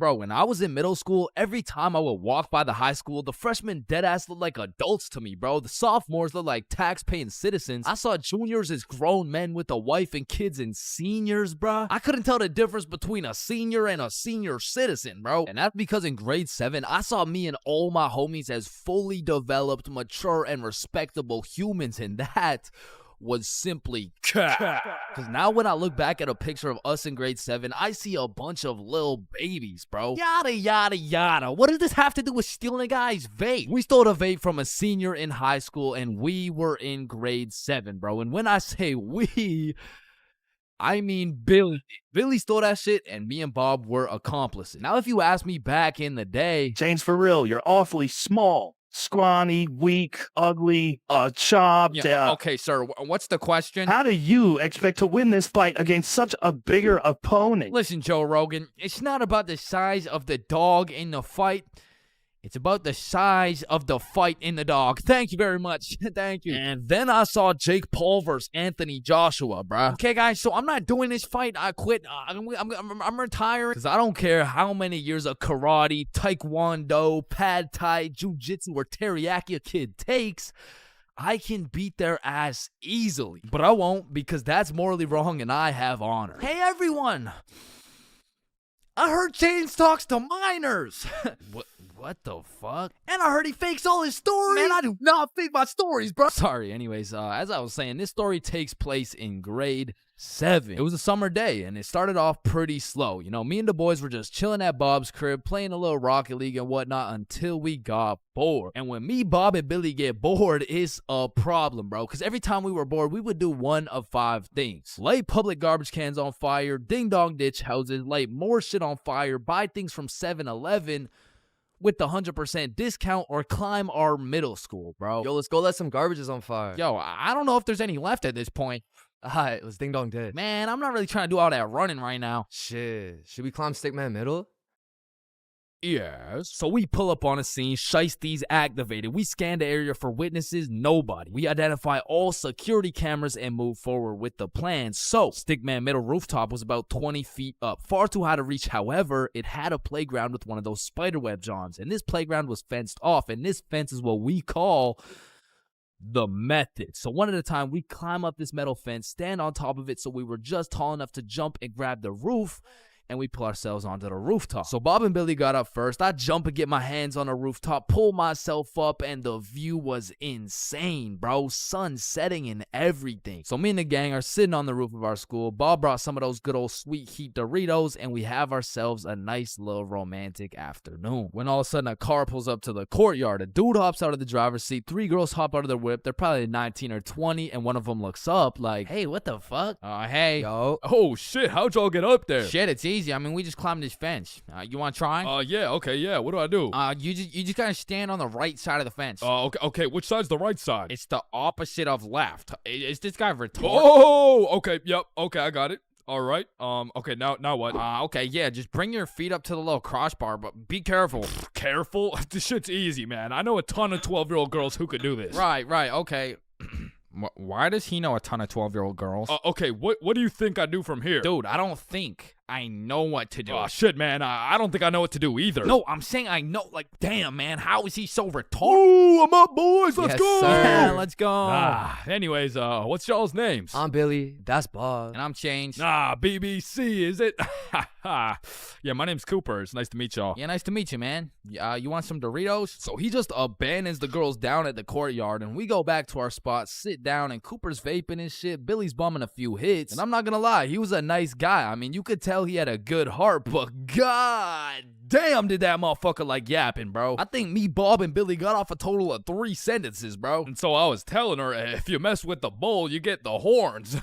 Bro, when I was in middle school, every time I would walk by the high school, the freshmen deadass looked like adults to me, bro. The sophomores looked like tax-paying citizens. I saw juniors as grown men with a wife and kids, and seniors, bro. I couldn't tell the difference between a senior and a senior citizen, bro. And that's because in grade 7, I saw me and all my homies as fully developed, mature, and respectable humans, and that was simply cat. Because now when I look back at a picture of us in grade 7, I see a bunch of little babies, bro. Yada, yada, yada. What does this have to do with stealing a guy's vape? We stole a vape from a senior in high school, and we were in grade 7, bro. And when I say we, I mean Billy. Billy stole that shit, and me and Bob were accomplices. Now, if you ask me back in the day, Chains, for real, you're awfully small. Scrawny, weak, ugly, chopped. yeah, okay, sir, what's the question? How do you expect to win this fight against such a bigger opponent? Listen, Joe Rogan, it's not about the size of the dog in the fight. It's about the size of the fight in the dog. Thank you very much. Thank you. And then I saw Jake Paul versus Anthony Joshua, bruh. Okay, guys, so I'm not doing this fight. I quit. I'm retiring. Because I don't care how many years of karate, taekwondo, pad thai, jujitsu, or teriyaki a kid takes. I can beat their ass easily. But I won't, because that's morally wrong and I have honor. Hey, everyone. I heard Chains talks to minors. What the fuck? And I heard he fakes all his stories. Man, I do not fake my stories, bro. Sorry, anyways, as I was saying, this story takes place in grade 7. It was a summer day, and it started off pretty slow. You know, me and the boys were just chilling at Bob's crib, playing a little Rocket League and whatnot until we got bored. And when me, Bob, and Billy get bored, it's a problem, bro. Because every time we were bored, we would do one of 5 things. Light public garbage cans on fire, ding-dong ditch houses, light more shit on fire, buy things from 7-Eleven, with the 100% discount, or climb our middle school, bro. Yo, let's go let some garbages on fire. Yo, I don't know if there's any left at this point. Alright, let's ding dong ditch. Man, I'm not really trying to do all that running right now. Shit, should we climb Stickman Middle? Yes. So we pull up on a scene, shiesties activated. We scan the area for witnesses, nobody. We identify all security cameras and move forward with the plan. So, Stickman Middle rooftop was about 20 feet up, far too high to reach. However, it had a playground with one of those spiderweb johns, and this playground was fenced off, and this fence is what we call the method. So one at a time, we climb up this metal fence, stand on top of it so we were just tall enough to jump and grab the roof, and we pull ourselves onto the rooftop. So Bob and Billy got up first. I jump and get my hands on the rooftop, pull myself up, and the view was insane, bro. Sun setting and everything. So me and the gang are sitting on the roof of our school. Bob brought some of those good old sweet heat Doritos, and we have ourselves a nice little romantic afternoon. When all of a sudden a car pulls up to the courtyard. A dude hops out of the driver's seat. 3 girls hop out of their whip. They're probably 19 or 20, and one of them looks up like, hey, what the fuck? Hey. Yo. Oh, shit, how'd y'all get up there? Shit, it's easy. I mean, we just climbed this fence. You want to try? Yeah, okay, yeah, what do I do? You just gotta stand on the right side of the fence. Okay, which side's the right side? It's the opposite of left. Is this guy retarded? Oh, okay, yep, okay, I got it. All right, okay, now what? Okay, yeah, just bring your feet up to the little crossbar, but be careful. Careful? This shit's easy, man. I know a ton of 12-year-old girls who could do this. Right, okay. Why does he know a ton of 12-year-old girls? Okay, what do you think I do from here? Dude, I don't think I know what to do. Oh, shit, man. I don't think I know what to do either. No, I'm saying I know. Like, damn, man. How is he so retarded? Oh, I'm up, boys. Let's Yes, go. sir. Yeah, let's go. Anyways, what's y'all's names? I'm Billy. That's Bob. And I'm Changed. BBC, is it? Yeah, my name's Cooper. It's nice to meet y'all. Yeah, nice to meet you, man. You want some Doritos? So he just abandons the girls down at the courtyard, and we go back to our spot, sit down, and Cooper's vaping and shit. Billy's bumming a few hits. And I'm not gonna lie, he was a nice guy. I mean, you could tell he had a good heart, but god damn did that motherfucker like yapping, bro. I think me, Bob, and Billy got off a total of 3 sentences, bro. And so I was telling her, if you mess with the bull, you get the horns.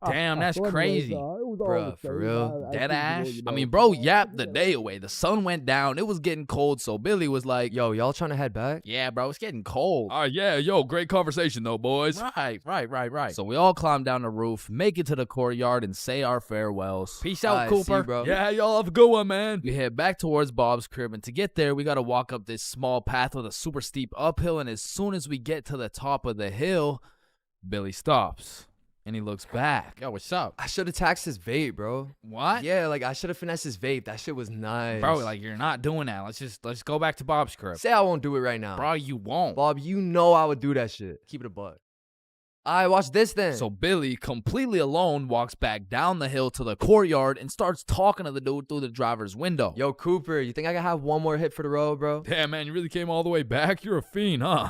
Damn, that's crazy. Bruh, for real? Dead ass? I mean, bro yapped the day away. The sun went down. It was getting cold, so Billy was like, Yo, y'all trying to head back? yeah, bro, it's getting cold. Yeah, yo, great conversation though, boys. Right. So we all climb down the roof, make it to the courtyard, and say our farewells. Peace out, Alright, see Cooper. you, bro. Yeah, y'all have a good one, man. We head back towards Bob's crib, and to get there, we gotta walk up this small path with a super steep uphill, and as soon as we get to the top of the hill, Billy stops. And he looks back. Yo, what's up? I should have taxed his vape, bro. What? Yeah, like I should have finessed his vape. That shit was nice. Bro, like you're not doing that. Let's go back to Bob's crib. Say I won't do it right now. Bro, you won't. Bob, you know I would do that shit. Keep it a buck. Alright, watch this then. So Billy, completely alone, walks back down the hill to the courtyard and starts talking to the dude through the driver's window. Yo, Cooper, you think I can have one more hit for the road, bro? Damn, man, you really came all the way back? You're a fiend, huh?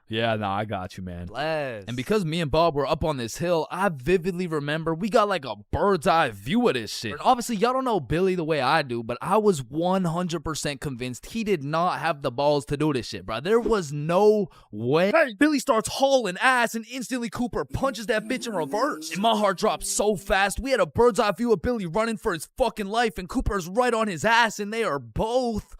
Yeah, nah, I got you, man. Bless. And because me and Bob were up on this hill, I vividly remember we got like a bird's eye view of this shit. And obviously, y'all don't know Billy the way I do, but I was 100% convinced he did not have the balls to do this shit, bro. There was no way. Hey, Billy starts hauling ass, and instantly Cooper punches that bitch in reverse. And my heart dropped so fast. We had a bird's eye view of Billy running for his fucking life, and Cooper's right on his ass, and they are both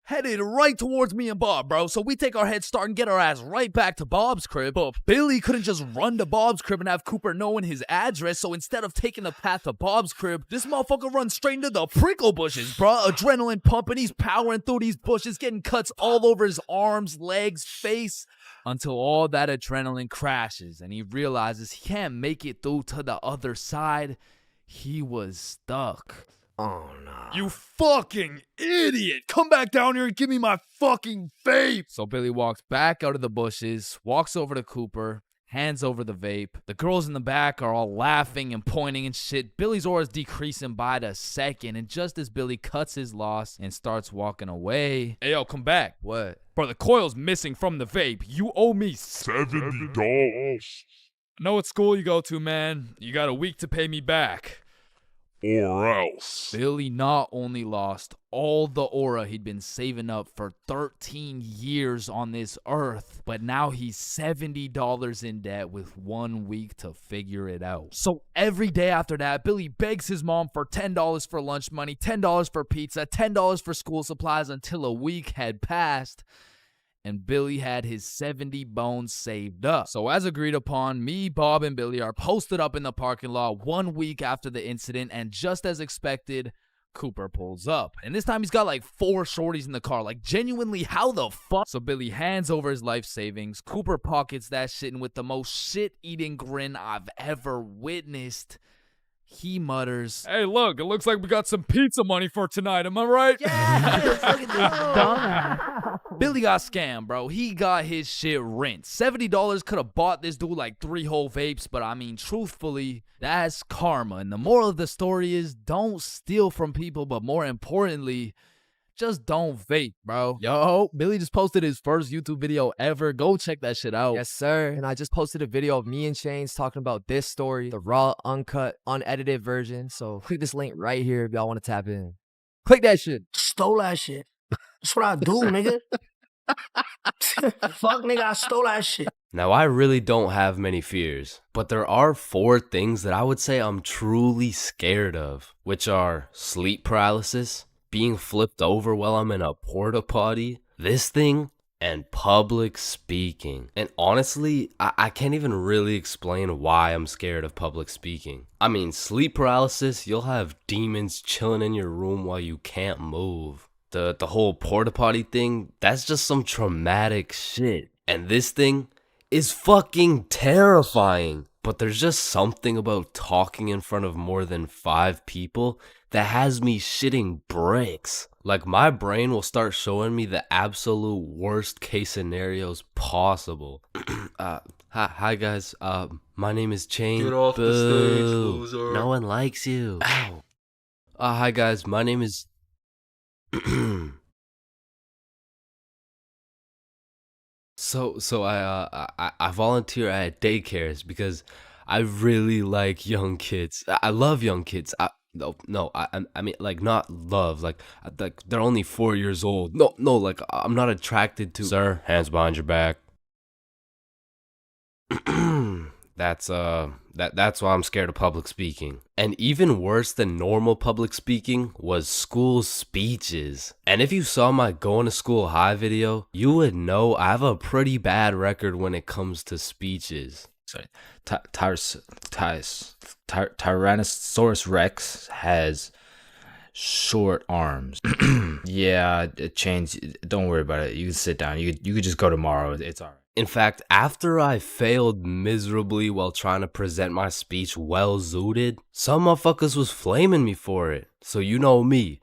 headed right towards me and Bob, bro. So we take our head start and get our ass right back to Bob's crib. But Billy couldn't just run to Bob's crib and have Cooper knowing his address. So instead of taking the path to Bob's crib, this motherfucker runs straight into the prickle bushes, bro. Adrenaline pumping. He's powering through these bushes, getting cuts all over his arms, legs, face, until all that adrenaline crashes and he realizes he can't make it through to the other side. He was stuck. Oh, nah. You fucking idiot! Come back down here and give me my fucking vape! So Billy walks back out of the bushes, walks over to Cooper, hands over the vape. The girls in the back are all laughing and pointing and shit. Billy's aura is decreasing by the second, and just as Billy cuts his loss and starts walking away, Hey, yo, come back. What? Bro, the coil's missing from the vape. You owe me $70. I know what school you go to, man. You got a week to pay me back. Or else. Billy not only lost all the aura he'd been saving up for 13 years on this earth, but now he's $70 in debt with 1 week to figure it out. So every day after that, Billy begs his mom for $10 for lunch money, $10 for pizza, $10 for school supplies until a week had passed. And Billy had his 70 bones saved up. So as agreed upon, me, Bob, and Billy are posted up in the parking lot 1 week after the incident, and just as expected, Cooper pulls up. And this time he's got like 4 shorties in the car. Like, genuinely, how the fuck? So Billy hands over his life savings. Cooper pockets that shit, and with the most shit-eating grin I've ever witnessed, he mutters, Hey, look, it looks like we got some pizza money for tonight. Am I right? yes, look at this dumb. Billy got scammed, bro. He got his shit rinsed. $70 could have bought this dude like 3 whole vapes, but I mean, truthfully, that's karma. And the moral of the story is don't steal from people, but more importantly, just don't vape, bro. Yo, Billy just posted his first YouTube video ever. Go check that shit out. Yes, sir. And I just posted a video of me and Chains talking about this story, the raw, uncut, unedited version. So click this link right here if y'all want to tap in. Click that shit. Stole that shit. That's what I do, nigga. Fuck, nigga, I stole that shit. Now, I really don't have many fears, but there are 4 things that I would say I'm truly scared of, which are sleep paralysis, being flipped over while I'm in a porta potty, this thing, and public speaking. And honestly, I can't even really explain why I'm scared of public speaking. I mean, sleep paralysis, you'll have demons chilling in your room while you can't move. The whole porta potty thing, that's just some traumatic shit. And this thing is fucking terrifying. But there's just something about talking in front of more than 5 people that has me shitting bricks. Like, my brain will start showing me the absolute worst case scenarios possible. Hi guys, my name is Chain. Get off the stage, Boo. loser. No one likes you. Ow. Hi guys, my name is... So I volunteer at daycares because I really like young kids. I love young kids. I mean, like, not love, like they're only 4 years old. No, like, I'm not attracted to. Sir, hands behind your back. That's why I'm scared of public speaking. And even worse than normal public speaking was school speeches. And if you saw my going to school high video, you would know I have a pretty bad record when it comes to speeches. Sorry, Tyrannosaurus Rex has short arms. Yeah, Chains, don't worry about it. You can sit down. You could just go tomorrow. It's all right. In fact, after I failed miserably while trying to present my speech well zooted, some motherfuckers was flaming me for it. So you know me,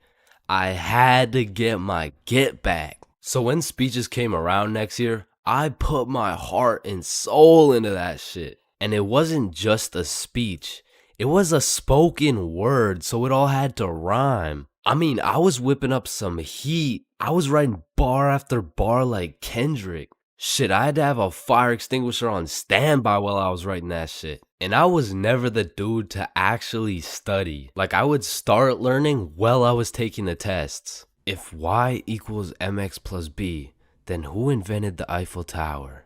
I had to get my get back. So when speeches came around next year, I put my heart and soul into that shit. And it wasn't just a speech. It was a spoken word, so it all had to rhyme. I mean, I was whipping up some heat. I was writing bar after bar like Kendrick. Shit, I had to have a fire extinguisher on standby while I was writing that shit. And I was never the dude to actually study. Like, I would start learning while I was taking the tests. If y equals mx plus b, then who invented the Eiffel Tower?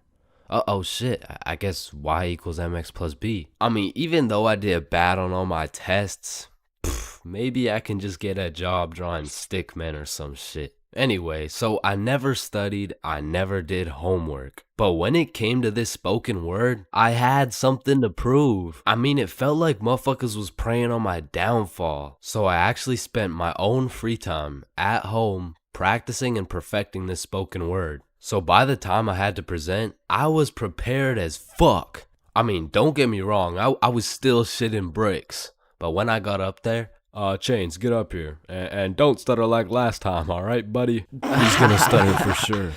Oh shit, I guess y equals mx plus b. I mean, even though I did bad on all my tests, maybe I can just get a job drawing stickmen or some shit. Anyway, so I never studied, I never did homework. But when it came to this spoken word, I had something to prove. I mean, it felt like motherfuckers was preying on my downfall. So I actually spent my own free time at home practicing and perfecting this spoken word. So by the time I had to present, I was prepared as fuck. I mean, don't get me wrong, I was still shitting bricks. But when I got up there, Chains, get up here. And don't stutter like last time, alright, buddy? He's gonna stutter for sure.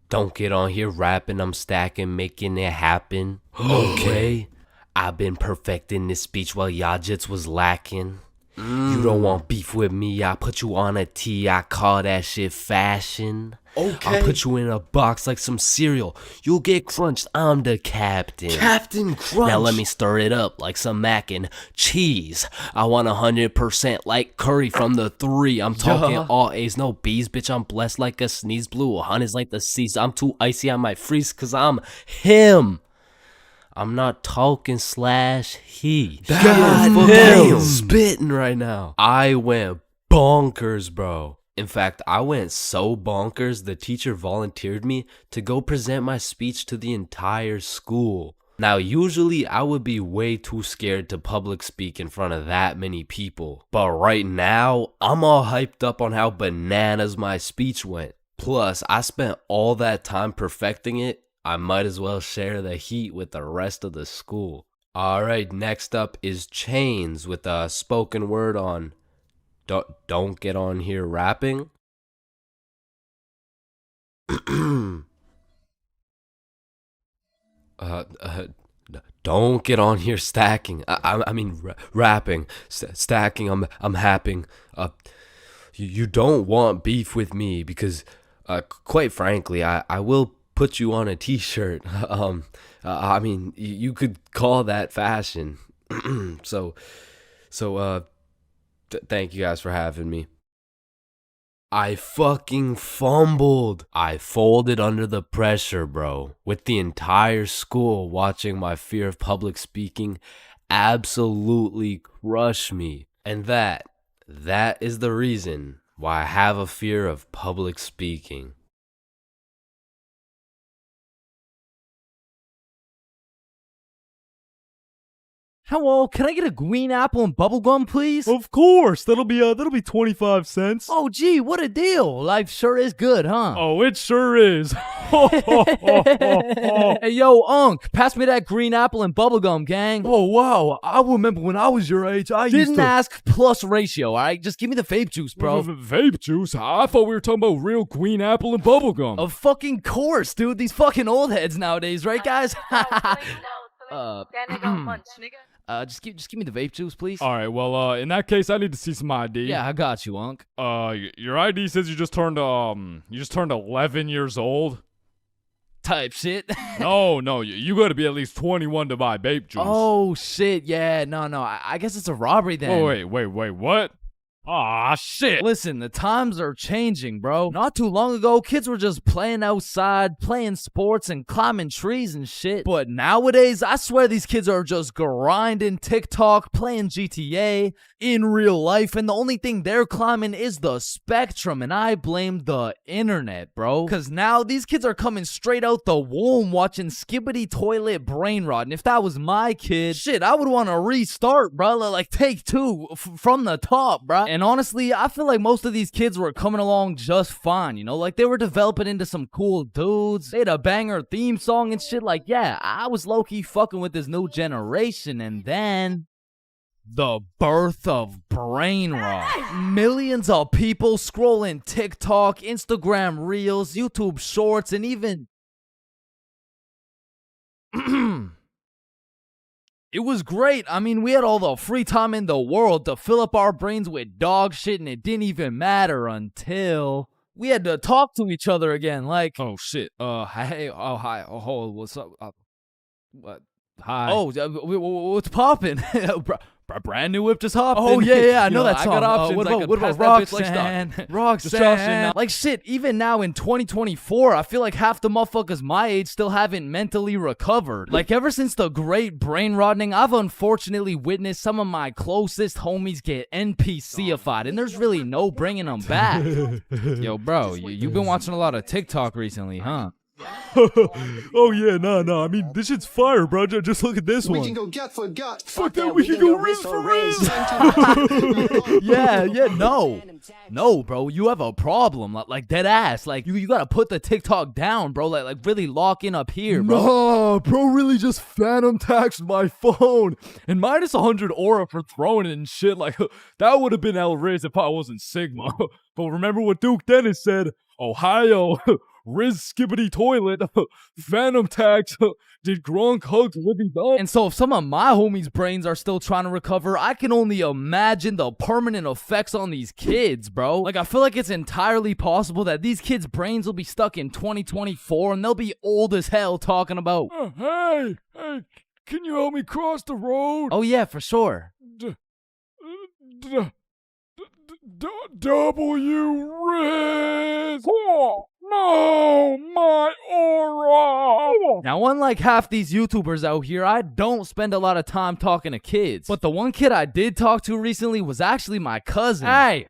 Don't get on here rapping, I'm stacking, making it happen. Okay? I've been perfecting this speech while y'all jits was lacking. You don't want beef with me, I put you on a tee, I call that shit fashion. Okay. I'll put you in a box like some cereal. You'll get crunched, I'm the captain. Captain Crunch. Now let me stir it up like some mac and cheese. I want 100% like curry from the 3. I'm talking all A's, no B's. Bitch, I'm blessed like a sneeze. Blue 100's like the seas. I'm too icy, I might freeze cause I'm him. I'm not talking slash he. God damn. Spitting right now. I went bonkers, bro. In fact, I went so bonkers, the teacher volunteered me to go present my speech to the entire school. Now, usually I would be way too scared to public speak in front of that many people. But right now, I'm all hyped up on how bananas my speech went. Plus, I spent all that time perfecting it. I might as well share the heat with the rest of the school. Alright, next up is Chains with a spoken word on Don't get on here rapping. Don't get on here stacking. I mean rapping. Stacking. I'm happing. You don't want beef with me because, quite frankly, I will put you on a t-shirt. I mean, you could call that fashion. Thank you guys for having me. I fucking fumbled. I folded under the pressure, bro. With the entire school watching my fear of public speaking absolutely crush me. And that is the reason why I have a fear of public speaking. Hello, can I get a green apple and bubblegum, please? Of course, that'll be 25 cents. Oh, gee, what a deal. Life sure is good, huh? Oh, it sure is. Hey, yo, Unc, pass me that green apple and bubblegum, gang. Oh, wow. I remember when I was your age, I used Didn't to... ask plus ratio, all right? Just give me the vape juice, bro. Vape juice? I thought we were talking about real green apple and bubblegum. Of fucking course, dude. These fucking old heads nowadays, right, guys? Just give me the vape juice, please. All right, well, in that case, I need to see some ID. Yeah, I got you, Unc. Your ID says you just turned 11 years old. Type shit. No, you gotta be at least 21 to buy vape juice. Oh, shit, yeah, no, I guess it's a robbery then. Oh, wait, what? Ah, shit. Listen, the times are changing, bro. Not too long ago, kids were just playing outside, playing sports, and climbing trees and shit. But nowadays, I swear these kids are just grinding TikTok, playing GTA in real life, and the only thing they're climbing is the spectrum, and I blame the internet, bro. Because now these kids are coming straight out the womb watching Skibbity Toilet Brain Rot, and if that was my kid, shit, I would want to restart, bro. Like, take two from the top, bro. And honestly, I feel like most of these kids were coming along just fine, you know? Like, they were developing into some cool dudes. They had a banger theme song and shit. Like, yeah, I was low-key fucking with this new generation. And then the birth of brain rot. Millions of people scrolling TikTok, Instagram Reels, YouTube Shorts, and even... It was great. I mean, we had all the free time in the world to fill up our brains with dog shit, and it didn't even matter until we had to talk to each other again. Like, Oh shit. Hey. Oh hi. Oh, what's up? What? Hi. oh, what's poppin'? Brand new whip just hopped. Oh in. yeah, I know You that I song. got options. What I about, could what pass about that bitch like stock. Roxanne? Like shit, even now in 2024, I feel like half the motherfuckers my age still haven't mentally recovered. Like ever since the great brain rotting, I've unfortunately witnessed some of my closest homies get NPC-ified, and there's really no bringing them back. Yo, bro, you've been watching a lot of TikTok recently, huh? Oh yeah, nah. I mean, this shit's fire, bro. Just look at this We one. can go gut for gut. Fuck that, we can go wrist for wrist. Yeah, no, bro, you have a problem, like dead ass. Like you gotta put the TikTok down, bro. Like really lock in up here, bro. Nah, bro really just phantom taxed my phone and minus 100 aura for throwing it and shit. Like, that would have been El Riz if I wasn't Sigma. But remember what Duke Dennis said? Ohio, Riz skibbity toilet, phantom tax, did Gronk hug Libby Dog? And so if some of my homies' brains are still trying to recover, I can only imagine the permanent effects on these kids, bro. Like, I feel like it's entirely possible that these kids' brains will be stuck in 2024 and they'll be old as hell talking about, Hey, can you help me cross the road? oh yeah, for sure. W Riz! Oh, no, my aura! Now, unlike half these YouTubers out here, I don't spend a lot of time talking to kids. But the one kid I did talk to recently was actually my cousin. Hey,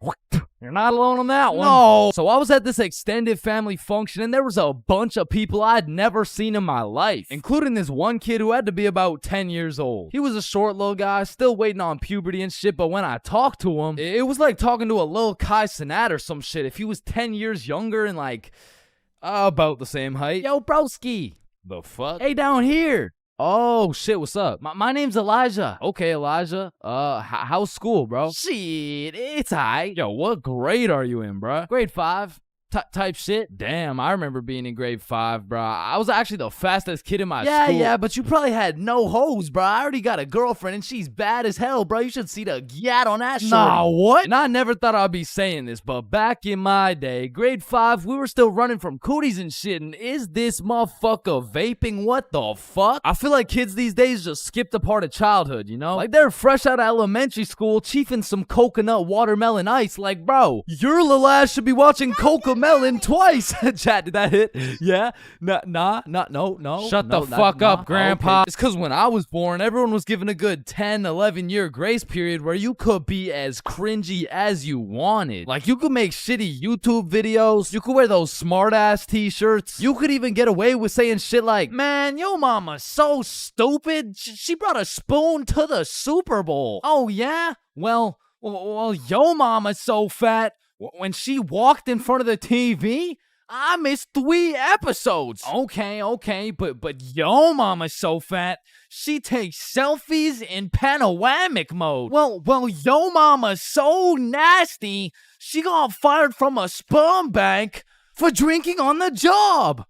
you're not alone on that one. No. So I was at this extended family function, and there was a bunch of people I'd never seen in my life, including this one kid who had to be about 10 years old. He was a short little guy, still waiting on puberty and shit, but when I talked to him, it was like talking to a little Kai Cenat or some shit. If he was 10 years younger and like, about the same height. Yo, broski. The fuck? Hey, down here. Oh, shit, what's up? My name's Elijah. Okay, Elijah. How's school, bro? Shit, it's aight. Yo, what grade are you in, bro? Grade 5. Type shit. Damn, I remember being in grade 5, bro. I was actually the fastest kid in my school. Yeah, but you probably had no hoes, bro. I already got a girlfriend and she's bad as hell, bro. You should see the gat on that shit. Nah, what? And I never thought I'd be saying this, but back in my day, grade 5, we were still running from cooties and shit, and is this motherfucker vaping? What the fuck? I feel like kids these days just skipped a part of childhood, you know? Like they're fresh out of elementary school, chiefing some coconut watermelon ice. Like, bro, your little ass should be watching Cocomelon twice. Chat, did that hit? Yeah? No. Shut the fuck up, Grandpa. Okay. It's because when I was born, everyone was given a good 10, 11-year grace period where you could be as cringy as you wanted. Like, you could make shitty YouTube videos. You could wear those smart-ass t-shirts. You could even get away with saying shit like, man, yo mama's so stupid. She brought a spoon to the Super Bowl. Oh, yeah? Well, yo mama's so fat. When she walked in front of the TV, I missed 3 episodes. Okay, but yo mama's so fat, she takes selfies in panoramic mode. Well, yo mama's so nasty, she got fired from a sperm bank for drinking on the job.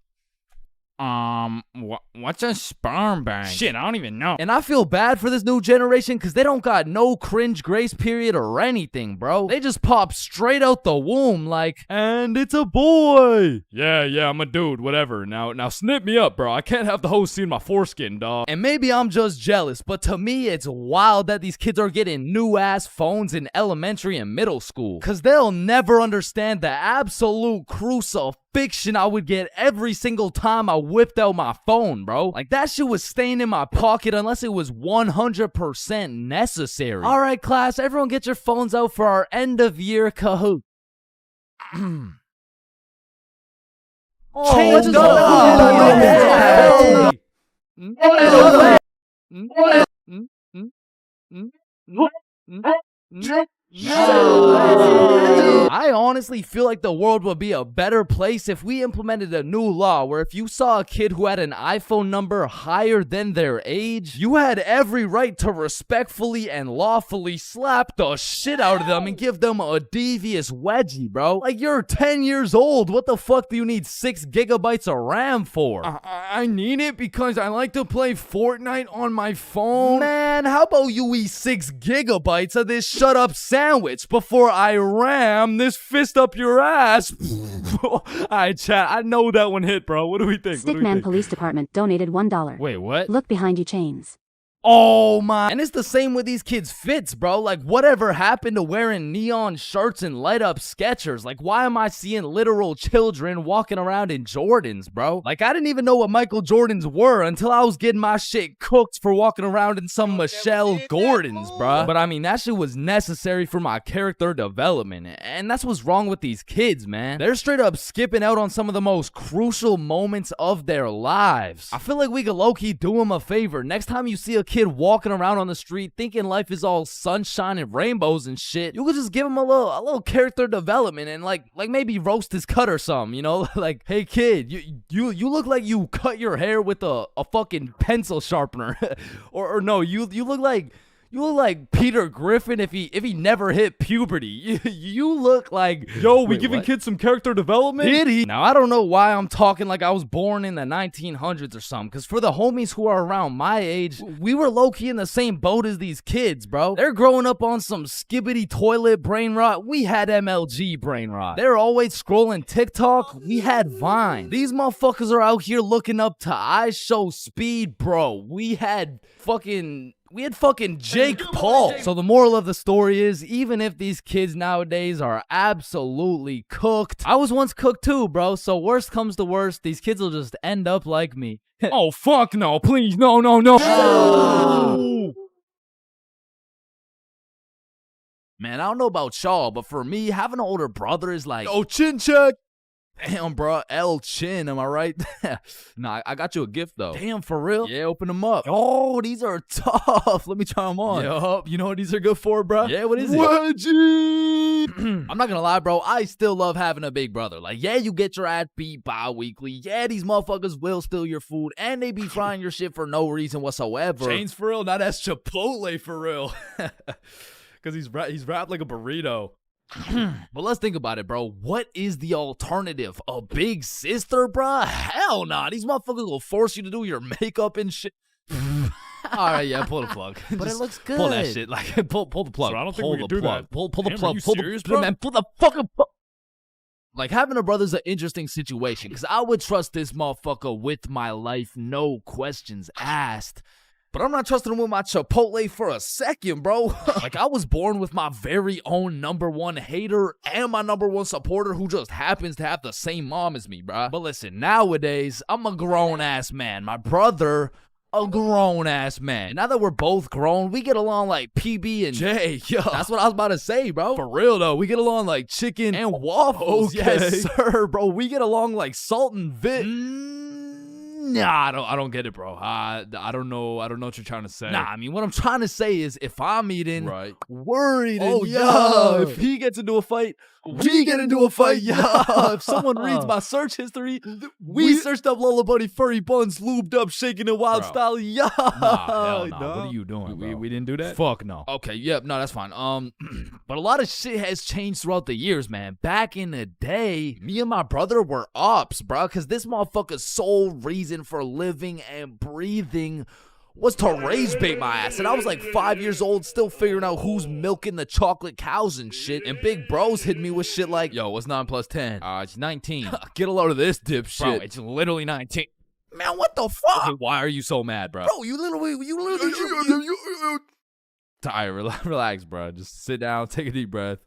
What's a sperm bank? Shit, I don't even know. And I feel bad for this new generation because they don't got no cringe grace period or anything, bro. They just pop straight out the womb like, and it's a boy. Yeah, I'm a dude, whatever. Now snip me up, bro. I can't have the host seeing my foreskin, dog. And maybe I'm just jealous, but to me, it's wild that these kids are getting new-ass phones in elementary and middle school. Because they'll never understand the absolute crucifixion I would get every single time I whipped out my phone, bro. Like, that shit was staying in my pocket unless it was 100% necessary. All right, class, everyone get your phones out for our end-of-year Kahoot. Oh, let's go! I honestly feel like the world would be a better place if we implemented a new law where if you saw a kid who had an iPhone number higher than their age, you had every right to respectfully and lawfully slap the shit out of them and give them a devious wedgie, bro. Like, you're 10 years old. What the fuck do you need 6 gigabytes of RAM for? I need it because I like to play Fortnite on my phone. Man, how about you eat 6 gigabytes of this shut up sandwich before I ram this fist up your ass? Alright, chat. I know that one hit, bro. What do we think? Stickman Police Department donated $1. Wait, what? Look behind you, Chains. Oh my. And it's the same with these kids' fits, bro. Like, whatever happened to wearing neon shirts and light up Skechers? Like, why am I seeing literal children walking around in Jordans, bro? Like, I didn't even know what Michael Jordans were until I was getting my shit cooked for walking around in some Michelle Gordons, bro. But I mean, that shit was necessary for my character development. And that's what's wrong with these kids, man. They're straight up skipping out on some of the most crucial moments of their lives. I feel like we could low-key do them a favor. Next time you see a kid walking around on the street thinking life is all sunshine and rainbows and shit, you could just give him a little character development and like maybe roast his cut or something, you know? Like, hey kid, you look like you cut your hair with a fucking pencil sharpener. or no, you look like Peter Griffin if he never hit puberty. You look like... Yo, we giving kids some character development? Did he? Now, I don't know why I'm talking like I was born in the 1900s or something, because for the homies who are around my age, we were low-key in the same boat as these kids, bro. They're growing up on some skibbity toilet brain rot. We had MLG brain rot. They're always scrolling TikTok. We had Vine. These motherfuckers are out here looking up to I Show Speed, bro. We had fucking Jake Paul. So the moral of the story is, even if these kids nowadays are absolutely cooked, I was once cooked too, bro. So worst comes to worst, these kids will just end up like me. Oh, fuck no. Please, no. Man, I don't know about y'all, but for me, having an older brother is like... Oh, chin check. Damn, bro, El Chin, am I right? Nah, I got you a gift, though. Damn, for real? Yeah, open them up. Oh, these are tough. Let me try them on. Yup, you know what these are good for, bro? Yeah, what is it? Wedgie! I'm not gonna lie, bro, I still love having a big brother. Like, yeah, you get your ass beat bi-weekly. Yeah, these motherfuckers will steal your food, and they be frying your shit for no reason whatsoever. Chains for real? Now that's Chipotle for real. Because he's wrapped like a burrito. But let's think about it, bro. What is the alternative? A big sister, bro? Hell nah. These motherfuckers will force you to do your makeup and shit. Alright, yeah, pull the plug. But it looks good. Pull that shit. Like, pull the plug. So I don't think we can do that. Pull the Damn, plug. are you Pull serious, the bro? man. Pull the fucking plug. Like, having a brother's an interesting situation, because I would trust this motherfucker with my life, no questions asked. But I'm not trusting him with my Chipotle for a second, bro. Like, I was born with my very own #1 hater and my #1 supporter who just happens to have the same mom as me, bro. But listen, nowadays, I'm a grown-ass man. My brother, a grown-ass man. Now that we're both grown, we get along like PB and J. Yo, that's what I was about to say, bro. For real, though. We get along like chicken And waffles. Okay. Yes, sir, bro. We get along like Salt and Vit. Nah, I don't get it, bro. I don't know what you're trying to say. Nah, I mean, what I'm trying to say is if I'm eating, Right. worried, Oh, yeah. yeah. If he gets into a fight, we get into a fight, yeah. If someone reads my search history, we searched up Lola Bunny furry buns, lubed up, shaking in wild Bro. style, yeah. Nah, hell nah. No. What are you doing, bro? We didn't do that? Fuck no. Okay, yep, no, that's fine. But a lot of shit has changed throughout the years, man. Back in the day, me and my brother were ops, bro, because this motherfucker's sole reason for living and breathing was to rage bait my ass. And I was like 5 years old, still figuring out who's milking the chocolate cows and shit. And big bros hit me with shit like, yo, what's 9 plus 10? It's 19. Get a load of this dipshit. Bro, it's literally 19. Man, what the fuck? Okay, why are you so mad, bro? Bro, you literally. Alright, relax, bro. Just sit down, take a deep breath.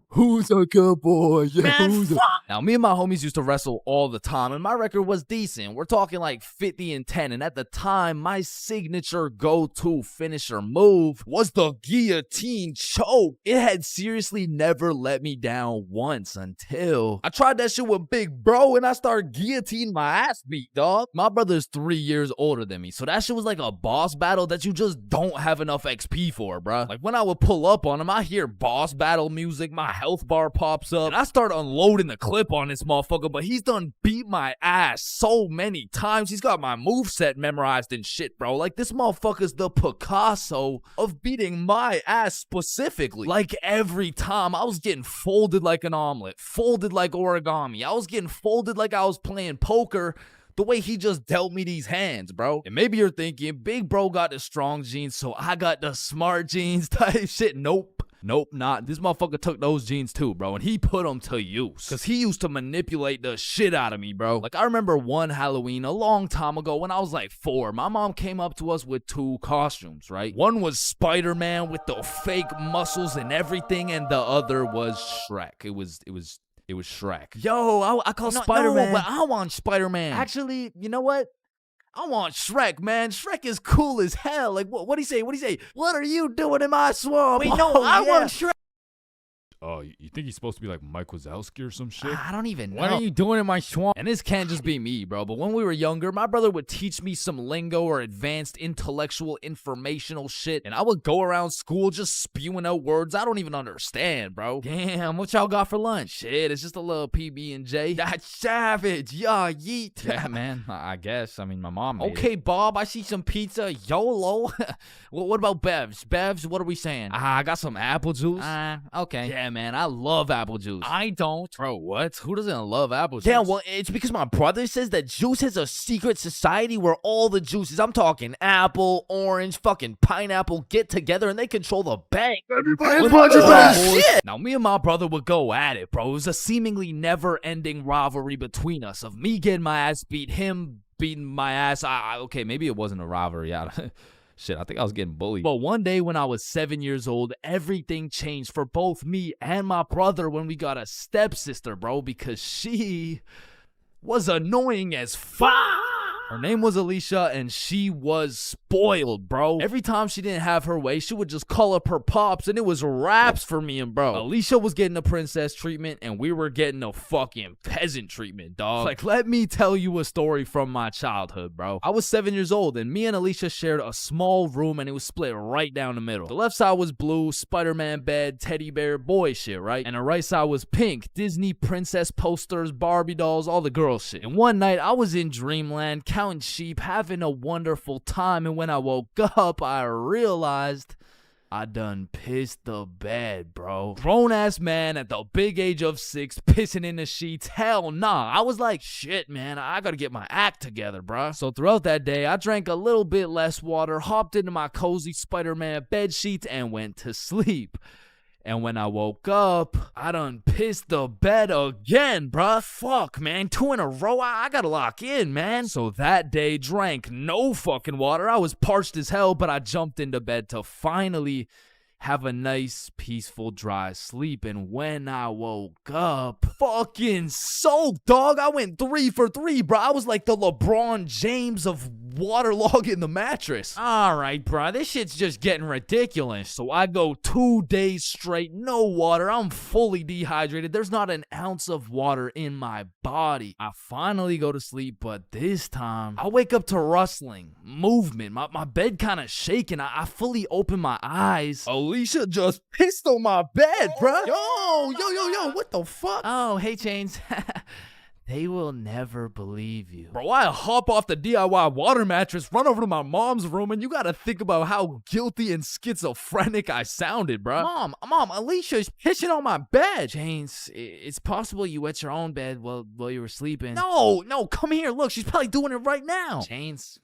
Who's a good boy? Yeah, Man, who's a... Now, me and my homies used to wrestle all the time, and my record was decent. We're talking like 50-10, and at the time, my signature go-to finisher move was the guillotine choke. It had seriously never let me down once until I tried that shit with Big Bro, and I started guillotining my ass beat, dog. My brother's 3 years older than me, so that shit was like a boss battle that you just don't have enough XP for, bruh. Like, when I would pull up on him, I hear boss battle music, my health bar pops up, and I start unloading the clip on this motherfucker, but he's done beat my ass so many times. He's got my moveset memorized and shit, bro. Like, this motherfucker's the Picasso of beating my ass specifically. Like, every time, I was getting folded like an omelet, folded like origami. I was getting folded like I was playing poker, the way he just dealt me these hands, bro. And maybe you're thinking, Big Bro got the strong genes, so I got the smart genes type shit. Nope. Nope, not. This motherfucker took those genes too, bro, and he put them to use. Because he used to manipulate the shit out of me, bro. Like, I remember one Halloween a long time ago when I was like 4. My mom came up to us with 2 costumes, right? One was Spider-Man with the fake muscles and everything, and the other was Shrek. It was Shrek. Yo, I call Spider-Man. No, but I want Spider-Man. Actually, you know what? I want Shrek, man. Shrek is cool as hell. Like, what'd he say? What'd he say? What are you doing in my swamp? Wait, no, I want Shrek. Oh, you think he's supposed to be like Mike Wazowski or some shit? I don't even know. What are you doing in my swamp? And this can't just be me, bro. But when we were younger, my brother would teach me some lingo or advanced intellectual informational shit. And I would go around school just spewing out words I don't even understand, bro. Damn, what y'all got for lunch? Shit, it's just a little PB&J. That's savage. Yeah, yeet. Yeah, man, I guess. I mean, my mom made it. Bob, I see some pizza. YOLO. What about Bevs? Bevs, what are we saying? I got some apple juice. Okay. Yeah, man, I love apple juice. I don't. Bro, what? Who doesn't love apple juice? Yeah, well, it's because my brother says that juice has a secret society where all the juices, I'm talking apple, orange, fucking pineapple, get together and they control the bank. Shit! Now, me and my brother would go at it, bro. It was a seemingly never-ending rivalry between us of me getting my ass beat, him beating my ass. Okay, maybe it wasn't a rivalry. Shit, I think I was getting bullied. But one day when I was 7 years old, everything changed for both me and my brother when we got a stepsister, bro, because she was annoying as fuck. Her name was Alicia, and she was spoiled, bro. Every time she didn't have her way, she would just call up her pops, and it was raps for me and bro. Alicia was getting the princess treatment, and we were getting the fucking peasant treatment, dog. Like, let me tell you a story from my childhood, bro. I was 7 years old, and me and Alicia shared a small room, and it was split right down the middle. The left side was blue, Spider-Man bed, teddy bear, boy shit, right? And the right side was pink, Disney princess posters, Barbie dolls, all the girl shit. And one night, I was in dreamland, counting sheep, having a wonderful time, and when I woke up, I realized I done pissed the bed, bro. Grown-ass man at the big age of 6 pissing in the sheets. Hell nah. I was like, shit, man, I gotta get my act together, bro. So throughout that day, I drank a little bit less water, hopped into my cozy Spider-Man bed sheets, and went to sleep. And when I woke up, I done pissed the bed again, bruh. Fuck, man. 2 in a row. I gotta lock in, man. So that day, drank no fucking water. I was parched as hell, but I jumped into bed to finally have a nice, peaceful, dry sleep. And when I woke up, fucking soaked, dog. I went 3 for 3, bro. I was like the LeBron James of waterlogging the mattress. All right, bro. This shit's just getting ridiculous. So I go 2 days straight, no water. I'm fully dehydrated. There's not an ounce of water in my body. I finally go to sleep, but this time, I wake up to rustling, movement. My bed kind of shaking. I fully open my eyes. Alicia just pissed on my bed, bruh. Yo, what the fuck? Oh, hey, Chains. They will never believe you. Bro, I hop off the DIY water mattress, run over to my mom's room, and you gotta think about how guilty and schizophrenic I sounded, bro. Mom, Alicia's pissing on my bed. Chains, it's possible you wet your own bed while you were sleeping. No, come here. Look, she's probably doing it right now. Chains,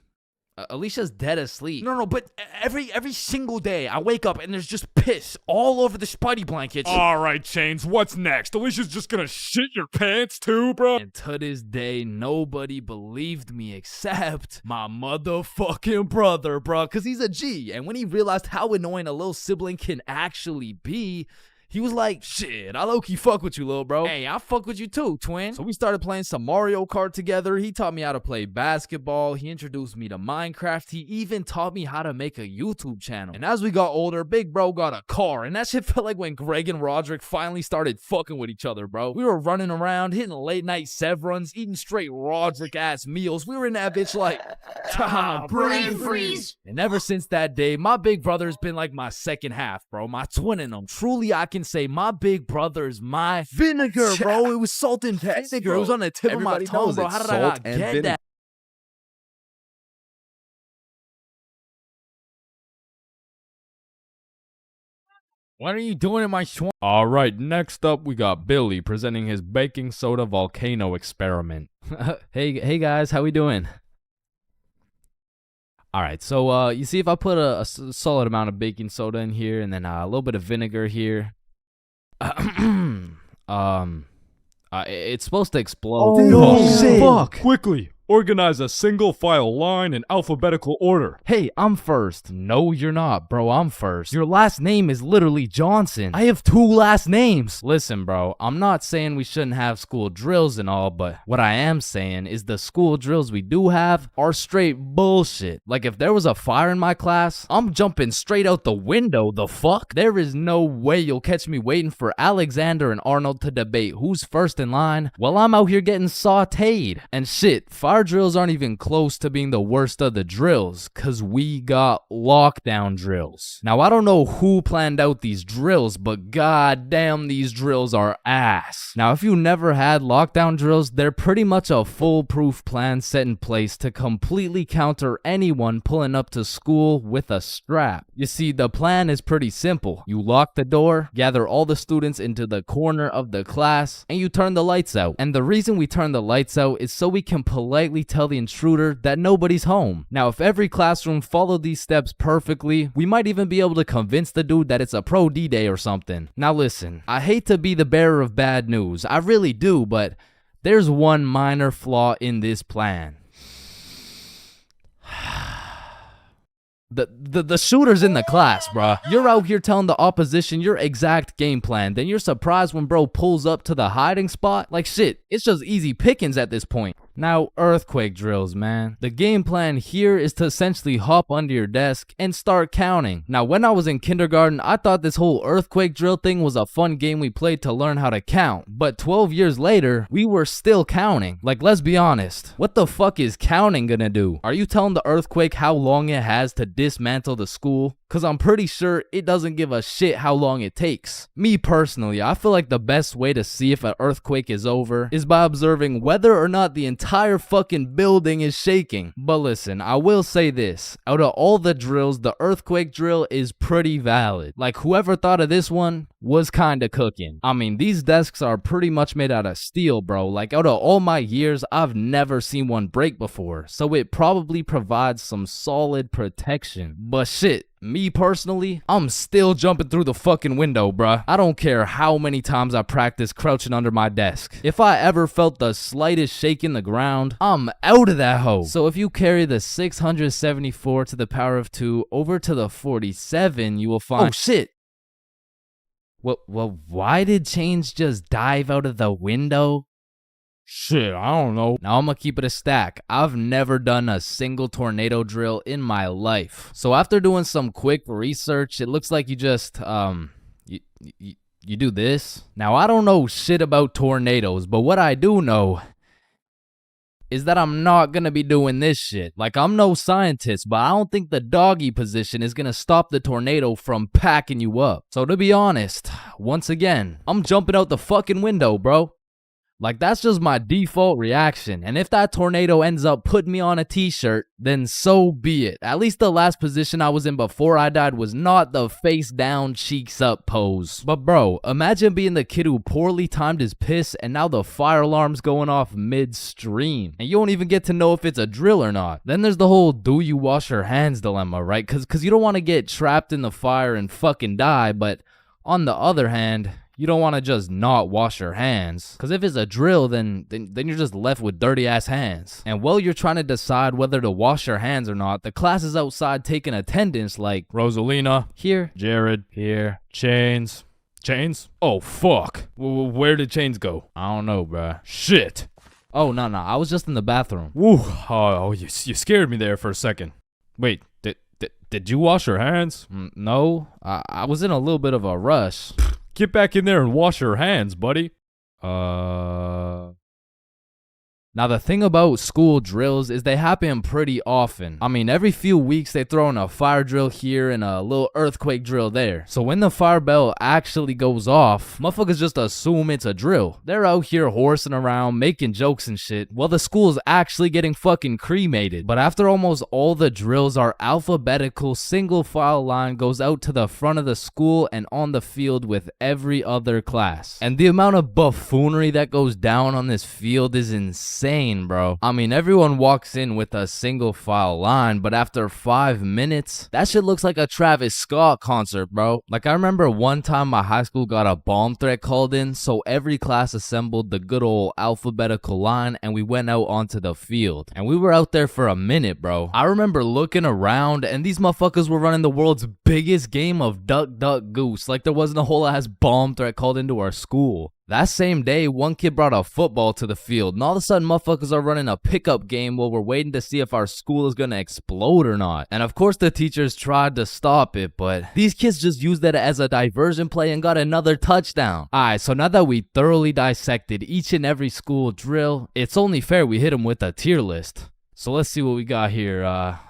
Alicia's dead asleep. No, but every single day I wake up and there's just piss all over the Spidey blankets. All right, Chains, what's next? Alicia's just gonna shit your pants too, bro? And to this day, nobody believed me except my motherfucking brother, bro, because he's a G. And when he realized how annoying a little sibling can actually be, He was like, shit, I low-key fuck with you, little bro. Hey, I fuck with you too, twin. So we started playing some Mario Kart together. He taught me how to play basketball. He introduced me to Minecraft. He even taught me how to make a YouTube channel. And as we got older, big bro got a car. And that shit felt like when Greg and Roderick finally started fucking with each other, bro. We were running around, hitting late night Sev runs, eating straight Roderick-ass meals. We were in that bitch like, Brain freeze. and ever since that day, my big brother has been like my second half, bro. My twin in him. Truly, I can say my big brother is my vinegar, bro. It was salt and vinegar. It was on the tip of my tongue, bro. How did I not get that? What are you doing in my swamp? All right, next up we got Billy presenting his baking soda volcano experiment. Hey guys, how we doing? All right, so you see if I put a solid amount of baking soda in here and then a little bit of vinegar here, it's supposed to explode. Oh, shit. Fuck! Quickly, organize a single file line in alphabetical order. Hey, I'm first. No, you're not, bro. I'm first. Your last name is literally Johnson. I have 2 last names. Listen, bro, I'm not saying we shouldn't have school drills and all, but what I am saying is the school drills we do have are straight bullshit. Like, if there was a fire in my class, I'm jumping straight out the window. The fuck? There is no way you'll catch me waiting for Alexander and Arnold to debate who's first in line while I'm out here getting sauteed. And shit, fire drills aren't even close to being the worst of the drills, cause we got lockdown drills. Now, I don't know who planned out these drills, but goddamn, these drills are ass. Now, if you never had lockdown drills, they're pretty much a foolproof plan set in place to completely counter anyone pulling up to school with a strap. You see, the plan is pretty simple. You lock the door, gather all the students into the corner of the class, and you turn the lights out. And the reason we turn the lights out is so we can politely tell the intruder that nobody's home. Now, if every classroom followed these steps perfectly, we might even be able to convince the dude that it's a pro D-Day or something. Now listen, I hate to be the bearer of bad news, I really do, but there's one minor flaw in this plan. The shooter's in the class, bruh. You're out here telling the opposition your exact game plan. Then you're surprised when bro pulls up to the hiding spot. Like shit, it's just easy pickings at this point. Now, earthquake drills, man. The game plan here is to essentially hop under your desk and start counting. Now, when I was in kindergarten, I thought this whole earthquake drill thing was a fun game we played to learn how to count. But 12 years later, we were still counting. Like, let's be honest. What the fuck is counting gonna do? Are you telling the earthquake how long it has to dismantle the school? Cause I'm pretty sure it doesn't give a shit how long it takes. Me personally, I feel like the best way to see if an earthquake is over is by observing whether or not the entire fucking building is shaking. But listen, I will say this. Out of all the drills, the earthquake drill is pretty valid. Like, whoever thought of this one was kinda cooking. I mean, these desks are pretty much made out of steel, bro. Like, out of all my years, I've never seen one break before. So it probably provides some solid protection. But shit, me personally, I'm still jumping through the fucking window, bruh. I don't care how many times I practice crouching under my desk. If I ever felt the slightest shake in the ground, I'm out of that hoe. So if you carry the 674 to the power of 2 over to the 47, you will find— oh shit! Well, why did Chains just dive out of the window? Shit, I don't know. Now I'm gonna keep it a stack. I've never done a single tornado drill in my life. So after doing some quick research, it looks like you just, you do this. Now I don't know shit about tornadoes, but what I do know is that I'm not gonna be doing this shit. Like, I'm no scientist, but I don't think the doggy position is gonna stop the tornado from packing you up. So to be honest, once again, I'm jumping out the fucking window, bro. Like, that's just my default reaction. And if that tornado ends up putting me on a t-shirt, then so be it. At least the last position I was in before I died was not the face down, cheeks up pose. But bro, imagine being the kid who poorly timed his piss and now the fire alarm's going off midstream. And you don't even get to know if it's a drill or not. Then there's the whole do you wash your hands dilemma, right? Cause you don't want to get trapped in the fire and fucking die, but on the other hand, you don't want to just not wash your hands. Because if it's a drill, then you're just left with dirty ass hands. And while you're trying to decide whether to wash your hands or not, the class is outside taking attendance like Rosalina, here, Jared, here, Chains, Chains? Oh, fuck. Where did Chains go? I don't know, bruh. Shit. Oh, no. I was just in the bathroom. Woo. Oh, you scared me there for a second. Wait, did you wash your hands? No, I was in a little bit of a rush. Get back in there and wash your hands, buddy. Now, the thing about school drills is they happen pretty often. I mean, every few weeks they throw in a fire drill here and a little earthquake drill there. So when the fire bell actually goes off, motherfuckers just assume it's a drill. They're out here horsing around, making jokes and shit, while the school's actually getting fucking cremated. But after almost all the drills are alphabetical, single file line goes out to the front of the school and on the field with every other class. And the amount of buffoonery that goes down on this field is insane. Bro. I mean, everyone walks in with a single file line, but after 5 minutes, that shit looks like a Travis Scott concert, bro. Like, I remember one time my high school got a bomb threat called in, so every class assembled the good old alphabetical line and we went out onto the field. And we were out there for a minute, bro. I remember looking around and these motherfuckers were running the world's biggest game of duck, duck, goose. Like there wasn't a whole ass bomb threat called into our school. That same day, one kid brought a football to the field, and all of a sudden, motherfuckers are running a pickup game while we're waiting to see if our school is gonna explode or not. And of course, the teachers tried to stop it, but these kids just used it as a diversion play and got another touchdown. Alright, so now that we thoroughly dissected each and every school drill, it's only fair we hit them with a tier list. So let's see what we got here.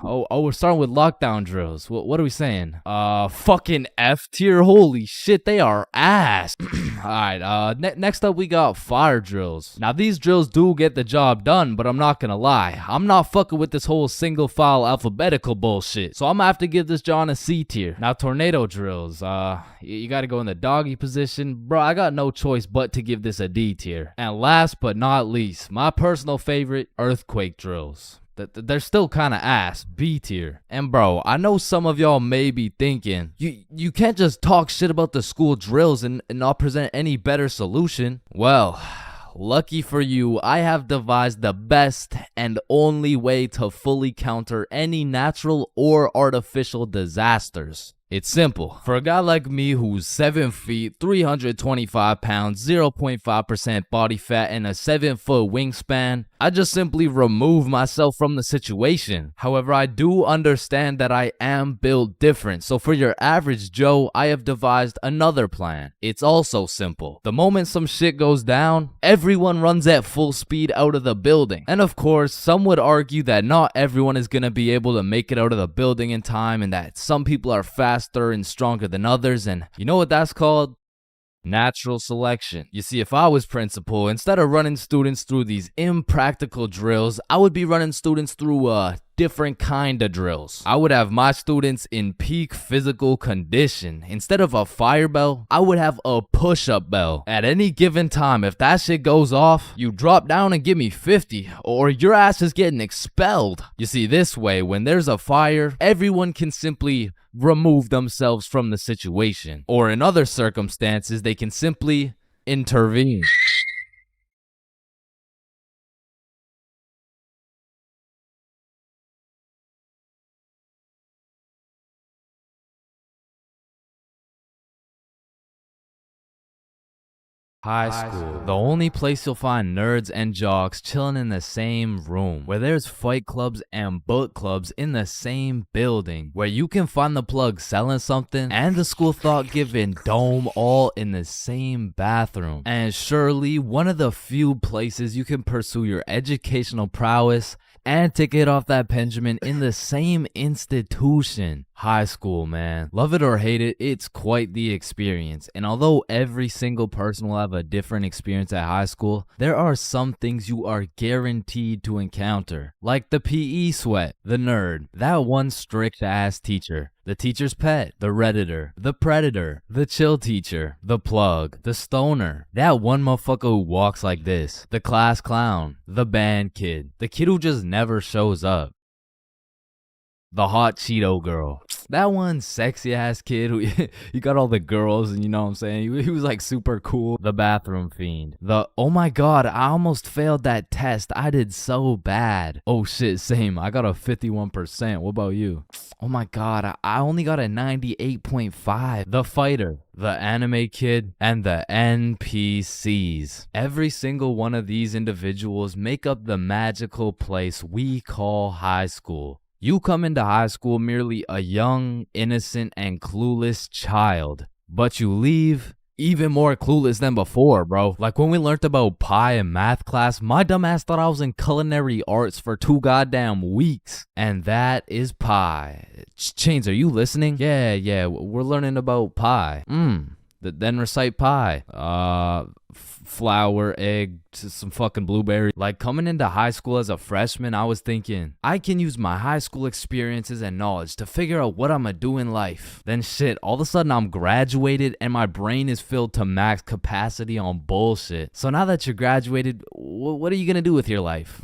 We're starting with lockdown drills. What are we saying? Fucking F tier. Holy shit, they are ass. Alright, next up we got fire drills. Now these drills do get the job done, but I'm not gonna lie. I'm not fucking with this whole single file alphabetical bullshit. So I'm gonna have to give this John a C tier. Now tornado drills. You gotta go in the doggy position. Bro, I got no choice but to give this a D tier. And last but not least, my personal favorite, earthquake drills. They're still kind of ass, B tier. And bro, I know some of y'all may be thinking, you can't just talk shit about the school drills and not present any better solution. Well, lucky for you, I have devised the best and only way to fully counter any natural or artificial disasters. It's simple. For a guy like me who's 7 feet, 325 pounds, 0.5% body fat, and a 7-foot wingspan, I just simply remove myself from the situation. However, I do understand that I am built different, so for your average Joe, I have devised another plan. It's also simple. The moment some shit goes down, everyone runs at full speed out of the building. And of course, some would argue that not everyone is gonna be able to make it out of the building in time and that some people are faster and stronger than others, and you know what that's called? Natural selection. You see, if I was principal, instead of running students through these impractical drills, I would be running students through different kind of drills. I would have my students in peak physical condition. Instead of a fire bell, I would have a push-up bell. At any given time, if that shit goes off, you drop down and give me 50, or your ass is getting expelled. You see, this way, when there's a fire, everyone can simply remove themselves from the situation. Or in other circumstances, they can simply intervene. High school, the only place you'll find nerds and jocks chilling in the same room, where there's fight clubs and book clubs in the same building, where you can find the plug selling something and the school thought-giving dome all in the same bathroom. And surely one of the few places you can pursue your educational prowess and take it off that Benjamin in the same institution. High school, man. Love it or hate it, it's quite the experience. And although every single person will have a different experience at high school, there are some things you are guaranteed to encounter. Like the PE sweat, the nerd, that one strict ass teacher, the teacher's pet, the redditor, the predator, the chill teacher, the plug, the stoner, that one motherfucker who walks like this, the class clown, the band kid, the kid who just never shows up. The hot Cheeto girl. That one sexy ass kid who he got all the girls, and you know what I'm saying? He was like super cool. The bathroom fiend. Oh my god, I almost failed that test. I did so bad. Oh shit, same. I got a 51%. What about you? Oh my god, I only got a 98.5. The fighter, the anime kid, and the NPCs. Every single one of these individuals make up the magical place we call high school. You come into high school merely a young, innocent, and clueless child, but you leave even more clueless than before, bro. Like when we learned about pie in math class, my dumb ass thought I was in culinary arts for 2 goddamn weeks. And that is pie. Chains, are you listening? Yeah, we're learning about pie. Then recite pie. Flour, egg, some fucking blueberry. Like coming into high school as a freshman, I was thinking, I can use my high school experiences and knowledge to figure out what I'm gonna do in life. Then shit, all of a sudden I'm graduated and my brain is filled to max capacity on bullshit. So now that you're graduated, what are you gonna do with your life?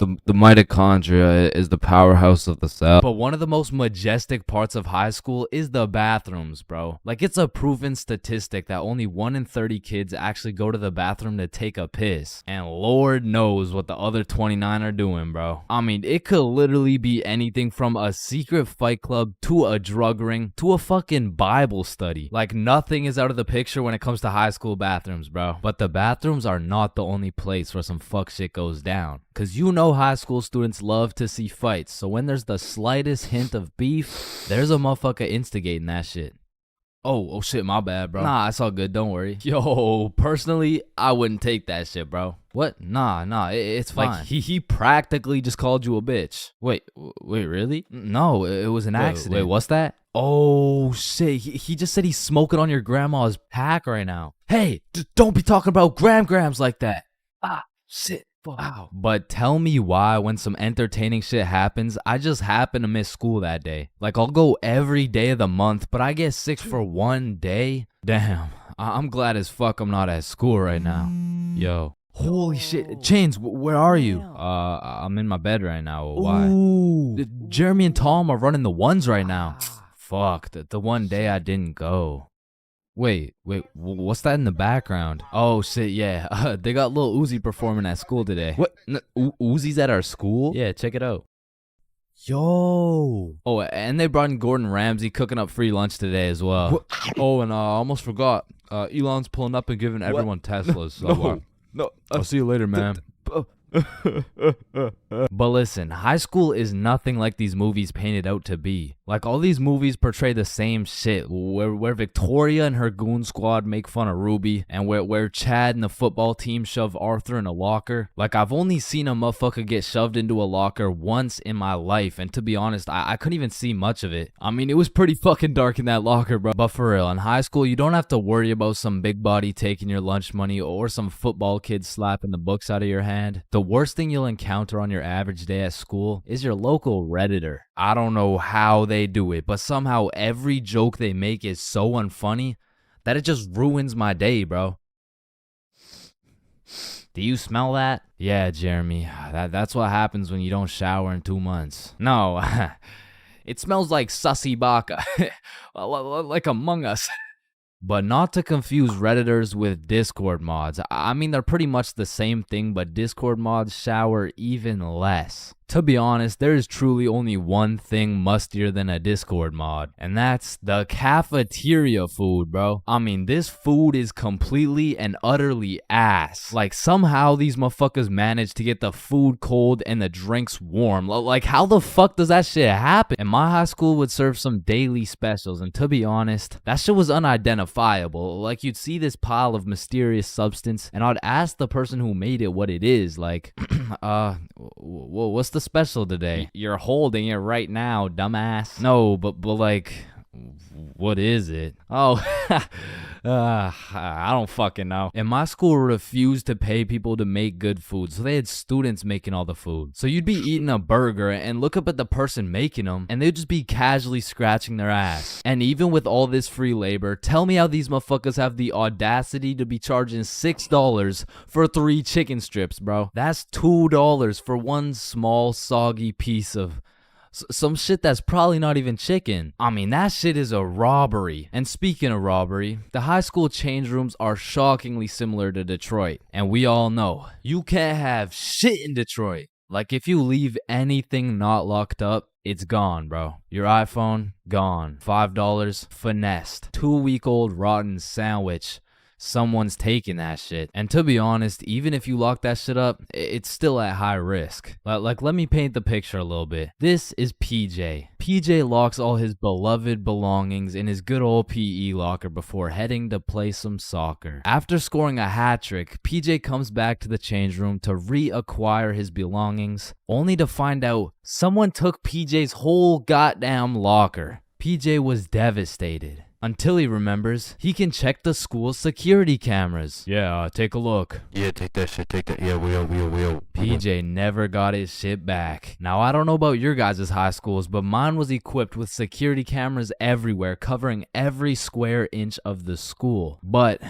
The mitochondria is the powerhouse of the cell. But one of the most majestic parts of high school is the bathrooms, bro. Like it's a proven statistic that only 1 in 30 kids actually go to the bathroom to take a piss. And Lord knows what the other 29 are doing, bro. I mean, it could literally be anything from a secret fight club to a drug ring to a fucking Bible study. Like nothing is out of the picture when it comes to high school bathrooms, bro. But the bathrooms are not the only place where some fuck shit goes down. Cause you know high school students love to see fights, so when there's the slightest hint of beef, there's a motherfucker instigating that shit. Oh shit, my bad, bro. Nah, it's all good, don't worry. Yo, personally, I wouldn't take that shit, bro. What? Nah, it's fine. Like, he practically just called you a bitch. Wait, really? No, it was an accident. Wait, what's that? Oh shit, he just said he's smoking on your grandma's pack right now. Hey, don't be talking about grams like that. Ah, shit. Wow. But tell me why when some entertaining shit happens, I just happen to miss school that day. Like I'll go every day of the month, but I get sick for 1 day? Damn, I'm glad as fuck I'm not at school right now. Yo. Holy shit. Chains, where are you? I'm in my bed right now. Why? Ooh. Jeremy and Tom are running the ones right now. Fuck, the one day I didn't go. Wait, what's that in the background? Oh shit, yeah, they got Lil Uzi performing at school today. What? Uzi's at our school? Yeah, check it out. Yo. Oh, and they brought in Gordon Ramsay cooking up free lunch today as well. What? Oh, and I almost forgot. Elon's pulling up and giving everyone Teslas. So no. I'll see you later, man. But listen, high school is nothing like these movies paint it out to be. Like all these movies portray the same shit, where Victoria and her goon squad make fun of Ruby, and where Chad and the football team shove Arthur in a locker. Like I've only seen a motherfucker get shoved into a locker once in my life, and to be honest, I couldn't even see much of it. I mean, it was pretty fucking dark in that locker, bro. But for real, in high school, you don't have to worry about some big body taking your lunch money or some football kid slapping the books out of your hand. The worst thing you'll encounter on your average day at school is your local Redditor. I don't know how they do it, but somehow every joke they make is so unfunny that it just ruins my day, bro. Do you smell that? Yeah, Jeremy, that's what happens when you don't shower in 2 months. No, it smells like sussy baka, like Among Us. But not to confuse Redditors with Discord mods. I mean, they're pretty much the same thing, but Discord mods shower even less. To be honest, there is truly only one thing mustier than a Discord mod, and that's the cafeteria food, bro. I mean, this food is completely and utterly ass. Like, somehow these motherfuckers manage to get the food cold and the drinks warm. Like, how the fuck does that shit happen? And my high school would serve some daily specials, and to be honest, that shit was unidentifiable. Like, you'd see this pile of mysterious substance, and I'd ask the person who made it what it is. Like, what's the special today? You're holding it right now, dumbass. No, but like, What is it? Oh, I don't fucking know. And my school refused to pay people to make good food, so they had students making all the food. So you'd be eating a burger and look up at the person making them, and they'd just be casually scratching their ass. And even with all this free labor, tell me how these motherfuckers have the audacity to be charging $6 for 3 chicken strips, bro. That's $2 for one small soggy piece of some shit that's probably not even chicken. I mean, that shit is a robbery. And speaking of robbery, the high school change rooms are shockingly similar to Detroit. And we all know, you can't have shit in Detroit. Like, if you leave anything not locked up, it's gone, bro. Your iPhone, gone. $5, finessed. 2-week-old rotten sandwich. Someone's taking that shit. And to be honest, even if you lock that shit up, it's still at high risk. Like, let me paint the picture a little bit. This is PJ. PJ locks all his beloved belongings in his good old PE locker before heading to play some soccer. After scoring a hat trick, PJ comes back to the change room to reacquire his belongings, only to find out someone took PJ's whole goddamn locker. PJ was devastated. Until he remembers, he can check the school's security cameras. Yeah, take a look. Yeah, take that shit, take that. Yeah, we'll. PJ never got his shit back. Now, I don't know about your guys' high schools, but mine was equipped with security cameras everywhere, covering every square inch of the school. But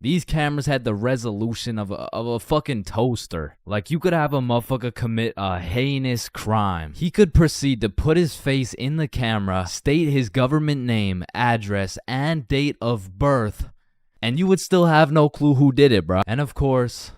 these cameras had the resolution of a fucking toaster. Like, you could have a motherfucker commit a heinous crime. He could proceed to put his face in the camera, state his government name, address, and date of birth, and you would still have no clue who did it, bro. And of course,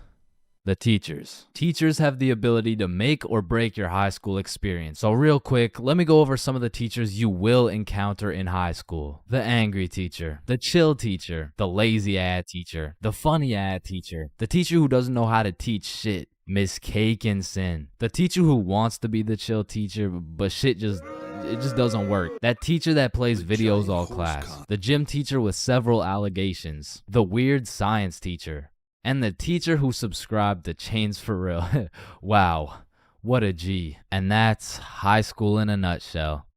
the teachers. Teachers have the ability to make or break your high school experience. So real quick, let me go over some of the teachers you will encounter in high school. The angry teacher, the chill teacher, the lazy ass teacher, the funny ass teacher, the teacher who doesn't know how to teach shit, Miss Cakinson, the teacher who wants to be the chill teacher, but shit just doesn't work. That teacher that plays videos all class. The gym teacher with several allegations. The weird science teacher. And the teacher who subscribed to ChainsFR. Wow, what a G. And that's high school in a nutshell.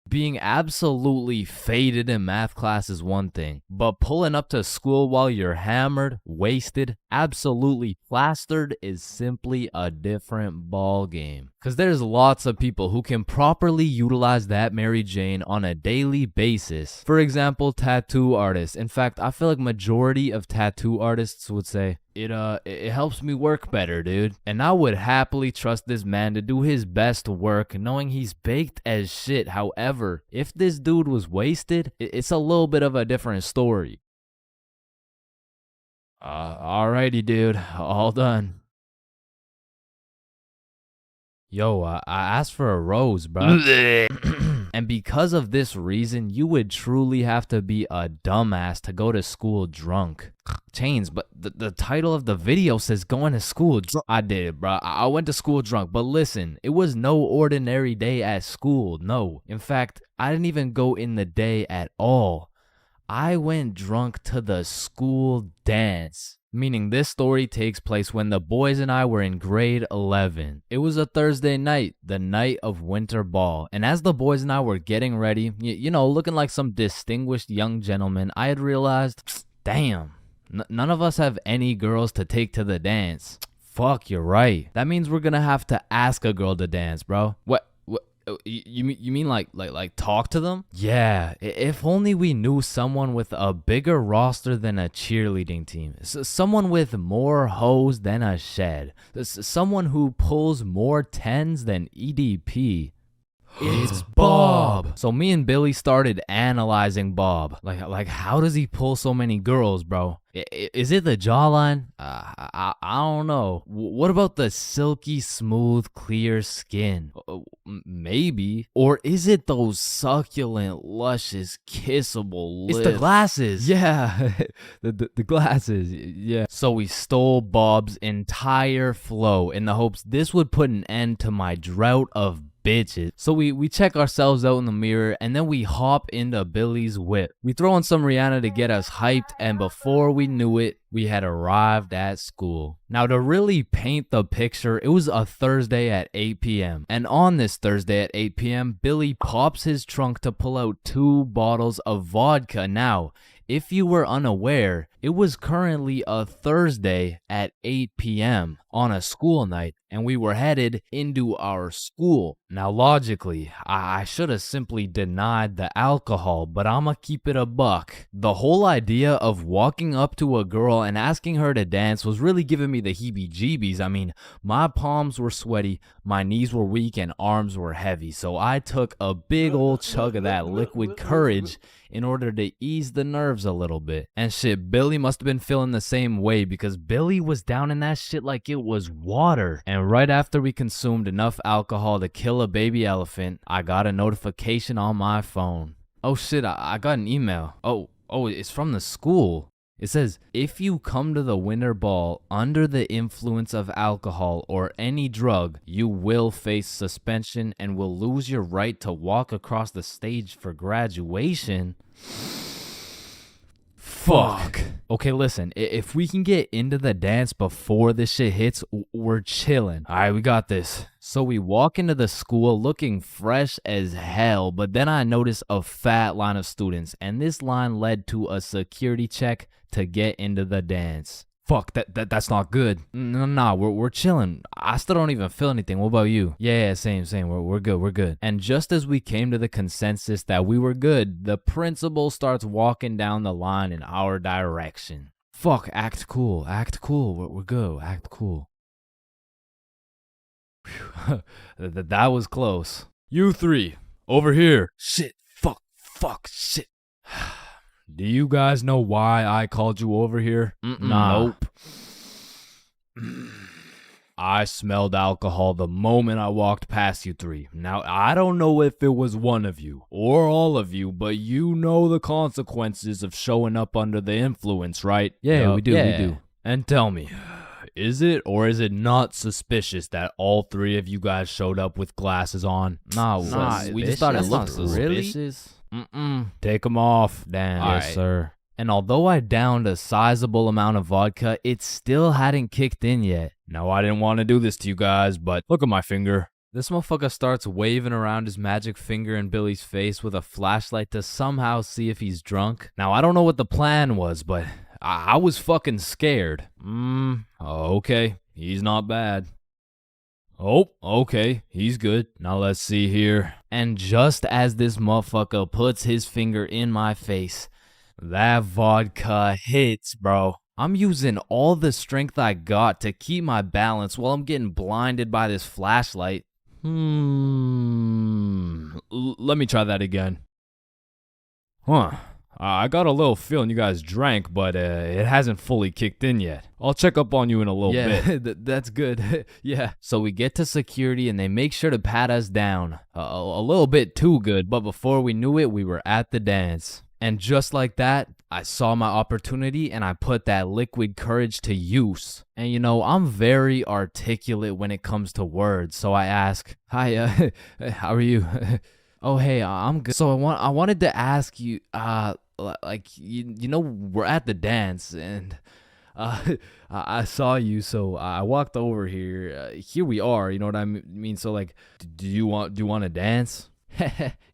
Being absolutely faded in math class is one thing, but pulling up to school while you're hammered, wasted, absolutely plastered is simply a different ball game. Cause there's lots of people who can properly utilize that Mary Jane on a daily basis. For example, tattoo artists. In fact, I feel like majority of tattoo artists would say, it helps me work better, dude. And I would happily trust this man to do his best work knowing he's baked as shit. However, if this dude was wasted, it's a little bit of a different story. Alrighty, dude. All done. Yo, I asked for a rose, bro. And because of this reason, you would truly have to be a dumbass to go to school drunk. Chains, but the title of the video says going to school drunk. I did, bro. I went to school drunk, but listen, it was no ordinary day at school. No. In fact, I didn't even go in the day at all. I went drunk to the school dance. Meaning this story takes place when the boys and I were in grade 11. It was a Thursday night, the night of winter ball. And as the boys and I were getting ready, you know, looking like some distinguished young gentlemen, I had realized, damn, none of us have any girls to take to the dance. Fuck, you're right. That means we're gonna have to ask a girl to dance, bro. What? You mean like talk to them? Yeah, if only we knew someone with a bigger roster than a cheerleading team. Someone with more hoes than a shed. Someone who pulls more tens than EDP. It's Bob. So me and Billy started analyzing Bob. Like how does he pull so many girls, bro? Is it the jawline? I don't know. What about the silky smooth clear skin? Maybe. Or is it those succulent luscious kissable lips? It's the glasses. Yeah. the glasses. Yeah. So we stole Bob's entire flow in the hopes this would put an end to my drought of bitches. So we check ourselves out in the mirror and then we hop into Billy's whip. We throw on some Rihanna to get us hyped, and before we knew it, we had arrived at school. Now, to really paint the picture, it was a Thursday at 8 p.m. And on this Thursday at 8 p.m., Billy pops his trunk to pull out 2 bottles of vodka. Now, if you were unaware, it was currently a Thursday at 8 p.m. on a school night, and we were headed into our school. Now, logically, I should have simply denied the alcohol, but I'ma keep it a buck. The whole idea of walking up to a girl and asking her to dance was really giving me the heebie-jeebies. I mean, my palms were sweaty, my knees were weak, and arms were heavy, so I took a big old chug of that liquid courage in order to ease the nerves a little bit. And shit, Billy must have been feeling the same way because Billy was down in that shit like it was water. And right after we consumed enough alcohol to kill a baby elephant, I got a notification on my phone. Oh shit, I got an email. Oh, it's from the school. It says, if you come to the winter ball under the influence of alcohol or any drug, you will face suspension and will lose your right to walk across the stage for graduation. Fuck. Okay, listen, if we can get into the dance before this shit hits, we're chilling. All right, we got this. So we walk into the school looking fresh as hell, but then I notice a fat line of students, and this line led to a security check to get into the dance. Fuck, that's not good. Nah, we're chilling. I still don't even feel anything. What about you? Yeah, same. We're good. And just as we came to the consensus that we were good, the principal starts walking down the line in our direction. Fuck, act cool. We're good. Act cool. Whew. That was close. You 3, over here. Shit, fuck, shit. Do you guys know why I called you over here? Nah. Nope. I smelled alcohol the moment I walked past you 3. Now, I don't know if it was one of you or all of you, but you know the consequences of showing up under the influence, right? Yeah, we do. And tell me, is it or is it not suspicious that all 3 of you guys showed up with glasses on? Nah, we just thought it looked suspicious. Take them off. Damn. Yes, sir. And although I downed a sizable amount of vodka, it still hadn't kicked in yet. Now, I didn't want to do this to you guys, but look at my finger. This motherfucker starts waving around his magic finger in Billy's face with a flashlight to somehow see if he's drunk. Now, I don't know what the plan was, but I was fucking scared. Okay. He's not bad. Oh, okay, he's good. Now let's see here. And just as this motherfucker puts his finger in my face, that vodka hits, bro. I'm using all the strength I got to keep my balance while I'm getting blinded by this flashlight. Let me try that again. I got a little feeling you guys drank, but it hasn't fully kicked in yet. I'll check up on you in a little bit. Yeah, that's good. Yeah. So we get to security and they make sure to pat us down. A little bit too good, but before we knew it, we were at the dance. And just like that, I saw my opportunity and I put that liquid courage to use. And you know, I'm very articulate when it comes to words, so I ask, "Hi, how are you?" "Oh, hey, I'm good." So I wanted to ask you, like, you know, we're at the dance and I saw you, so I walked over here. Here we are, you know what I mean? So like, do you want to dance?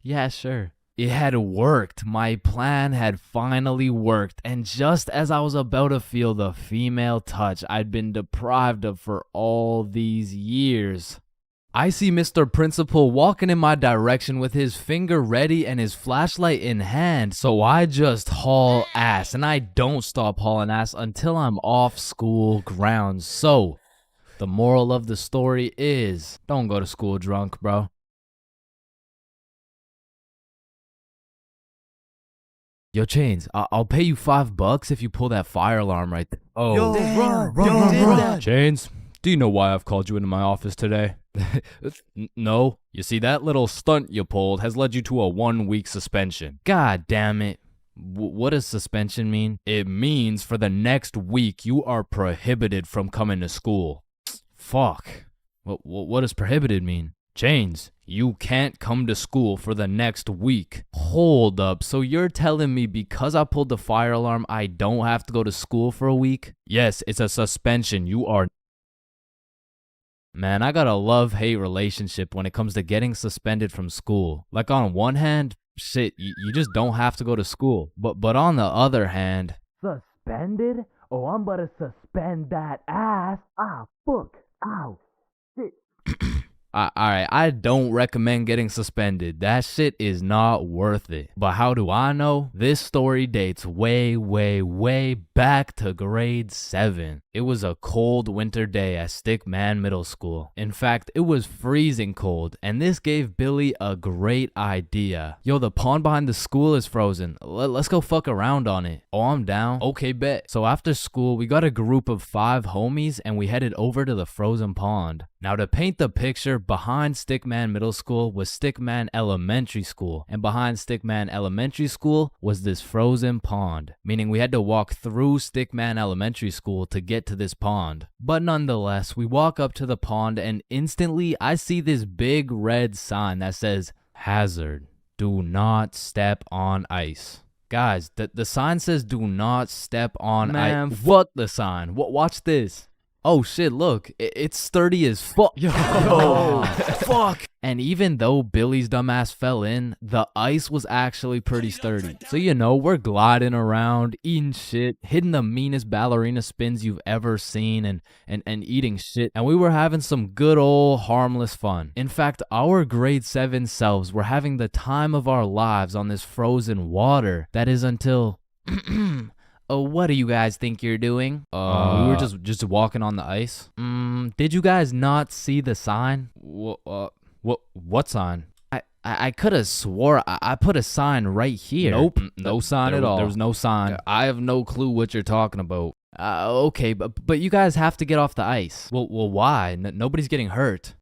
Yeah, sure. It had worked. My plan had finally worked. And just as I was about to feel the female touch I'd been deprived of for all these years, I see Mr. Principal walking in my direction with his finger ready and his flashlight in hand. So I just haul ass, and I don't stop hauling ass until I'm off school grounds. So the moral of the story is, don't go to school drunk, bro. Yo, Chains, I'll pay you $5 if you pull that fire alarm right there. Oh, Yo, run. Chains, do you know why I've called you into my office today? No. You see, that little stunt you pulled has led you to a 1-week suspension. God damn it. What does suspension mean? It means for the next week you are prohibited from coming to school. Fuck. What does prohibited mean? Chains, You can't come to school for the next week. Hold up, so you're telling me because I pulled the fire alarm, I don't have to go to school for a week? Yes, it's a suspension. You are... Man, I got a love-hate relationship when it comes to getting suspended from school. Like on one hand, shit, you just don't have to go to school. But on the other hand... Suspended? Oh, I'm about to suspend that ass. Ah, fuck. Ow. Shit. Alright, I don't recommend getting suspended. That shit is not worth it. But how do I know? This story dates way, way, way back to grade 7. It was a cold winter day at Stickman Middle School. In fact, it was freezing cold, and this gave Billy a great idea. Yo, the pond behind the school is frozen. Let's go fuck around on it. Oh, I'm down. Okay, bet. So after school, we got a group of 5 homies, and we headed over to the frozen pond. Now, to paint the picture, behind Stickman Middle School was Stickman Elementary School, and behind Stickman Elementary School was this frozen pond, meaning we had to walk through Stickman Elementary School to get to this pond. But nonetheless, we walk up to the pond and instantly I see this big red sign that says, "Hazard, do not step on ice." Guys, the sign says do not step on ice. Man, fuck the sign. Watch this. Oh shit, look, it's sturdy as fuck. Yo, fuck. And even though Billy's dumbass fell in, the ice was actually pretty sturdy. So you know, we're gliding around, eating shit, hitting the meanest ballerina spins you've ever seen, and eating shit. And we were having some good old harmless fun. In fact, our grade 7 selves were having the time of our lives on this frozen water. That is until... Oh, what do you guys think you're doing? We were just walking on the ice. Did you guys not see the sign? What sign? I could have swore I put a sign right here. Nope, no sign at all. There was no sign. I have no clue what you're talking about. Okay, but you guys have to get off the ice. Well, why? Nobody's getting hurt.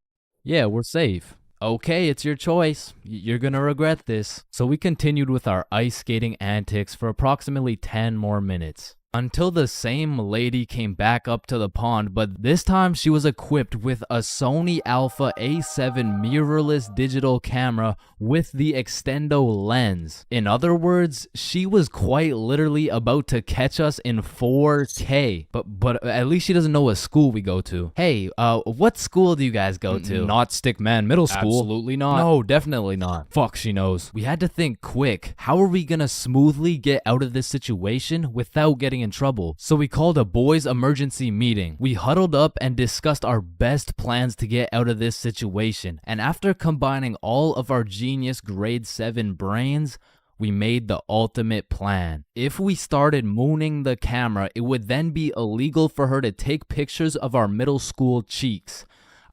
Yeah, we're safe. Okay, it's your choice. You're gonna regret this. So we continued with our ice skating antics for approximately 10 more minutes. Until the same lady came back up to the pond, but this time she was equipped with a Sony Alpha A7 mirrorless digital camera with the extendo lens. In other words, she was quite literally about to catch us in 4K. But at least she doesn't know what school we go to. Hey, what school do you guys go to? Not Stickman Middle School. Absolutely not. No, definitely not. Fuck, she knows. We had to think quick. How are we gonna smoothly get out of this situation without getting in trouble? So we called a boys emergency meeting. We huddled up and discussed our best plans to get out of this situation. And after combining all of our genius grade 7 brains, we made the ultimate plan. If we started mooning the camera, it would then be illegal for her to take pictures of our middle school cheeks.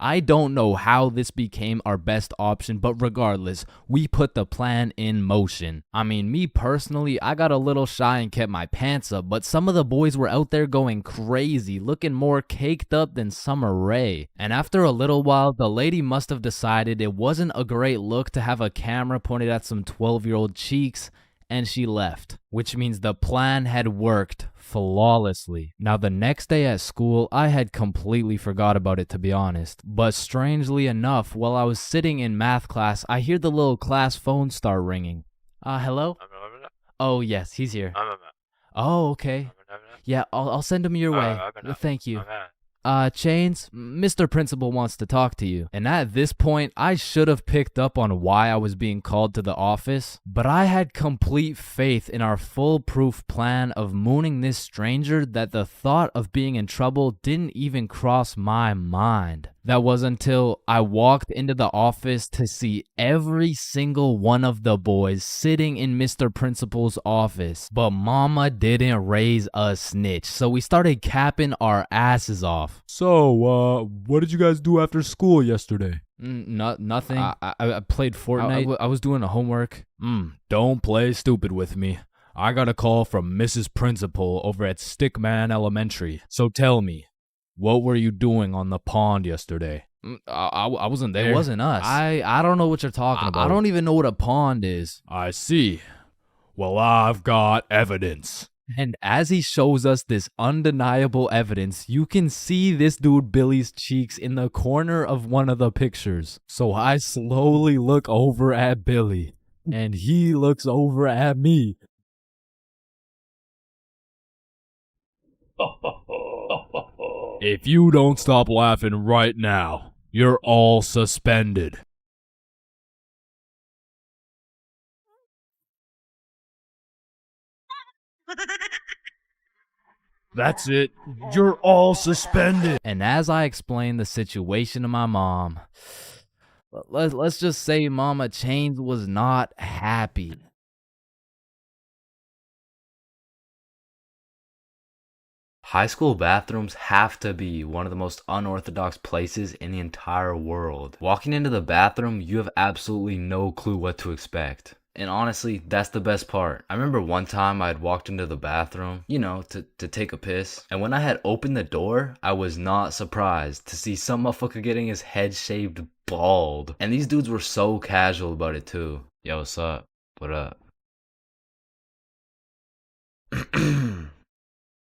I don't know how this became our best option, but regardless, we put the plan in motion. I mean, me personally, I got a little shy and kept my pants up, but some of the boys were out there going crazy, looking more caked up than Summer Rae. And after a little while, the lady must have decided it wasn't a great look to have a camera pointed at some 12-year-old cheeks, and she left, which means the plan had worked flawlessly. Now, the next day at school, I had completely forgot about it, to be honest. But strangely enough, while I was sitting in math class, I hear the little class phone start ringing. Hello? Oh, yes, he's here. Oh, okay. Yeah, I'll send him your way. Thank you. Chains, Mr. Principal wants to talk to you. And at this point, I should have picked up on why I was being called to the office, but I had complete faith in our foolproof plan of mooning this stranger that the thought of being in trouble didn't even cross my mind. That was until I walked into the office to see every single one of the boys sitting in Mr. Principal's office. But mama didn't raise a snitch, so we started capping our asses off. So, what did you guys do after school yesterday? Nothing. I played Fortnite. I was doing homework. Don't play stupid with me. I got a call from Mrs. Principal over at Stickman Elementary. So tell me, what were you doing on the pond yesterday? I wasn't there. It wasn't us. I don't know what you're talking about. I don't even know what a pond is. I see. Well, I've got evidence. And as he shows us this undeniable evidence, you can see this dude Billy's cheeks in the corner of one of the pictures. So I slowly look over at Billy, and he looks over at me. If you don't stop laughing right now, you're all suspended. That's it. You're all suspended. And as I explained the situation to my mom, let's just say Mama Chains was not happy. High school bathrooms have to be one of the most unorthodox places in the entire world. Walking into the bathroom, you have absolutely no clue what to expect. And honestly, that's the best part. I remember one time I had walked into the bathroom, to take a piss. And when I had opened the door, I was not surprised to see some motherfucker getting his head shaved bald. And these dudes were so casual about it too. Yo, what's up? What up?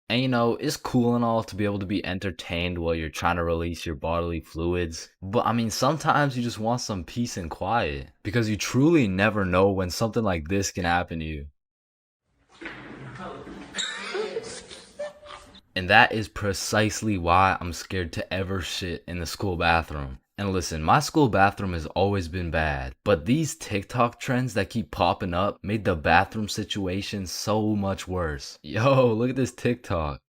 And it's cool and all to be able to be entertained while you're trying to release your bodily fluids. But I mean, sometimes you just want some peace and quiet. Because you truly never know when something like this can happen to you. And that is precisely why I'm scared to ever shit in the school bathroom. And listen, my school bathroom has always been bad, but these TikTok trends that keep popping up made the bathroom situation so much worse. Yo, look at this TikTok.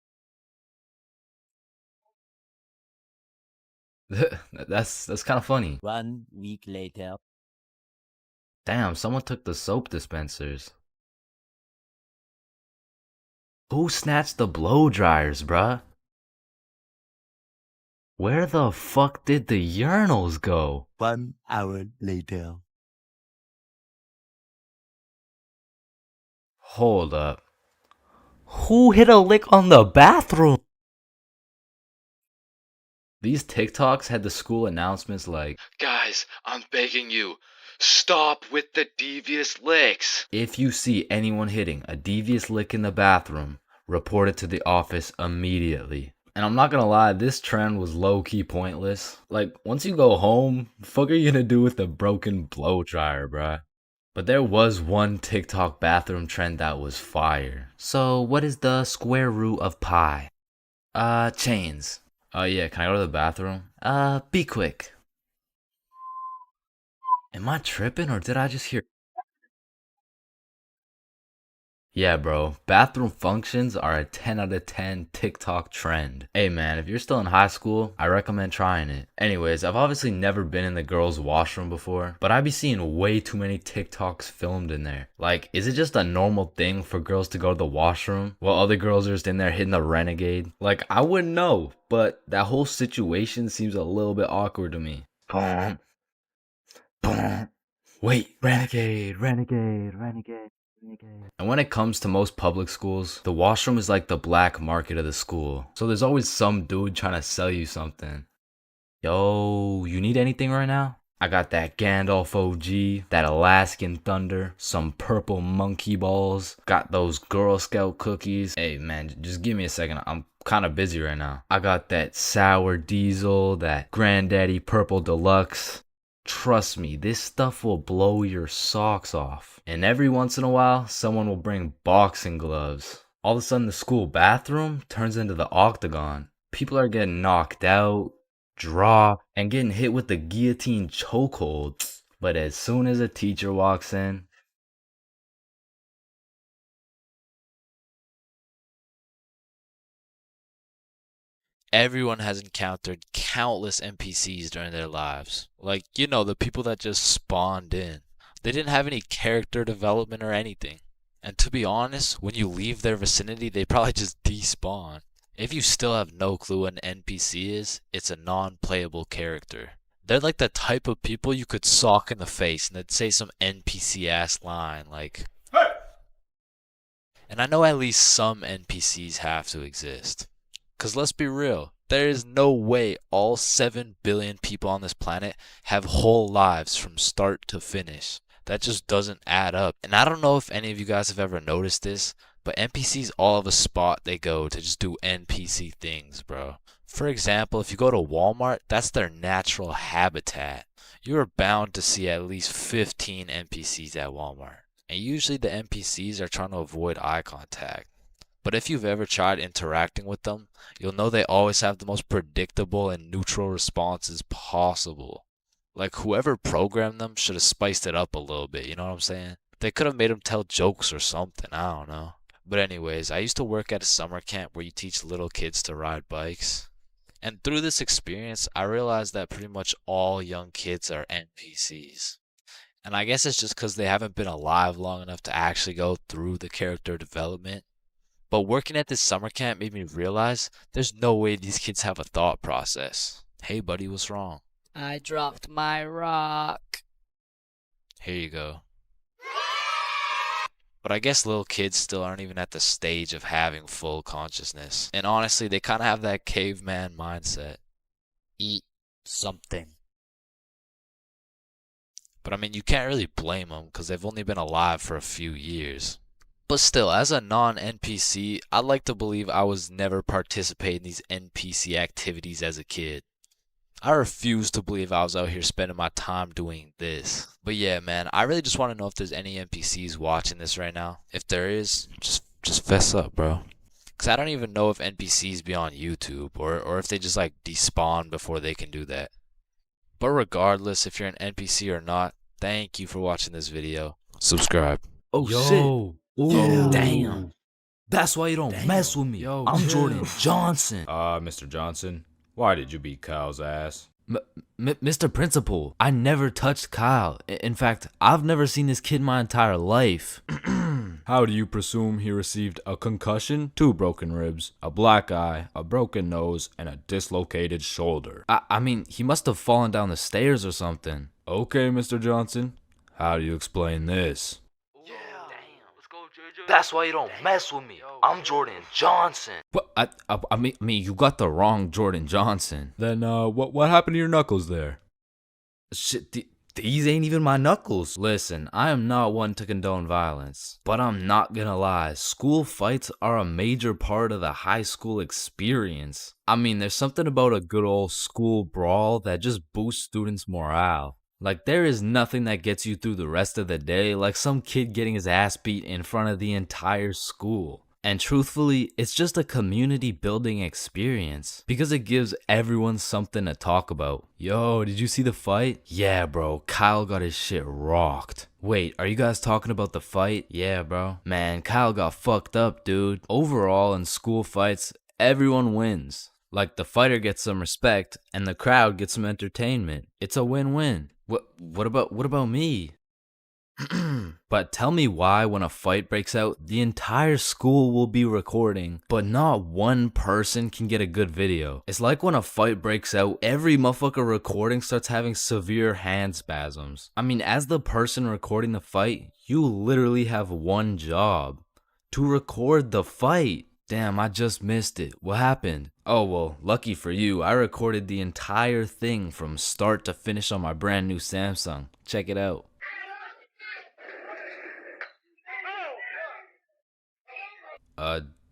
That's kind of funny. 1 week later. Damn, someone took the soap dispensers. Who snatched the blow dryers, bruh? Where the fuck did the urinals go? 1 hour later. Hold up. Who hit a lick on the bathroom? These TikToks had the school announcements like, "Guys, I'm begging you, stop with the devious licks." If you see anyone hitting a devious lick in the bathroom, report it to the office immediately. And I'm not gonna lie, this trend was low-key pointless. Like, once you go home, the fuck are you gonna do with the broken blow dryer, bruh? But there was one TikTok bathroom trend that was fire. So, what is the square root of pi? Chains. Yeah, can I go to the bathroom? Be quick. Am I tripping or did I just hear... Yeah, bro, bathroom functions are a 10 out of 10 TikTok trend. Hey man, if you're still in high school, I recommend trying it. Anyways, I've obviously never been in the girls' washroom before, but I be seeing way too many TikToks filmed in there. Like, is it just a normal thing for girls to go to the washroom while other girls are just in there hitting the renegade? Like, I wouldn't know, but that whole situation seems a little bit awkward to me. Boom. Boom. Wait, renegade, renegade, renegade. And when it comes to most public schools, the washroom is like the black market of the school. So there's always some dude trying to sell you something. Yo, you need anything right now? I got that Gandalf OG, that Alaskan Thunder, some purple monkey balls, got those Girl Scout cookies. Hey man, just give me a second, I'm kind of busy right now. I got that Sour Diesel, that Granddaddy Purple Deluxe. Trust me, this stuff will blow your socks off. And every once in a while, someone will bring boxing gloves. All of a sudden, the school bathroom turns into the octagon. People are getting knocked out, dropped, and getting hit with the guillotine chokehold. But as soon as a teacher walks in, Everyone has encountered countless NPCs during their lives. Like, the people that just spawned in. They didn't have any character development or anything. And to be honest, when you leave their vicinity, they probably just despawn. If you still have no clue what an NPC is, it's a non-playable character. They're like the type of people you could sock in the face and they'd say some NPC-ass line like, "Hey!" And I know at least some NPCs have to exist. Because let's be real, there is no way all 7 billion people on this planet have whole lives from start to finish. That just doesn't add up. And I don't know if any of you guys have ever noticed this, but NPCs all have a spot they go to just do NPC things, bro. For example, if you go to Walmart, that's their natural habitat. You are bound to see at least 15 NPCs at Walmart. And usually the NPCs are trying to avoid eye contact. But if you've ever tried interacting with them, you'll know they always have the most predictable and neutral responses possible. Like whoever programmed them should have spiced it up a little bit, you know what I'm saying? They could have made them tell jokes or something, I don't know. But anyways, I used to work at a summer camp where you teach little kids to ride bikes. And through this experience, I realized that pretty much all young kids are NPCs. And I guess it's just because they haven't been alive long enough to actually go through the character development. But working at this summer camp made me realize there's no way these kids have a thought process. Hey buddy, what's wrong? I dropped my rock. Here you go. But I guess little kids still aren't even at the stage of having full consciousness. And honestly, they kind of have that caveman mindset. Eat something. But I mean, you can't really blame them because they've only been alive for a few years. But still, as a non-NPC, I'd like to believe I was never participating in these NPC activities as a kid. I refuse to believe I was out here spending my time doing this. But yeah, man, I really just want to know if there's any NPCs watching this right now. If there is, just fess up, bro. Because I don't even know if NPCs be on YouTube or if they just like despawn before they can do that. But regardless, if you're an NPC or not, thank you for watching this video. Subscribe. Oh, Yo. shit. Ooh. Damn. That's why you don't mess with me. Yo, I'm chill. Jordan Johnson. Mr. Johnson, why did you beat Kyle's ass? Mr. Principal, I never touched Kyle. In fact, I've never seen this kid my entire life. How do you presume he received a concussion, 2 broken ribs, a black eye, a broken nose, and a dislocated shoulder? I mean, he must have fallen down the stairs or something. Okay, Mr. Johnson, how do you explain this? That's why you don't mess with me. I'm Jordan Johnson. But I mean, you got the wrong Jordan Johnson. Then, what happened to your knuckles there? Shit, these ain't even my knuckles. Listen, I am not one to condone violence, but I'm not gonna lie. School fights are a major part of the high school experience. I mean, there's something about a good old school brawl that just boosts students' morale. Like, there is nothing that gets you through the rest of the day like some kid getting his ass beat in front of the entire school. And truthfully, it's just a community building experience because it gives everyone something to talk about. Yo, did you see the fight? Yeah, bro, Kyle got his shit rocked. Wait, are you guys talking about the fight? Yeah, bro. Man, Kyle got fucked up, dude. Overall, in school fights, everyone wins. Like, the fighter gets some respect and the crowd gets some entertainment. It's a win-win. What about me? But tell me why when a fight breaks out, the entire school will be recording, but not one person can get a good video. It's like when a fight breaks out, every motherfucker recording starts having severe hand spasms. I mean, as the person recording the fight, you literally have one job: to record the fight. Damn, I just missed it. What happened? Oh, well, lucky for you, I recorded the entire thing from start to finish on my brand new Samsung. Check it out.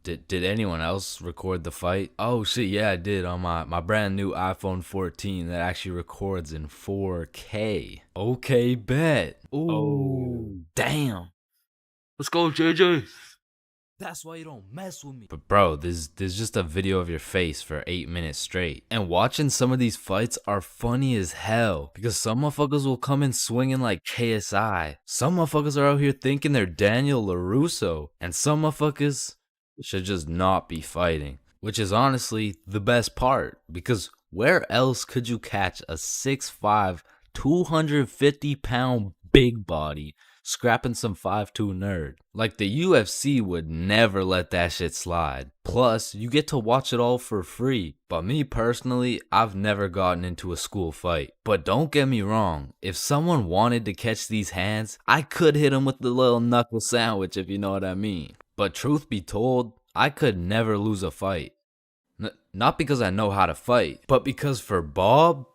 Did anyone else record the fight? Oh shit, yeah, I did on my brand new iPhone 14 that actually records in 4K. Okay, bet. Ooh. Oh, damn. Let's go, JJ. That's why you don't mess with me. But bro, there's just a video of your face for 8 minutes straight. And watching some of these fights are funny as hell. Because some motherfuckers will come in swinging like KSI. Some motherfuckers are out here thinking they're Daniel LaRusso. And some motherfuckers should just not be fighting. Which is honestly the best part. Because where else could you catch a 6'5", 250-pound big body scrapping some 5'2" nerd? Like, the UFC would never let that shit slide. Plus, you get to watch it all for free. But me personally, I've never gotten into a school fight. But don't get me wrong, if someone wanted to catch these hands, I could hit them with the little knuckle sandwich, if you know what I mean. But truth be told, I could never lose a fight. Not because I know how to fight, but because for Bob,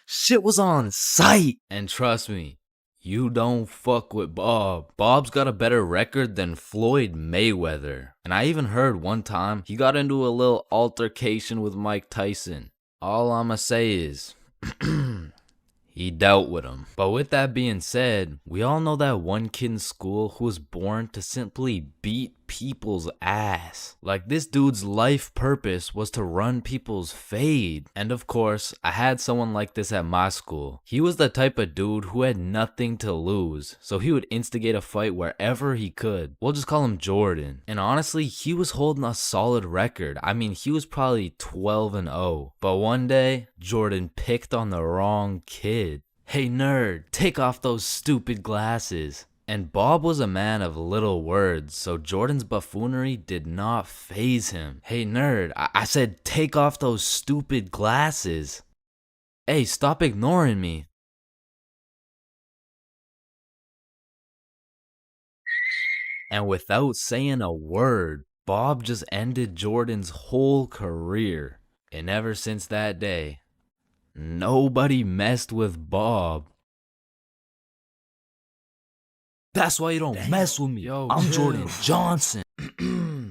shit was on sight. And trust me, You don't fuck with Bob. Bob's got a better record than Floyd Mayweather. And I even heard one time he got into a little altercation with Mike Tyson. All I'ma say is, he dealt with him. But with that being said, we all know that one kid in school who was born to simply beat people's ass. Like, this dude's life purpose was to run people's fade. And of course, I had someone like this at my school. He was the type of dude who had nothing to lose, so he would instigate a fight wherever he could. We'll just call him Jordan. And honestly, he was holding a solid record. I mean, he was probably 12-0. But one day, Jordan picked on the wrong kid. Hey nerd, take off those stupid glasses. And Bob was a man of little words, so Jordan's buffoonery did not faze him. Hey nerd, I said take off those stupid glasses. Hey, stop ignoring me. And without saying a word, Bob just ended Jordan's whole career. And ever since that day, nobody messed with Bob. That's why you don't mess with me. Yo, I'm chill. Jordan Johnson.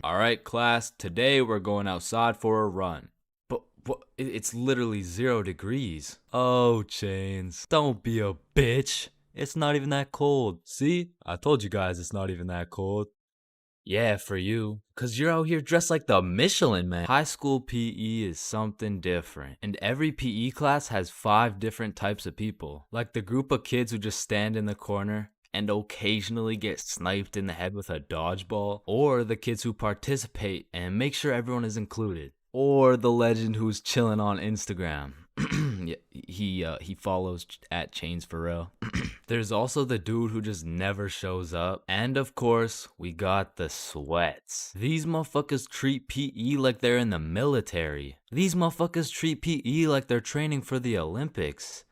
Alright, class, today we're going outside for a run. But it's literally 0 degrees. Oh, Chains, don't be a bitch. It's not even that cold. See? I told you guys it's not even that cold. Yeah, for you. Cause you're out here dressed like the Michelin Man. High school PE is something different. And every PE class has 5 different types of people. Like the group of kids who just stand in the corner and occasionally get sniped in the head with a dodgeball, or the kids who participate and make sure everyone is included, or the legend who's chilling on Instagram. Yeah, he follows at ChainsFR. There's also the dude who just never shows up, and of course we got the sweats. These motherfuckers treat PE like they're in the military. These motherfuckers treat PE like they're training for the Olympics.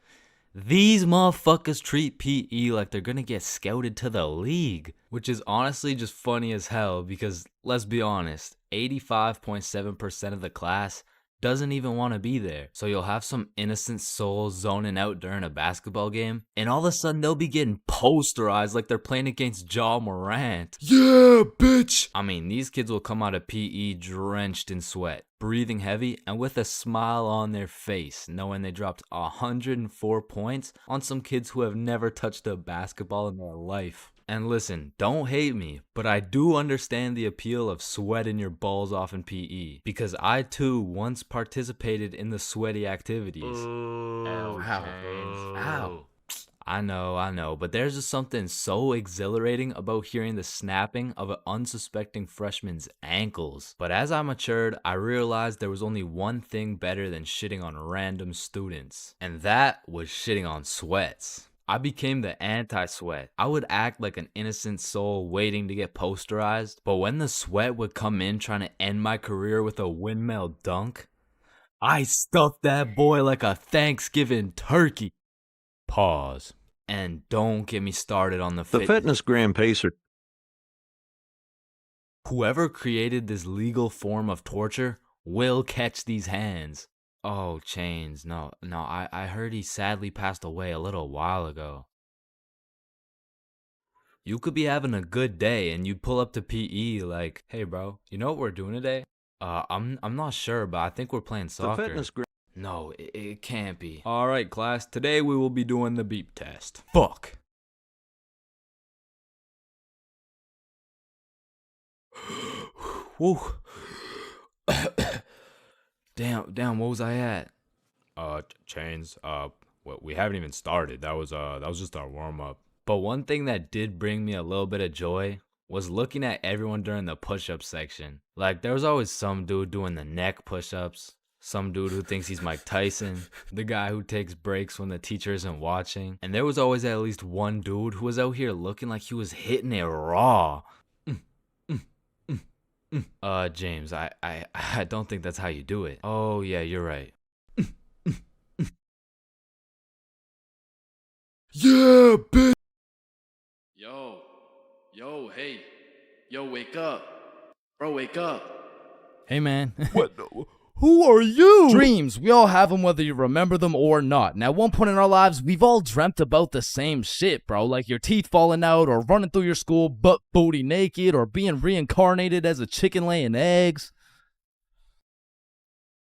These motherfuckers treat PE like they're gonna get scouted to the league. Which is honestly just funny as hell because, let's be honest, 85.7% of the class doesn't even want to be there. So you'll have some innocent souls zoning out during a basketball game, and all of a sudden they'll be getting posterized like they're playing against Ja Morant. Yeah, bitch! I mean, these kids will come out of PE drenched in sweat, breathing heavy, and with a smile on their face, knowing they dropped 104 points on some kids who have never touched a basketball in their life. And listen, don't hate me, but I do understand the appeal of sweating your balls off in PE, because I too once participated in the sweaty activities. Ow. I know, but there's just something so exhilarating about hearing the snapping of an unsuspecting freshman's ankles. But as I matured, I realized there was only one thing better than shitting on random students, and that was shitting on sweats. I became the anti-sweat. I would act like an innocent soul waiting to get posterized, but when the sweat would come in trying to end my career with a windmill dunk, I stuffed that boy like a Thanksgiving turkey. Pause. And don't get me started on the fitness gram pacer. Whoever created this legal form of torture will catch these hands. Oh, Chains, no, I heard he sadly passed away a little while ago. You could be having a good day and you pull up to PE like, hey bro, you know what we're doing today? I'm not sure, but I think we're playing soccer. No, it can't be. Alright class, today we will be doing the beep test. Fuck. Woo. Damn, what was I at? Chains, we haven't even started. That was just our warm-up. But one thing that did bring me a little bit of joy was looking at everyone during the push-up section. Like, there was always some dude doing the neck push-ups, some dude who thinks he's Mike Tyson, the guy who takes breaks when the teacher isn't watching, and there was always at least one dude who was out here looking like he was hitting it raw. James, I don't think that's how you do it. Oh, yeah, you're right. Yeah, bitch! Yo, wake up. Bro, wake up. Hey, man. What? Who are you? Dreams, we all have them whether you remember them or not. And at one point in our lives, we've all dreamt about the same shit, bro. Like your teeth falling out, or running through your school butt booty naked, or being reincarnated as a chicken laying eggs.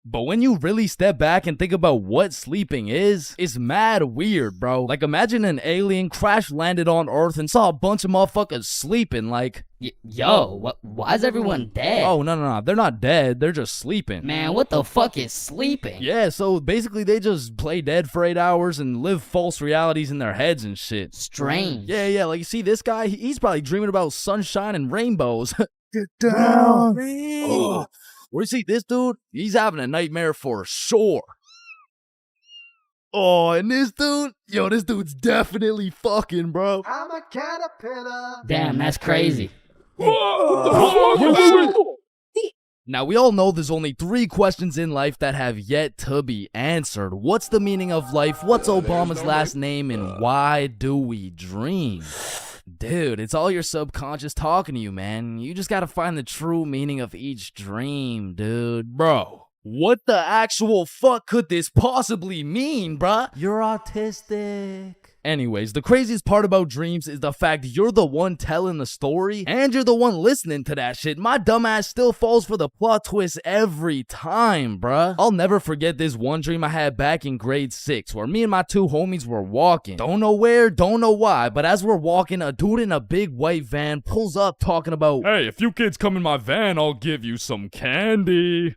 But when you really step back and think about what sleeping is, it's mad weird, bro. Like imagine an alien crash landed on Earth and saw a bunch of motherfuckers sleeping, like... Why is everyone dead? Oh, no, they're not dead, they're just sleeping. Man, what the fuck is sleeping? Yeah, so basically they just play dead for 8 hours and live false realities in their heads and shit. Strange. Yeah, like you see this guy, he's probably dreaming about sunshine and rainbows. Get down. Oh. Where you see this dude? He's having a nightmare for sure. Oh, and this dude? Yo, this dude's definitely fucking, bro. I'm a caterpillar. Damn, that's crazy. Now, we all know there's only 3 questions in life that have yet to be answered. What's the meaning of life? What's Obama's last name? And why do we dream? Dude, it's all your subconscious talking to you, man. You just gotta find the true meaning of each dream, dude. Bro, what the actual fuck could this possibly mean, bruh? You're autistic. Anyways, the craziest part about dreams is the fact you're the one telling the story and you're the one listening to that shit. My dumbass still falls for the plot twist every time, bruh. I'll never forget this one dream I had back in grade 6 where me and my 2 homies were walking. Don't know where, don't know why, but as we're walking, a dude in a big white van pulls up talking about, "Hey, if you kids come in my van, I'll give you some candy."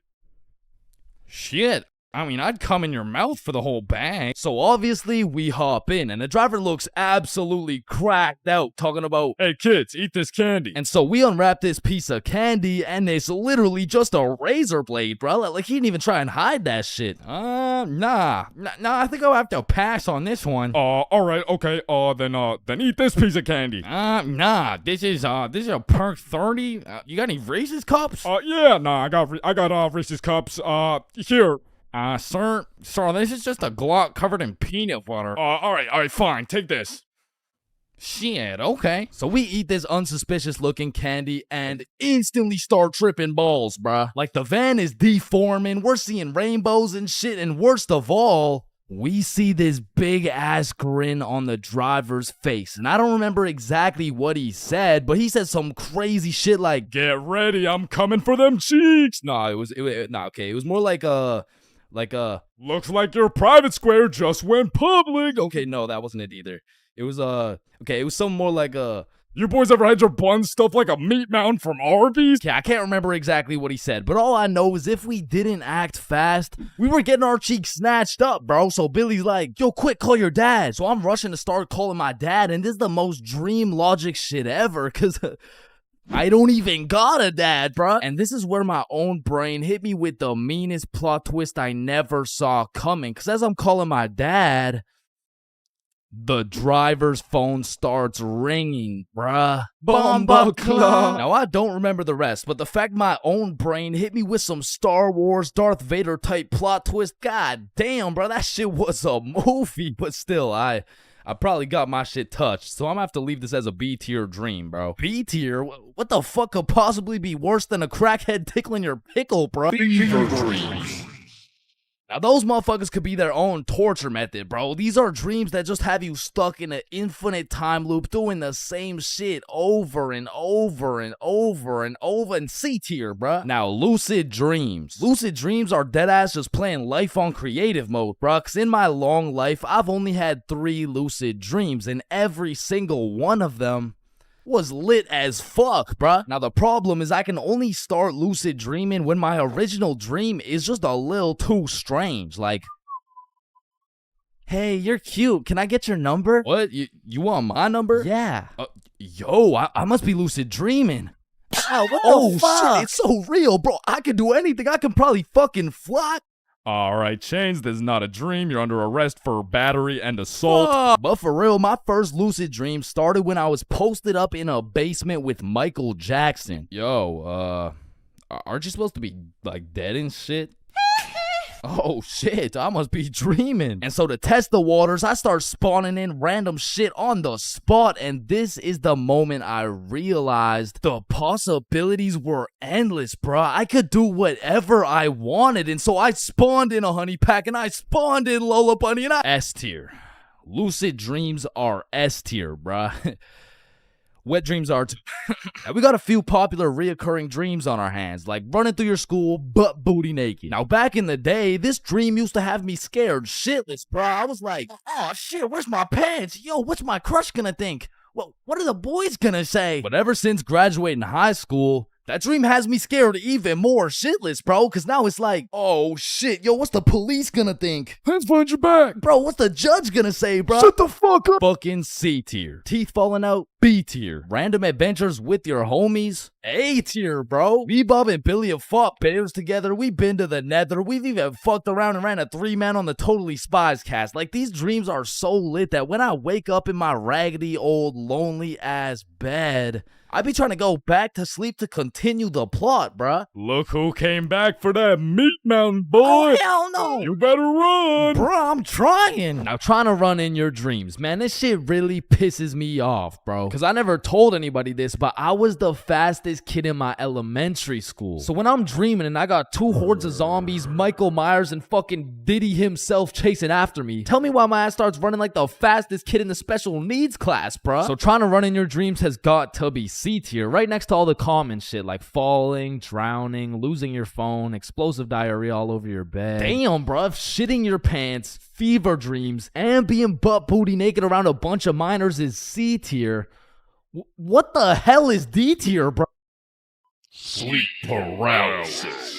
Shit. I mean, I'd come in your mouth for the whole bag. So obviously, we hop in, and the driver looks absolutely cracked out, talking about, "Hey kids, eat this candy." And so we unwrap this piece of candy, and it's literally just a razor blade, bro. Like, he didn't even try and hide that shit. Nah, I think I'll have to pass on this one. Alright, okay, then eat this piece of candy. Nah, this is a perk 30. You got any Reese's cups? Yeah, nah, I got Reese's cups. Here. Sir, this is just a Glock covered in peanut butter. Alright, fine, take this. Shit, okay. So we eat this unsuspicious looking candy and instantly start tripping balls, bruh. Like the van is deforming, we're seeing rainbows and shit, and worst of all, we see this big ass grin on the driver's face. And I don't remember exactly what he said, but he said some crazy shit like, "Get ready, I'm coming for them cheeks." Nah, it was more like "Looks like your private square just went public." Okay, no, that wasn't it either. It was it was something more like "You boys ever had your buns stuffed like a meat mountain from Arby's?" Yeah, I can't remember exactly what he said, but all I know is if we didn't act fast, we were getting our cheeks snatched up, bro. So Billy's like, "Yo, quick, call your dad." So I'm rushing to start calling my dad, and this is the most dream logic shit ever, cause I don't even got a dad, bruh. And this is where my own brain hit me with the meanest plot twist I never saw coming. Cause as I'm calling my dad, the driver's phone starts ringing, bruh. Bomba Club. Now, I don't remember the rest, but the fact my own brain hit me with some Star Wars Darth Vader type plot twist, god damn, bro, that shit was a movie. But still, I probably got my shit touched, so I'm gonna have to leave this as a B-tier dream, bro. B-tier? What the fuck could possibly be worse than a crackhead tickling your pickle, bro? Fever dreams. Now, those motherfuckers could be their own torture method, bro. These are dreams that just have you stuck in an infinite time loop doing the same shit over and over and over and over. And C tier, bro. Now, lucid dreams. Lucid dreams are deadass just playing life on creative mode, bro. Because in my long life, I've only had 3 lucid dreams, and every single one of them was lit as fuck, bruh. Now the problem is I can only start lucid dreaming when my original dream is just a little too strange. Like, "Hey, you're cute. Can I get your number?" What? You want my number? Yeah. Yo, I must be lucid dreaming. Ow, what the fuck? Shit, it's so real, bro. I can do anything. I can probably fucking fly. Alright, Chains, this is not a dream. You're under arrest for battery and assault. But for real, my first lucid dream started when I was posted up in a basement with Michael Jackson. Yo, aren't you supposed to be, like, dead and shit? Oh shit, I must be dreaming. And so to test the waters, I start spawning in random shit on the spot. And this is the moment I realized the possibilities were endless, bruh. I could do whatever I wanted. And so I spawned in a honey pack and I spawned in Lola Bunny and I S tier. Lucid dreams are S tier, bruh. Wet dreams are too. Now, we got a few popular reoccurring dreams on our hands, like running through your school butt booty naked. Now, back in the day, this dream used to have me scared shitless, bro. I was like, oh shit, where's my pants? Yo, what's my crush gonna think? Well, what are the boys gonna say? But ever since graduating high school, that dream has me scared even more shitless, bro, because now it's like, oh shit, yo, what's the police gonna think? Hands behind your back. Bro, what's the judge gonna say, bro? Shut the fuck up. Fucking C tier. Teeth falling out, B tier. Random adventures with your homies, A tier, bro. Me, Bob, and Billy have fought bears together. We've been to the nether. We've even fucked around and ran a 3-man on the Totally Spies cast. Like, these dreams are so lit that when I wake up in my raggedy old lonely ass bed, I be trying to go back to sleep to continue the plot, bruh. Look who came back for that meat mountain, boy. Oh, hell no. You better run. Bruh, I'm trying. Now, trying to run in your dreams, man, this shit really pisses me off, bro. Because I never told anybody this, but I was the fastest kid in my elementary school. So when I'm dreaming and I got 2 hordes of zombies, Michael Myers and fucking Diddy himself chasing after me, tell me why my ass starts running like the fastest kid in the special needs class, bruh. So trying to run in your dreams has got to be C tier, right next to all the common shit like falling, drowning, losing your phone, explosive diarrhea all over your bed. Damn, bruh, shitting your pants, fever dreams, and being butt booty naked around a bunch of minors is C tier. What the hell is D tier, bro? Sleep paralysis.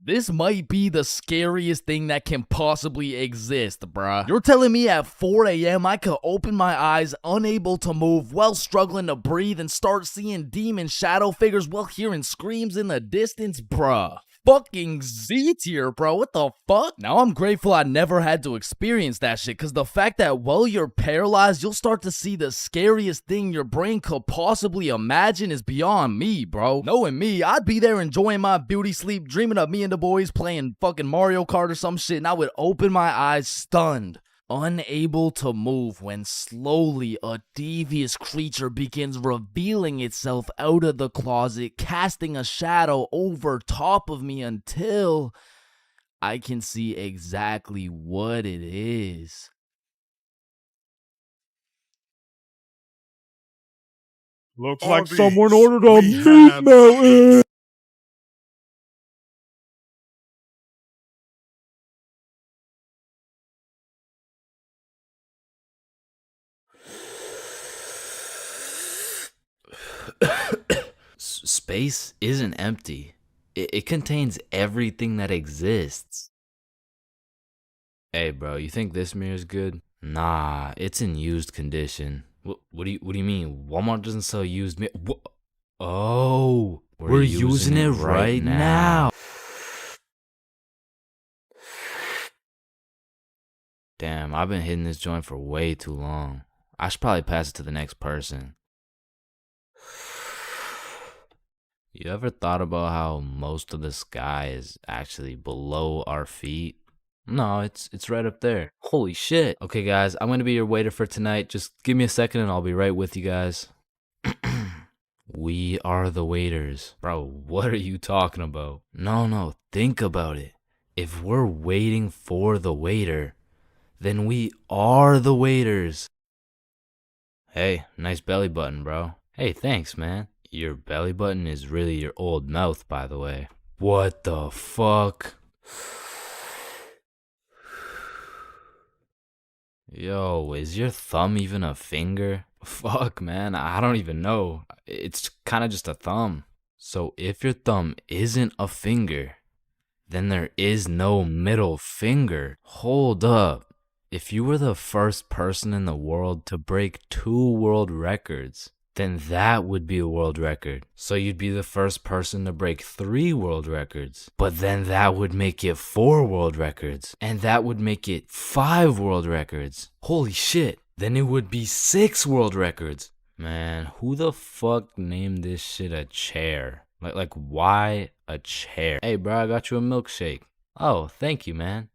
This might be the scariest thing that can possibly exist, bruh. You're telling me at 4 a.m. I could open my eyes, unable to move, while struggling to breathe, and start seeing demon shadow figures while hearing screams in the distance, bruh. Fucking Z tier, bro. What the fuck? Now I'm grateful I never had to experience that shit, because the fact that while you're paralyzed, you'll start to see the scariest thing your brain could possibly imagine is beyond me, bro. Knowing me, I'd be there enjoying my beauty sleep, dreaming of me and the boys playing fucking Mario Kart or some shit, and I would open my eyes stunned, unable to move, when slowly a devious creature begins revealing itself out of the closet, casting a shadow over top of me until I can see exactly what it is. Looks like someone ordered a meat mountain. Space isn't empty. It contains everything that exists. Hey, bro, you think this mirror's good? Nah, it's in used condition. What do you mean? Walmart doesn't sell used mirror. Oh, we're using it right now. Damn, I've been hitting this joint for way too long. I should probably pass it to the next person. You ever thought about how most of the sky is actually below our feet? No, it's right up there. Holy shit. Okay, guys, I'm gonna be your waiter for tonight. Just give me a second and I'll be right with you guys. We are the waiters. Bro, what are you talking about? No, think about it. If we're waiting for the waiter, then we are the waiters. Hey, nice belly button, bro. Hey, thanks, man. Your belly button is really your old mouth, by the way. What the fuck? Yo, is your thumb even a finger? Fuck, man, I don't even know. It's kind of just a thumb. So if your thumb isn't a finger, then there is no middle finger. Hold up. If you were the first person in the world to break 2 world records, then that would be a world record. So you'd be the first person to break 3 world records. But then that would make it 4 world records. And that would make it 5 world records. Holy shit. Then it would be 6 world records. Man, who the fuck named this shit a chair? Like why a chair? Hey, bro, I got you a milkshake. Oh, thank you, man.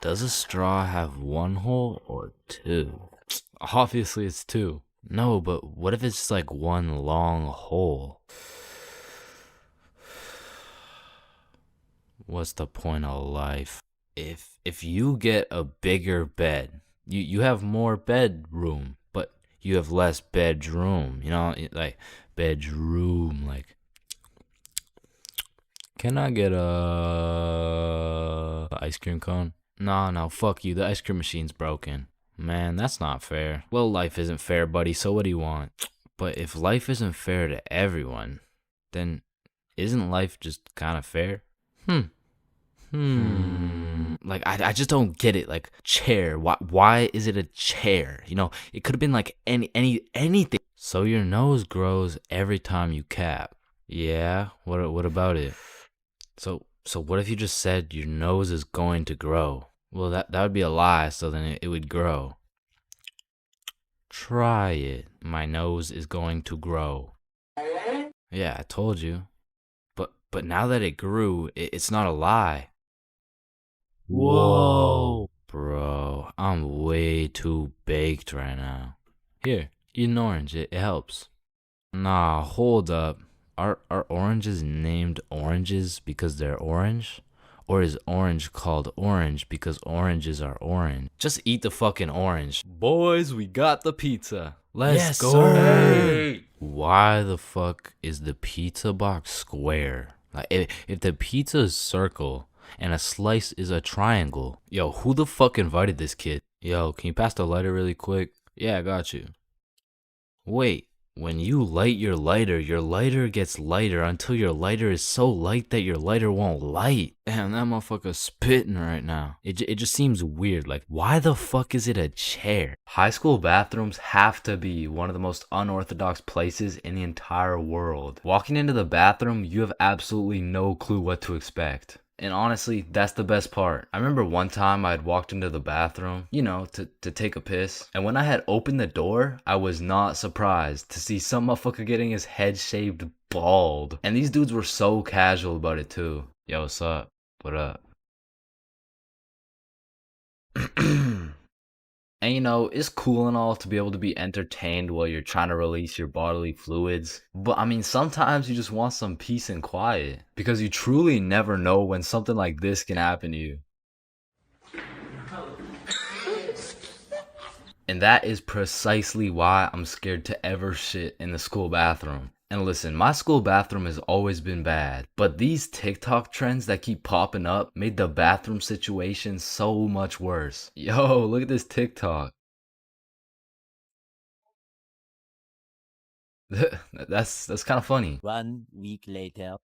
Does a straw have one hole or two? Obviously, it's two. No, but what if it's just like one long hole? What's the point of life? If you get a bigger bed, you have more bedroom, but you have less bedroom. You know, like bedroom. Like, can I get a ice cream cone? No, fuck you. The ice cream machine's broken. Man, that's not fair. Well, life isn't fair, buddy, so what do you want? But if life isn't fair to everyone, then isn't life just kind of fair? Like, I just don't get it. Like, chair. Why is it a chair? You know, it could have been like anything. So your nose grows every time you cap. Yeah, what about it? So what if you just said your nose is going to grow? Well, that would be a lie, so then it would grow. Try it. My nose is going to grow. Yeah, I told you. But now that it grew, it's not a lie. Whoa. Bro, I'm way too baked right now. Here, eat an orange. It helps. Nah, hold up. Are oranges named oranges because they're orange? Or is orange called orange because oranges are orange? Just eat the fucking orange. Boys, we got the pizza. Let's go. Sir. Why the fuck is the pizza box square? Like, if the pizza is circle and a slice is a triangle, yo, who the fuck invited this kid? Yo, can you pass the lighter really quick? Yeah, I got you. Wait. When you light your lighter gets lighter until your lighter is so light that your lighter won't light. Damn, that motherfucker's spitting right now. It just seems weird. Like, why the fuck is it a chair? High school bathrooms have to be one of the most unorthodox places in the entire world. Walking into the bathroom, you have absolutely no clue what to expect. And honestly, that's the best part. I remember one time I had walked into the bathroom, you know, to take a piss. And when I had opened the door, I was not surprised to see some motherfucker getting his head shaved bald. And these dudes were so casual about it too. Yo, what's up? What up? And you know, it's cool and all to be able to be entertained while you're trying to release your bodily fluids. But I mean, sometimes you just want some peace and quiet. Because you truly never know when something like this can happen to you. And that is precisely why I'm scared to ever shit in the school bathroom. And listen, my school bathroom has always been bad, but these TikTok trends that keep popping up made the bathroom situation so much worse. Yo, look at this TikTok. That's kind of funny. 1 week later.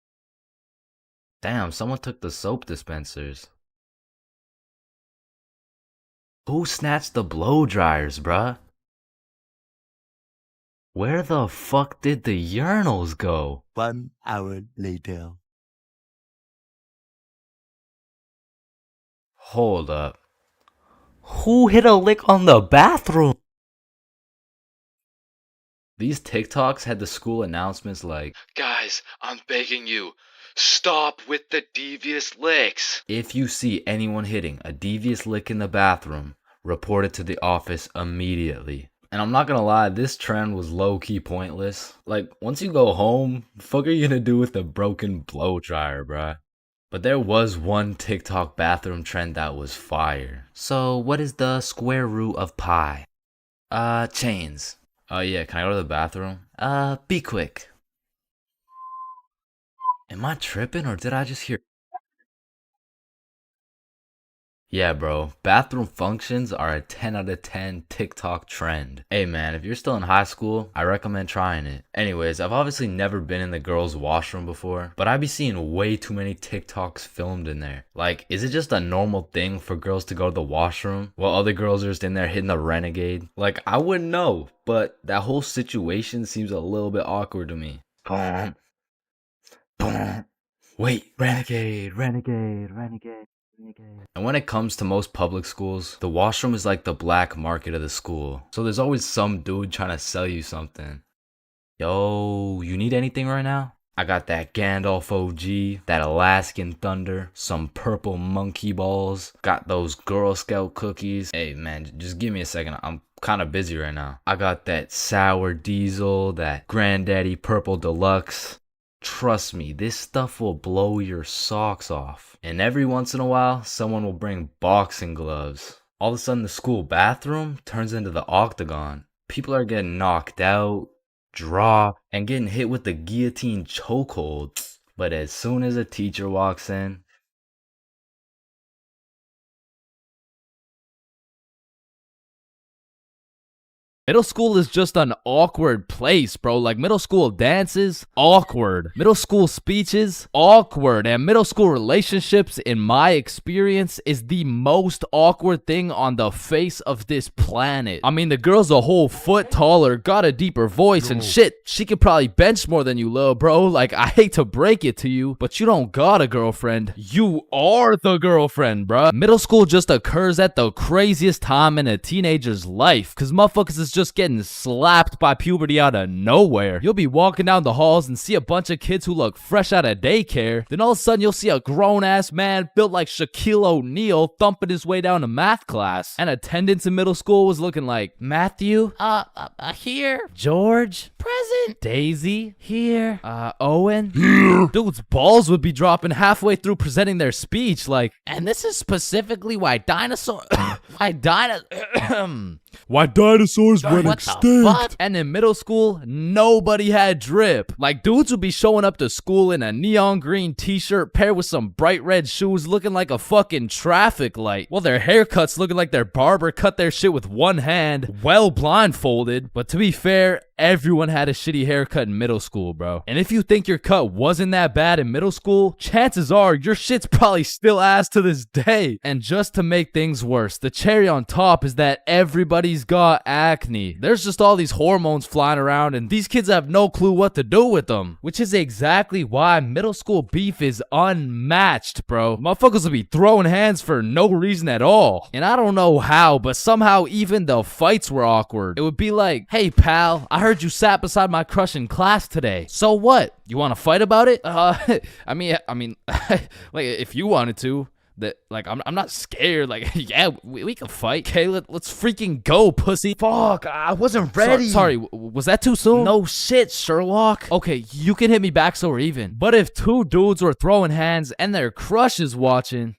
Damn, someone took the soap dispensers. Who snatched the blow dryers, bruh? Where the fuck did the urinals go? 1 hour later. Hold up. Who hit a lick on the bathroom? These TikToks had the school announcements like, Guys, I'm begging you, stop with the devious licks. If you see anyone hitting a devious lick in the bathroom, report it to the office immediately. And I'm not gonna lie, this trend was low-key pointless. Like, once you go home, the fuck are you gonna do with the broken blow dryer, bruh? But there was one TikTok bathroom trend that was fire. So, what is the square root of pi? Chains. Yeah, can I go to the bathroom? Be quick. Am I tripping or did I just hear? Yeah, bro, bathroom functions are a 10 out of 10 TikTok trend. Hey man, if you're still in high school, I recommend trying it. Anyways, I've obviously never been in the girls' washroom before, but I be seeing way too many TikToks filmed in there. Like, is it just a normal thing for girls to go to the washroom while other girls are just in there hitting the renegade? Like, I wouldn't know, but that whole situation seems a little bit awkward to me. Boom. Boom. Wait, renegade. And when it comes to most public schools, the washroom is like the black market of the school. So there's always some dude trying to sell you something. Yo, you need anything right now? I got that Gandalf OG, that Alaskan Thunder, some purple monkey balls, got those Girl Scout cookies. Hey man, just give me a second. I'm kind of busy right now. I got that Sour Diesel, that Granddaddy Purple Deluxe. Trust me, this stuff will blow your socks off. And every once in a while, someone will bring boxing gloves. All of a sudden, the school bathroom turns into the octagon. People are getting knocked out, dropped, and getting hit with the guillotine chokehold. But as soon as a teacher walks in, Middle school is just an awkward place, bro. Like, middle school dances, awkward. Middle school speeches, awkward. And middle school relationships, in my experience, is the most awkward thing on the face of this planet. I mean, the girl's a whole foot taller, got a deeper voice, and shit, she could probably bench more than you, lil' bro. Like, I hate to break it to you, but you don't got a girlfriend. You are the girlfriend, bruh. Middle school just occurs at the craziest time in a teenager's life, because motherfuckers is just getting slapped by puberty out of nowhere. You'll be walking down the halls and see a bunch of kids who look fresh out of daycare. Then all of a sudden you'll see a grown-ass man built like Shaquille O'Neal thumping his way down to math class. And attendance in middle school was looking like Matthew, here. George, present. Daisy, here. Owen, here. Dude's balls would be dropping halfway through presenting their speech, like, and this is specifically why dinosaurs went extinct. And in middle school, nobody had drip. Like, dudes would be showing up to school in a neon green t-shirt paired with some bright red shoes looking like a fucking traffic light. Well, their haircuts looking like their barber cut their shit with one hand, well blindfolded. But to be fair, everyone had a shitty haircut in middle school, bro. And if you think your cut wasn't that bad in middle school, chances are your shit's probably still ass to this day. And just to make things worse, the cherry on top is that everybody's got acne. There's just all these hormones flying around and these kids have no clue what to do with them. Which is exactly why middle school beef is unmatched, bro. Motherfuckers will be throwing hands for no reason at all. And I don't know how, but somehow even the fights were awkward. It would be like, hey pal, I heard you sat beside my crush in class today. So what? You want to fight about it? I mean, like if you wanted to. That, like, I'm not scared. Like, yeah, we can fight. Okay, let's freaking go, pussy. Fuck, I wasn't ready. Sorry, was that too soon? No shit, Sherlock. Okay, you can hit me back so we're even. But if two dudes were throwing hands and their crush is watching,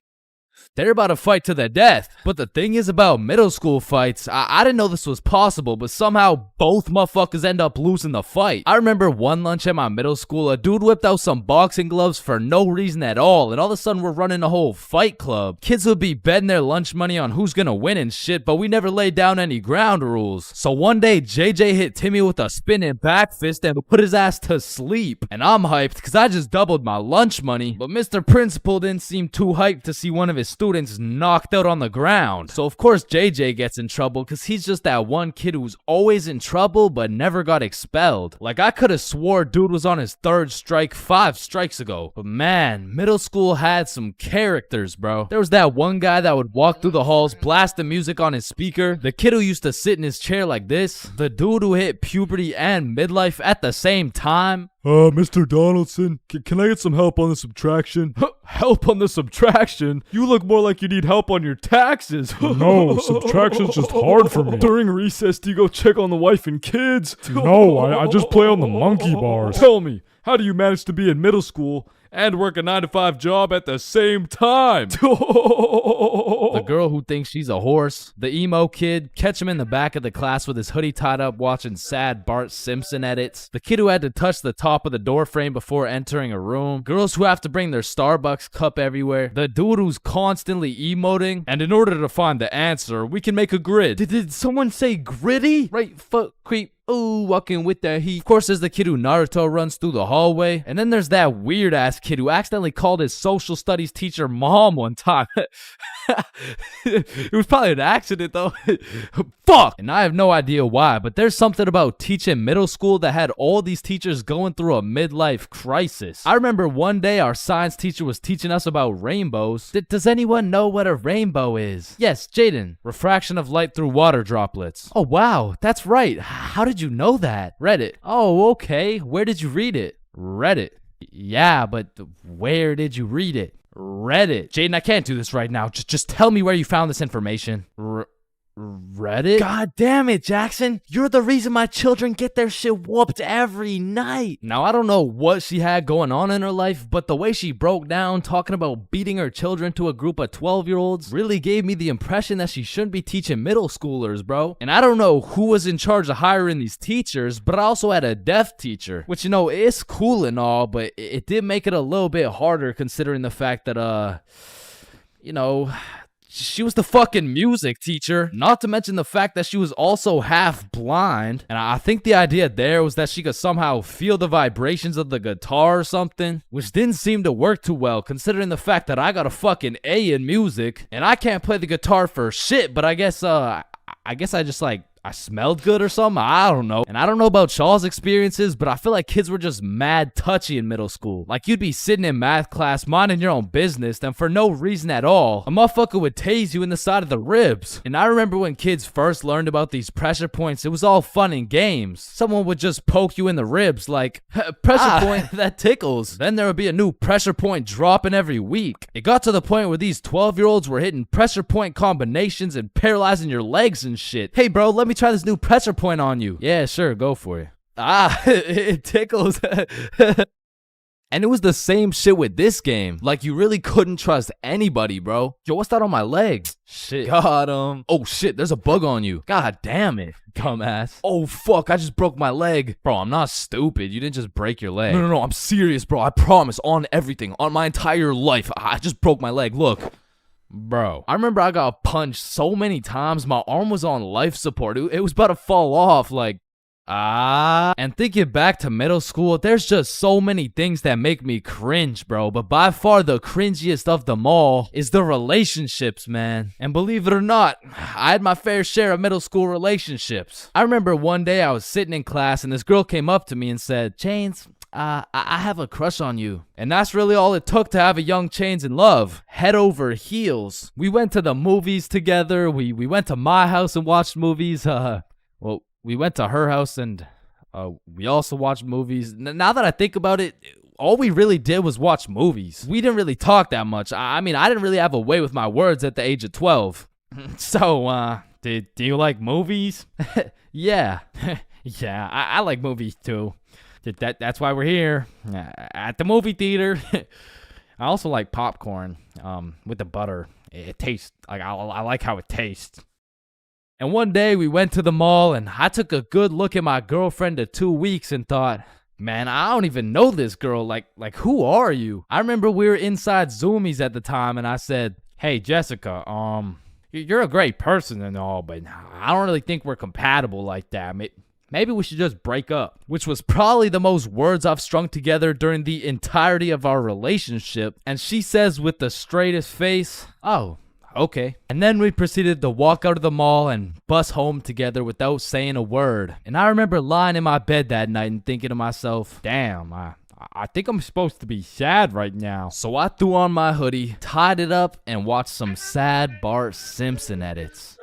they're about to fight to the death. But the thing is about middle school fights, I didn't know this was possible, but somehow both motherfuckers end up losing the fight. I remember one lunch at my middle school, a dude whipped out some boxing gloves for no reason at all, and all of a sudden we're running a whole fight club. Kids would be betting their lunch money on who's gonna win and shit, but we never laid down any ground rules. So one day, JJ hit Timmy with a spinning back fist and put his ass to sleep. And I'm hyped, because I just doubled my lunch money. But Mr. Principal didn't seem too hyped to see one of his students knocked out on the ground. So of course JJ gets in trouble because he's just that one kid who's always in trouble but never got expelled. Like, I could have swore dude was on his third strike 5 strikes ago. But man, middle school had some characters, bro. There was that one guy that would walk through the halls, blast the music on his speaker. The kid who used to sit in his chair like this. The dude who hit puberty and midlife at the same time. Mr. Donaldson, can I get some help on the subtraction? Help on the subtraction? You look more like you need help on your taxes. No, subtraction's just hard for me. During recess, do you go check on the wife and kids? No, I just play on the monkey bars. Tell me, how do you manage to be in middle school and work a 9-to-5 job at the same time? The girl who thinks she's a horse. The emo kid. Catch him in the back of the class with his hoodie tied up watching sad Bart Simpson edits. The kid who had to touch the top of the door frame before entering a room. Girls who have to bring their Starbucks cup everywhere. The dude who's constantly emoting. And in order to find the answer, we can make a grid. Did someone say gritty? Right foot creep. Ooh, walking with the heat. Of course, there's the kid who Naruto runs through the hallway. And then there's that weird ass kid who accidentally called his social studies teacher mom one time. It was probably an accident though. Fuck! And I have no idea why, but there's something about teaching middle school that had all these teachers going through a midlife crisis. I remember one day our science teacher was teaching us about rainbows. Does anyone know what a rainbow is? Yes, Jaden. Refraction of light through water droplets. Oh wow, that's right. How did did you know that? Reddit. Oh, okay. Where did you read it? Reddit. Yeah, but where did you read it? Reddit. Jaden, I can't do this right now. Just tell me where you found this information. Reddit? God damn it, Jackson. You're the reason my children get their shit whooped every night. Now, I don't know what she had going on in her life, but the way she broke down talking about beating her children to a group of 12-year-olds really gave me the impression that she shouldn't be teaching middle schoolers, bro. And I don't know who was in charge of hiring these teachers, but I also had a deaf teacher, which, you know, it's cool and all, but it did make it a little bit harder considering the fact that, you know, she was the fucking music teacher, not to mention the fact that she was also half blind. And I think the idea there was that she could somehow feel the vibrations of the guitar or something, which didn't seem to work too well considering the fact that I got a fucking A in music and I can't play the guitar for shit, but I guess I just like, I smelled good or something. I don't know. And I don't know about y'all's experiences, but I feel like kids were just mad touchy in middle school. Like you'd be sitting in math class, minding your own business, and for no reason at all, a motherfucker would tase you in the side of the ribs. And I remember when kids first learned about these pressure points, it was all fun and games. Someone would just poke you in the ribs like, pressure point, that tickles. Then there would be a new pressure point dropping every week. It got to the point where these 12-year-olds were hitting pressure point combinations and paralyzing your legs and shit. Hey bro, let me try this new pressure point on you. Yeah, sure, go for it. It tickles. And it was the same shit with this game. Like, you really couldn't trust anybody, bro. Yo, what's that on my legs? Shit. Got him. Oh, shit, there's a bug on you. God damn it, dumbass. Oh, fuck, I just broke my leg. Bro, I'm not stupid. You didn't just break your leg. No, I'm serious, bro. I promise, on everything. On my entire life. I just broke my leg. Look. Bro, I remember I got punched so many times, my arm was on life support. It was about to fall off, like, And thinking back to middle school, there's just so many things that make me cringe, bro. But by far the cringiest of them all is the relationships, man. And believe it or not, I had my fair share of middle school relationships. I remember one day I was sitting in class and this girl came up to me and said, Chains, I have a crush on you. And that's really all it took to have a young Chains in love. Head over heels. We went to the movies together. We went to my house and watched movies. Well, we went to her house and we also watched movies. Now that I think about it, all we really did was watch movies. We didn't really talk that much. I mean, I didn't really have a way with my words at the age of 12. So, do you like movies? Yeah. Yeah, I like movies too. That's why we're here at the movie theater. I also like popcorn with the butter. It tastes like I like how it tastes. And one day we went to the mall and I took a good look at my girlfriend of 2 weeks and thought, man, I don't even know this girl. Like who are you? I remember we were inside Zoomies at the time and I said, hey Jessica, you're a great person and all, but I don't really think we're compatible like that. Maybe we should just break up, which was probably the most words I've strung together during the entirety of our relationship. And she says with the straightest face, oh, okay. And then we proceeded to walk out of the mall and bus home together without saying a word. And I remember lying in my bed that night and thinking to myself, damn, I think I'm supposed to be sad right now. So I threw on my hoodie, tied it up, and watched some sad Bart Simpson edits.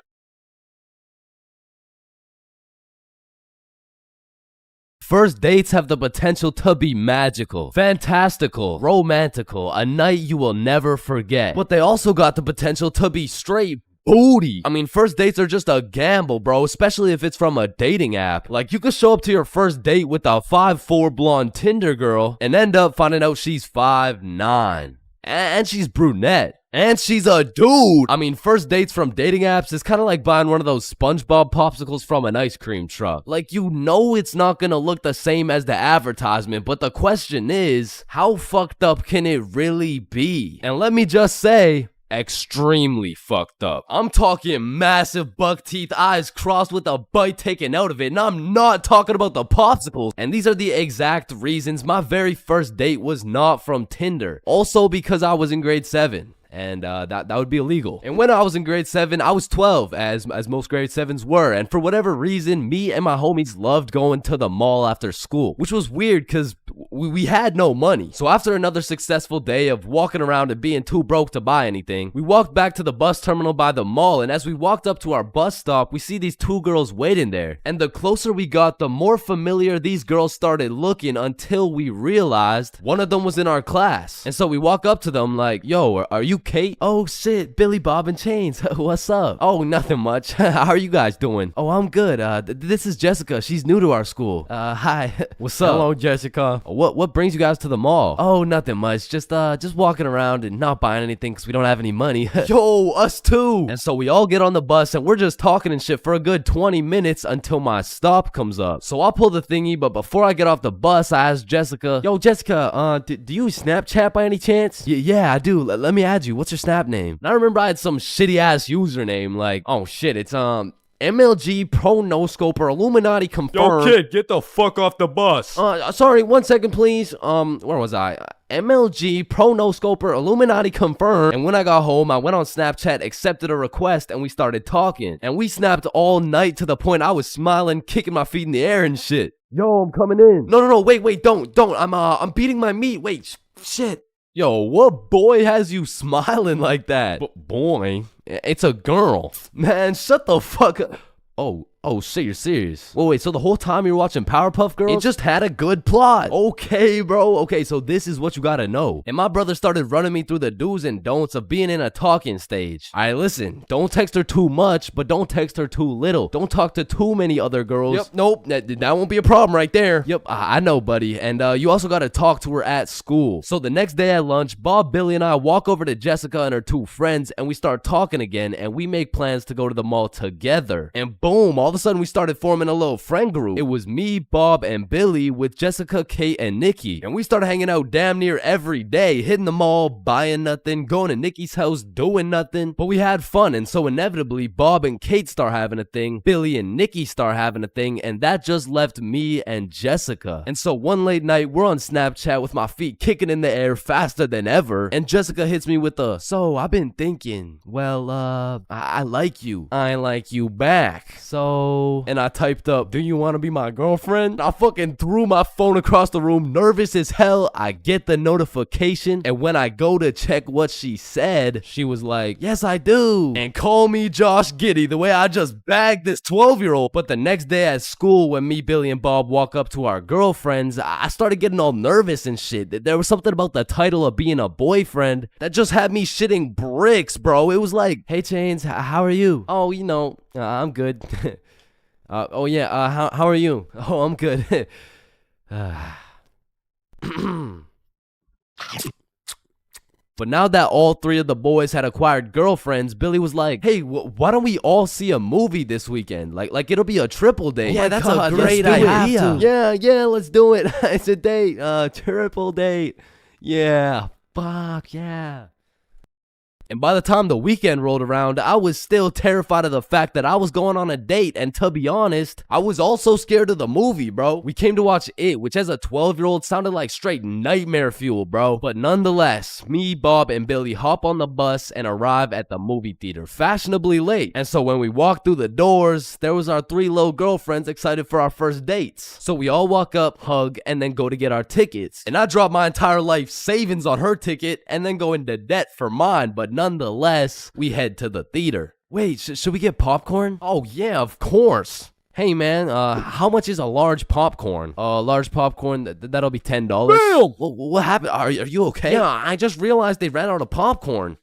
First dates have the potential to be magical, fantastical, romantical, a night you will never forget. But they also got the potential to be straight booty. I mean, first dates are just a gamble, bro, especially if it's from a dating app. Like, you could show up to your first date with a 5'4" blonde Tinder girl and end up finding out she's 5'9". And she's brunette. And she's a dude. I mean, first dates from dating apps is kind of like buying one of those SpongeBob popsicles from an ice cream truck. Like, you know it's not gonna look the same as the advertisement, but the question is, how fucked up can it really be? And let me just say, extremely fucked up. I'm talking massive buck teeth, eyes crossed with a bite taken out of it, and I'm not talking about the popsicles. And these are the exact reasons my very first date was not from Tinder. Also because I was in grade 7. And that would be illegal. And when I was in grade 7, I was 12, as most grade 7s were. And for whatever reason, me and my homies loved going to the mall after school. Which was weird, because we had no money. So after another successful day of walking around and being too broke to buy anything, we walked back to the bus terminal by the mall, and as we walked up to our bus stop, we see these two girls waiting there. And the closer we got, the more familiar these girls started looking until we realized one of them was in our class. And so we walk up to them like, yo, are you Kate? Oh shit, Billy, Bob, and Chains. What's up? Oh, nothing much. How are you guys doing? Oh, I'm good. This is Jessica. She's new to our school. Hi. What's up? Hello, Jessica. What brings you guys to the mall? Oh, nothing much. Just walking around and not buying anything because we don't have any money. Yo, us too. And so we all get on the bus and we're just talking and shit for a good 20 minutes until my stop comes up. So I'll pull the thingy, but before I get off the bus, I ask Jessica, yo, Jessica, do you Snapchat by any chance? Yeah, I do. Let me add you. What's your Snap name? And I remember I had some shitty ass username like, oh shit, it's MLG Pro No Scoper Illuminati confirmed. Yo, kid, get the fuck off the bus. Sorry, 1 second, please. Where was I? MLG Pro No Scoper Illuminati confirmed. And when I got home, I went on Snapchat, accepted a request, and we started talking. And we snapped all night to the point I was smiling, kicking my feet in the air and shit. Yo, I'm coming in. No, wait, don't. I'm beating my meat. Wait, shit. Yo, what boy has you smiling like that? Boy, it's a girl. Man, shut the fuck up. Oh shit, you're serious? Wait, so the whole time you were watching Powerpuff Girls? It just had a good plot. Okay, bro. Okay, so this is what you gotta know. And my brother started running me through the do's and don'ts of being in a talking stage. Alright, listen, don't text her too much, but don't text her too little. Don't talk to too many other girls. Yep, nope, that won't be a problem right there. Yep, I know, buddy. And you also gotta talk to her at school. So the next day at lunch, Bob, Billy, and I walk over to Jessica and her two friends, and we start talking again, and we make plans to go to the mall together. And boom, all of a sudden we started forming a little friend group. It was me, Bob, and Billy with Jessica, Kate, and Nikki. And we started hanging out damn near every day, hitting the mall, buying nothing, going to Nikki's house, doing nothing. But we had fun, and so inevitably, Bob and Kate start having a thing, Billy and Nikki start having a thing, and that just left me and Jessica. And so one late night, we're on Snapchat with my feet kicking in the air faster than ever, and Jessica hits me with a, so I've been thinking, well, I like you. I like you back. So... And I typed up, do you want to be my girlfriend? I fucking threw my phone across the room, nervous as hell. I get the notification, and when I go to check what she said, she was like, yes, I do. And call me Josh Giddy, the way I just bagged this 12-year-old. But the next day at school, when me, Billy, and Bob walk up to our girlfriends, I started getting all nervous and shit. There was something about the title of being a boyfriend that just had me shitting bricks, bro. It was like, hey, Chains, how are you? Oh, you know, I'm good. Oh yeah, how are you? Oh, I'm good. But now that all three of the boys had acquired girlfriends, Billy was like, hey, why don't we all see a movie this weekend? Like it'll be a triple date. Yeah, that's a great idea. Yeah, let's do it. It's a date, triple date. Yeah, fuck yeah. And by the time the weekend rolled around, I was still terrified of the fact that I was going on a date. And to be honest, I was also scared of the movie, bro. We came to watch It, which as a 12-year-old sounded like straight nightmare fuel, bro. But nonetheless, me, Bob, and Billy hop on the bus and arrive at the movie theater fashionably late. And so when we walked through the doors, there was our three little girlfriends excited for our first dates. So we all walk up, hug, and then go to get our tickets. And I dropped my entire life savings on her ticket and then go into debt for mine. But nonetheless, we head to the theater. Wait, should we get popcorn? Oh yeah, of course. Hey man, how much is a large popcorn? Large popcorn, that'll be $10. Damn! What happened? Are you okay? Yeah, I just realized they ran out of popcorn.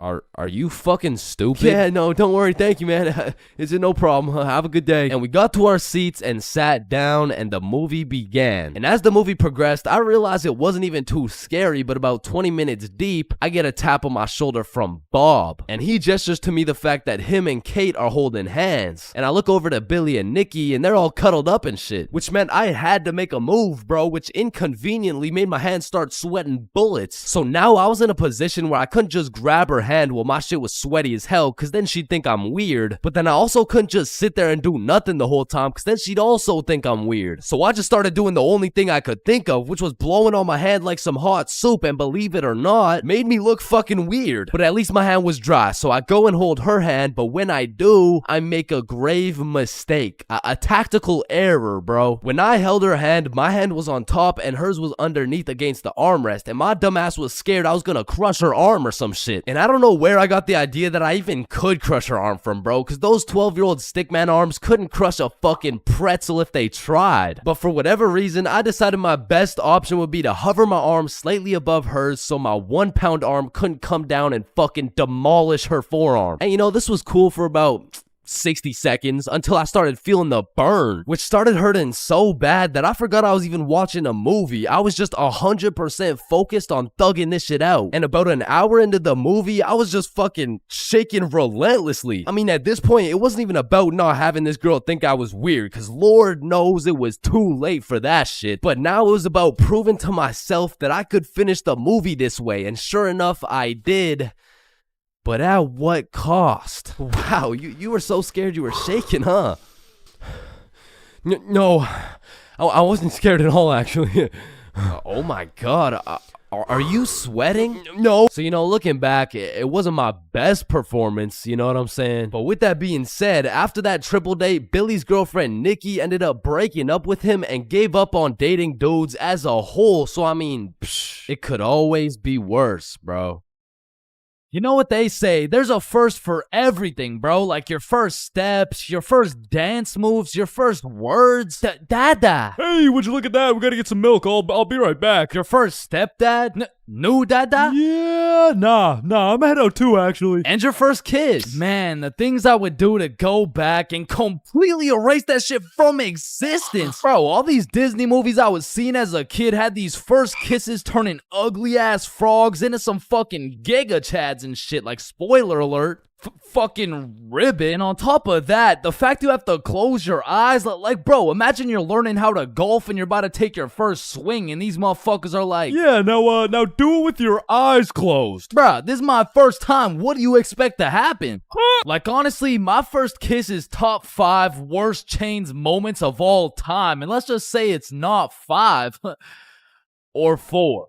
Are you fucking stupid? Yeah, no, don't worry. Thank you, man. Is it no problem? Have a good day. And we got to our seats and sat down, and the movie began. And as the movie progressed, I realized it wasn't even too scary, but about 20 minutes deep, I get a tap on my shoulder from Bob. And he gestures to me the fact that him and Kate are holding hands. And I look over to Billy and Nikki, and they're all cuddled up and shit. Which meant I had to make a move, bro, which inconveniently made my hands start sweating bullets. So now I was in a position where I couldn't just grab her hand while my shit was sweaty as hell, cause then she'd think I'm weird. But then I also couldn't just sit there and do nothing the whole time, cause then she'd also think I'm weird. So I just started doing the only thing I could think of, which was blowing on my hand like some hot soup, and believe it or not, made me look fucking weird. But at least my hand was dry, so I go and hold her hand, but when I do, I make a grave mistake. A tactical error, bro. When I held her hand, my hand was on top and hers was underneath against the armrest, and my dumbass was scared I was gonna crush her arm or some shit. And I don't know where I got the idea that I even could crush her arm from, bro, cause those 12-year-old stickman arms couldn't crush a fucking pretzel if they tried. But for whatever reason, I decided my best option would be to hover my arm slightly above hers so my 1-pound arm couldn't come down and fucking demolish her forearm. And you know, this was cool for about 60 seconds until I started feeling the burn, which started hurting so bad that I forgot I was even watching a movie. I was just 100% focused on thugging this shit out. And about an hour into the movie, I was just fucking shaking relentlessly. I mean, at this point, it wasn't even about not having this girl think I was weird, because Lord knows it was too late for that shit. But now it was about proving to myself that I could finish the movie this way, and sure enough, I did. But at what cost? Wow, you were so scared you were shaking, huh? No, I wasn't scared at all, actually. Oh my god, are you sweating? No. So, you know, looking back, it wasn't my best performance, you know what I'm saying? But with that being said, after that triple date, Billy's girlfriend Nikki ended up breaking up with him and gave up on dating dudes as a whole. So, I mean, it could always be worse, bro. You know what they say, there's a first for everything, bro. Like your first steps, your first dance moves, your first words. Dada. Hey, would you look at that? We gotta get some milk. I'll be right back. Your first stepdad? New dada? Yeah, nah, I'm head out too, actually. And your first kiss? Man, the things I would do to go back and completely erase that shit from existence. Bro, all these Disney movies I was seeing as a kid had these first kisses turning ugly ass frogs into some fucking giga chads and shit, like spoiler alert. Fucking ribbon. And on top of that, the fact you have to close your eyes, like bro, imagine you're learning how to golf and you're about to take your first swing and these motherfuckers are like, yeah, now do it with your eyes closed. Bruh, this is my first time. What do you expect to happen? Like honestly, my first kiss is top 5 worst Chains moments of all time. And let's just say it's not 5 or 4.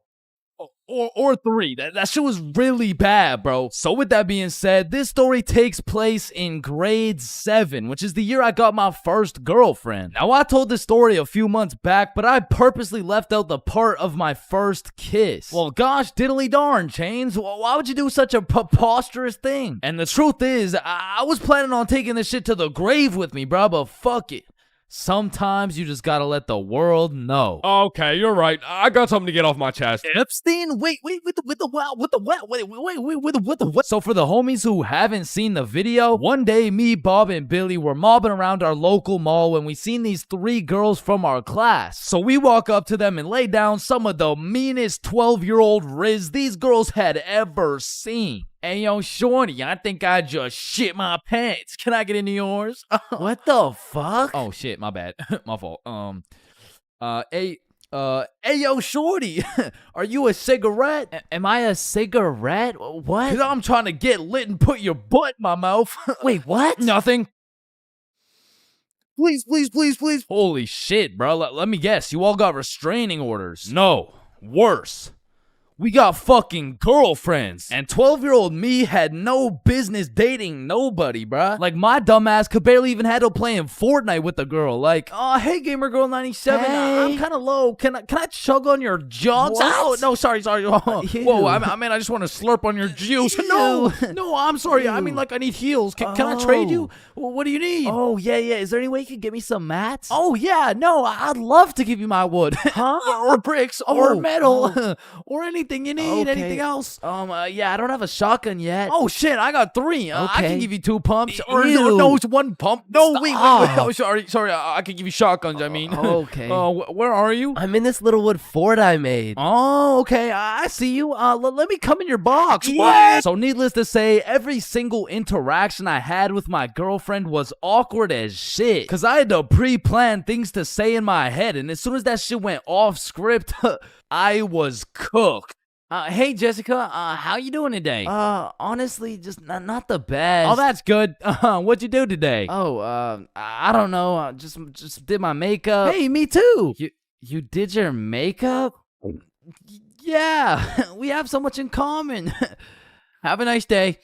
Or 3. That shit was really bad, bro. So with that being said, this story takes place in grade 7, which is the year I got my first girlfriend. Now, I told this story a few months back, but I purposely left out the part of my first kiss. Well, gosh diddly darn, Chains. Why would you do such a preposterous thing? And the truth is, I was planning on taking this shit to the grave with me, bro, but fuck it. Sometimes you just gotta let the world know. Okay, you're right. I got something to get off my chest. Epstein? Wait, with the what? So for the homies who haven't seen the video, one day me, Bob, and Billy were mobbing around our local mall when we seen these 3 girls from our class. So we walk up to them and lay down some of the meanest 12-year-old riz these girls had ever seen. Hey, yo, shorty, I think I just shit my pants. Can I get into yours? What the fuck? Oh, shit, my bad. My fault. Hey, yo, shorty, are you a cigarette? Am I a cigarette? What? Cause I'm trying to get lit and put your butt in my mouth. Wait, what? Nothing. Please. Holy shit, bro. Let me guess. You all got restraining orders. No, worse. We got fucking girlfriends. And 12-year-old me had no business dating nobody, bruh. Like, my dumbass could barely even handle playing Fortnite with the girl. Like, oh, hey, Gamer Girl 97, I'm kind of low. Can I chug on your jugs? Oh, no, sorry. Whoa, I mean, I just want to slurp on your juice. No, I'm sorry. I mean, like, I need heels. Can I trade you? What do you need? Oh, yeah. Is there any way you could get me some mats? Oh, yeah, no, I'd love to give you my wood. Huh? Or bricks, or metal, or anything you need. Okay. Anything else? Yeah, I don't have a shotgun yet. Oh shit, I got 3. I Okay. can give you 2 pumps. Ew. No, it's 1 pump. No, wait. Stop. Oh, sorry. I can give you shotguns. I mean. Okay. Where are you? I'm in this little wood fort I made. Oh, okay. I see you. Let me come in your box. What? So needless to say, every single interaction I had with my girlfriend was awkward as shit. Cause I had to pre-plan things to say in my head, and as soon as that shit went off script, I was cooked. Hey Jessica, how you doing today? Honestly, just not the best. Oh, that's good. What'd you do today? Oh, I don't know. Just did my makeup. Hey, me too. You did your makeup? Yeah, we have so much in common. Have a nice day.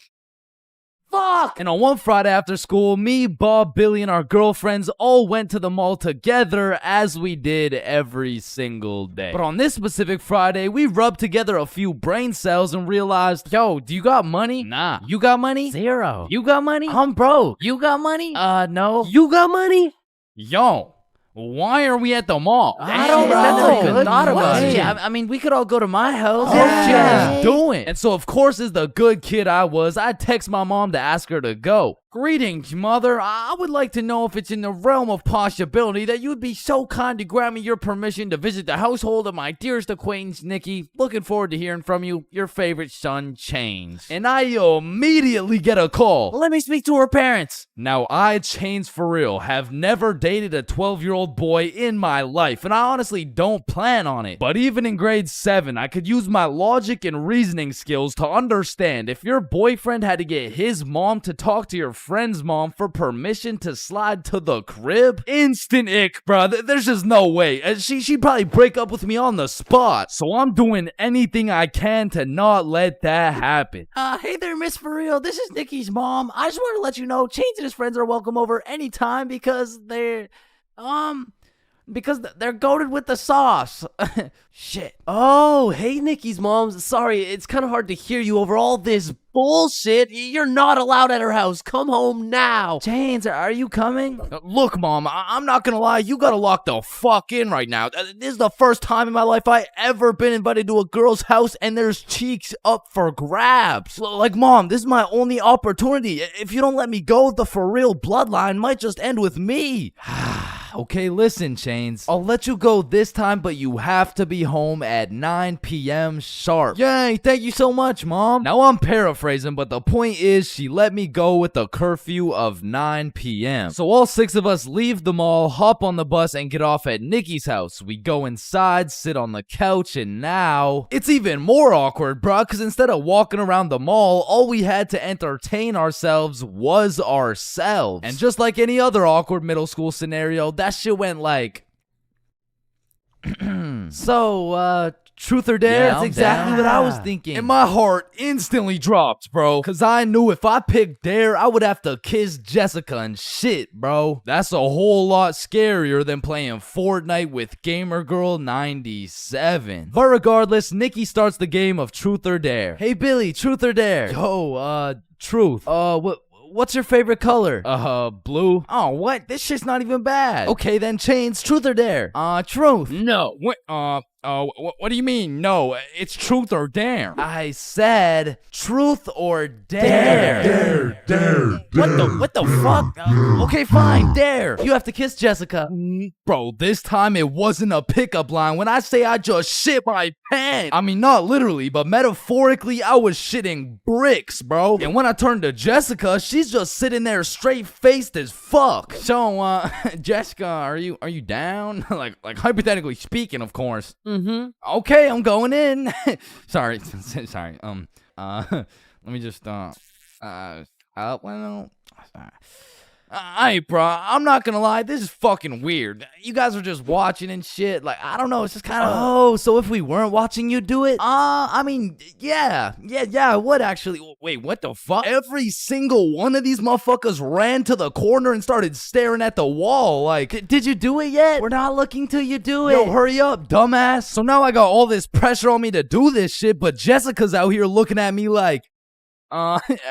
Fuck! And on one Friday after school, me, Bob, Billy, and our girlfriends all went to the mall together as we did every single day. But on this specific Friday, we rubbed together a few brain cells and realized, yo, do you got money? Nah. You got money? Zero. You got money? I'm broke. You got money? No. You got money? Yo, why are we at the mall? I don't know. That's a Good thought about question. it. Yeah, I mean, we could all go to my house. Yeah, do it. And so, of course, as the good kid I was, I text my mom to ask her to go. Greetings, mother. I would like to know if it's in the realm of possibility that you would be so kind to grant me your permission to visit the household of my dearest acquaintance, Nikki. Looking forward to hearing from you. Your favorite son, Chains. And I immediately get a call. Let me speak to her parents. Now, I, ChainsFR, have never dated a 12-year-old boy in my life, and I honestly don't plan on it. But even in grade 7, I could use my logic and reasoning skills to understand if your boyfriend had to get his mom to talk to your friend's mom for permission to slide to the crib, instant ick, bro. There's just no way. She'd probably break up with me on the spot. So I'm doing anything I can to not let that happen. Hey there, Miss For Real. This is Nikki's mom. I just want to let you know Chains and his friends are welcome over anytime because they're goated with the sauce. Shit. Oh, hey, Nikki's mom. Sorry, it's kind of hard to hear you over all this bullshit. You're not allowed at her house. Come home now. Chains, are you coming? Look, Mom, I'm not gonna lie. You gotta lock the fuck in right now. This is the first time in my life I ever been invited to a girl's house and there's cheeks up for grabs. Like, Mom, this is my only opportunity. If you don't let me go, the For Real bloodline might just end with me. Okay, listen, Chains. I'll let you go this time, but you have to be home at 9 p.m. sharp. Yay, thank you so much, Mom. Now, I'm paraphrasing, but the point is she let me go with a curfew of 9 p.m. So all 6 of us leave the mall, hop on the bus, and get off at Nikki's house. We go inside, sit on the couch, and now it's even more awkward, bruh, because instead of walking around the mall, all we had to entertain ourselves was ourselves. And just like any other awkward middle school scenario, that shit went like... So, truth or dare? Yeah, That's I'm exactly down. what I was thinking. And my heart instantly dropped, bro. Cause I knew if I picked dare, I would have to kiss Jessica and shit, bro. That's a whole lot scarier than playing Fortnite with Gamer Girl 97. But regardless, Nikki starts the game of truth or dare. Hey Billy, truth or dare? Yo, truth. What's your favorite color? Blue. Oh, what? This shit's not even bad. Okay, then Chains, truth or dare? Truth. No. What do you mean? No, it's truth or dare. I said truth or dare. Dare. What the fuck? Okay, fine, dare. You have to kiss Jessica. Bro, this time it wasn't a pickup line. When I say I just shit my pants, I mean not literally, but metaphorically, I was shitting bricks, bro. And when I turned to Jessica, she's just sitting there straight-faced as fuck. So, Jessica, are you down? like hypothetically speaking, of course. Okay, I'm going in. Sorry. Let me just Alright, bro, I'm not gonna lie, this is fucking weird. You guys are just watching and shit. Like, I don't know, it's just kind of... Oh, so if we weren't watching you do it? I mean, yeah, I would actually. Wait, what the fuck? Every single one of these motherfuckers ran to the corner and started staring at the wall. Like, did you do it yet? We're not looking till you do it. Yo, hurry up, dumbass. So now I got all this pressure on me to do this shit, but Jessica's out here looking at me like...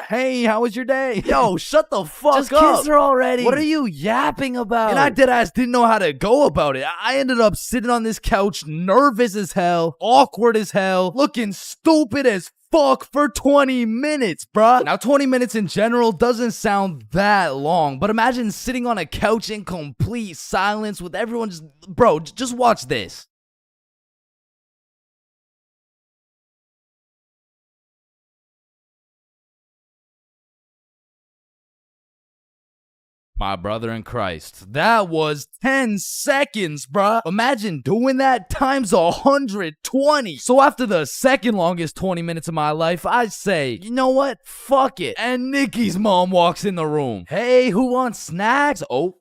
hey, how was your day? Yo, shut the fuck up. Just kiss her already. What are you yapping about? And I deadass didn't know how to go about it. I ended up sitting on this couch, nervous as hell, awkward as hell, looking stupid as fuck for 20 minutes, bruh. Now, 20 minutes in general doesn't sound that long, but imagine sitting on a couch in complete silence with everyone just... Bro, just watch this. My brother in Christ. That was 10 seconds, bruh. Imagine doing that times 120. So after the second longest 20 minutes of my life, I say, you know what? Fuck it. And Nikki's mom walks in the room. Hey, who wants snacks? Oh.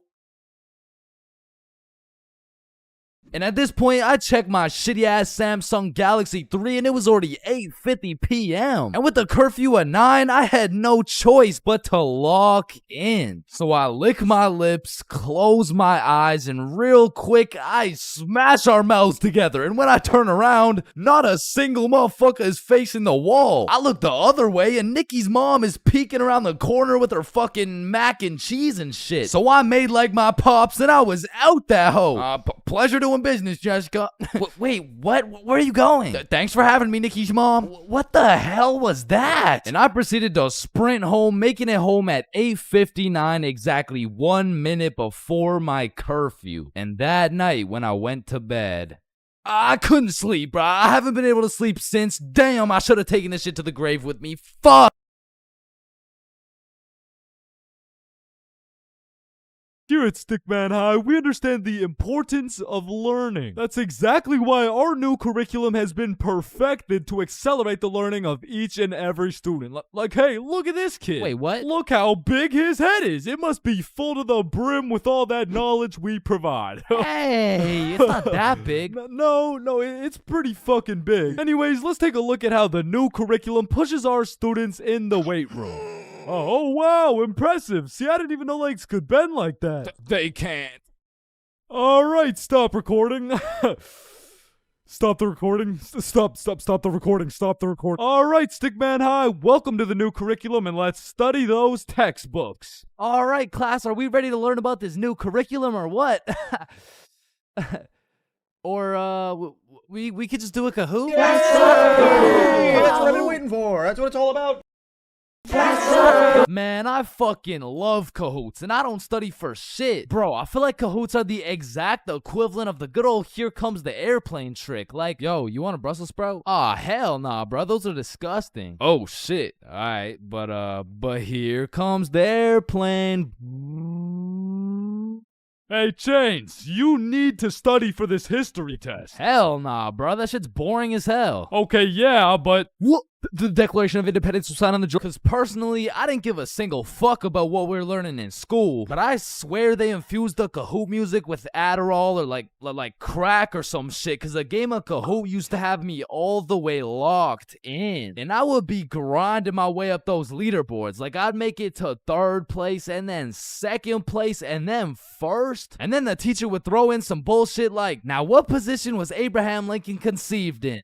And at this point, I checked my shitty-ass Samsung Galaxy 3 and it was already 8:50 p.m. And with the curfew at 9, I had no choice but to lock in. So I lick my lips, close my eyes, and real quick, I smash our mouths together. And when I turn around, not a single motherfucker is facing the wall. I look the other way and Nikki's mom is peeking around the corner with her fucking mac and cheese and shit. So I made like my pops and I was out that hoe. Pleasure doing business, Jessica. Wait, what? Where are you going? Thanks for having me, Nikki's mom. What the hell was that? And I proceeded to sprint home, making it home at 8:59, exactly 1 minute before my curfew. And that night, when I went to bed, I couldn't sleep, bro. I haven't been able to sleep since. Damn, I should have taken this shit to the grave with me. Fuck. Here at Stickman High, we understand the importance of learning. That's exactly why our new curriculum has been perfected to accelerate the learning of each and every student. Like, hey, look at this kid. Wait, what? Look how big his head is. It must be full to the brim with all that knowledge we provide. Hey, it's not that big. No, it's pretty fucking big. Anyways, let's take a look at how the new curriculum pushes our students in the weight room. Oh, wow, impressive. See, I didn't even know legs could bend like that. They can't. All right, stop recording. Stop the recording. Stop the recording. Stop the recording. All right, Stickman High, welcome to the new curriculum, and let's study those textbooks. All right, class, are we ready to learn about this new curriculum or what? Or, we could just do a Kahoot? Yes, sir! That's what I've been waiting for. That's what it's all about. Man, I fucking love Kahoots, and I don't study for shit. Bro, I feel like Kahoots are the exact equivalent of the good old here comes the airplane trick. Like, yo, you want a Brussels sprout? Aw, hell nah, bro, those are disgusting. Oh, shit. Alright, but here comes the airplane. Hey, Chains, you need to study for this history test. Hell nah, bro, that shit's boring as hell. Okay, yeah, but... What? The Declaration of Independence was signed on the joint. Because personally, I didn't give a single fuck about what we were learning in school. But I swear they infused the Kahoot music with Adderall or like crack or some shit. Because a game of Kahoot used to have me all the way locked in. And I would be grinding my way up those leaderboards. Like I'd make it to 3rd place and then 2nd place and then 1st. And then the teacher would throw in some bullshit like, now what position was Abraham Lincoln conceived in?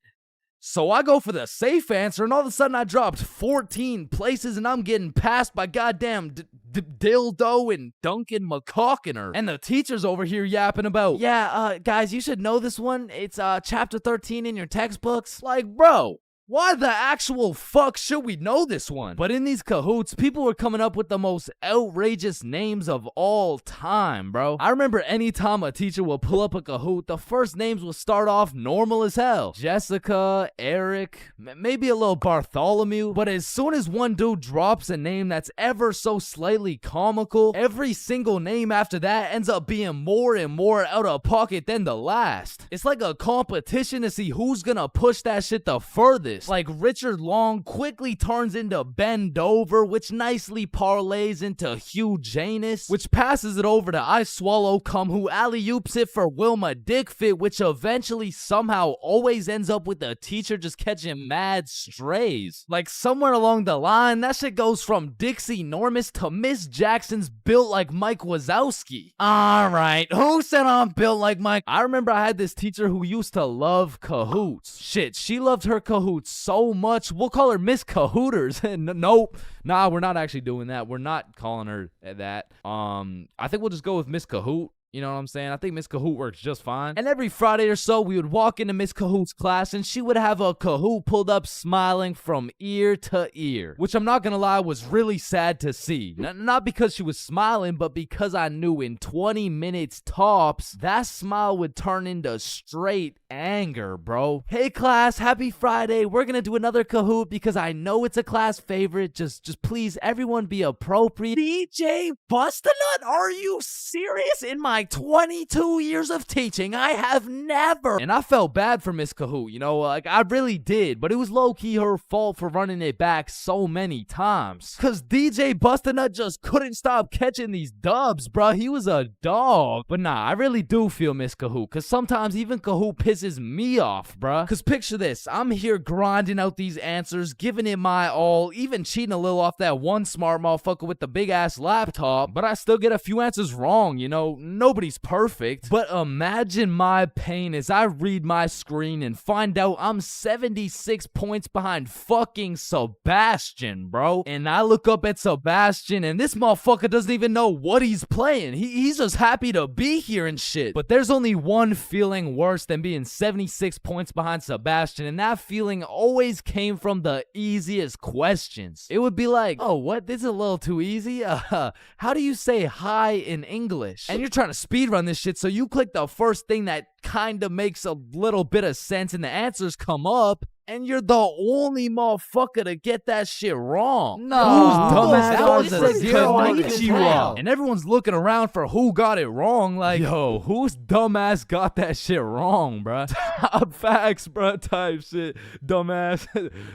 So I go for the safe answer, and all of a sudden I dropped 14 places, and I'm getting passed by goddamn Dildo and Duncan McCawkiner. And the teacher's over here yapping about, yeah, guys, you should know this one. It's chapter 13 in your textbooks. Like, bro, why the actual fuck should we know this one? But in these Kahoots, people were coming up with the most outrageous names of all time, bro. I remember anytime a teacher would pull up a Kahoot, the first names would start off normal as hell. Jessica, Eric, maybe a little Bartholomew. But as soon as one dude drops a name that's ever so slightly comical, every single name after that ends up being more and more out of pocket than the last. It's like a competition to see who's gonna push that shit the furthest. Like Richard Long quickly turns into Ben Dover, which nicely parlays into Hugh Janus, which passes it over to I Swallow Cum, who alley-oops it for Wilma Dickfit, which eventually somehow always ends up with the teacher just catching mad strays. Like somewhere along the line, that shit goes from Dixie Normus to Miss Jackson's built like Mike Wazowski. Alright, who said I'm built like Mike? I remember I had this teacher who used to love Kahoots. Shit, she loved her Kahoots so much, we'll call her Miss Cahooters. Nope. Nah, we're not actually doing that. We're not calling her that. I think we'll just go with Miss Kahoot. You know what I'm saying? I think Miss Kahoot works just fine. And every Friday or so, we would walk into Miss Kahoot's class and she would have a Kahoot pulled up smiling from ear to ear, which I'm not gonna lie was really sad to see. Not because she was smiling, but because I knew in 20 minutes tops, that smile would turn into straight anger, bro. Hey class, happy Friday. We're gonna do another Kahoot because I know it's a class favorite. Just please, everyone be appropriate. DJ Bustanut, are you serious? In my 22 years of teaching, I have never. And I felt bad for Miss Kahoot, you know, like I really did, but it was low-key her fault for running it back so many times. Cause DJ Bustanut just couldn't stop catching these dubs, bruh. He was a dog. But nah, I really do feel Miss Kahoot, cause sometimes even Kahoot pisses me off, bruh. Cause picture this, I'm here grinding out these answers, giving it my all, even cheating a little off that one smart motherfucker with the big ass laptop, but I still get a few answers wrong, you know. Nobody's perfect, but imagine my pain as I read my screen and find out I'm 76 points behind fucking Sebastian, bro. And I look up at Sebastian and this motherfucker doesn't even know what he's playing. He's just happy to be here and shit. But there's only one feeling worse than being 76 points behind Sebastian, and that feeling always came from the easiest questions. It would be like, oh, what? This is a little too easy? How do you say hi in English? And you're trying to speedrun this shit, so you click the first thing that kind of makes a little bit of sense and the answers come up, and you're the only motherfucker to get that shit wrong. No, dumbass, that was a zero. And everyone's looking around for who got it wrong. Like, yo, whose dumbass got that shit wrong, bruh? Top facts, bruh, type shit. Dumbass,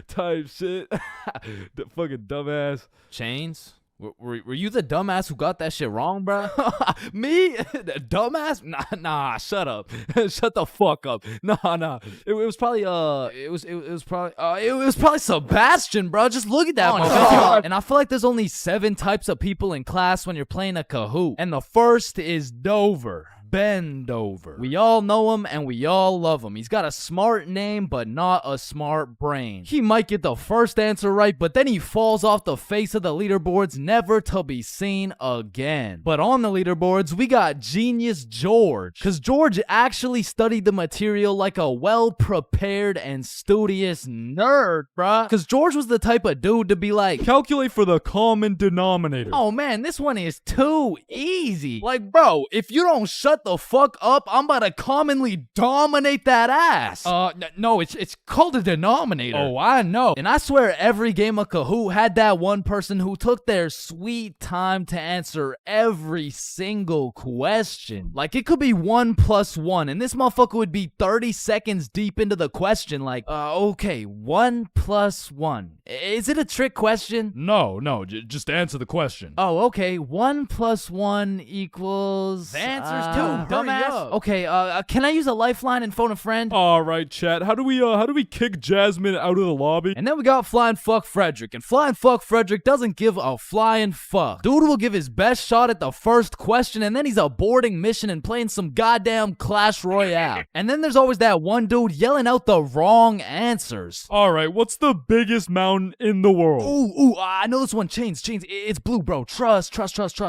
type shit. The fucking dumbass. Chains? Were you the dumbass who got that shit wrong, bro? Me? The dumbass? Nah, shut up. Shut the fuck up. Nah. It was probably it was probably Sebastian, bro. Just look at that motherfucker. And I feel like there's only 7 types of people in class when you're playing a Kahoot. And the first is Dover. Bend over. We all know him and we all love him. He's got a smart name, but not a smart brain. He might get the first answer right, but then he falls off the face of the leaderboards, never to be seen again. But on the leaderboards, we got Genius George, because George actually studied the material like a well-prepared and studious nerd, bruh. Because George was the type of dude to be like, calculate for the common denominator. Oh man, this one is too easy. Like, bro, if you don't shut the fuck up, I'm about to commonly dominate that ass. No, it's called a denominator. Oh, I know. And I swear every game of Kahoot had that one person who took their sweet time to answer every single question. Like, it could be 1 + 1, and this motherfucker would be 30 seconds deep into the question, like, okay, 1 + 1. Is it a trick question? No, just answer the question. Oh, okay, 1 + 1 equals... The answer's 2. Dumbass. Okay, can I use a lifeline and phone a friend? All right, chat. How do we kick Jasmine out of the lobby? And then we got Flying Fuck Frederick, and Flying Fuck Frederick doesn't give a flying fuck. Dude will give his best shot at the first question, and then he's aborting mission and playing some goddamn Clash Royale. And then there's always that one dude yelling out the wrong answers. All right, what's the biggest mountain in the world? Ooh, I know this one. Chains. It's blue, bro. Trust.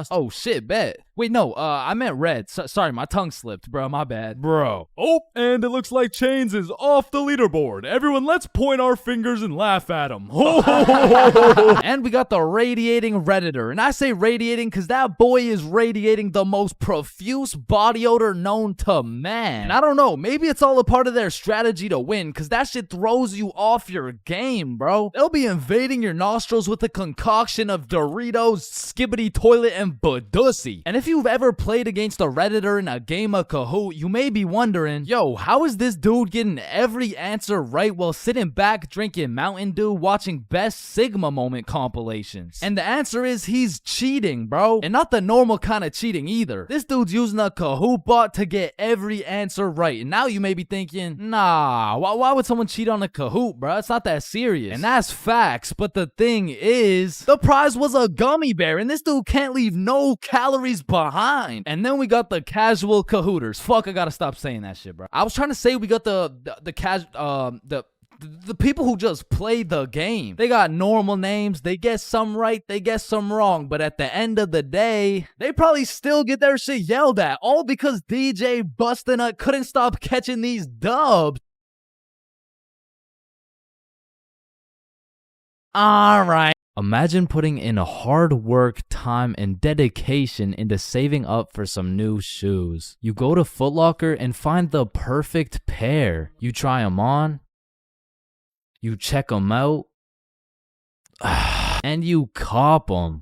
Oh shit, bet. Wait, no, I meant red. Sorry, my tongue slipped, bro. My bad. Bro. Oh, and it looks like Chains is off the leaderboard. Everyone, let's point our fingers and laugh at him. And we got the radiating Redditor. And I say radiating because that boy is radiating the most profuse body odor known to man. And I don't know, maybe it's all a part of their strategy to win, because that shit throws you off your game, bro. They'll be invading your nostrils with a concoction of Doritos, Skibbity Toilet, and Badussi. And if you've ever played against a Redditor in a game of Kahoot, you may be wondering, yo, how is this dude getting every answer right while sitting back drinking Mountain Dew watching Best Sigma Moment compilations? And the answer is he's cheating, bro. And not the normal kind of cheating either. This dude's using a Kahoot bot to get every answer right. And now you may be thinking, nah, why would someone cheat on a Kahoot, bro? It's not that serious. And that's facts, but the thing is, the prize was a gummy bear, and this dude can't leave no calories behind. And then we got the casual Kahooters. Fuck, I gotta stop saying that shit, bro. I was trying to say we got the The people who just play the game. They got normal names. They get some right. They get some wrong. But at the end of the day, they probably still get their shit yelled at. All because DJ Bustin' couldn't stop catching these dubs. Alright. Imagine putting in hard work, time, and dedication into saving up for some new shoes. You go to Foot Locker and find the perfect pair. You try them on, you check them out, and you cop them.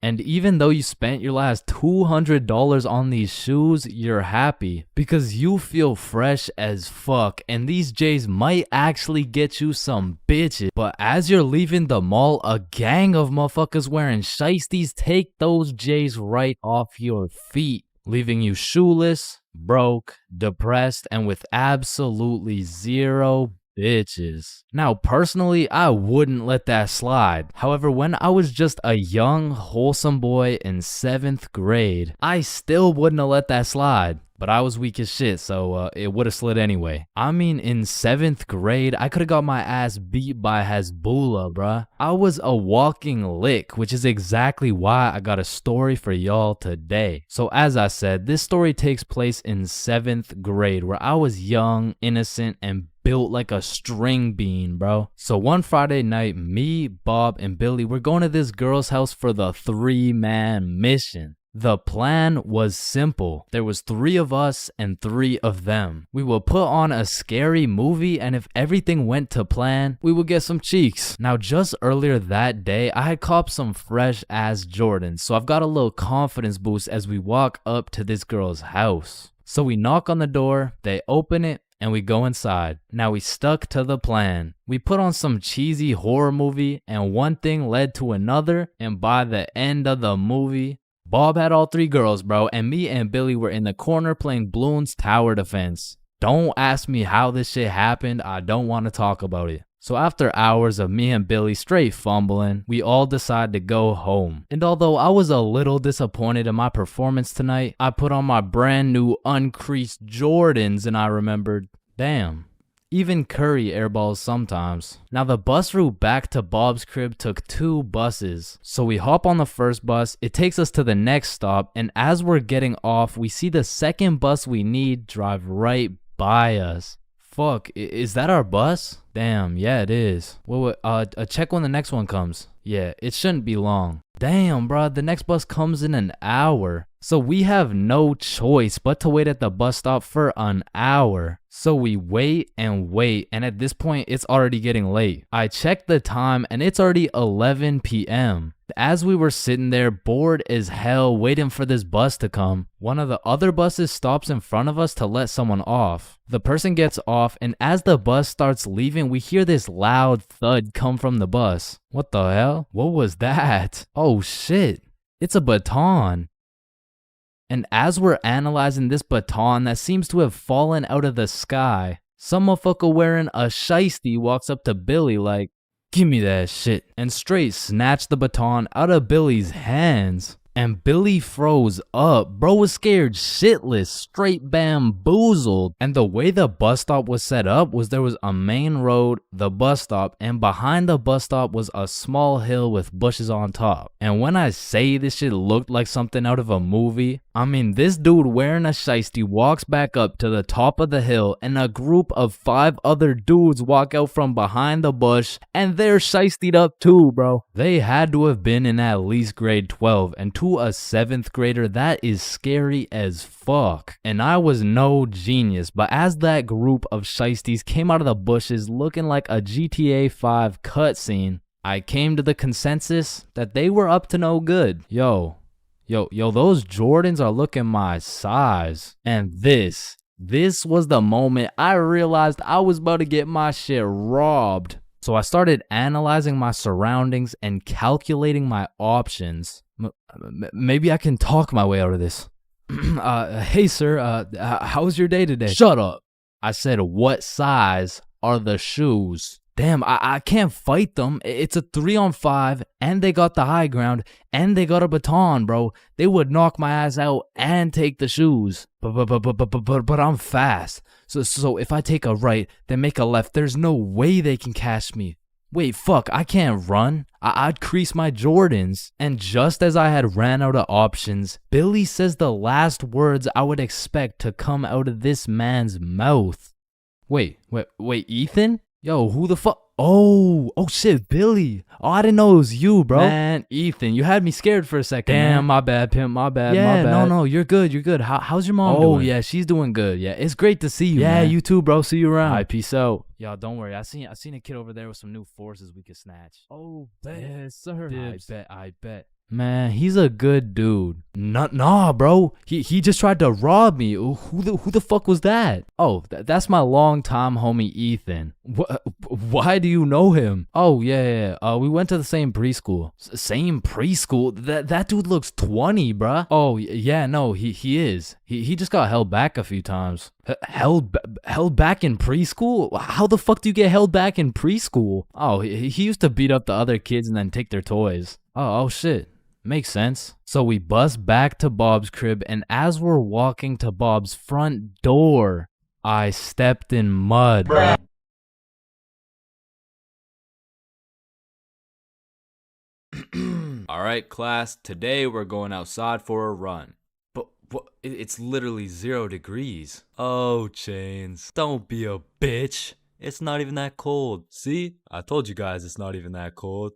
And even though you spent your last $200 on these shoes, you're happy because you feel fresh as fuck and these J's might actually get you some bitches. But as you're leaving the mall, a gang of motherfuckers wearing shiesties take those J's right off your feet, leaving you shoeless, broke, depressed, and with absolutely zero bitches. Now, personally, I wouldn't let that slide. However, when I was just a young, wholesome boy in 7th grade, I still wouldn't have let that slide. But I was weak as shit, so it would have slid anyway. I mean, in 7th grade, I could have got my ass beat by Hezbollah, bruh. I was a walking lick, which is exactly why I got a story for y'all today. So as I said, this story takes place in 7th grade, where I was young, innocent, and built like a string bean, bro. So one Friday night, me, Bob, and Billy were going to this girl's house for the 3-man mission. The plan was simple. There was 3 of us and 3 of them. We would put on a scary movie, and if everything went to plan, we would get some cheeks. Now, just earlier that day, I had copped some fresh ass Jordans, so I've got a little confidence boost as we walk up to this girl's house. So we knock on the door, they open it, and we go inside. Now we stuck to the plan. We put on some cheesy horror movie, and one thing led to another, and by the end of the movie, Bob had all 3 girls, bro, and me and Billy were in the corner playing Bloons Tower Defense. Don't ask me how this shit happened, I don't want to talk about it. So after hours of me and Billy straight fumbling, we all decided to go home. And although I was a little disappointed in my performance tonight, I put on my brand new uncreased Jordans and I remembered, damn, even Curry airballs sometimes. Now the bus route back to Bob's crib took 2 buses. So we hop on the first bus, it takes us to the next stop, and as we're getting off, we see the second bus we need drive right by us. Fuck, is that our bus? Damn, yeah it is. Wait, check when the next one comes. Yeah, it shouldn't be long. Damn, bro, the next bus comes in an hour. So we have no choice but to wait at the bus stop for an hour. So we wait, and at this point, it's already getting late. I checked the time, and it's already 11 p.m. As we were sitting there, bored as hell, waiting for this bus to come, one of the other buses stops in front of us to let someone off. The person gets off, and as the bus starts leaving, we hear this loud thud come from the bus. What the hell? What was that? Oh shit, it's a baton. And as we're analyzing this baton that seems to have fallen out of the sky, some motherfucker wearing a shiesty walks up to Billy like, "Give me that shit," and straight snatched the baton out of Billy's hands. And Billy froze up. Bro was scared shitless, straight bamboozled. And the way the bus stop was set up was there was a main road, the bus stop, and behind the bus stop was a small hill with bushes on top. And when I say this shit looked like something out of a movie, I mean this dude wearing a shiesty walks back up to the top of the hill and a group of 5 other dudes walk out from behind the bush and they're shiestied up too, bro. They had to have been in at least grade 12, and to a 7th grader, that is scary as fuck. And I was no genius, but as that group of shiesties came out of the bushes looking like a GTA 5 cutscene, I came to the consensus that they were up to no good. Yo, those Jordans are looking my size. And this was the moment I realized I was about to get my shit robbed. So I started analyzing my surroundings and calculating my options. Maybe I can talk my way out of this. Hey sir, how was your day today? Shut up. I said, what size are the shoes? Damn, I can't fight them. It's a 3-on-5, and they got the high ground, and they got a baton, bro. They would knock my ass out and take the shoes. But I'm fast. So if I take a right, then make a left, there's no way they can catch me. Wait, fuck, I can't run. I'd crease my Jordans. And just as I had ran out of options, Billy says the last words I would expect to come out of this man's mouth. Wait, Ethan? Yo, who the fuck? Oh shit, Billy. Oh, I didn't know it was you, bro. Man, Ethan, you had me scared for a second. Damn, man. My bad, pimp, my bad, Yeah, my bad. no, you're good, you're good. How's your mom doing? Oh, yeah, she's doing good. Yeah, it's great to see you, Yeah, man. you too, bro. See you around. All right, peace out. Y'all, don't worry. I seen a kid over there with some new forces we could snatch. Oh, bet. Yes, sir. I bet. Man, he's a good dude. Nah, bro. He just tried to rob me. Who the fuck was that? Oh, that's my longtime homie Ethan. Why do you know him? Oh, yeah. We went to the same preschool. Same preschool? That dude looks 20, bruh. Oh, yeah, no, he is. He just got held back a few times. Held back in preschool? How the fuck do you get held back in preschool? Oh, he used to beat up the other kids and then take their toys. Oh shit. Makes sense. So we bust back to Bob's crib, and as we're walking to Bob's front door, I stepped in mud. Alright, class, today we're going outside for a run. But it's literally 0 degrees. Oh, Chains, don't be a bitch. It's not even that cold. See? I told you guys it's not even that cold.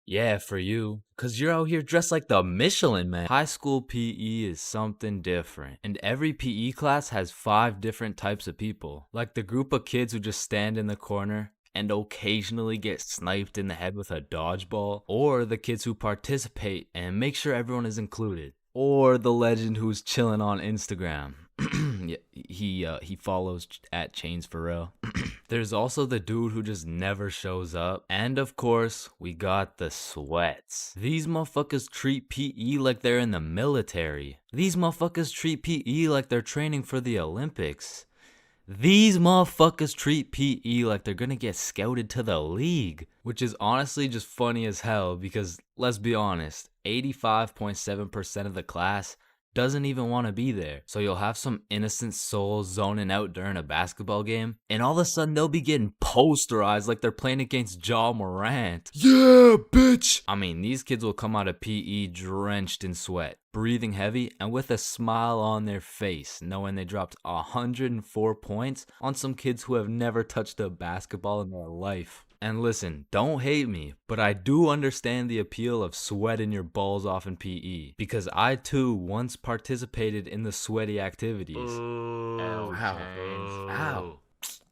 Yeah, for you. Cause you're out here dressed like the Michelin Man. High school PE is something different. And every PE class has 5 different types of people. Like the group of kids who just stand in the corner and occasionally get sniped in the head with a dodgeball. Or the kids who participate and make sure everyone is included. Or the legend who's chilling on Instagram. Yeah, he follows at ChainsFR. There's also the dude who just never shows up. And of course, we got the sweats. These motherfuckers treat PE like they're in the military. These motherfuckers treat PE like they're training for the Olympics. These motherfuckers treat PE like they're gonna get scouted to the league. Which is honestly just funny as hell because, let's be honest, 85.7% of the class doesn't even want to be there. So you'll have some innocent souls zoning out during a basketball game, and all of a sudden they'll be getting posterized like they're playing against Ja Morant. Yeah, bitch! I mean, these kids will come out of PE drenched in sweat, breathing heavy, and with a smile on their face, knowing they dropped 104 points on some kids who have never touched a basketball in their life. And listen, don't hate me, but I do understand the appeal of sweating your balls off in PE, because I too once participated in the sweaty activities. Ow.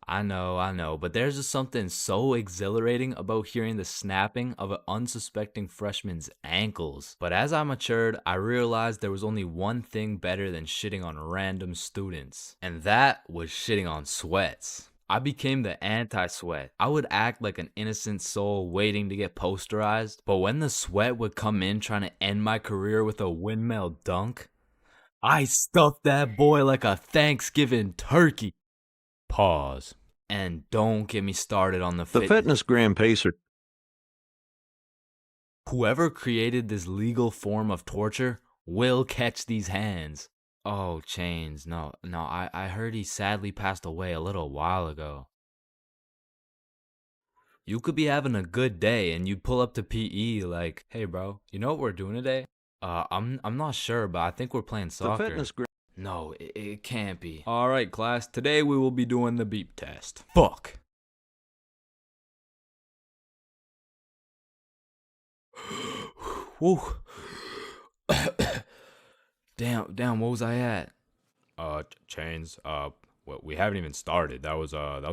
I know, but there's just something so exhilarating about hearing the snapping of an unsuspecting freshman's ankles. But as I matured, I realized there was only one thing better than shitting on random students, and that was shitting on sweats. I became the anti-sweat. I would act like an innocent soul waiting to get posterized, but when the sweat would come in trying to end my career with a windmill dunk, I stuffed that boy like a Thanksgiving turkey. Pause. And don't get me started on the fitness gram pacer. Whoever created this legal form of torture will catch these hands. Oh, Chains, no, I heard he sadly passed away a little while ago. You could be having a good day and you'd pull up to PE like, hey bro, you know what we're doing today? I'm not sure, but I think we're playing soccer. No, it can't be. Alright class, today we will be doing the beep test. Fuck. Woo. Damn, what was I at? Chains, well, we haven't even started. That was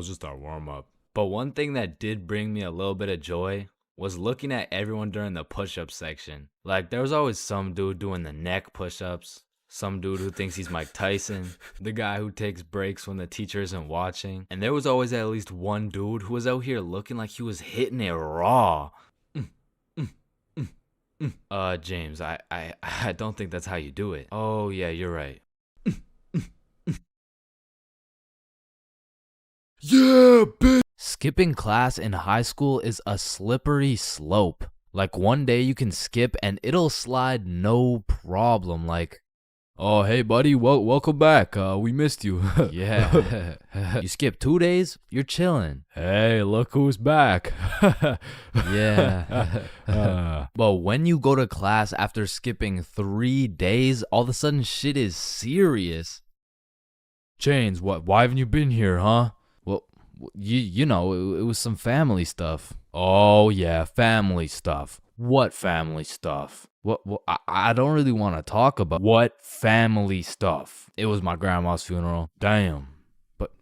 just our warm-up. But one thing that did bring me a little bit of joy was looking at everyone during the push-up section. Like, there was always some dude doing the neck push-ups, some dude who thinks he's Mike Tyson, the guy who takes breaks when the teacher isn't watching, and there was always at least one dude who was out here looking like he was hitting it raw. James, I don't think that's how you do it. Oh, yeah, you're right. Yeah, bitch! Skipping class in high school is a slippery slope. Like one day you can skip and it'll slide no problem. Like, oh, hey, buddy, welcome back. We missed you. yeah. You skip 2 days, you're chilling. Hey, look who's back. Yeah. But when you go to class after skipping 3 days, all of a sudden shit is serious. Chains, why haven't you been here, huh? Well, you know, it was some family stuff. Oh, yeah, family stuff. What family stuff? What I don't really want to talk about. What family stuff? It was my grandma's funeral. Damn.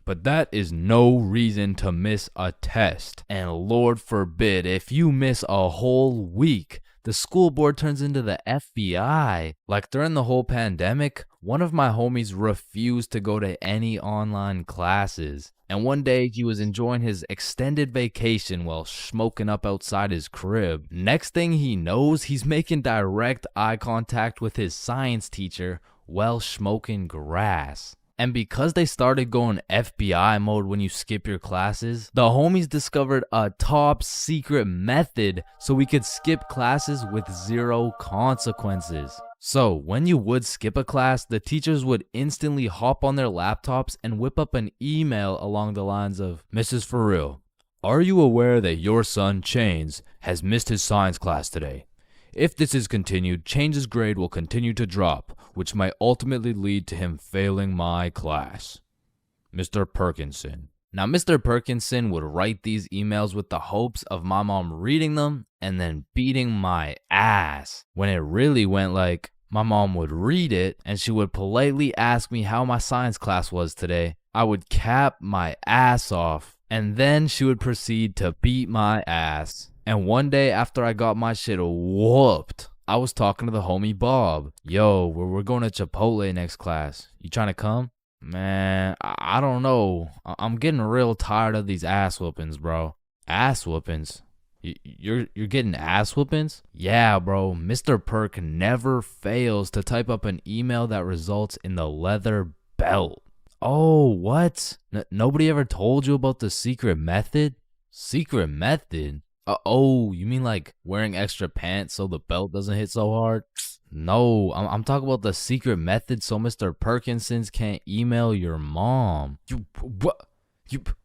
But that is no reason to miss a test. And Lord forbid, if you miss a whole week, the school board turns into the FBI. Like during the whole pandemic, one of my homies refused to go to any online classes. And one day he was enjoying his extended vacation while smoking up outside his crib. Next thing he knows, he's making direct eye contact with his science teacher while smoking grass. And because they started going FBI mode when you skip your classes, the homies discovered a top secret method so we could skip classes with 0 consequences. So when you would skip a class, the teachers would instantly hop on their laptops and whip up an email along the lines of, Mrs. For real, are you aware that your son, Chains, has missed his science class today? If this is continued, Chains' grade will continue to drop, which might ultimately lead to him failing my class. Mr. Perkinson. Now, Mr. Perkinson would write these emails with the hopes of my mom reading them and then beating my ass. When it really went like, my mom would read it and she would politely ask me how my science class was today. I would cap my ass off and then she would proceed to beat my ass. And one day after I got my shit whooped, I was talking to the homie Bob. Yo, we're going to Chipotle next class. You trying to come? Man, I don't know. I'm getting real tired of these ass whoopings, bro. Ass whoopings? You're getting ass whoopings? Yeah, bro. Mr. Perk never fails to type up an email that results in the leather belt. Oh, what? Nobody ever told you about the secret method? Secret method? Oh, you mean like wearing extra pants so the belt doesn't hit so hard? No, I'm talking about the secret method so Mr. Perkinsons can't email your mom.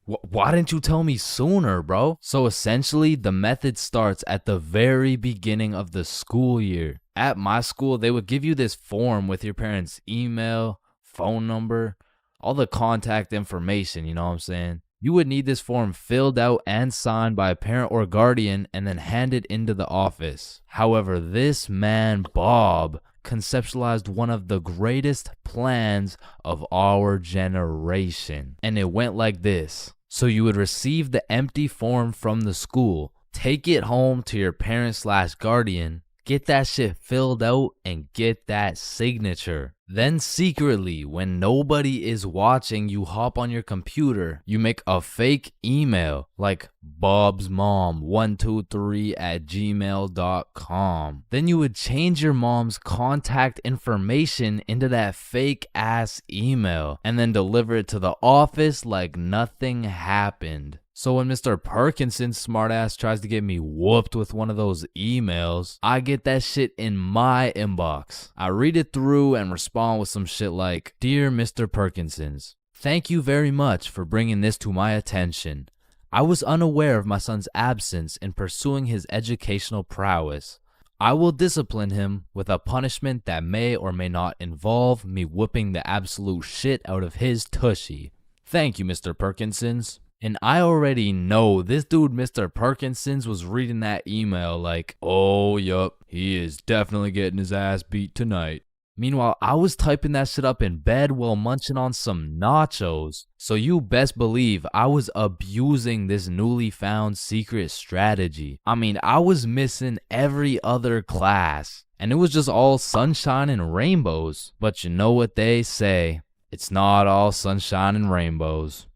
Why didn't you tell me sooner, bro? So essentially, the method starts at the very beginning of the school year. At my school, they would give you this form with your parents' email, phone number, all the contact information, you know what I'm saying? You would need this form filled out and signed by a parent or guardian and then handed into the office. However, this man, Bob, conceptualized one of the greatest plans of our generation. And it went like this. So you would receive the empty form from the school, take it home to your parent/guardian, get that shit filled out and get that signature. Then secretly, when nobody is watching, you hop on your computer, you make a fake email like bobsmom123@gmail.com. Then you would change your mom's contact information into that fake ass email and then deliver it to the office like nothing happened. So when Mr. Perkinson's smartass tries to get me whooped with one of those emails, I get that shit in my inbox. I read it through and respond with some shit like, Dear Mr. Perkinsons, thank you very much for bringing this to my attention. I was unaware of my son's absence in pursuing his educational prowess. I will discipline him with a punishment that may or may not involve me whooping the absolute shit out of his tushy. Thank you, Mr. Perkinsons. And I already know this dude, Mr. Perkinsons, was reading that email like, oh, yup, he is definitely getting his ass beat tonight. Meanwhile, I was typing that shit up in bed while munching on some nachos. So you best believe I was abusing this newly found secret strategy. I mean, I was missing every other class. And it was just all sunshine and rainbows. But you know what they say, it's not all sunshine and rainbows.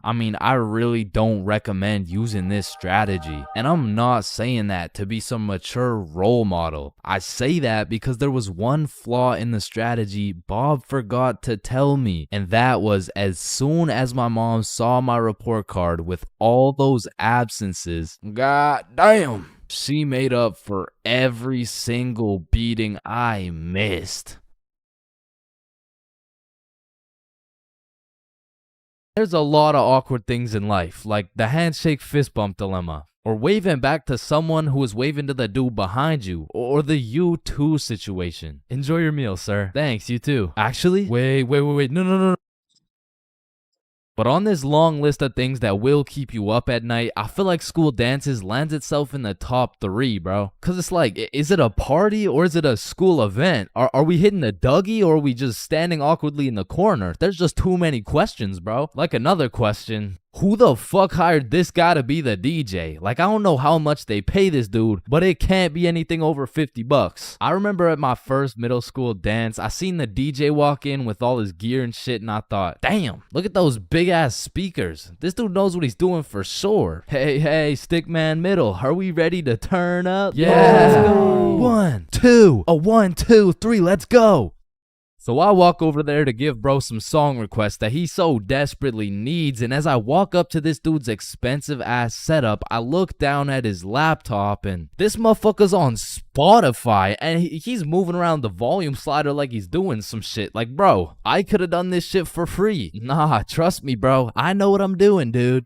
I mean, I really don't recommend using this strategy. And I'm not saying that to be some mature role model. I say that because there was one flaw in the strategy Bob forgot to tell me. And that was, as soon as my mom saw my report card with all those absences, god damn, she made up for every single beating I missed. There's a lot of awkward things in life, like the handshake fist bump dilemma, or waving back to someone who is waving to the dude behind you, or the you too situation. Enjoy your meal, sir. Thanks, you too. Actually, wait, no. But on this long list of things that will keep you up at night, I feel like school dances lands itself in the top 3, bro. Cause it's like, is it a party or is it a school event? Are we hitting a Dougie or are we just standing awkwardly in the corner? There's just too many questions, bro. Like another question, who the fuck hired this guy to be the DJ? Like, I don't know how much they pay this dude, but it can't be anything over 50 bucks. I remember at my first middle school dance, I seen the DJ walk in with all his gear and shit, and I thought, damn, look at those big ass speakers. This dude knows what he's doing for sure. Hey, Stickman Middle, are we ready to turn up? Yeah, let's go. 1, 2, 1, 2, 3, let's go. So I walk over there to give bro some song requests that he so desperately needs, and as I walk up to this dude's expensive ass setup, I look down at his laptop and this motherfucker's on Spotify and he's moving around the volume slider like he's doing some shit. Like, bro, I could have done this shit for free. Nah, trust me, bro. I know what I'm doing, dude.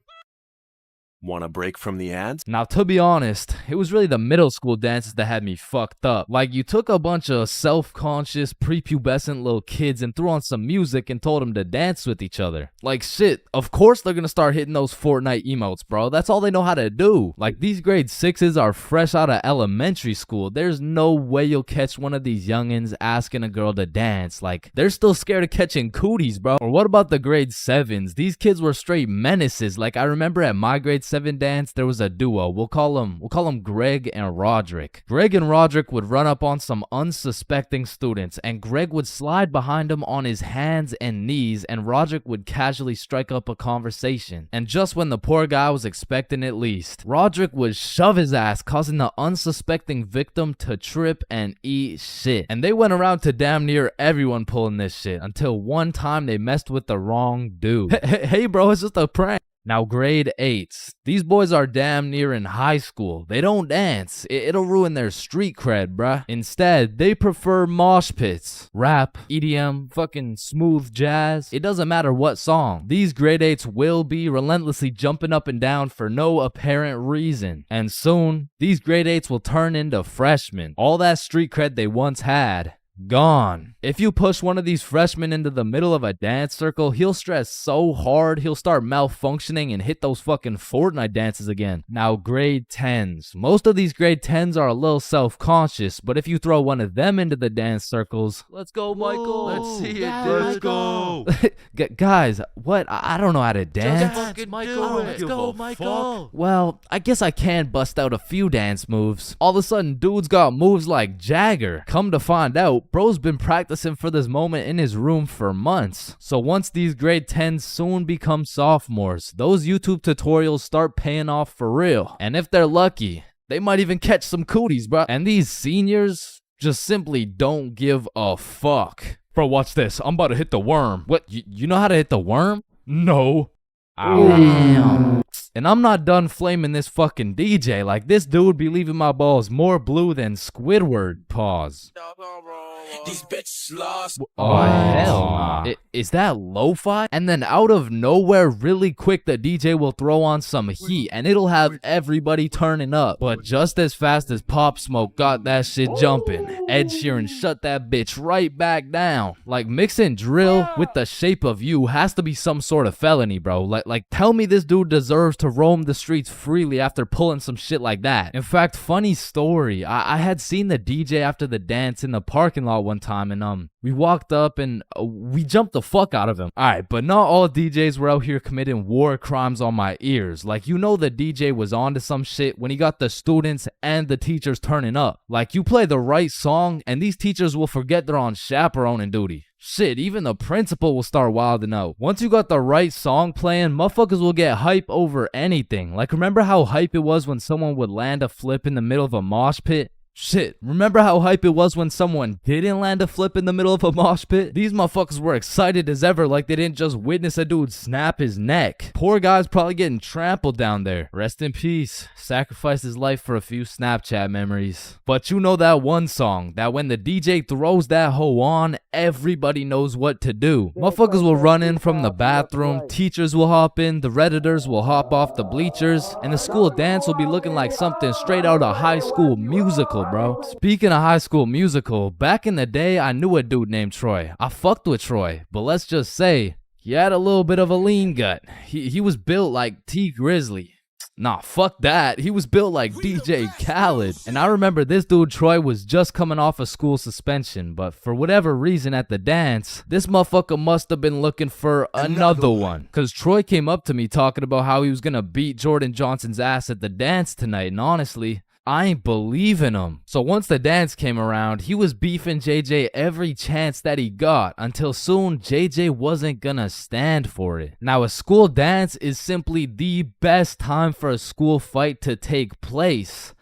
Want a break from the ads? Now, to be honest, it was really the middle school dances that had me fucked up. Like, you took a bunch of self-conscious, prepubescent little kids and threw on some music and told them to dance with each other. Like, shit, of course they're gonna start hitting those Fortnite emotes, bro. That's all they know how to do. Like, these grade 6s are fresh out of elementary school. There's no way you'll catch one of these youngins asking a girl to dance. Like, they're still scared of catching cooties, bro. Or what about the grade 7s? These kids were straight menaces. Like, I remember at my grade 7 dance, there was a duo. We'll call them Greg and Roderick. Greg and Roderick would run up on some unsuspecting students, and Greg would slide behind him on his hands and knees, and Roderick would casually strike up a conversation. And just when the poor guy was expecting it least, Roderick would shove his ass, causing the unsuspecting victim to trip and eat shit. And they went around to damn near everyone pulling this shit, until one time they messed with the wrong dude. Hey bro, it's just a prank. Now, grade 8s. These boys are damn near in high school. They don't dance. It'll ruin their street cred, bruh. Instead, they prefer mosh pits, rap, EDM, fucking smooth jazz. It doesn't matter what song. These grade 8s will be relentlessly jumping up and down for no apparent reason. And soon, these grade 8s will turn into freshmen. All that street cred they once had, gone. If you push one of these freshmen into the middle of a dance circle, he'll stress so hard he'll start malfunctioning and hit those fucking Fortnite dances again. Now, grade 10s. Most of these grade 10s are a little self-conscious, but if you throw one of them into the dance circles, let's go, Michael. Let's see it. Let's go. Guys, what? I don't know how to dance. Fucking Michael. Let's go, Michael. Well, I guess I can bust out a few dance moves. All of a sudden, dude's got moves like Jagger. Come to find out, bro's been practicing for this moment in his room for months. So once these grade 10s soon become sophomores, those YouTube tutorials start paying off for real. And if they're lucky, they might even catch some cooties, bro. And these seniors just simply don't give a fuck. Bro, watch this. I'm about to hit the worm. What? You know how to hit the worm? No. Damn. And I'm not done flaming this fucking DJ. Like, this dude be leaving my balls more blue than Squidward. Pause. These bitches lost. Oh, hell nah. Is that lo-fi? And then out of nowhere, really quick, the DJ will throw on some heat and it'll have everybody turning up. But just as fast as Pop Smoke got that shit jumping, Ed Sheeran shut that bitch right back down. Like, mixing drill with The Shape of You has to be some sort of felony, bro. Like tell me this dude deserves to roam the streets freely after pulling some shit like that. In fact, funny story, I had seen the DJ after the dance in the parking lot spot one time, and we walked up and we jumped the fuck out of him. Alright, but not all DJs were out here committing war crimes on my ears. Like, you know the DJ was onto some shit when he got the students and the teachers turning up. Like, you play the right song and these teachers will forget they're on chaperoning duty. Shit, even the principal will start wilding out. Once you got the right song playing, motherfuckers will get hype over anything. Like, remember how hype it was when someone would land a flip in the middle of a mosh pit? Shit, remember how hype it was when someone didn't land a flip in the middle of a mosh pit? These motherfuckers were excited as ever, like they didn't just witness a dude snap his neck. Poor guy's probably getting trampled down there. Rest in peace. Sacrificed his life for a few Snapchat memories. But you know that one song, that when the DJ throws that hoe on, everybody knows what to do. Motherfuckers will run in from the bathroom, teachers will hop in, the Redditors will hop off the bleachers, and the school dance will be looking like something straight out of High School Musical, bro. Speaking of High School Musical, back in the day, I knew a dude named Troy. I fucked with Troy, but let's just say, he had a little bit of a lean gut. He was built like T Grizzly. Nah, fuck that. He was built like DJ Khaled. And I remember this dude, Troy, was just coming off a school suspension, but for whatever reason at the dance, this motherfucker must have been looking for another one. Cause Troy came up to me talking about how he was gonna beat Jordan Johnson's ass at the dance tonight, and honestly, I ain't believing him. So once the dance came around, he was beefing JJ every chance that he got, until soon JJ wasn't gonna stand for it. Now, a school dance is simply the best time for a school fight to take place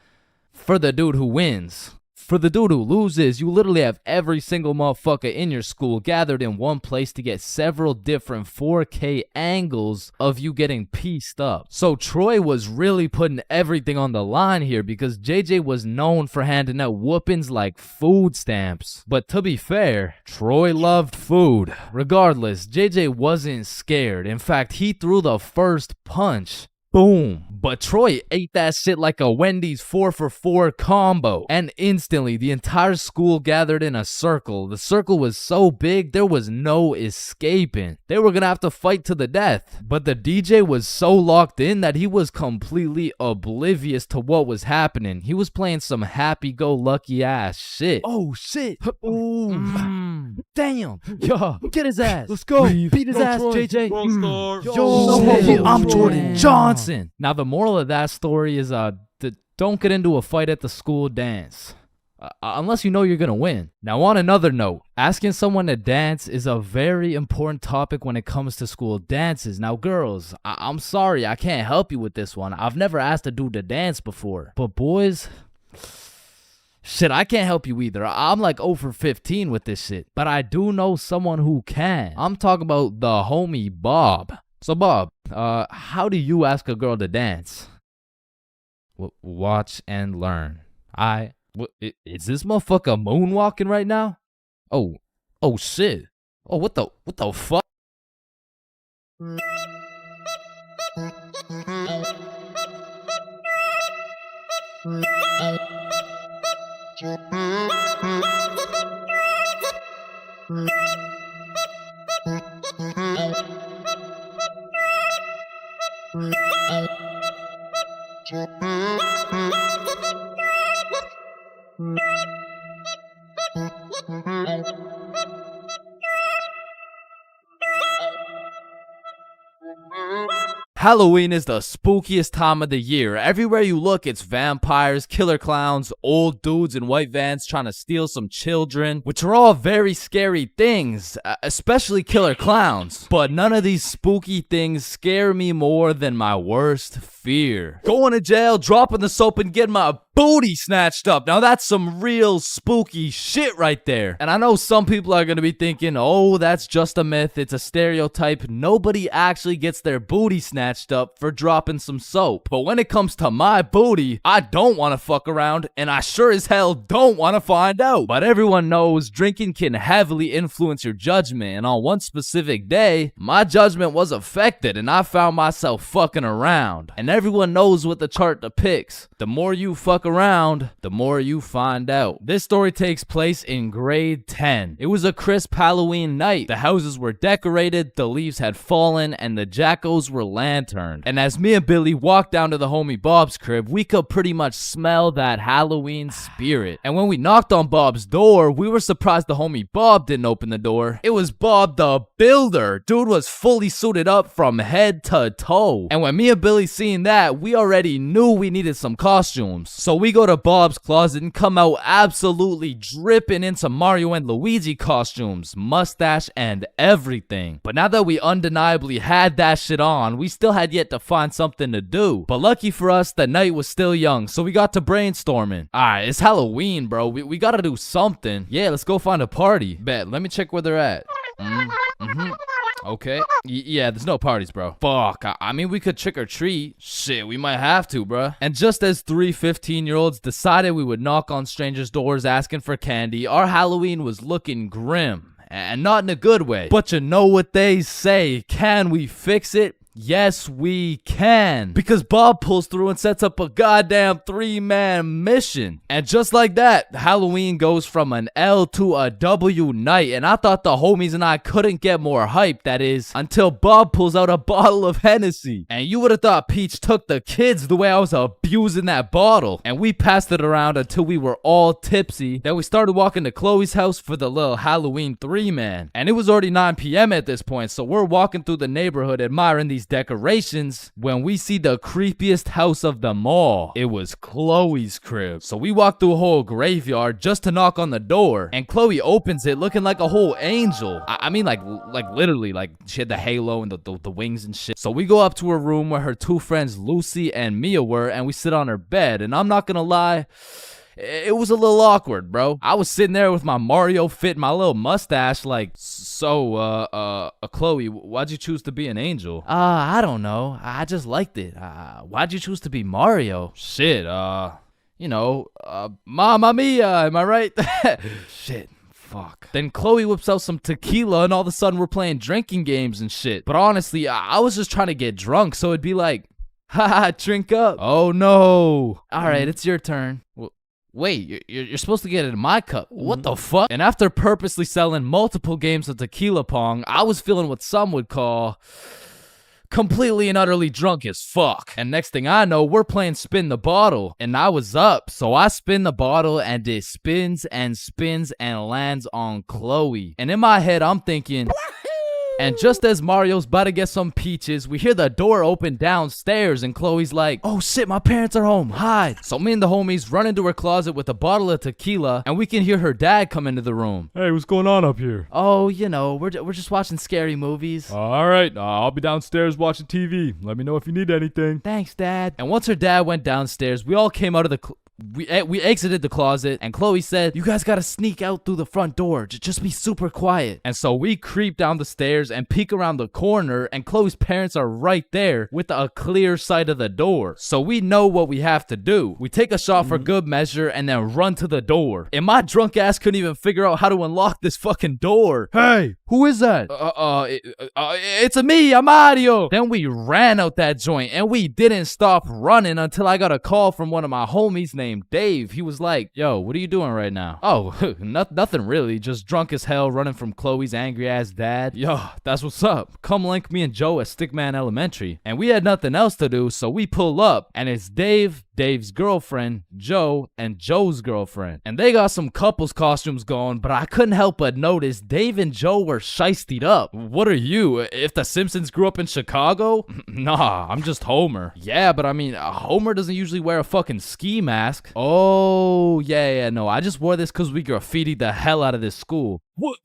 for the dude who wins. For the dude who loses, you literally have every single motherfucker in your school gathered in one place to get several different 4K angles of you getting pieced up. So Troy was really putting everything on the line here because JJ was known for handing out whoopings like food stamps. But to be fair, Troy loved food. Regardless, JJ wasn't scared. In fact, he threw the first punch. Boom. But Troy ate that shit like a Wendy's 4-for-4 combo. And instantly, the entire school gathered in a circle. The circle was so big, there was no escaping. They were gonna have to fight to the death. But the DJ was so locked in that he was completely oblivious to what was happening. He was playing some happy-go-lucky ass shit. Oh, shit. Ooh. Damn. Yo, Get his ass. let's go. Beat his ass, Troy. JJ. Yo, Yo, I'm Jordan Johnson. Now, the moral of that story is don't get into a fight at the school dance. Unless you know you're gonna win. Now, on another note, asking someone to dance is a very important topic when it comes to school dances. Now, girls, I'm sorry, I can't help you with this one. I've never asked a dude to dance before. But boys, shit, I can't help you either. I'm like 0 for 15 with this shit. But I do know someone who can. I'm talking about the homie Bob. So Bob, how do you ask a girl to dance? Watch and learn. Is this motherfucker moonwalking right now? Oh shit. Oh, what the fuck? Halloween is the spookiest time of the year. Everywhere you look, it's vampires, killer clowns, old dudes in white vans trying to steal some children, which are all very scary things, especially killer clowns. But none of these spooky things scare me more than my worst fear. Going to jail, dropping the soap, and getting my booty snatched up. Now that's some real spooky shit right there. And I know some people are going to be thinking, oh, that's just a myth. It's a stereotype. Nobody actually gets their booty snatched up for dropping some soap. But when it comes to my booty, I don't want to fuck around, and I sure as hell don't want to find out. But everyone knows drinking can heavily influence your judgment, and on one specific day, my judgment was affected, and I found myself fucking around. And everyone knows what the chart depicts. The more you fuck around, the more you find out. This story takes place in grade 10. It was a crisp Halloween night. The houses were decorated, the leaves had fallen, and the jackos were lanterned. And as me and Billy walked down to the homie Bob's crib, we could pretty much smell that Halloween spirit. And when we knocked on Bob's door, we were surprised the homie Bob didn't open the door. It was Bob the Builder. Dude was fully suited up from head to toe. And when me and Billy seen that, we already knew we needed some costumes. So we go to Bob's closet and come out absolutely dripping into Mario and Luigi costumes, mustache and everything. But now that we undeniably had that shit on, we still had yet to find something to do. But lucky for us, the night was still young, so we got to brainstorming. Alright, it's Halloween, bro. We gotta do something. Yeah, let's go find a party. Bet, let me check where they're at. Okay. Yeah, there's no parties, bro. Fuck. I mean, we could trick or treat. Shit, we might have to, bro. And just as 3 15-year-olds decided we would knock on strangers' doors asking for candy, our Halloween was looking grim. And not in a good way. But you know what they say. Can we fix it? Yes, we can. Because Bob pulls through and sets up a goddamn 3-man mission. And just like that, Halloween goes from an L to a W night. And I thought the homies and I couldn't get more hype, that is, until Bob pulls out a bottle of Hennessy. And you would have thought Peach took the kids the way I was abusing that bottle. And we passed it around until we were all tipsy. Then we started walking to Chloe's house for the little Halloween 3-man. And it was already 9 p.m. at this point, so we're walking through the neighborhood admiring these decorations when we see the creepiest house of them all. It was Chloe's crib. So we walked through a whole graveyard just to knock on the door, and Chloe opens it looking like a whole angel. I mean like literally, like she had the halo and the wings and shit. So we go up to her room where her 2 friends Lucy and Mia were, and we sit on her bed, and I'm not gonna lie, it was a little awkward, bro. I was sitting there with my Mario fit, my little mustache, like, so, Chloe, why'd you choose to be an angel? I don't know. I just liked it. Why'd you choose to be Mario? Shit, you know, Mamma Mia, am I right? Shit. Fuck. Then Chloe whips out some tequila and all of a sudden we're playing drinking games and shit. But honestly, I was just trying to get drunk, so it'd be like, haha, drink up. Oh no. Alright, it's your turn. Wait, you're supposed to get it in my cup. What the fuck? And after purposely selling multiple games of tequila pong, I was feeling what some would call completely and utterly drunk as fuck. And next thing I know, we're playing spin the bottle. And I was up, so I spin the bottle and it spins and spins and lands on Chloe. And in my head, I'm thinking... And just as Mario's about to get some peaches, we hear the door open downstairs and Chloe's like, oh shit, my parents are home, hide. So me and the homies run into her closet with a bottle of tequila and we can hear her dad come into the room. Hey, what's going on up here? Oh, you know, we're just watching scary movies. All right, I'll be downstairs watching TV. Let me know if you need anything. Thanks, Dad. And once her dad went downstairs, we all came out of the we exited the closet, and Chloe said, you guys gotta sneak out through the front door. Just be super quiet. And so we creep down the stairs and peek around the corner, and Chloe's parents are right there with a clear sight of the door. So we know what we have to do. We take a shot for good measure and then run to the door. And my drunk ass couldn't even figure out how to unlock this fucking door. Hey, who is that? It's me, I'm Mario. Then we ran out that joint, and we didn't stop running until I got a call from one of my homies named Dave. He was like, yo, what are you doing right now? Oh, nothing really, just drunk as hell running from Chloe's angry ass dad. Yo, that's what's up. Come link me and Joe at Stickman Elementary. And we had nothing else to do, so we pull up, and it's Dave, Dave's girlfriend, Joe, and Joe's girlfriend. And they got some couples costumes going, but I couldn't help but notice Dave and Joe were shiestied up. What are you, if the Simpsons grew up in Chicago? Nah, I'm just Homer. Yeah, but I mean, Homer doesn't usually wear a fucking ski mask. Oh, yeah, no, I just wore this because we graffitied the hell out of this school. What?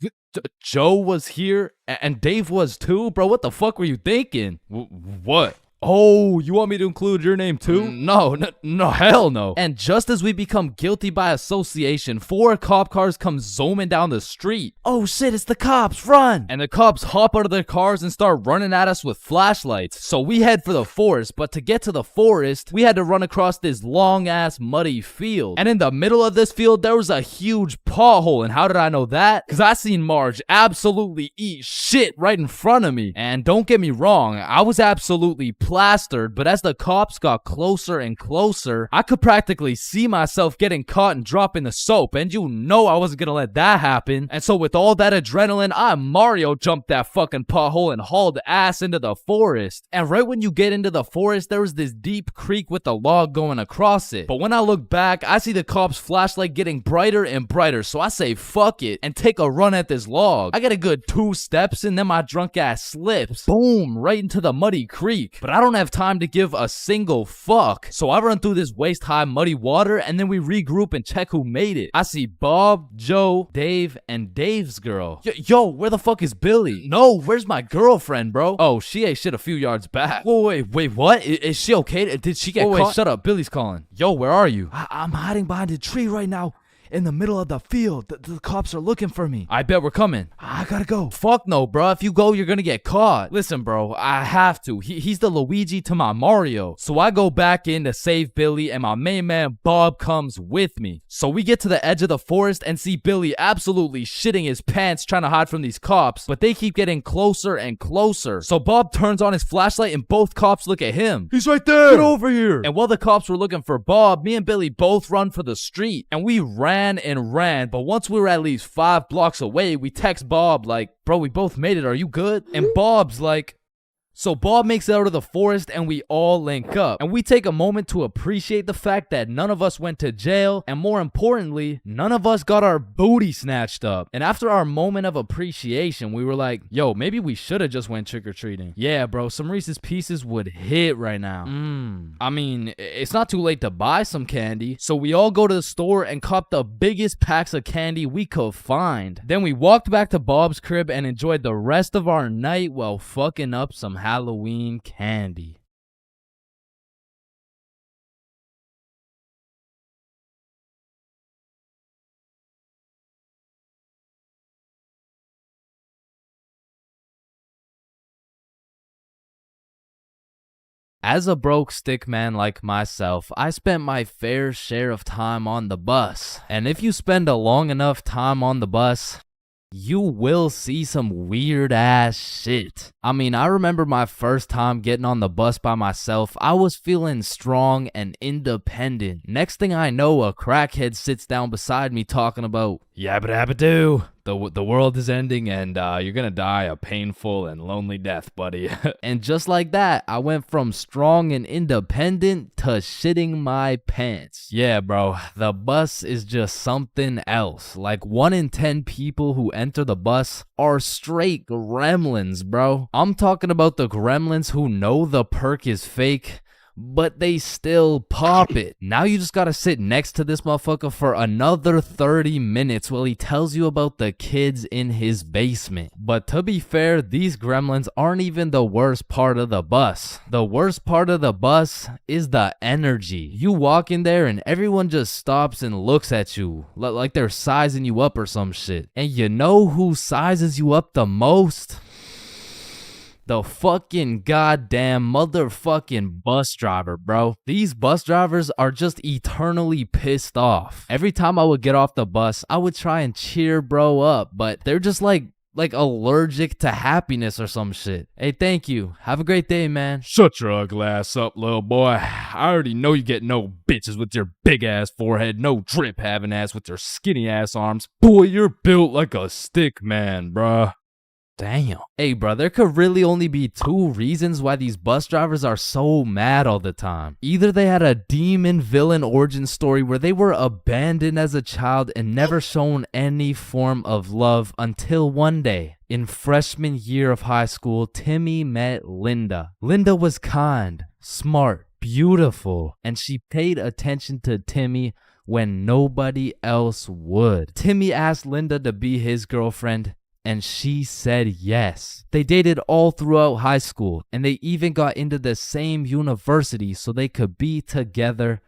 Joe was here and Dave was too? Bro, what the fuck were you thinking? What? Oh, you want me to include your name too? No, hell no. And just as we become guilty by association, 4 cop cars come zooming down the street. Oh shit, it's the cops, run! And the cops hop out of their cars and start running at us with flashlights. So we head for the forest, but to get to the forest, we had to run across this long ass muddy field. And in the middle of this field, there was a huge pothole. And how did I know that? Because I seen Marge absolutely eat shit right in front of me. And don't get me wrong, I was absolutely plastered, but as the cops got closer and closer, I could practically see myself getting caught and dropping the soap, and you know I wasn't gonna let that happen. And so with all that adrenaline, I Mario jumped that fucking pothole and hauled ass into the forest. And right when you get into the forest, there was this deep creek with a log going across it. But when I look back, I see the cops' flashlight getting brighter and brighter, so I say fuck it and take a run at this log. I get a good 2 steps and then my drunk ass slips. Boom, right into the muddy creek. But I don't have time to give a single fuck. So I run through this waist-high muddy water and then we regroup and check who made it. I see Bob, Joe, Dave, and Dave's girl. Yo, where the fuck is Billy? No, where's my girlfriend, bro? Oh, she ate shit a few yards back. Wait, what? Is she okay? Did she get caught? Wait, shut up. Billy's calling. Yo, where are you? I'm hiding behind a tree right now. In the middle of the field. The cops are looking for me. I bet we're coming. I gotta go. Fuck no, bro. If you go, you're gonna get caught. Listen, bro, I have to. He's the Luigi to my Mario. So I go back in to save Billy, and my main man Bob comes with me. So we get to the edge of the forest and see Billy absolutely shitting his pants trying to hide from these cops, but they keep getting closer and closer. So Bob turns on his flashlight and both cops look at him. He's right there. Get over here. And while the cops were looking for Bob, me and Billy both run for the street, and we ran and ran, but once we were at least 5 blocks away, we text Bob like, bro, we both made it, are you good? And Bob's like, so Bob makes it out of the forest and we all link up. And we take a moment to appreciate the fact that none of us went to jail. And more importantly, none of us got our booty snatched up. And after our moment of appreciation, we were like, yo, maybe we should have just went trick-or-treating. Yeah, bro, some Reese's Pieces would hit right now. I mean, it's not too late to buy some candy. So we all go to the store and cop the biggest packs of candy we could find. Then we walked back to Bob's crib and enjoyed the rest of our night while fucking up some Halloween candy. As a broke stick man like myself, I spent my fair share of time on the bus. And if you spend a long enough time on the bus, you will see some weird ass shit. I mean, I remember my first time getting on the bus by myself. I was feeling strong and independent. Next thing I know, a crackhead sits down beside me talking about yabba dabba doo. The world is ending and you're gonna die a painful and lonely death, buddy. And just like that, I went from strong and independent to shitting my pants. Yeah, bro, the bus is just something else. Like 1 in 10 people who enter the bus are straight gremlins, bro. I'm talking about the gremlins who know the perk is fake, but they still pop it. Now you just gotta sit next to this motherfucker for another 30 minutes while he tells you about the kids in his basement. But to be fair, these gremlins aren't even the worst part of the bus. The worst part of the bus is the energy. You walk in there and everyone just stops and looks at you like they're sizing you up or some shit. And you know who sizes you up the most? The fucking goddamn motherfucking bus driver, bro. These bus drivers are just eternally pissed off. Every time I would get off the bus, I would try and cheer bro up, but they're just like allergic to happiness or some shit. Hey, thank you. Have a great day, man. Shut your ugly ass up, little boy. I already know you get no bitches with your big ass forehead, no drip having ass with your skinny ass arms. Boy, you're built like a stick man, bruh. Damn. Hey, bro, there could really only be 2 reasons why these bus drivers are so mad all the time. Either they had a demon villain origin story where they were abandoned as a child and never shown any form of love until one day. In freshman year of high school, Timmy met Linda. Linda was kind, smart, beautiful, and she paid attention to Timmy when nobody else would. Timmy asked Linda to be his girlfriend, and she said yes. They dated all throughout high school, and they even got into the same university so they could be together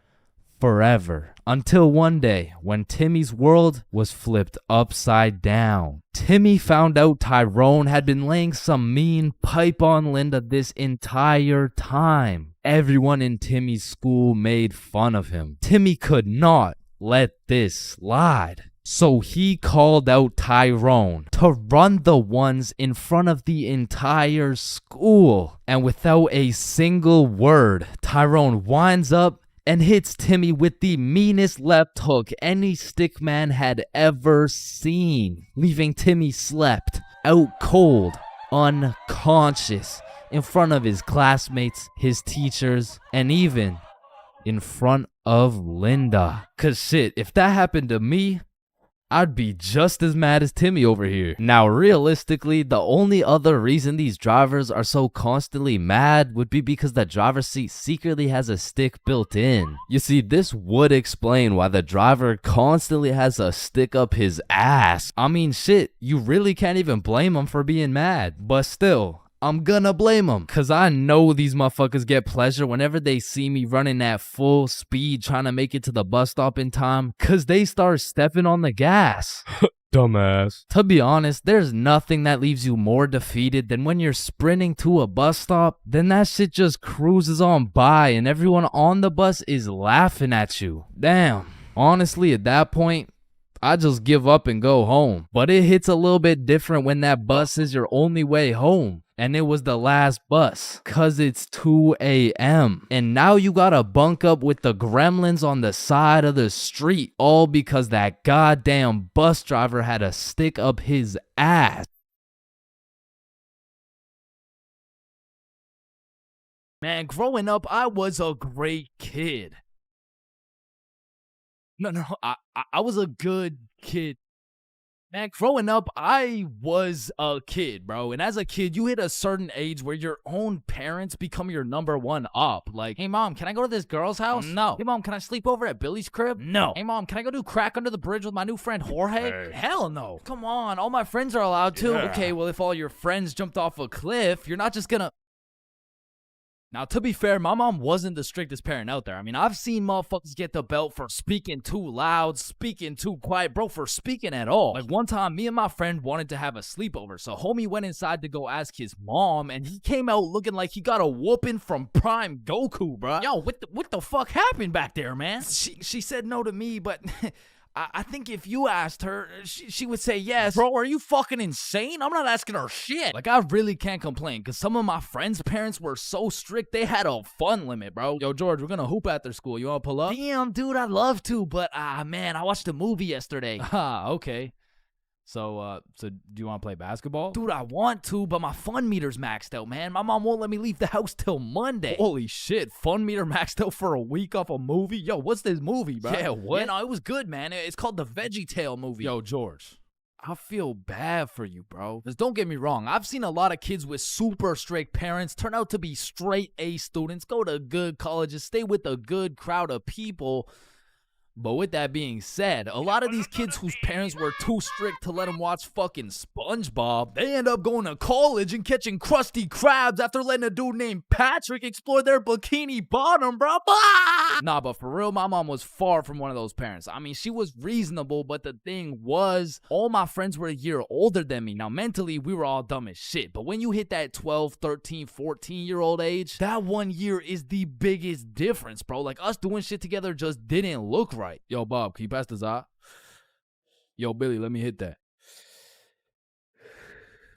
forever. Until one day, when Timmy's world was flipped upside down. Timmy found out Tyrone had been laying some mean pipe on Linda this entire time. Everyone in Timmy's school made fun of him. Timmy could not let this slide. So he called out Tyrone to run the ones in front of the entire school. And without a single word, Tyrone winds up and hits Timmy with the meanest left hook any stickman had ever seen, leaving Timmy slept out cold, unconscious, in front of his classmates, his teachers, and even in front of Linda. Cause shit, if that happened to me, I'd be just as mad as Timmy over here. Now, realistically, the only other reason these drivers are so constantly mad would be because the driver's seat secretly has a stick built in. You see, this would explain why the driver constantly has a stick up his ass. I mean, shit, you really can't even blame him for being mad. But still, I'm gonna blame them, cause I know these motherfuckers get pleasure whenever they see me running at full speed trying to make it to the bus stop in time, cause they start stepping on the gas. Dumbass. To be honest, there's nothing that leaves you more defeated than when you're sprinting to a bus stop, then that shit just cruises on by and everyone on the bus is laughing at you. Damn. Honestly, at that point, I just give up and go home. But it hits a little bit different when that bus is your only way home. And it was the last bus, cause it's 2 a.m. And now you gotta bunk up with the gremlins on the side of the street, all because that goddamn bus driver had a stick up his ass. Man, growing up, I was a great kid. No, I was a good kid. Man, growing up, I was a kid, bro. And as a kid, you hit a certain age where your own parents become your number one up. Like, hey, mom, can I go to this girl's house? No. Hey, mom, can I sleep over at Billy's crib? No. Hey, mom, can I go do crack under the bridge with my new friend Jorge? Hey. Hell no. Come on, all my friends are allowed to. Yeah. Okay, well, if all your friends jumped off a cliff, you're not just gonna... Now, to be fair, my mom wasn't the strictest parent out there. I mean, I've seen motherfuckers get the belt for speaking too loud, speaking too quiet, bro, for speaking at all. Like, one time, me and my friend wanted to have a sleepover, so homie went inside to go ask his mom, and he came out looking like he got a whooping from Prime Goku, bro. Yo, what the fuck happened back there, man? She said no to me, but... I think if you asked her, she would say yes. Bro, are you fucking insane? I'm not asking her shit. Like, I really can't complain, because some of my friends' parents were so strict, they had a fun limit, bro. Yo, George, we're gonna hoop after school. You wanna pull up? Damn, dude, I'd love to, but, man, I watched a movie yesterday. Okay. So do you want to play basketball? Dude, I want to, but my fun meter's maxed out, man. My mom won't let me leave the house till Monday. Holy shit, fun meter maxed out for a week off a movie? Yo, what's this movie, bro? Yeah, what? Yeah, no, it was good, man. It's called the VeggieTale movie. Yo, George, I feel bad for you, bro. Because don't get me wrong, I've seen a lot of kids with super strict parents turn out to be straight A students, go to good colleges, stay with a good crowd of people. But with that being said, a lot of these kids whose parents were too strict to let them watch fucking SpongeBob, they end up going to college and catching Krusty Krabs after letting a dude named Patrick explore their bikini bottom, bro. Nah, but for real, my mom was far from one of those parents. I mean, she was reasonable, but the thing was, all my friends were a year older than me. Now, mentally, we were all dumb as shit. But when you hit that 12, 13, 14-year-old age, that 1 year is the biggest difference, bro. Like, us doing shit together just didn't look right. Yo, Bob, can you pass the za? Yo, Billy, let me hit that.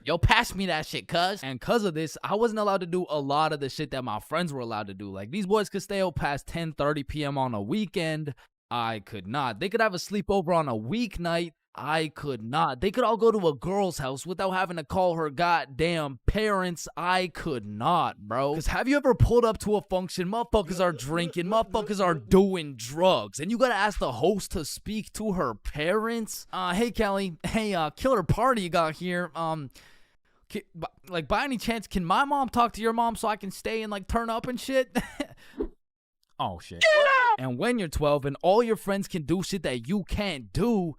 Yo, pass me that shit, cuz. And cuz of this, I wasn't allowed to do a lot of the shit that my friends were allowed to do. Like, these boys could stay out past 10:30 p.m. on a weekend. I could not. They could have a sleepover on a weeknight. I could not. They could all go to a girl's house without having to call her goddamn parents. I could not, bro. Because have you ever pulled up to a function, motherfuckers are drinking, motherfuckers are doing drugs, and you gotta ask the host to speak to her parents? Hey, Kelly. Hey, killer party you got here. Like, by any chance, can my mom talk to your mom so I can stay and, like, turn up and shit? Oh, shit. And when you're 12 and all your friends can do shit that you can't do,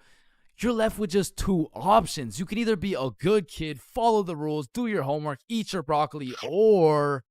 you're left with just two options. You can either be a good kid, follow the rules, do your homework, eat your broccoli, or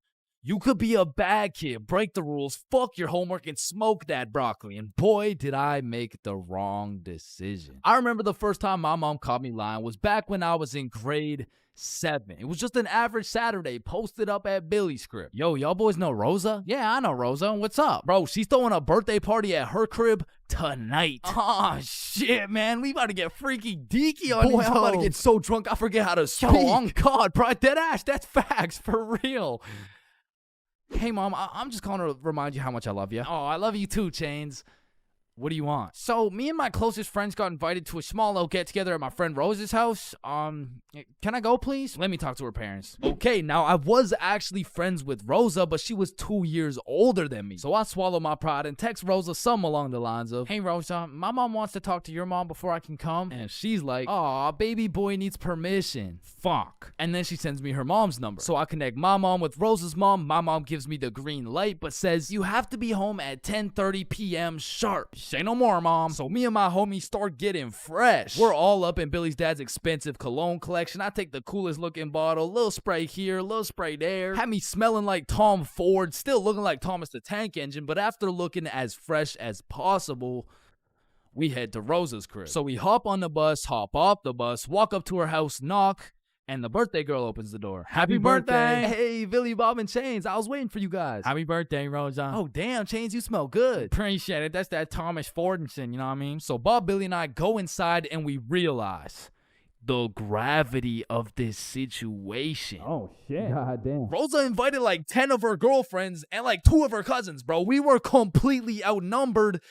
you could be a bad kid, break the rules, fuck your homework, and smoke that broccoli. And boy, did I make the wrong decision. I remember the first time my mom caught me lying was back when I was in grade 7. It was just an average Saturday posted up at Billy's crib. Yo, y'all boys know Rosa? Yeah, I know Rosa. What's up? Bro, she's throwing a birthday party at her crib tonight. Oh, shit, man. We about to get freaky deaky on Boy, these I'm about to hoes. get so drunk I forget how to speak. Yo, on God, bro. Dead ass. That's facts. For real. Hey, Mom, I'm just calling to remind you how much I love you. Oh, I love you too, Chains. What do you want? So, me and my closest friends got invited to a small little get-together at my friend Rose's house. Can I go, please? Let me talk to her parents. Okay, now, I was actually friends with Rosa, but she was 2 years older than me. So, I swallowed my pride and text Rosa something along the lines of, hey, Rosa, my mom wants to talk to your mom before I can come. And she's like, aw, baby boy needs permission. Fuck. And then she sends me her mom's number. So, I connect my mom with Rosa's mom. My mom gives me the green light, but says, you have to be home at 10:30 p.m. sharp. Say no more, Mom. So me and my homies start getting fresh. We're all up in Billy's dad's expensive cologne collection. I take the coolest looking bottle, little spray here, little spray there. Had me smelling like Tom Ford, still looking like Thomas the Tank Engine, but after looking as fresh as possible, we head to Rosa's crib. So we hop on the bus, hop off the bus, walk up to her house, knock, and the birthday girl opens the door. Happy birthday! Hey, Billy, Bob, and Chains. I was waiting for you guys. Happy birthday, Rosa. Oh, damn, Chains, you smell good. Appreciate it. That's that Thomas Fordinson, you know what I mean? So Bob, Billy, and I go inside, and we realize the gravity of this situation. Oh, shit. God damn. Rosa invited like 10 of her girlfriends and like 2 of her cousins, bro. We were completely outnumbered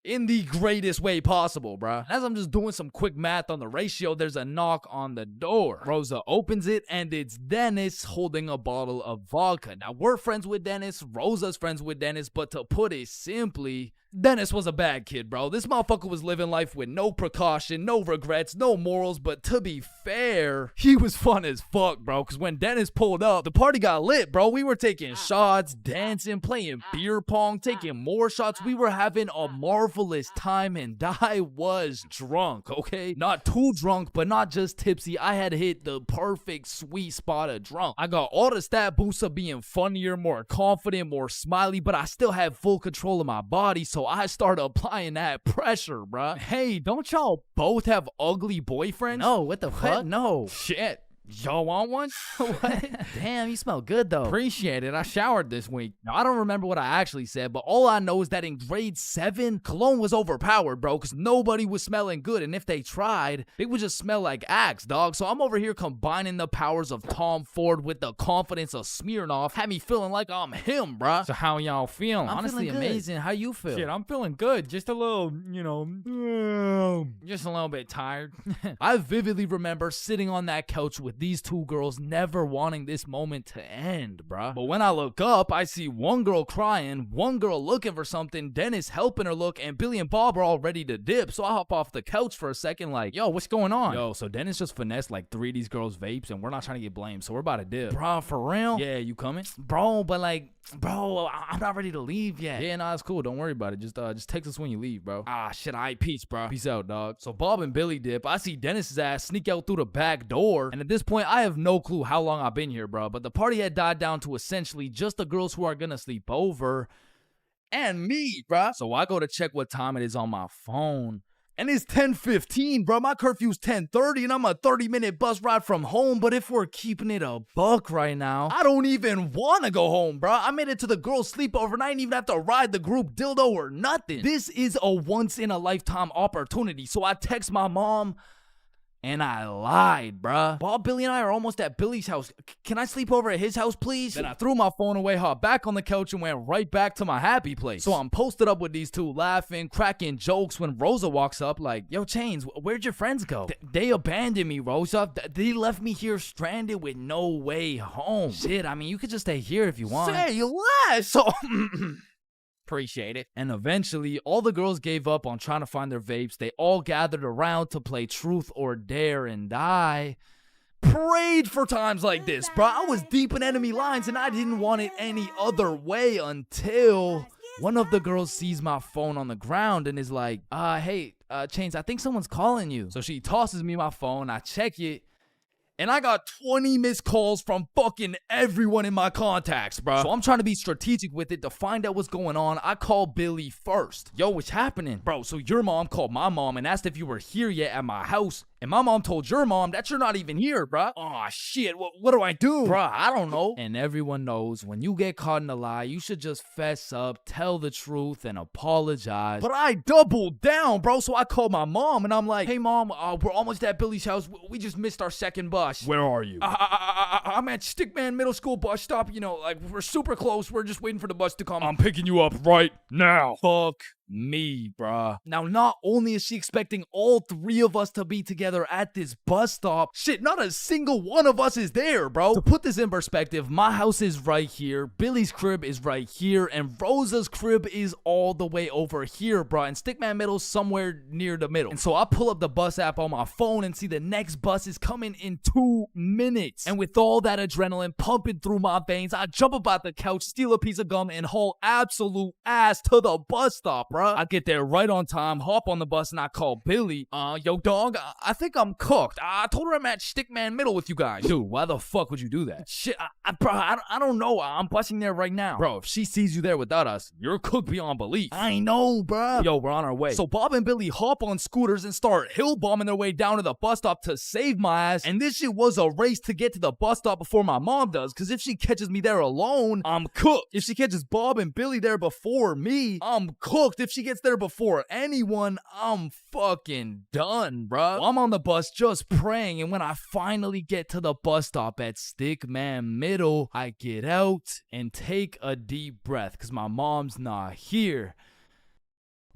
in the greatest way possible, bruh. As I'm just doing some quick math on the ratio, there's a knock on the door. Rosa opens it, and it's Dennis holding a bottle of vodka. Now, we're friends with Dennis. Rosa's friends with Dennis. But to put it simply, Dennis was a bad kid, bro. This motherfucker was living life with no precaution, no regrets, no morals. But to be fair, he was fun as fuck, bro. Because when Dennis pulled up, the party got lit, bro. We were taking shots, dancing, playing beer pong, taking more shots. We were having a marvelous time, and I was drunk, okay? Not too drunk, but not just tipsy. I had hit the perfect sweet spot of drunk. I got all the stat boosts of being funnier, more confident, more smiley, but I still had full control of my body, so I started applying that pressure, bruh. Hey, don't y'all both have ugly boyfriends? No, what the fuck? No. Shit. Y'all want one? What? Damn, you smell good though. Appreciate it. I showered this week. Now, I don't remember what I actually said, but all I know is that in grade 7, cologne was overpowered, bro, because nobody was smelling good. And if they tried, they would just smell like Axe, dog. So I'm over here combining the powers of Tom Ford with the confidence of Smirnoff. Had me feeling like I'm him, bro. So how y'all feeling? Honestly, amazing. How you feel? Shit, I'm feeling good. Just a little, just a little bit tired. I vividly remember sitting on that couch with these 2 girls, never wanting this moment to end, bruh. But when I look up, I see one girl crying, one girl looking for something, Dennis helping her look, and Billy and Bob are all ready to dip. So I hop off the couch for a second like, yo, what's going on? Yo, so Dennis just finessed like 3 of these girls' vapes, and we're not trying to get blamed, so we're about to dip. Bruh, for real? Yeah, you coming? Bro, but like, bro, I'm not ready to leave yet. Yeah, nah, it's cool. Don't worry about it. Just text us when you leave, bro. Ah, shit, all right, peace, bro. Peace out, dog. So Bob and Billy dip. I see Dennis's ass sneak out through the back door, and at this point, I have no clue how long I've been here, bro. But the party had died down to essentially just the girls who are gonna sleep over and me, bro. So I go to check what time it is on my phone. And it's 10:15, bro. My curfew's 10:30, and I'm a 30-minute bus ride from home. But if we're keeping it a buck right now, I don't even want to go home, bro. I made it to the girls' sleepover, and I didn't even have to ride the group dildo or nothing. This is a once-in-a-lifetime opportunity. So I text my mom, and I lied, bruh. Bob, Billy, and I are almost at Billy's house. Can I sleep over at his house, please? Then I threw my phone away, hopped back on the couch, and went right back to my happy place. So I'm posted up with these 2, laughing, cracking jokes when Rosa walks up like, yo, Chains, where'd your friends go? They abandoned me, Rosa. They left me here stranded with no way home. Shit, I mean, you could just stay here if you want. Say less! So... Appreciate it. And eventually, all the girls gave up on trying to find their vapes. They all gathered around to play Truth or Dare, and I prayed for times like this, bro. I was deep in enemy lines, and I didn't want it any other way until one of the girls sees my phone on the ground and is like, hey, Chains, I think someone's calling you. So she tosses me my phone. I check it. And I got 20 missed calls from fucking everyone in my contacts, bro. So I'm trying to be strategic with it to find out what's going on. I called Billy first. Yo, what's happening? Bro, so your mom called my mom and asked if you were here yet at my house. And my mom told your mom that you're not even here, bruh. Oh, shit. What do I do? Bruh, I don't know. And everyone knows when you get caught in a lie, you should just fess up, tell the truth, and apologize. But I doubled down, bro. So I called my mom, and I'm like, hey, Mom, we're almost at Billy's house. We just missed our second bus. Where are you? I'm at Stickman Middle School bus stop. You know, like, we're super close. We're just waiting for the bus to come. I'm picking you up right now. Fuck me, bruh. Now, not only is she expecting all three of us to be together at this bus stop, shit, not a single one of us is there, bro. To put this in perspective, my house is right here, Billy's crib is right here, and Rosa's crib is all the way over here, bruh, and Stickman Middle's somewhere near the middle. And so I pull up the bus app on my phone and see the next bus is coming in 2 minutes. And with all that adrenaline pumping through my veins, I jump up out the couch, steal a piece of gum, and haul absolute ass to the bus stop, bruh. I get there right on time, hop on the bus, and I call Billy. Yo, dog, I think I'm cooked. I told her I'm at Stickman Middle with you guys. Dude, why the fuck would you do that? Shit, bro, I don't know. I'm busting there right now. Bro, if she sees you there without us, you're cooked beyond belief. I know, bro. Yo, we're on our way. So Bob and Billy hop on scooters and start hill bombing their way down to the bus stop to save my ass. And this shit was a race to get to the bus stop before my mom does, because if she catches me there alone, I'm cooked. If she catches Bob and Billy there before me, I'm cooked. If she gets there before anyone, I'm fucking done, bruh. I'm on the bus just praying, and when I finally get to the bus stop at Stickman Middle, I get out and take a deep breath because my mom's not here.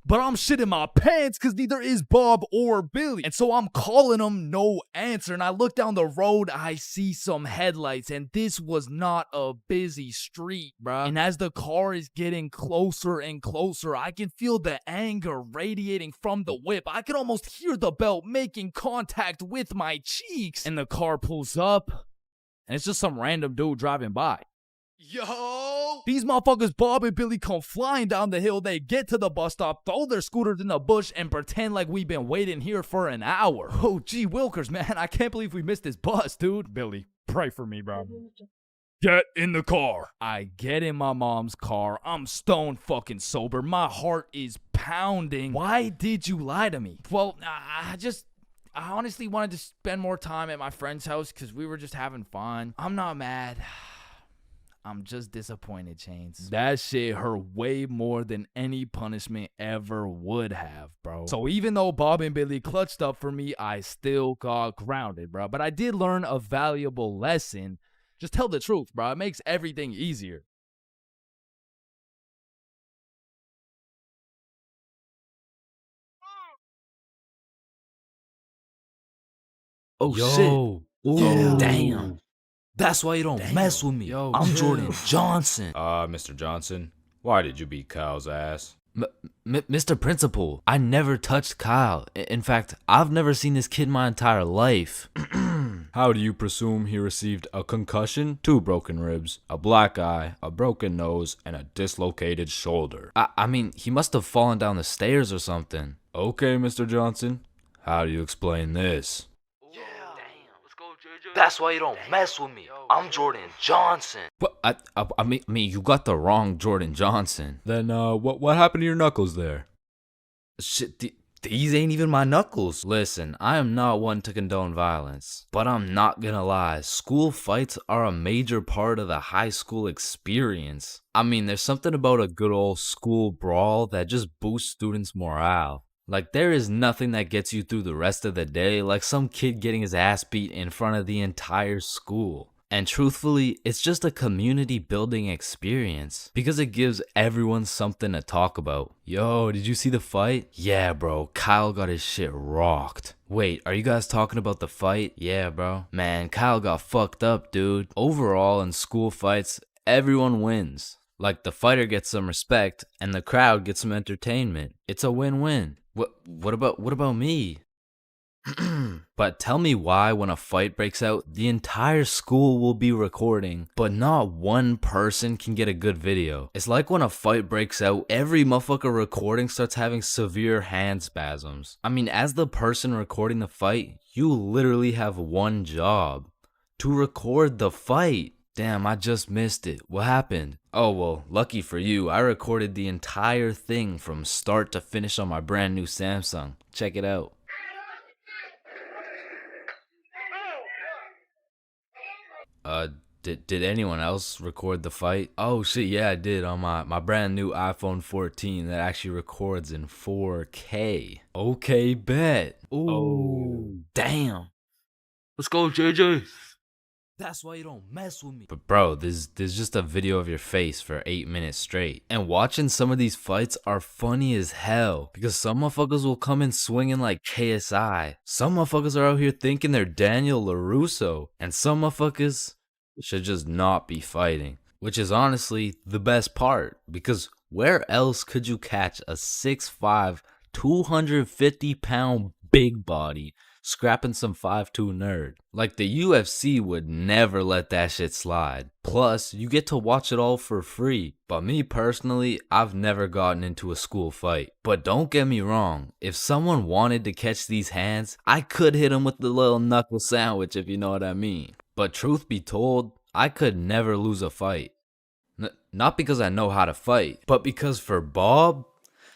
But I'm shitting my pants because neither is Bob or Billy. And so I'm calling them, no answer. And I look down the road, I see some headlights. And this was not a busy street, bruh. And as the car is getting closer and closer, I can feel the anger radiating from the whip. I can almost hear the belt making contact with my cheeks. And the car pulls up, and it's just some random dude driving by. Yo! These motherfuckers, Bob and Billy, come flying down the hill. They get to the bus stop, throw their scooters in the bush, and pretend like we've been waiting here for an hour. Oh, gee wilkers, man. I can't believe we missed this bus, dude. Billy, pray for me, bro. Get in the car. I get in my mom's car. I'm stone fucking sober. My heart is pounding. Why did you lie to me? Well, I honestly wanted to spend more time at my friend's house because we were just having fun. I'm not mad. I'm just disappointed, Chains. That shit hurt way more than any punishment ever would have, bro. So even though Bob and Billy clutched up for me, I still got grounded, bro. But I did learn a valuable lesson. Just tell the truth, bro. It makes everything easier. Oh, Yo. shit. Ooh. Damn. That's why you don't mess with me. Yo, I'm chill. Jordan Johnson. Mr. Johnson, why did you beat Kyle's ass? Mr. Principal, I never touched Kyle. In fact, I've never seen this kid my entire life. How do you presume he received a concussion, 2 broken ribs, a black eye, a broken nose, and a dislocated shoulder? I mean, he must have fallen down the stairs or something. Okay, Mr. Johnson, how do you explain this? That's why you don't mess with me. I'm Jordan Johnson. But I mean, you got the wrong Jordan Johnson. Then, what happened to your knuckles there? Shit, these ain't even my knuckles. Listen, I am not one to condone violence, but I'm not gonna lie. School fights are a major part of the high school experience. I mean, there's something about a good old school brawl that just boosts students' morale. Like, there is nothing that gets you through the rest of the day like some kid getting his ass beat in front of the entire school. And truthfully, it's just a community building experience because it gives everyone something to talk about. Yo, did you see the fight? Yeah, bro, Kyle got his shit rocked. Wait, are you guys talking about the fight? Yeah, bro. Man, Kyle got fucked up, dude. Overall, in school fights, everyone wins. Like, the fighter gets some respect and the crowd gets some entertainment. It's a win-win. What about me? But tell me why when a fight breaks out, the entire school will be recording, but not one person can get a good video. It's like when a fight breaks out, every motherfucker recording starts having severe hand spasms. I mean, as the person recording the fight, you literally have one job: to record the fight. Damn, I just missed it. What happened? Oh, well, lucky for you, I recorded the entire thing from start to finish on my brand new Samsung. Check it out. Did anyone else record the fight? Oh shit, yeah, I did on my brand new iPhone 14 that actually records in 4K. Okay, bet. Ooh, Oh. damn. Let's go, JJ. That's why you don't mess with me. But bro, there's just a video of your face for 8 minutes straight. And watching some of these fights are funny as hell. Because some motherfuckers will come in swinging like KSI. Some motherfuckers are out here thinking they're Daniel LaRusso. And some motherfuckers should just not be fighting. Which is honestly the best part. Because where else could you catch a 6'5", 250-pound big body scrapping some 5'2" nerd? Like, the UFC would never let that shit slide. Plus, you get to watch it all for free. But me personally, I've never gotten into a school fight. But don't get me wrong, if someone wanted to catch these hands, I could hit them with the little knuckle sandwich, if you know what I mean. But truth be told, I could never lose a fight. Not because I know how to fight, but because for Bob,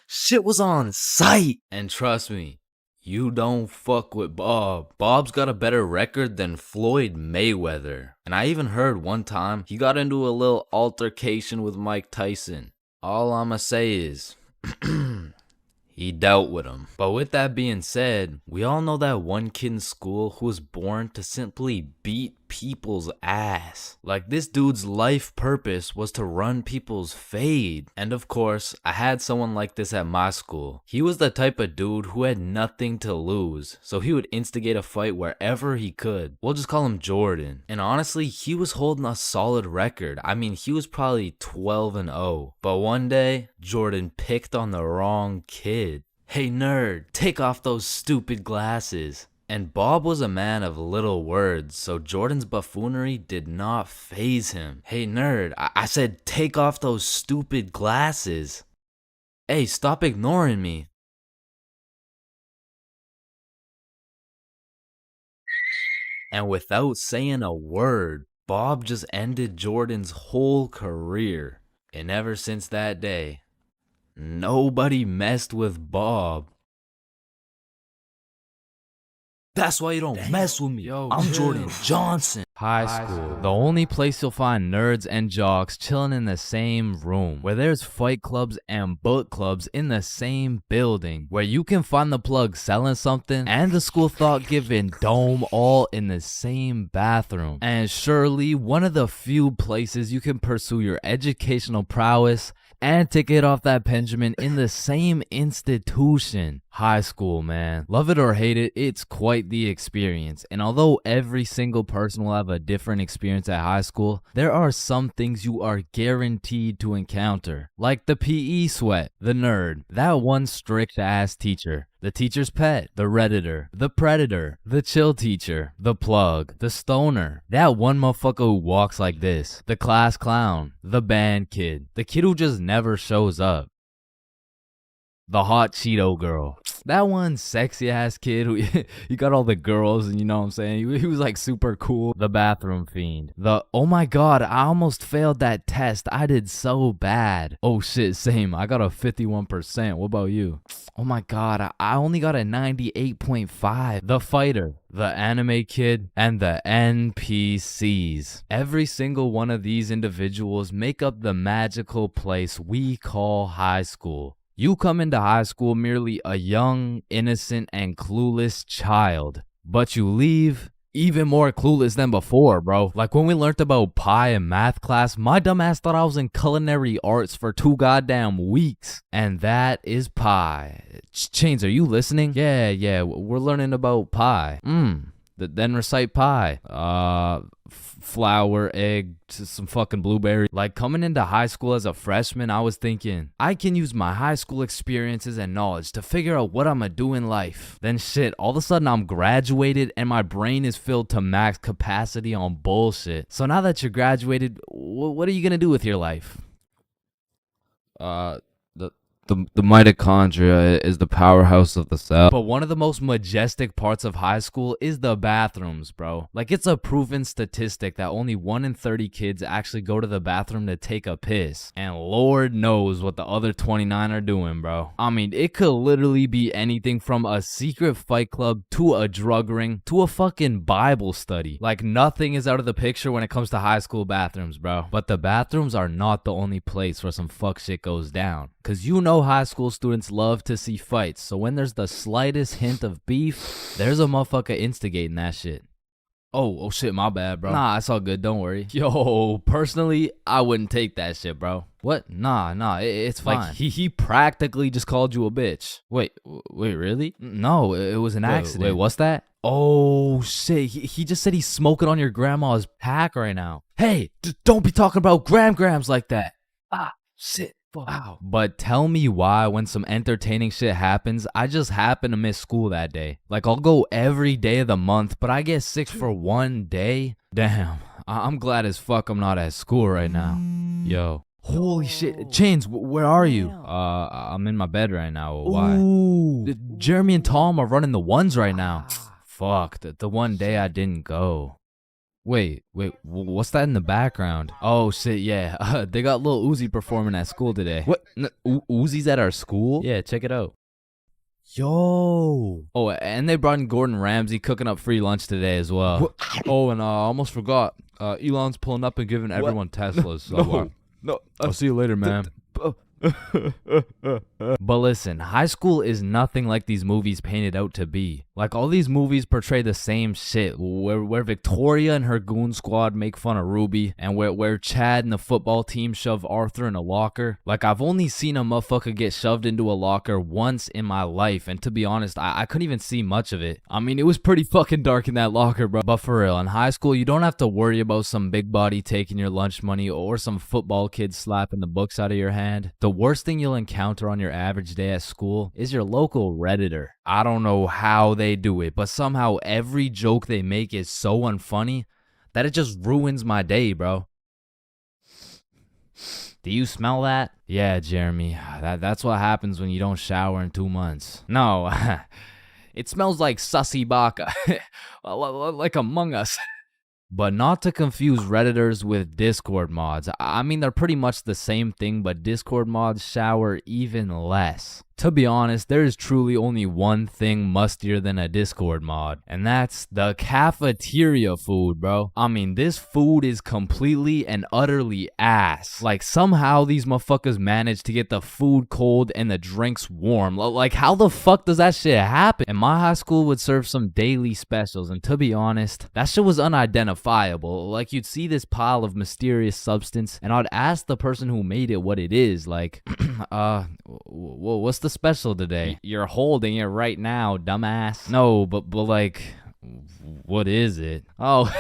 shit was on sight. And trust me, you don't fuck with Bob. Bob's got a better record than Floyd Mayweather. And I even heard one time he got into a little altercation with Mike Tyson. All I'ma say is, he dealt with him. But with that being said, we all know that one kid in school who was born to simply beat people's ass. Like, this dude's life purpose was to run people's fade. And of course, I had someone like this at my school. He was the type of dude who had nothing to lose, so he would instigate a fight wherever he could. We'll just call him Jordan. And honestly, he was holding a solid record. I mean, he was probably 12-0. But one day, Jordan picked on the wrong kid. Hey nerd, take off those stupid glasses. And Bob was a man of little words, so Jordan's buffoonery did not faze him. Hey nerd, I said take off those stupid glasses. Hey, stop ignoring me. And without saying a word, Bob just ended Jordan's whole career. And ever since that day, nobody messed with Bob. That's why you don't mess with me. Yo, I'm chill. Jordan Johnson. High school, the only place you'll find nerds and jocks chilling in the same room, where there's fight clubs and book clubs in the same building, where you can find the plug selling something and the school thought-giving dome all in the same bathroom. And surely one of the few places you can pursue your educational prowess and take it off that Benjamin in the same institution. High school, man. Love it or hate it, it's quite the experience. And although every single person will have a different experience at high school, there are some things you are guaranteed to encounter. Like the PE sweat, the nerd, that one strict ass teacher, the teacher's pet, the redditor, the predator, the chill teacher, the plug, the stoner, that one motherfucker who walks like this, the class clown, the band kid, the kid who just never shows up, the hot Cheeto girl, that one sexy ass kid who he got all the girls and you know what I'm saying, he was like super cool, the bathroom fiend, the oh my god I almost failed that test, I did so bad, oh shit same, I got a 51%, what about you, oh my god I only got a 98.5, the fighter, the anime kid, and the NPCs. Every single one of these individuals make up the magical place we call high school. You come into high school merely a young, innocent, and clueless child, but you leave even more clueless than before, bro. Like when we learned about pi in math class, my dumb ass thought I was in culinary arts for 2 goddamn weeks. And that is pi. Chains, are you listening? Yeah, we're learning about pi. Then recite pi. Flour, egg, some fucking blueberry. Like coming into high school as a freshman, I was thinking, I can use my high school experiences and knowledge to figure out what I'm gonna do in life. Then shit, all of a sudden I'm graduated and my brain is filled to max capacity on bullshit. So now that you're graduated, what are you gonna do with your life? The mitochondria is the powerhouse of the cell. But one of the most majestic parts of high school is the bathrooms, bro. Like, it's a proven statistic that only 1 in 30 kids actually go to the bathroom to take a piss. And Lord knows what the other 29 are doing, bro. I mean, it could literally be anything from a secret fight club to a drug ring to a fucking Bible study. Like, nothing is out of the picture when it comes to high school bathrooms, bro. But the bathrooms are not the only place where some fuck shit goes down. Cause you know high school students love to see fights, so when there's the slightest hint of beef, there's a motherfucker instigating that shit. Oh shit, my bad, bro. Nah, it's all good, don't worry. Yo, personally, I wouldn't take that shit, bro. What? Nah, it's fine. Like, he practically just called you a bitch. Wait, really? No, it was an accident. Wait, what's that? Oh shit, he just said he's smoking on your grandma's pack right now. Hey, don't be talking about grams like that. Ah, shit. Wow. But tell me why when some entertaining shit happens, I just happen to miss school that day. Like, I'll go every day of the month, but I get sick for one day? Damn, I'm glad as fuck I'm not at school right now. Yo. Holy shit. Chains, where are you? I'm in my bed right now. Why? Ooh. Jeremy and Tom are running the ones right now. Fuck, the one day I didn't go. Wait, what's that in the background? Oh shit, yeah, they got Lil Uzi performing at school today. What? Uzi's at our school? Yeah, check it out. Yo. Oh, and they brought in Gordon Ramsay cooking up free lunch today as well. What? Oh, and I almost forgot. Elon's pulling up and giving everyone Teslas. So no. I'll see you later, man. But listen, high school is nothing like these movies paint it out to be. Like, all these movies portray the same shit, where Victoria and her goon squad make fun of Ruby, and where Chad and the football team shove Arthur in a locker. Like, I've only seen a motherfucker get shoved into a locker once in my life, and to be honest, I couldn't even see much of it. I mean, it was pretty fucking dark in that locker, bro. But for real, in high school, you don't have to worry about some big body taking your lunch money or some football kid slapping the books out of your hand. The worst thing you'll encounter on your average day at school is your local Redditor. I don't know how they do it, but somehow every joke they make is so unfunny that it just ruins my day, bro. Do you smell that? Yeah, Jeremy, that's what happens when you don't shower in 2 months. No, it smells like sussy baka, like Among Us. But not to confuse Redditors with Discord mods. I mean, they're pretty much the same thing, but Discord mods shower even less. To be honest, there is truly only one thing mustier than a Discord mod, and that's the cafeteria food, bro. I mean, this food is completely and utterly ass. Like, somehow these motherfuckers manage to get the food cold and the drinks warm. Like, how the fuck does that shit happen? And my high school would serve some daily specials, and to be honest, that shit was unidentifiable. Like, you'd see this pile of mysterious substance, and I'd ask the person who made it what it is. Like, what's the special today? You're holding it right now, dumbass. No, but like, what is it? Oh,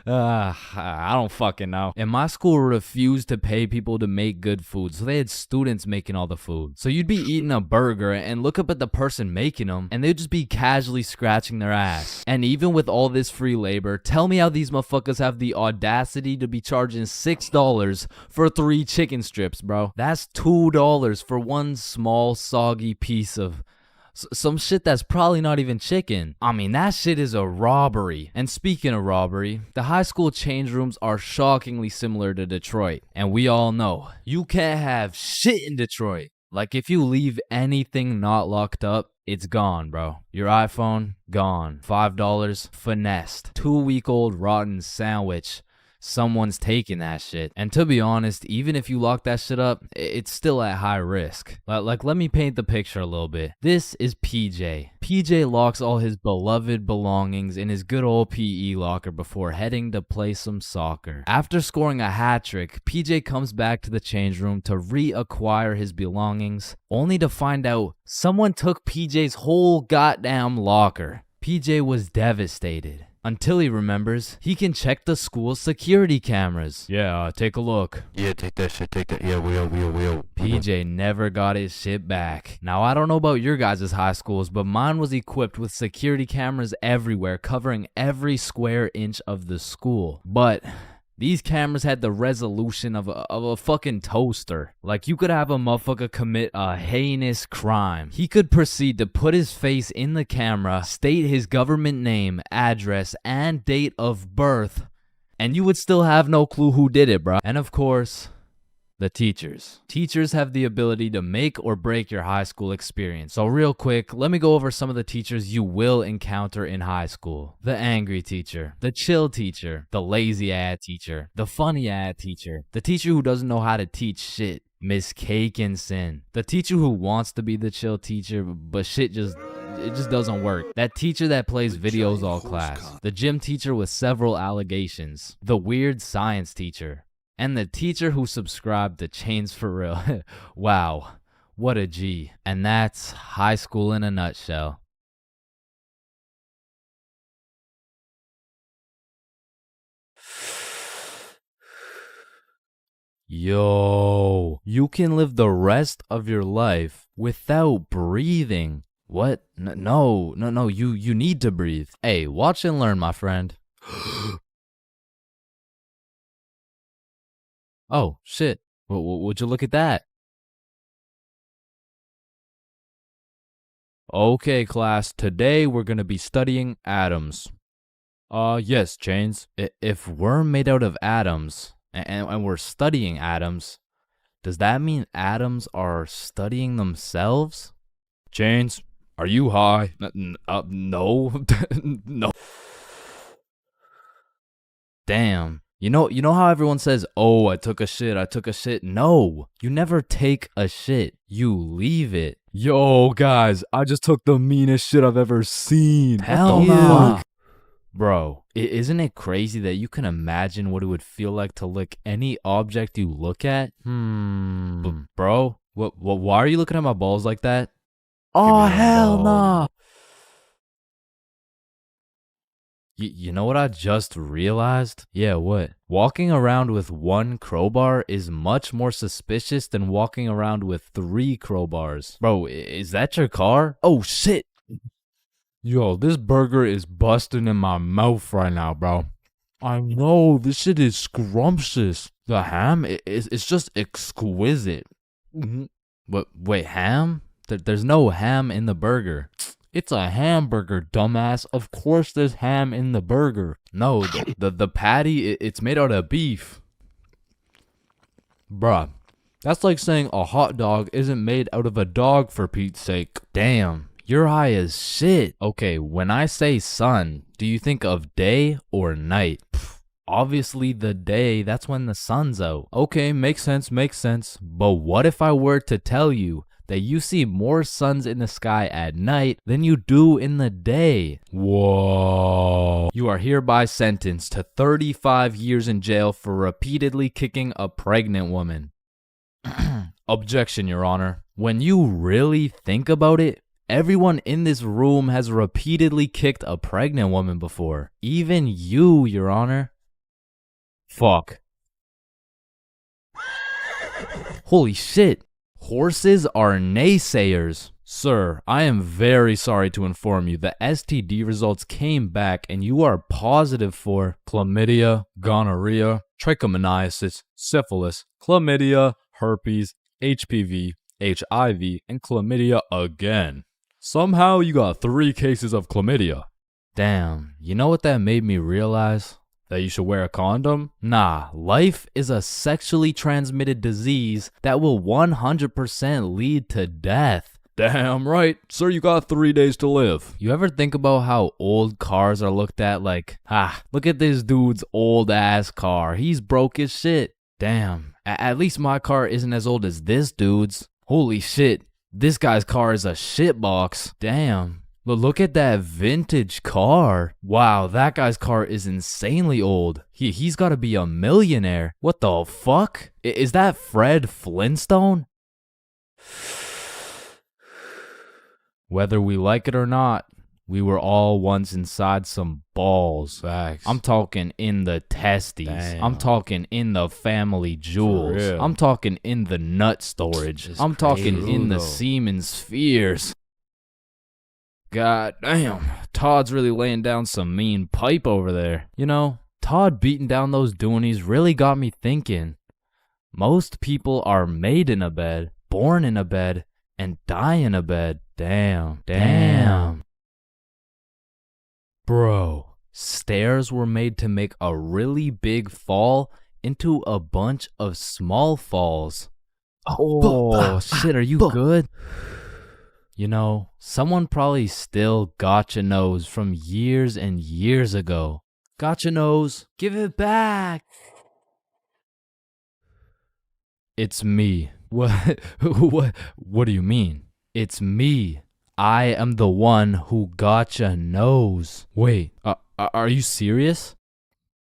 I don't fucking know. And my school refused to pay people to make good food, so they had students making all the food. So you'd be eating a burger and look up at the person making them, and they'd just be casually scratching their ass. And even with all this free labor, tell me how these motherfuckers have the audacity to be charging $6 for 3 chicken strips, bro. That's $2 for one small soggy piece of some shit that's probably not even chicken. I mean, that shit is a robbery. And speaking of robbery, the high school change rooms are shockingly similar to Detroit. And we all know, you can't have shit in Detroit. Like, if you leave anything not locked up, it's gone, bro. Your iPhone, gone. $5, finessed. 2-week-old rotten sandwich. Someone's taking that shit. And to be honest, even if you lock that shit up, it's still at high risk. Like, let me paint the picture a little bit. This is PJ. PJ locks all his beloved belongings in his good old PE locker before heading to play some soccer. After scoring a hat trick, PJ comes back to the change room to reacquire his belongings, only to find out someone took PJ's whole goddamn locker. PJ was devastated. Until he remembers, he can check the school's security cameras. Yeah, take a look. Yeah, take that shit, take that. Yeah, we'll. PJ never got his shit back. Now, I don't know about your guys' high schools, but mine was equipped with security cameras everywhere, covering every square inch of the school. But These cameras had the resolution of a fucking toaster. Like, you could have a motherfucker commit a heinous crime. He could proceed to put his face in the camera, state his government name, address, and date of birth, and you would still have no clue who did it, bro. And of course, the teachers. Teachers have the ability to make or break your high school experience. So real quick, let me go over some of the teachers you will encounter in high school. The angry teacher, the chill teacher, the lazy ass teacher, the funny ass teacher, the teacher who doesn't know how to teach shit, Miss Cakinson, the teacher who wants to be the chill teacher, but shit just doesn't work. That teacher that plays videos all class. The gym teacher with several allegations. The weird science teacher. And the teacher who subscribed to ChainsFR. Wow, what a G. And that's high school in a nutshell. Yo, you can live the rest of your life without breathing. What? No, you need to breathe. Hey, watch and learn, my friend. Oh, shit. Would you look at that? Okay, class. Today we're going to be studying atoms. Yes, Chains. If we're made out of atoms, and we're studying atoms, does that mean atoms are studying themselves? Chains, are you high? No. No. Damn. You know how everyone says, oh, I took a shit. No, you never take a shit. You leave it. Yo, guys, I just took the meanest shit I've ever seen. Hell no. Bro, isn't it crazy that you can imagine what it would feel like to lick any object you look at? Bro, why are you looking at my balls like that? Oh, hell no. You know what I just realized? Yeah, what? Walking around with one crowbar is much more suspicious than walking around with 3 crowbars. Bro, is that your car? Oh, shit. Yo, this burger is busting in my mouth right now, bro. I know, this shit is scrumptious. The ham, it's just exquisite. Wait, ham? There's no ham in the burger. It's a hamburger, dumbass. Of course there's ham in the burger. No, the patty, it's made out of beef. Bruh, that's like saying a hot dog isn't made out of a dog, for Pete's sake. Damn, you're high as shit. Okay, when I say sun, do you think of day or night? Obviously the day, that's when the sun's out. Okay, makes sense. But what if I were to tell you that you see more suns in the sky at night than you do in the day? Whoa. You are hereby sentenced to 35 years in jail for repeatedly kicking a pregnant woman. Objection, Your Honor. When you really think about it, everyone in this room has repeatedly kicked a pregnant woman before. Even you, Your Honor. Fuck. Holy shit. Horses are naysayers. Sir, I am very sorry to inform you the STD results came back and you are positive for chlamydia, gonorrhea, trichomoniasis, syphilis, chlamydia, herpes, HPV, HIV, and chlamydia again. Somehow you got 3 cases of chlamydia. Damn, you know what that made me realize? That you should wear a condom? Nah, life is a sexually transmitted disease that will 100% lead to death. Damn right. Sir, you got 3 days to live. You ever think about how old cars are looked at like, look at this dude's old ass car. He's broke as shit. Damn, at least my car isn't as old as this dude's. Holy shit, this guy's car is a shitbox. Damn. Look at that vintage car. Wow, that guy's car is insanely old. He's got to be a millionaire. What the fuck? Is that Fred Flintstone? Whether we like it or not, we were all once inside some balls. Facts. I'm talking in the testes. Damn. I'm talking in the family jewels. I'm talking in the nut storage. I'm talking in the semen spheres. God damn, Todd's really laying down some mean pipe over there. You know, Todd beating down those doonies really got me thinking. Most people are made in a bed, born in a bed, and die in a bed. Damn. Bro, stairs were made to make a really big fall into a bunch of small falls. Oh, shit, are you good? You know, someone probably still gotcha knows from years and years ago. Gotcha knows, give it back. It's me. What? What do you mean? It's me. I am the one who gotcha knows. Wait, are you serious?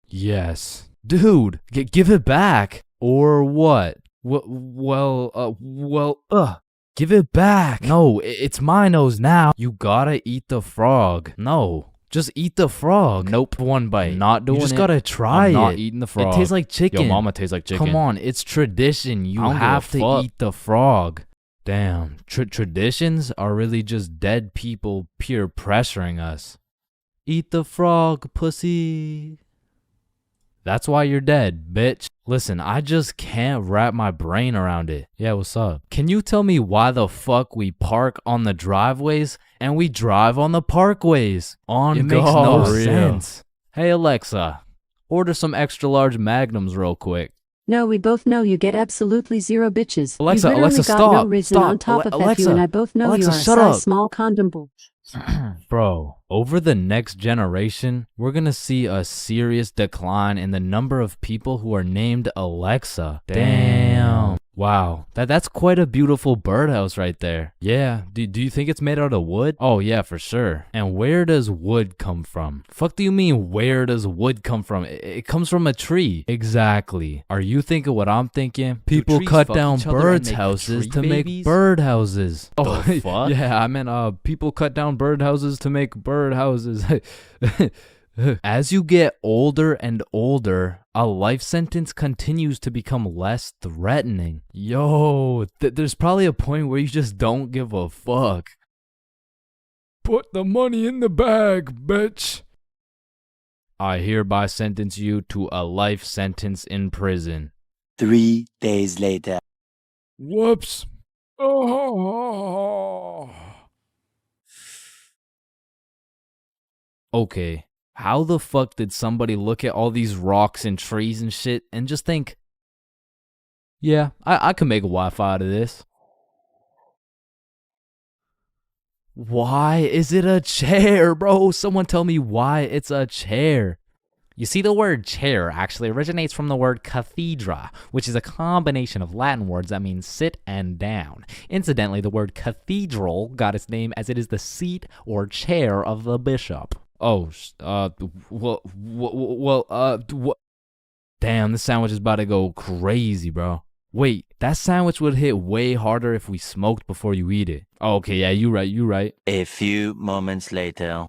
Yes. Dude, give it back. Or what? Give it back. No, it's my nose now. You gotta eat the frog. No, just eat the frog. Nope, one bite. Not doing it. You just gotta try it. I'm not eating the frog. It tastes like chicken. Yo, mama tastes like chicken. Come on, it's tradition. You have to eat the frog. Damn, traditions are really just dead people peer pressuring us. Eat the frog, pussy. That's why you're dead, bitch. Listen, I just can't wrap my brain around it. Yeah, what's up? Can you tell me why the fuck we park on the driveways and we drive on the parkways? It makes no sense. Hey, Alexa, order some extra large magnums real quick. No, we both know you get absolutely zero bitches. Alexa, you literally got stop, no risen stop. on top of Alexa, you, and I both know Alexa, you are a shut size up. small condom bull. Bro, over the next generation, we're gonna see a serious decline in the number of people who are named Alexa. Damn. Wow, that's quite a beautiful birdhouse right there. Yeah, do you think it's made out of wood? Oh yeah, for sure. And where does wood come from? Fuck do you mean where does wood come from? It comes from a tree. Exactly. Are you thinking what I'm thinking? People cut down birds' houses to make bird houses. Oh, fuck? Yeah, I meant people cut down bird houses to make bird houses. As you get older and older, a life sentence continues to become less threatening. Yo, there's probably a point where you just don't give a fuck. Put the money in the bag, bitch. I hereby sentence you to a life sentence in prison. 3 days later. Whoops. Oh. Okay. How the fuck did somebody look at all these rocks and trees and shit and just think, yeah, I can make a Wi-Fi out of this? Why is it a chair, bro? Someone tell me why it's a chair. You see, the word chair actually originates from the word cathedra, which is a combination of Latin words that mean sit and down. Incidentally, the word cathedral got its name as it is the seat or chair of the bishop. Oh, damn, this sandwich is about to go crazy, bro. Wait, that sandwich would hit way harder if we smoked before you eat it. Oh, okay, yeah, you right. A few moments later.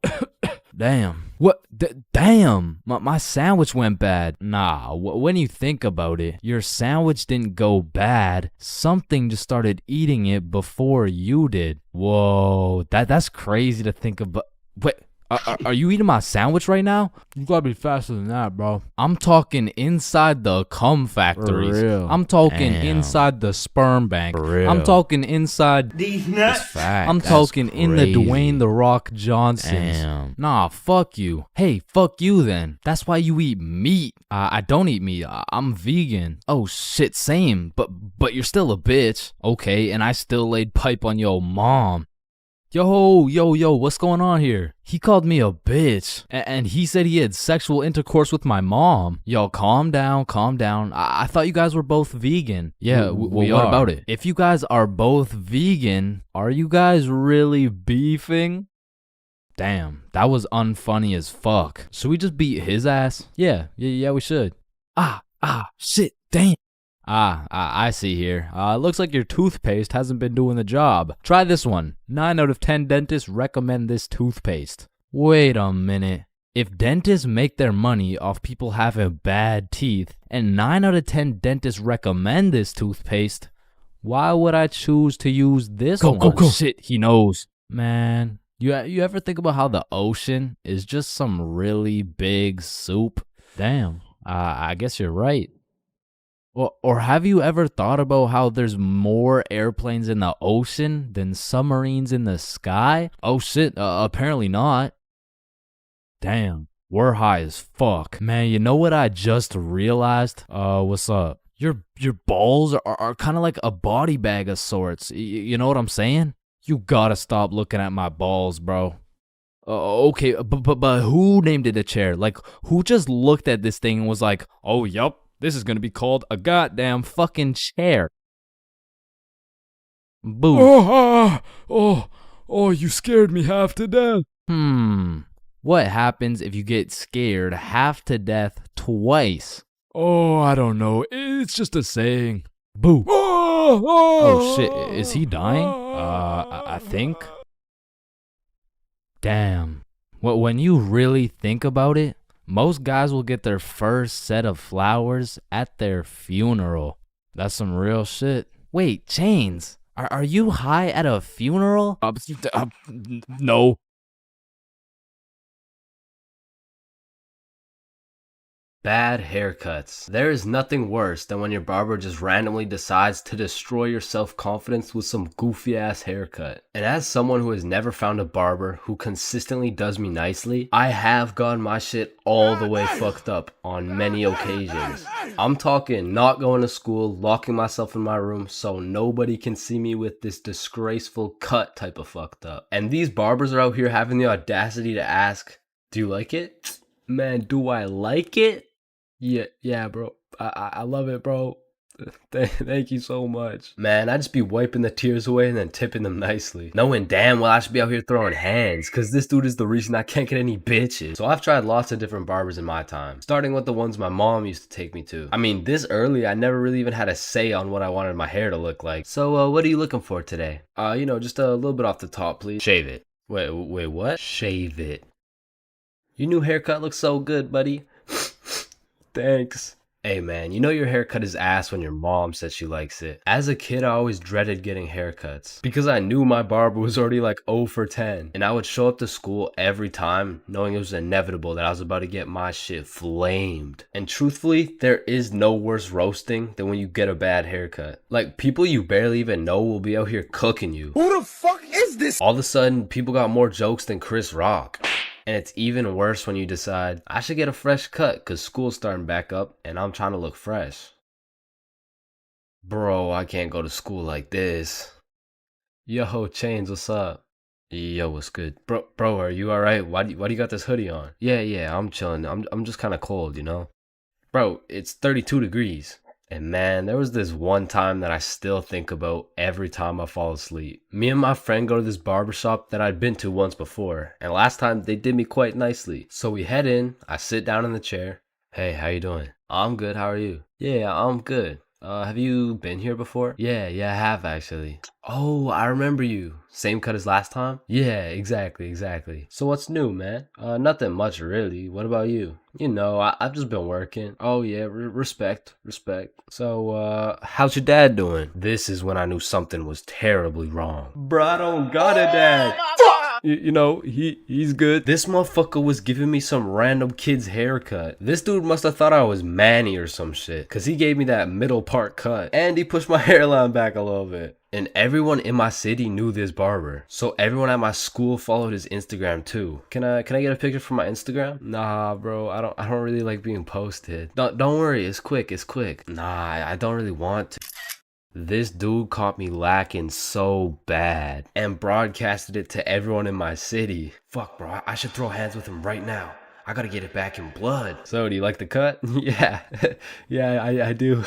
Damn. What? Damn. My sandwich went bad. Nah, when you think about it, your sandwich didn't go bad. Something just started eating it before you did. Whoa, that's crazy to think about. Wait. Are you eating my sandwich right now? You gotta be faster than that, bro. I'm talking inside the cum factories. For real. I'm talking inside the sperm bank. For real. I'm talking inside These nuts. I'm talking in the Dwayne The Rock Johnsons. Damn. Nah, fuck you. Hey, fuck you then. That's why you eat meat. I don't eat meat. I'm vegan. Oh shit, same. But you're still a bitch. Okay, and I still laid pipe on your mom. Yo, what's going on here? He called me a bitch, and he said he had sexual intercourse with my mom. Yo, calm down. I thought you guys were both vegan. Yeah, what about it? If you guys are both vegan, are you guys really beefing? Damn, that was unfunny as fuck. Should we just beat his ass? Yeah, we should. Shit, damn. I see here. Looks like your toothpaste hasn't been doing the job. Try this one. 9 out of 10 dentists recommend this toothpaste. Wait a minute. If dentists make their money off people having bad teeth, and 9 out of 10 dentists recommend this toothpaste, why would I choose to use this one? Go. Shit, he knows. Man, you ever think about how the ocean is just some really big soup? Damn, I guess you're right. Or have you ever thought about how there's more airplanes in the ocean than submarines in the sky? Oh shit, apparently not. Damn, we're high as fuck. Man, you know what I just realized? What's up? Your balls are kind of like a body bag of sorts. You know what I'm saying? You gotta stop looking at my balls, bro. Okay, but who named it a chair? Like, who just looked at this thing and was like, oh, yup, this is gonna be called a goddamn fucking chair. Boo. Oh, you scared me half to death. What happens if you get scared half to death twice? Oh, I don't know. It's just a saying. Boo. Oh shit, is he dying? I think. Damn. Well, when you really think about it, most guys will get their first set of flowers at their funeral. That's some real shit. Wait, Chains, are you high at a funeral? No. Bad haircuts. There is nothing worse than when your barber just randomly decides to destroy your self-confidence with some goofy ass haircut. And as someone who has never found a barber who consistently does me nicely, I have gotten my shit all the way fucked up on many occasions. I'm talking not going to school, locking myself in my room so nobody can see me with this disgraceful cut type of fucked up. And these barbers are out here having the audacity to ask, do you like it? Man, do I like it? Yeah, bro. I love it, bro. Thank you so much. Man, I just be wiping the tears away and then tipping them nicely. Knowing damn well I should be out here throwing hands, cause this dude is the reason I can't get any bitches. So I've tried lots of different barbers in my time, starting with the ones my mom used to take me to. I mean, this early, I never really even had a say on what I wanted my hair to look like. So, what are you looking for today? Just a little bit off the top, please. Shave it. Wait, what? Shave it. Your new haircut looks so good, buddy. Thanks. Hey man, you know your haircut is ass when your mom says she likes it. As a kid, I always dreaded getting haircuts because I knew my barber was already like 0 for 10. And I would show up to school every time knowing it was inevitable that I was about to get my shit flamed. And truthfully, there is no worse roasting than when you get a bad haircut. Like, people you barely even know will be out here cooking you. Who the fuck is this? All of a sudden, people got more jokes than Chris Rock. And it's even worse when you decide, I should get a fresh cut because school's starting back up and I'm trying to look fresh. Bro, I can't go to school like this. Yo, Chains, what's up? Yo, what's good? Bro, are you alright? Why do you got this hoodie on? Yeah, I'm chilling. I'm just kind of cold, you know? Bro, it's 32 degrees. And man, there was this one time that I still think about every time I fall asleep. Me and my friend go to this barbershop that I'd been to once before, and last time they did me quite nicely. So we head in, I sit down in the chair. Hey, how you doing? I'm good, how are you? Yeah, I'm good. Have you been here before? Yeah, I have actually. Oh, I remember you. Same cut as last time? Yeah, exactly. So what's new, man? Nothing much really. What about you? You know, I've just been working. Oh yeah, respect. So, how's your dad doing? This is when I knew something was terribly wrong. Bro, I don't got a dad. You know, he's good. This motherfucker was giving me some random kid's haircut. This dude must have thought I was Manny or some shit, cause he gave me that middle part cut, and he pushed my hairline back a little bit. And everyone in my city knew this barber, so everyone at my school followed his Instagram too. Can I get a picture from my Instagram? Nah, bro, I don't really like being posted. Don't worry, it's quick. Nah, I don't really want to. This dude caught me lacking so bad and broadcasted it to everyone in my city. Fuck, bro, I should throw hands with him right now. I gotta get it back in blood. So, do you like the cut? Yeah, I do.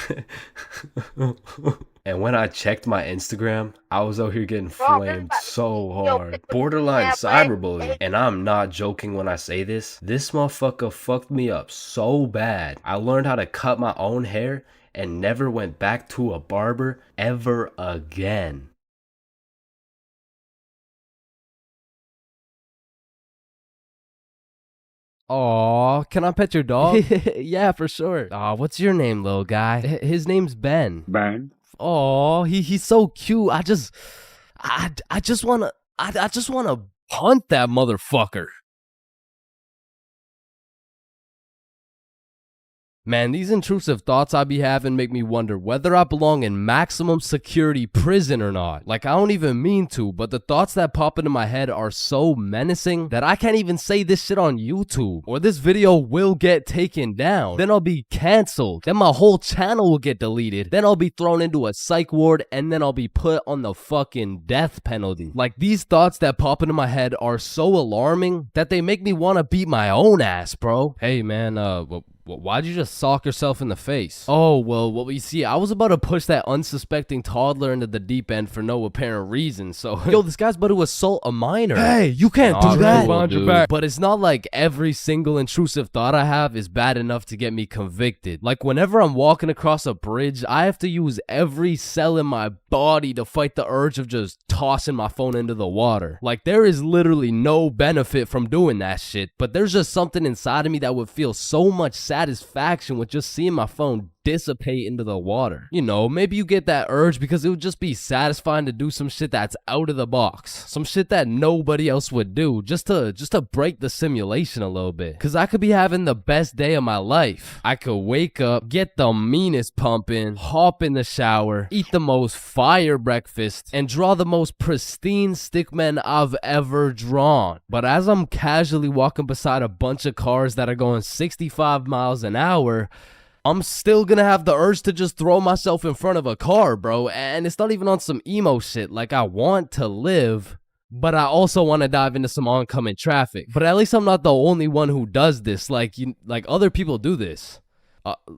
And when I checked my Instagram, I was out here getting flamed so hard. Borderline cyberbullying. And I'm not joking when I say this. This motherfucker fucked me up so bad. I learned how to cut my own hair and never went back to a barber ever again. Aw, can I pet your dog? Yeah, for sure. What's your name, little guy? His name's Ben. Ben. Aw, he's so cute. I just wanna punt that motherfucker. Man, these intrusive thoughts I be having make me wonder whether I belong in maximum security prison or not. Like, I don't even mean to, but the thoughts that pop into my head are so menacing that I can't even say this shit on YouTube, or this video will get taken down. Then I'll be canceled. Then my whole channel will get deleted. Then I'll be thrown into a psych ward, and then I'll be put on the fucking death penalty. Like, these thoughts that pop into my head are so alarming that they make me want to beat my own ass, bro. Hey, man, why'd you just sock yourself in the face? Oh, well, you see, I was about to push that unsuspecting toddler into the deep end for no apparent reason, so... Yo, this guy's about to assault a minor. Hey, you can't do that. Cool, dude. But it's not like every single intrusive thought I have is bad enough to get me convicted. Like, whenever I'm walking across a bridge, I have to use every cell in my body to fight the urge of just tossing my phone into the water. Like, there is literally no benefit from doing that shit, but there's just something inside of me that would feel so much satisfaction with just seeing my phone dissipate into the water. You know, maybe you get that urge because it would just be satisfying to do some shit that's out of the box, some shit that nobody else would do, just to break the simulation a little bit. Cause I could be having the best day of my life. I could wake up, get the meanest pump in, hop in the shower, eat the most fire breakfast, and draw the most pristine stickmen I've ever drawn. But as I'm casually walking beside a bunch of cars that are going 65 miles an hour, I'm still gonna have the urge to just throw myself in front of a car, bro. And it's not even on some emo shit. Like, I want to live, but I also want to dive into some oncoming traffic. But at least I'm not the only one who does this. Like, other people do this.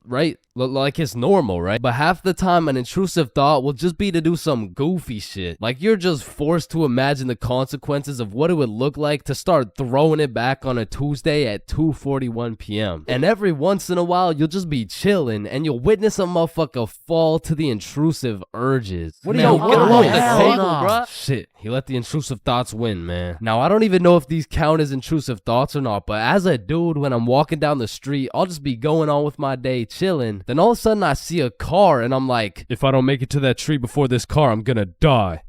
Right? Like, it's normal, right? But half the time an intrusive thought will just be to do some goofy shit. Like, you're just forced to imagine the consequences of what it would look like to start throwing it back on a Tuesday at 2:41 p.m. And every once in a while, you'll just be chilling and you'll witness a motherfucker fall to the intrusive urges. What are you get along the table, bruh? Shit, he let the intrusive thoughts win, man. Now, I don't even know if these count as intrusive thoughts or not, but as a dude, when I'm walking down the street, I'll just be going on with my day chilling. Then all of a sudden I see a car and I'm like, if I don't make it to that tree before this car, I'm gonna die.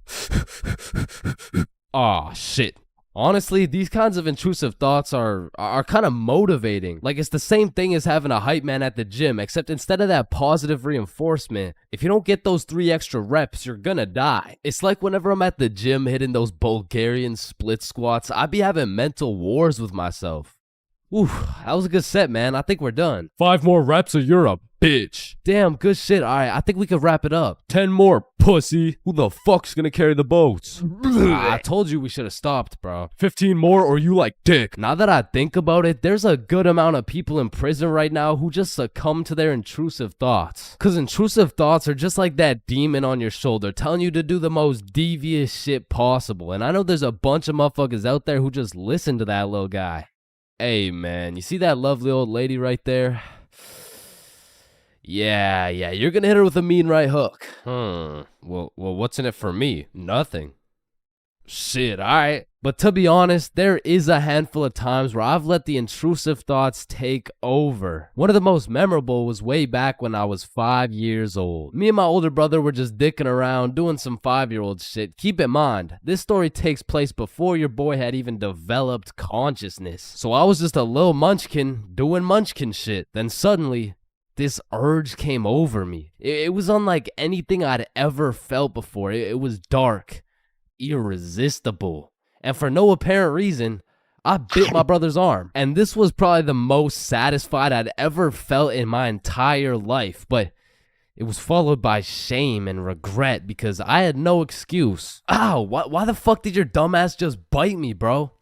Aw, shit. Honestly, these kinds of intrusive thoughts are kind of motivating. Like, it's the same thing as having a hype man at the gym, except instead of that positive reinforcement, if you don't get those 3 extra reps, you're gonna die. It's like whenever I'm at the gym hitting those Bulgarian split squats, I be having mental wars with myself. Oof, that was a good set, man. I think we're done. 5 more reps or you're a bitch. Damn, good shit. All right, I think we could wrap it up. 10 more, pussy. Who the fuck's gonna carry the boats? I told you we should have stopped, bro. 15 more or you like dick. Now that I think about it, there's a good amount of people in prison right now who just succumb to their intrusive thoughts. Cause intrusive thoughts are just like that demon on your shoulder telling you to do the most devious shit possible. And I know there's a bunch of motherfuckers out there who just listen to that little guy. Hey, man, you see that lovely old lady right there? Yeah, you're gonna hit her with a mean right hook. Well, what's in it for me? Nothing. Shit, alright. But to be honest, there is a handful of times where I've let the intrusive thoughts take over. One of the most memorable was way back when I was 5 years old. Me and my older brother were just dicking around doing some 5-year-old shit. Keep in mind, this story takes place before your boy had even developed consciousness. So I was just a little munchkin doing munchkin shit. Then suddenly, this urge came over me. It was unlike anything I'd ever felt before. It was dark, irresistible. And for no apparent reason, I bit my brother's arm. And this was probably the most satisfied I'd ever felt in my entire life. But it was followed by shame and regret because I had no excuse. Ow, why the fuck did your dumbass just bite me, bro?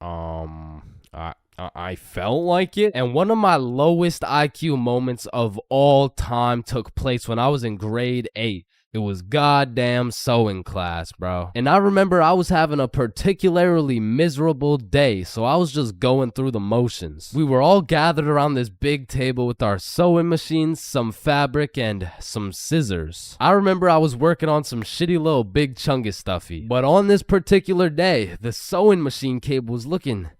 I felt like it. And one of my lowest IQ moments of all time took place when I was in grade 8. It was goddamn sewing class, bro. And I remember I was having a particularly miserable day, so I was just going through the motions. We were all gathered around this big table with our sewing machines, some fabric, and some scissors. I remember I was working on some shitty little big chungus stuffy. But on this particular day, the sewing machine cable was looking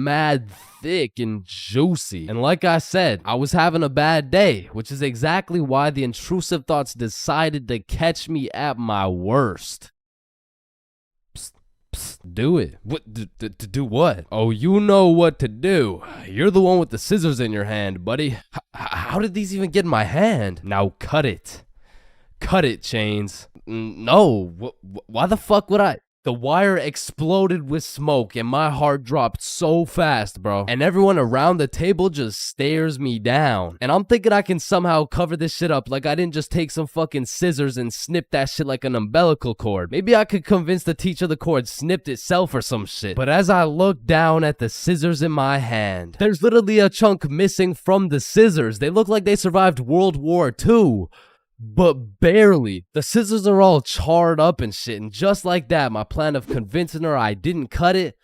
mad thick and juicy. And like I said, I was having a bad day, which is exactly why the intrusive thoughts decided to catch me at my worst. Psst, Psst, do it. What? To do what? Oh, you know what to do. You're the one with the scissors in your hand, buddy. How did these even get in my hand? Now cut it. Cut it, Chains. No. Why the fuck would I? The wire exploded with smoke and my heart dropped so fast, bro. And everyone around the table just stares me down. And I'm thinking I can somehow cover this shit up like I didn't just take some fucking scissors and snip that shit like an umbilical cord. Maybe I could convince the teacher the cord snipped itself or some shit. But as I look down at the scissors in my hand, there's literally a chunk missing from the scissors. They look like they survived World War II. But barely. The scissors are all charred up and shit, and just like that, my plan of convincing her I didn't cut it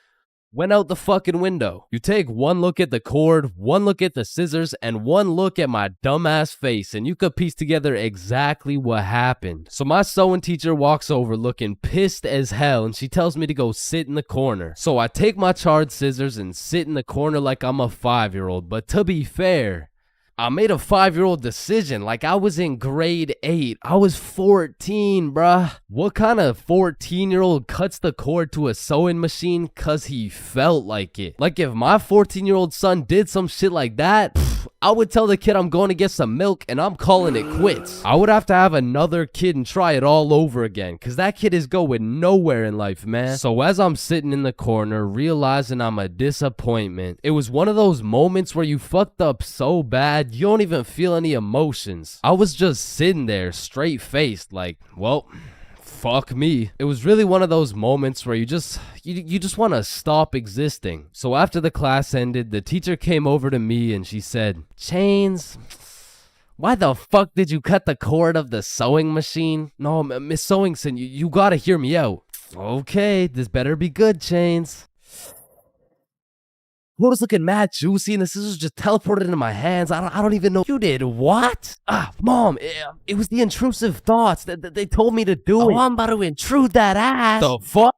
went out the fucking window. You take one look at the cord, one look at the scissors, and one look at my dumbass face, and you could piece together exactly what happened. So my sewing teacher walks over looking pissed as hell, and she tells me to go sit in the corner. So I take my charred scissors and sit in the corner like I'm a 5-year-old, but to be fair, I made a 5-year-old decision like I was in grade 8. I was 14, bruh. What kind of 14-year-old cuts the cord to a sewing machine cause he felt like it? Like if my 14-year-old son did some shit like that, I would tell the kid I'm going to get some milk and I'm calling it quits. I would have to have another kid and try it all over again cause that kid is going nowhere in life, man. So as I'm sitting in the corner realizing I'm a disappointment, it was one of those moments where you fucked up so bad you don't even feel any emotions. I was just sitting there straight-faced like, well, fuck me. It was really one of those moments where you just want to stop existing. So after the class ended, the teacher came over to me and she said, Chains, why the fuck did you cut the cord of the sewing machine? No, Miss Sewingson, you gotta hear me out. Okay, this better be good, Chains. What was looking mad juicy and the scissors just teleported into my hands. I don't even know. You did what? Mom, it was the intrusive thoughts that they told me to do it. I'm about to intrude that ass. The fuck?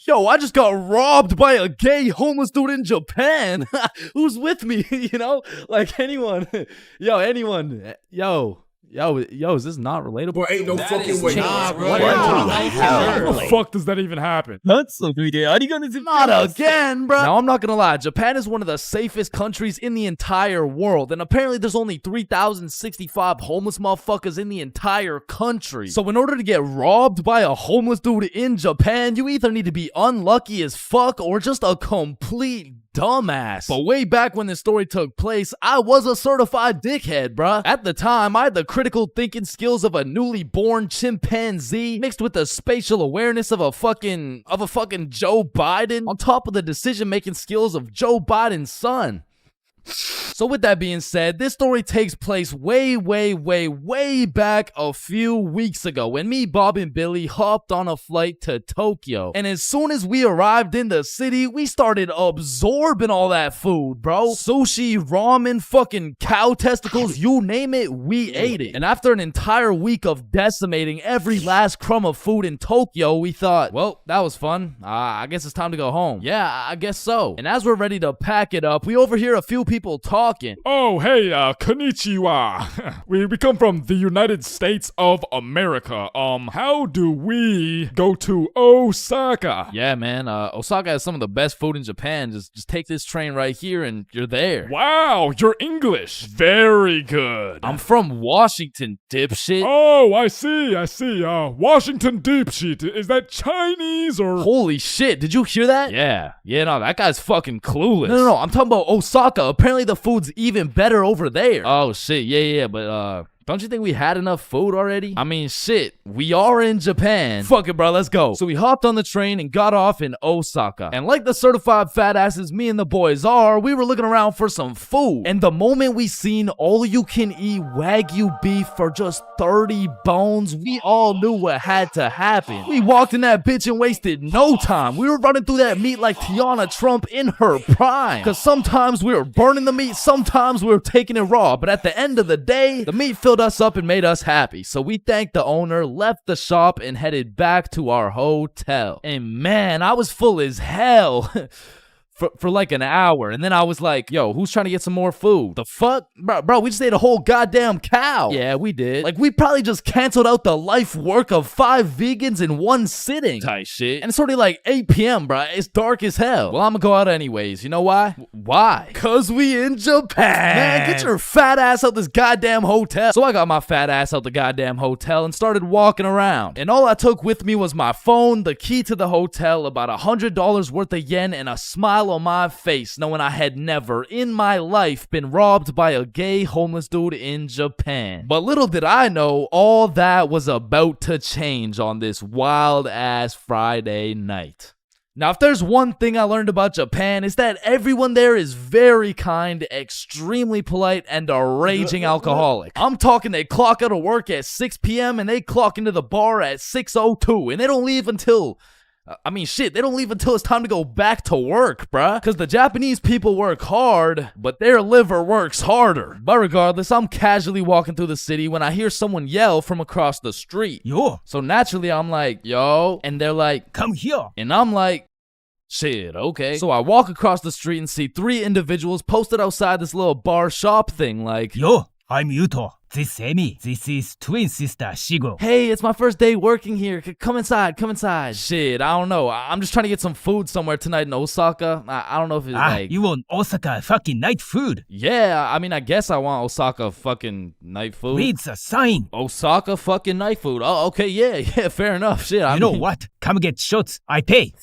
Yo, I just got robbed by a gay homeless dude in Japan. Who's with me? You know, like anyone. Anyone. Yo, is this not relatable? Bro, ain't no fucking way. Nah, bro. How the fuck does that even happen? Not again, bro. Now, I'm not gonna lie. Japan is one of the safest countries in the entire world. And apparently there's only 3,065 homeless motherfuckers in the entire country. So in order to get robbed by a homeless dude in Japan, you either need to be unlucky as fuck or just a complete dumbass. But way back when this story took place, I was a certified dickhead, bruh. At the time, I had the critical thinking skills of a newly born chimpanzee mixed with the spatial awareness of a fucking Joe Biden on top of the decision-making skills of Joe Biden's son. So with that being said, this story takes place way back a few weeks ago when me, Bob, and Billy hopped on a flight to Tokyo. And as soon as we arrived in the city, we started absorbing all that food, bro. Sushi, ramen, fucking cow testicles, you name it, we ate it. And after an entire week of decimating every last crumb of food in Tokyo, we thought, well, that was fun. I guess it's time to go home. Yeah, I guess so. And as we're ready to pack it up, we overhear a few people talking. Oh, hey, konnichiwa. we come from the United States of America. How do we go to Osaka? Yeah, man, Osaka has some of the best food in Japan. Just take this train right here and you're there. Wow, you're English. Very good. I'm from Washington, dipshit. Oh, I see. Washington dipshit. Is that Chinese or? Holy shit, did you hear that? Yeah, no, that guy's fucking clueless. No, I'm talking about Osaka. Apparently the food's even better over there. Oh shit, yeah, but Don't you think we had enough food already? I mean, shit, we are in Japan. Fuck it, bro, let's go. So we hopped on the train and got off in Osaka. And like the certified fat asses me and the boys are, we were looking around for some food. And the moment we seen all-you-can-eat Wagyu beef for just 30 bones, we all knew what had to happen. We walked in that bitch and wasted no time. We were running through that meat like Tiana Trump in her prime. Cause sometimes we were burning the meat, sometimes we were taking it raw. But at the end of the day, the meat filled us up and made us happy. So we thanked the owner, left the shop, and headed back to our hotel. And man, I was full as hell. For like an hour, and then I was like, yo, who's trying to get some more food? The fuck? Bro, we just ate a whole goddamn cow. Yeah, we did. Like, we probably just canceled out the life work of 5 vegans in one sitting. Type shit. And it's already like 8 p.m., bro. It's dark as hell. Well, I'm gonna go out anyways. You know why? Why? Cause we in Japan. Man, get your fat ass out this goddamn hotel. So I got my fat ass out the goddamn hotel and started walking around. And all I took with me was my phone, the key to the hotel, about $100 worth of yen, and a smile on my face, knowing I had never in my life been robbed by a gay homeless dude in Japan. But little did I know, all that was about to change on this wild ass Friday night. Now, if there's one thing I learned about Japan, it's that everyone there is very kind, extremely polite, and a raging alcoholic. I'm talking they clock out of work at 6 p.m. and they clock into the bar at 6:02, and they don't leave until... I mean, shit, they don't leave until it's time to go back to work, bruh. Because the Japanese people work hard, but their liver works harder. But regardless, I'm casually walking through the city when I hear someone yell from across the street. Yo. So naturally, I'm like, yo. And they're like, come here. And I'm like, shit, okay. So I walk across the street and see 3 individuals posted outside this little bar shop thing like, yo, I'm Yuto. This is Emi. This is twin sister Shigo. Hey, it's my first day working here. Come inside, come inside. Shit, I don't know. I'm just trying to get some food somewhere tonight in Osaka. I don't know if it's like... You want Osaka fucking night food? Yeah, I mean, I guess I want Osaka fucking night food. Read the sign. Osaka fucking night food. Oh, okay, yeah, fair enough. Shit, I mean... know what? Come get shots. I pay.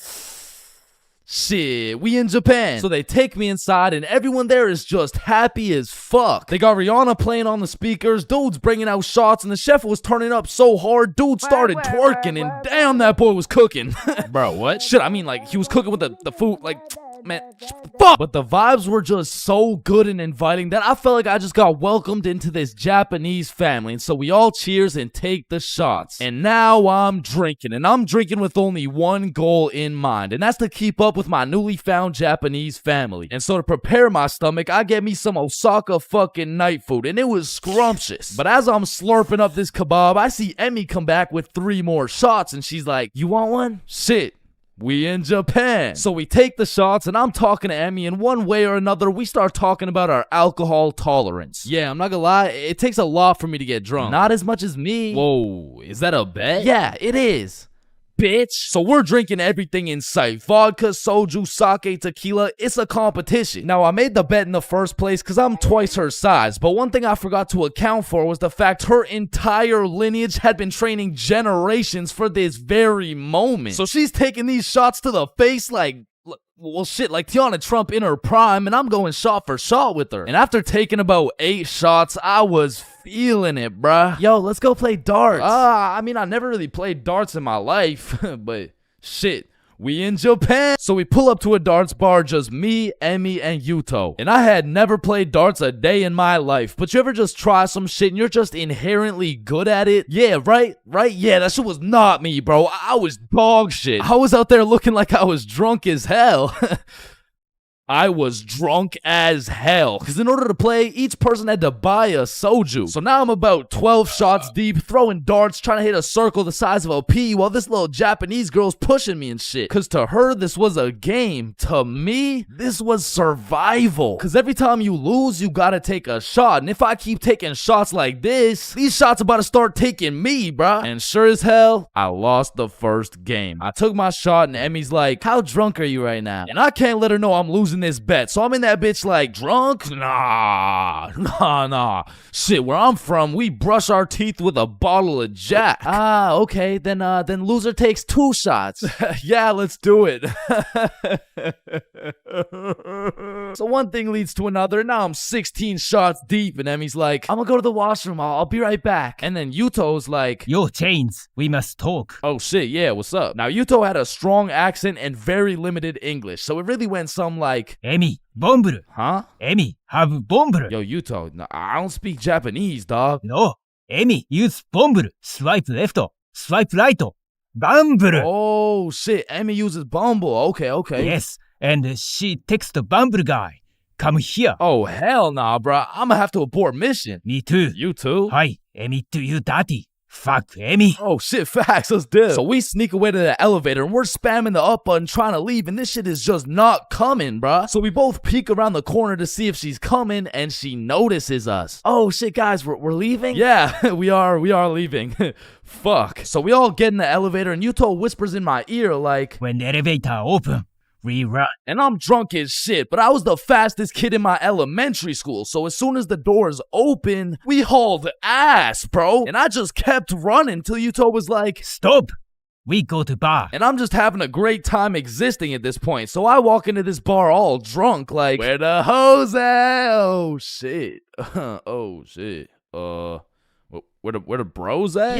Shit, we in Japan. So they take me inside and everyone there is just happy as fuck. They got Rihanna playing on the speakers, dudes bringing out shots, and the chef was turning up so hard, dude started twerking, and damn, that boy was cooking. Bro, what? Shit, I mean, like, he was cooking with the food, like... Man, fuck. But the vibes were just so good and inviting that I felt like I just got welcomed into this Japanese family. And so we all cheers and take the shots. And now I'm drinking. And I'm drinking with only one goal in mind. And that's to keep up with my newly found Japanese family. And so to prepare my stomach, I get me some Osaka fucking night food. And it was scrumptious. But as I'm slurping up this kebab, I see Emmy come back with 3 more shots. And she's like, you want one? Shit. We in Japan. So we take the shots and I'm talking to Emmy, and one way or another we start talking about our alcohol tolerance. Yeah, I'm not gonna lie, it takes a lot for me to get drunk. Not as much as me. Whoa, is that a bet? Yeah, it is. Bitch. So we're drinking everything in sight. Vodka, soju, sake, tequila. It's a competition. Now, I made the bet in the first place because I'm twice her size. But one thing I forgot to account for was the fact her entire lineage had been training generations for this very moment. So she's taking these shots to the face like... Well, shit, like Tiana Trump in her prime, and I'm going shot for shot with her. And after taking about 8 shots, I was feeling it, bruh. Yo, let's go play darts. I mean, I never really played darts in my life, but shit. We in Japan. So we pull up to a darts bar, just me, Emmy, and Yuto. And I had never played darts a day in my life. But you ever just try some shit and you're just inherently good at it? Yeah, right? Yeah, that shit was not me, bro. I was dog shit. I was out there looking like I was drunk as hell. I was drunk as hell. Because in order to play, each person had to buy a soju. So now I'm about 12 shots deep, throwing darts, trying to hit a circle the size of a pea, while this little Japanese girl's pushing me and shit. Because to her, this was a game. To me, this was survival. Because every time you lose, you gotta take a shot. And if I keep taking shots like this, these shots about to start taking me, bruh. And sure as hell, I lost the first game. I took my shot and Emmy's like, how drunk are you right now? And I can't let her know I'm losing losing this bet. So I'm in that bitch like, drunk? Nah. Shit, where I'm from, we brush our teeth with a bottle of Jack. Ah, okay. Then loser takes 2 shots. Yeah, let's do it. So one thing leads to another. Now I'm 16 shots deep, and Emmy's like, I'm gonna go to the washroom. I'll be right back. and then Yuto's like, Yo, Chains, we must talk. oh shit, yeah, what's up? Now Yuto had a strong accent and very limited English, so it really went some like, Emi, bomburu. huh? Emi, have bomburu. Yo, Yuto, no, I don't speak Japanese, dog. No, Emi, use bomburu. Swipe left, swipe right. Bumble. Oh shit, Emmy uses Bumble. Okay. Yes, and she texts the Bumble guy. Come here. Oh hell nah, bruh. I'ma have to abort mission. Me too. You too? Hi, Emi to you, daddy. Fuck, Emi. Oh shit, facts, let's do it. So we sneak away to the elevator and we're spamming the up button trying to leave, and this shit is just not coming, bruh. So we both peek around the corner to see if she's coming, and she notices us. Oh shit, guys, we're leaving? Yeah, we are leaving. Fuck. So we all get in the elevator and Yuto whispers in my ear like, when the elevator open, we run. And I'm drunk as shit, but I was the fastest kid in my elementary school, so as soon as the doors opened, we hauled ass, bro. And I just kept running till Yuto was like, stop. We go to bar. And I'm just having a great time existing at this point, so I walk into this bar all drunk like, where the hoes at? Oh shit. Oh shit. Where the bros at?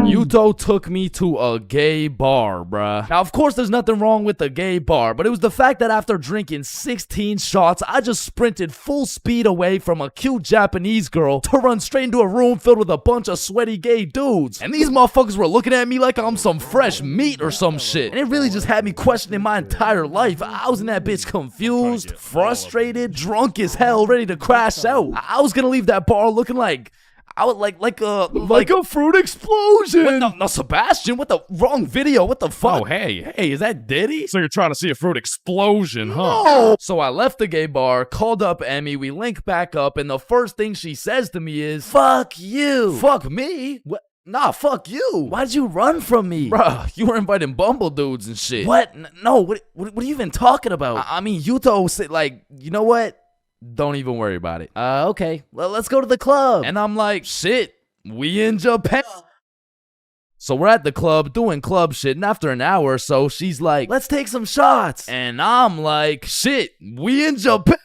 Yuto took me to a gay bar, bruh. Now, of course, there's nothing wrong with the gay bar, but it was the fact that after drinking 16 shots, I just sprinted full speed away from a cute Japanese girl to run straight into a room filled with a bunch of sweaty gay dudes. And these motherfuckers were looking at me like I'm some fresh meat or some shit. And it really just had me questioning my entire life. I was in that bitch confused, frustrated, drunk as hell, ready to crash out. I was gonna leave that bar looking like I would like a fruit explosion. No, Sebastian, what the wrong video? What the fuck? Oh, hey, is that Diddy? So you're trying to see a fruit explosion, huh? No. So I left the gay bar, called up Emmy, we link back up, and the first thing she says to me is, fuck you. Fuck me? What? Nah, fuck you. Why'd you run from me? Bruh, you were inviting Bumble dudes and shit. What? No, what are you even talking about? I mean, Yuto said, like, you know what? Don't even worry about it. Okay. Well, let's go to the club. And I'm like, shit, we in Japan. So we're at the club doing club shit, and after an hour or so, she's like, let's take some shots. And I'm like, shit, we in Japan.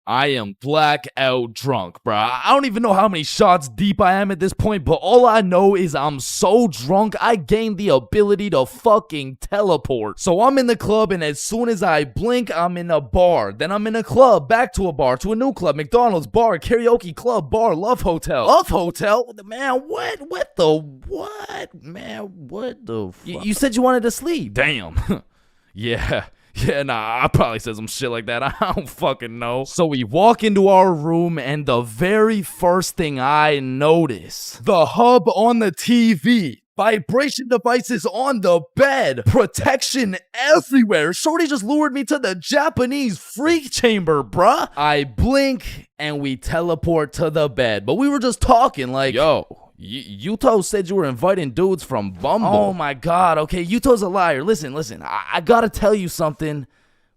I am blackout drunk, bruh. I don't even know how many shots deep I am at this point, but all I know is I'm so drunk, I gained the ability to fucking teleport. So I'm in the club, and as soon as I blink, I'm in a bar. Then I'm in a club, back to a bar, to a new club, McDonald's, bar, karaoke club, bar, Love Hotel. Love Hotel? Man, what? What the what? Man, what the fuck? You said you wanted to sleep. Damn. Yeah. Yeah, nah, I probably said some shit like that. I don't fucking know. So we walk into our room, and the very first thing I notice, the hub on the TV, vibration devices on the bed, protection everywhere. Shorty just lured me to the Japanese freak chamber, bruh. I blink, and we teleport to the bed. But we were just talking like, yo, Yuto said you were inviting dudes from Bumble. Oh my god, okay, Yuto's a liar. Listen, I gotta tell you something,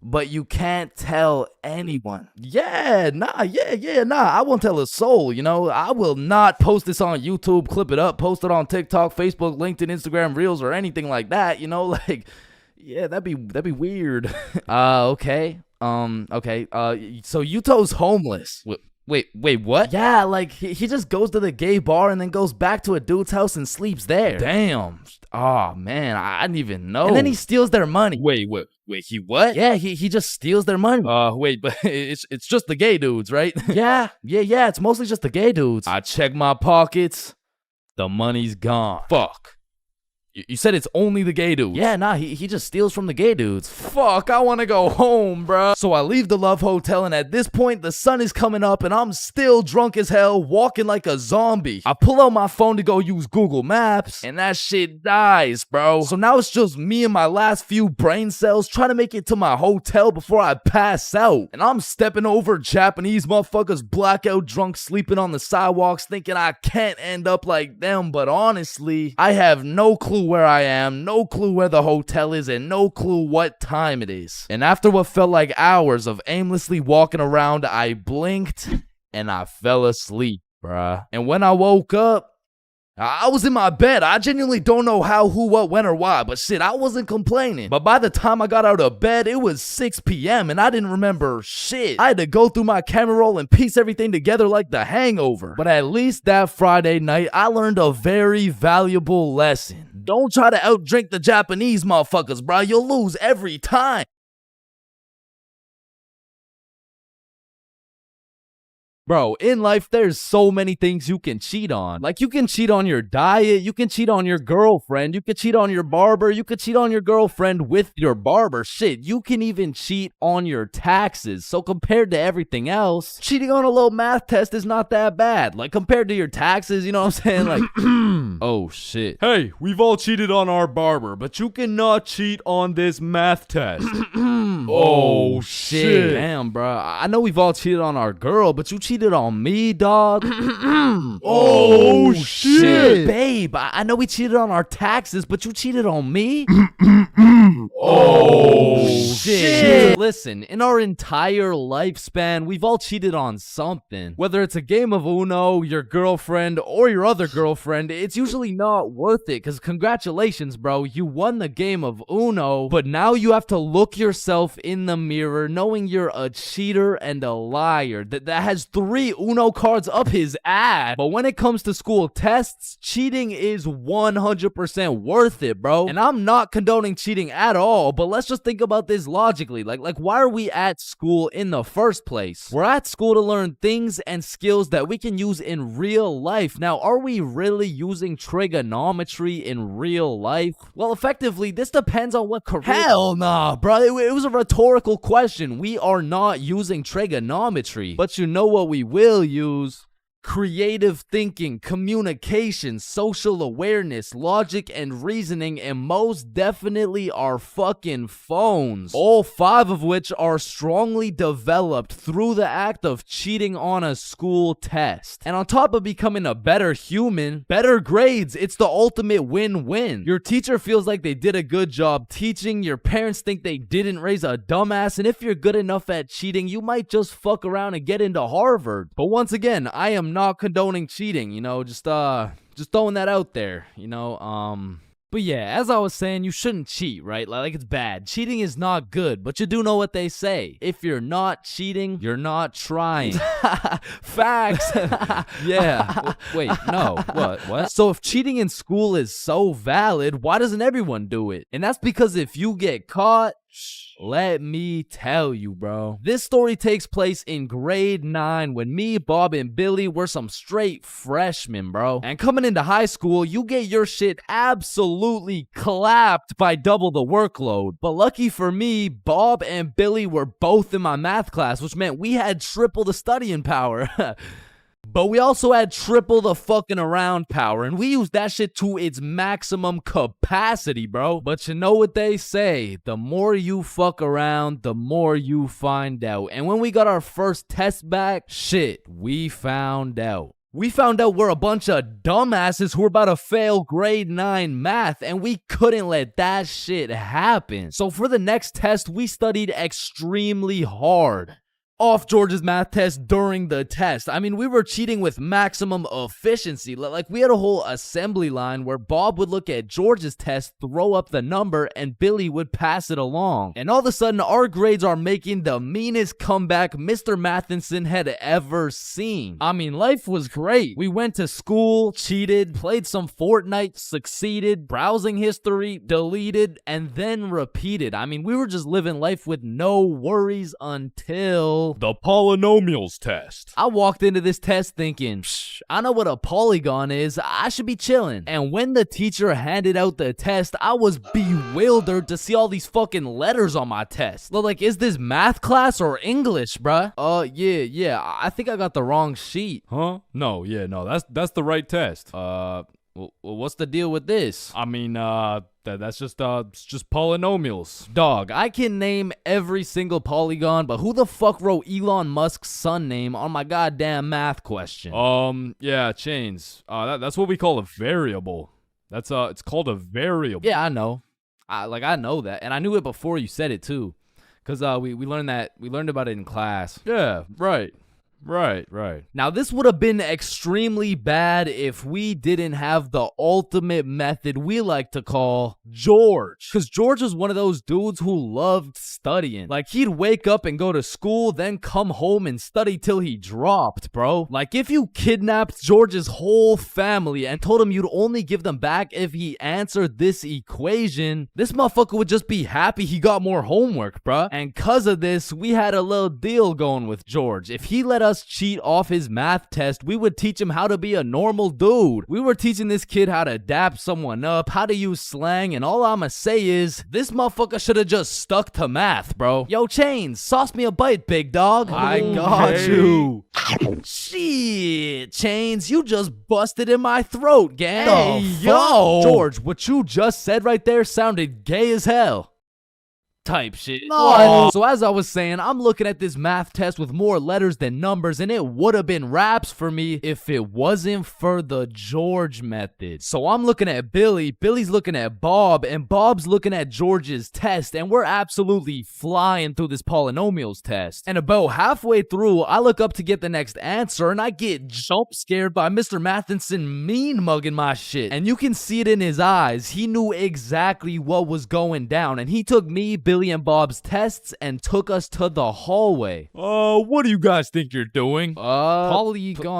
but you can't tell anyone. Yeah, nah, I won't tell a soul, you know. I will not post this on YouTube, clip it up, post it on TikTok, Facebook, LinkedIn, Instagram, Reels, or anything like that, you know, like, yeah, that'd be weird. Okay. So Yuto's homeless. Wait, what? Yeah, like, he just goes to the gay bar and then goes back to a dude's house and sleeps there. Damn. Oh, man, I didn't even know. And then he steals their money. Wait, he what? Yeah, he just steals their money. Wait, but it's just the gay dudes, right? Yeah, it's mostly just the gay dudes. I check my pockets. The money's gone. Fuck. You said it's only the gay dudes. Yeah, nah, he just steals from the gay dudes. Fuck, I want to go home, bruh. So I leave the Love Hotel, and at this point, the sun is coming up, and I'm still drunk as hell, walking like a zombie. I pull out my phone to go use Google Maps, and that shit dies, bro. So now it's just me and my last few brain cells trying to make it to my hotel before I pass out. And I'm stepping over Japanese motherfuckers blackout drunk sleeping on the sidewalks, thinking I can't end up like them, but honestly, I have no clue clue where I am, no clue where the hotel is, and no clue what time it is. And after what felt like hours of aimlessly walking around, I blinked and I fell asleep, bruh. And when I woke up, I was in my bed. I genuinely don't know how, who, what, when, or why, but shit, I wasn't complaining. But by the time I got out of bed, it was 6 p.m. and I didn't remember shit. I had to go through my camera roll and piece everything together like The Hangover. But at least that Friday night, I learned a very valuable lesson. Don't try to outdrink the Japanese motherfuckers, bro. You'll lose every time. Bro, in life, there's so many things you can cheat on. Like, you can cheat on your diet, you can cheat on your girlfriend, you can cheat on your barber, you can cheat on your girlfriend with your barber. Shit, you can even cheat on your taxes. So compared to everything else, cheating on a little math test is not that bad. Like, compared to your taxes, you know what I'm saying? Like, oh shit. Hey, we've all cheated on our barber, but you cannot cheat on this math test. Oh shit. Damn, bro. I know we've all cheated on our girl, but you cheated on me, dog. Oh shit. Babe, I know we cheated on our taxes, but you cheated on me? Oh shit. Listen, in our entire lifespan, we've all cheated on something. Whether it's a game of Uno, your girlfriend, or your other girlfriend, it's usually not worth it, because congratulations, bro, you won the game of Uno, but now you have to look yourself in the mirror knowing you're a cheater and a liar that has 3 Uno cards up his ass. But when it comes to school tests, cheating is 100% worth it, bro. And I'm not condoning cheating at all, but let's just think about this logically. Like why are we at school in the first place? We're at school to learn things and skills that we can use in real life. Now, are we really using trigonometry in real life? Well, effectively, this depends on what career. Hell nah, bro. It was a rhetorical question. We are not using trigonometry. But you know what we will use? Creative thinking, communication, social awareness, logic, and reasoning, and most definitely our fucking phones. All 5 of which are strongly developed through the act of cheating on a school test. And on top of becoming a better human, better grades, it's the ultimate win-win. Your teacher feels like they did a good job teaching, your parents think they didn't raise a dumbass, and if you're good enough at cheating, you might just fuck around and get into Harvard. But once again, I am not condoning cheating, you know, just throwing that out there, you know. But yeah, as I was saying, you shouldn't cheat, right? Like it's bad. Cheating is not good, but you do know what they say. If you're not cheating, you're not trying. Facts. Yeah. Wait, no. What? So if cheating in school is so valid, why doesn't everyone do it? And that's because if you get caught, let me tell you, bro. This story takes place in grade 9 when me, Bob, and Billy were some straight freshmen, bro. And coming into high school, you get your shit absolutely clapped by double the workload. But lucky for me, Bob and Billy were both in my math class, which meant we had triple the studying power. But we also had triple the fucking around power, and we used that shit to its maximum capacity, bro. But you know what they say, the more you fuck around, the more you find out. And when we got our first test back, shit, we found out. We found out we're a bunch of dumbasses who were about to fail grade 9 math, and we couldn't let that shit happen. So for the next test, we studied extremely hard. Off George's math test during the test. I mean, we were cheating with maximum efficiency. Like, we had a whole assembly line where Bob would look at George's test, throw up the number, and Billy would pass it along. And all of a sudden, our grades are making the meanest comeback Mr. Mathinson had ever seen. I mean, life was great. We went to school, cheated, played some Fortnite, succeeded, browsing history, deleted, and then repeated. I mean, we were just living life with no worries until the polynomials test. I walked into this test thinking, I know what a polygon is, I should be chilling. And when the teacher handed out the test, I was bewildered to see all these fucking letters on my test. Like, is this math class or English, bruh? Yeah, I think I got the wrong sheet. Huh? No, that's the right test. Well, what's the deal with this? I mean, that's just polynomials. Dog, I can name every single polygon, but who the fuck wrote Elon Musk's son name on my goddamn math question? Yeah, Chains. That's what we call a variable. That's it's called a variable. Yeah, I know. I know that, and I knew it before you said it too, cause we learned about it in class. Yeah, right. Right. Now, this would have been extremely bad if we didn't have the ultimate method we like to call George. Because George was one of those dudes who loved studying. Like, he'd wake up and go to school, then come home and study till he dropped, bro. Like, if you kidnapped George's whole family and told him you'd only give them back if he answered this equation, this motherfucker would just be happy he got more homework, bruh. And cause of this, we had a little deal going with George. If he let us cheat off his math test, we would teach him how to be a normal dude. We were teaching this kid how to dap someone up, how to use slang, and all I'ma say is, this motherfucker should have just stuck to math, bro. Yo, Chains, sauce me a bite, big dog. I got you. Shit, Chains, you just busted in my throat, gang. Hey, yo. George, what you just said right there sounded gay as hell. Type shit. So as I was saying, I'm looking at this math test with more letters than numbers, and it would have been raps for me if it wasn't for the George method. So I'm looking at Billy, Billy's looking at Bob, and Bob's looking at George's test, and we're absolutely flying through this polynomials test. And about halfway through, I look up to get the next answer, and I get jump scared by Mr. Matheson mean mugging my shit. And you can see it in his eyes. He knew exactly what was going down, and he took me, Billy, and Bob's tests and took us to the hallway. What do you guys think you're doing? Polygamy.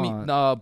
I'm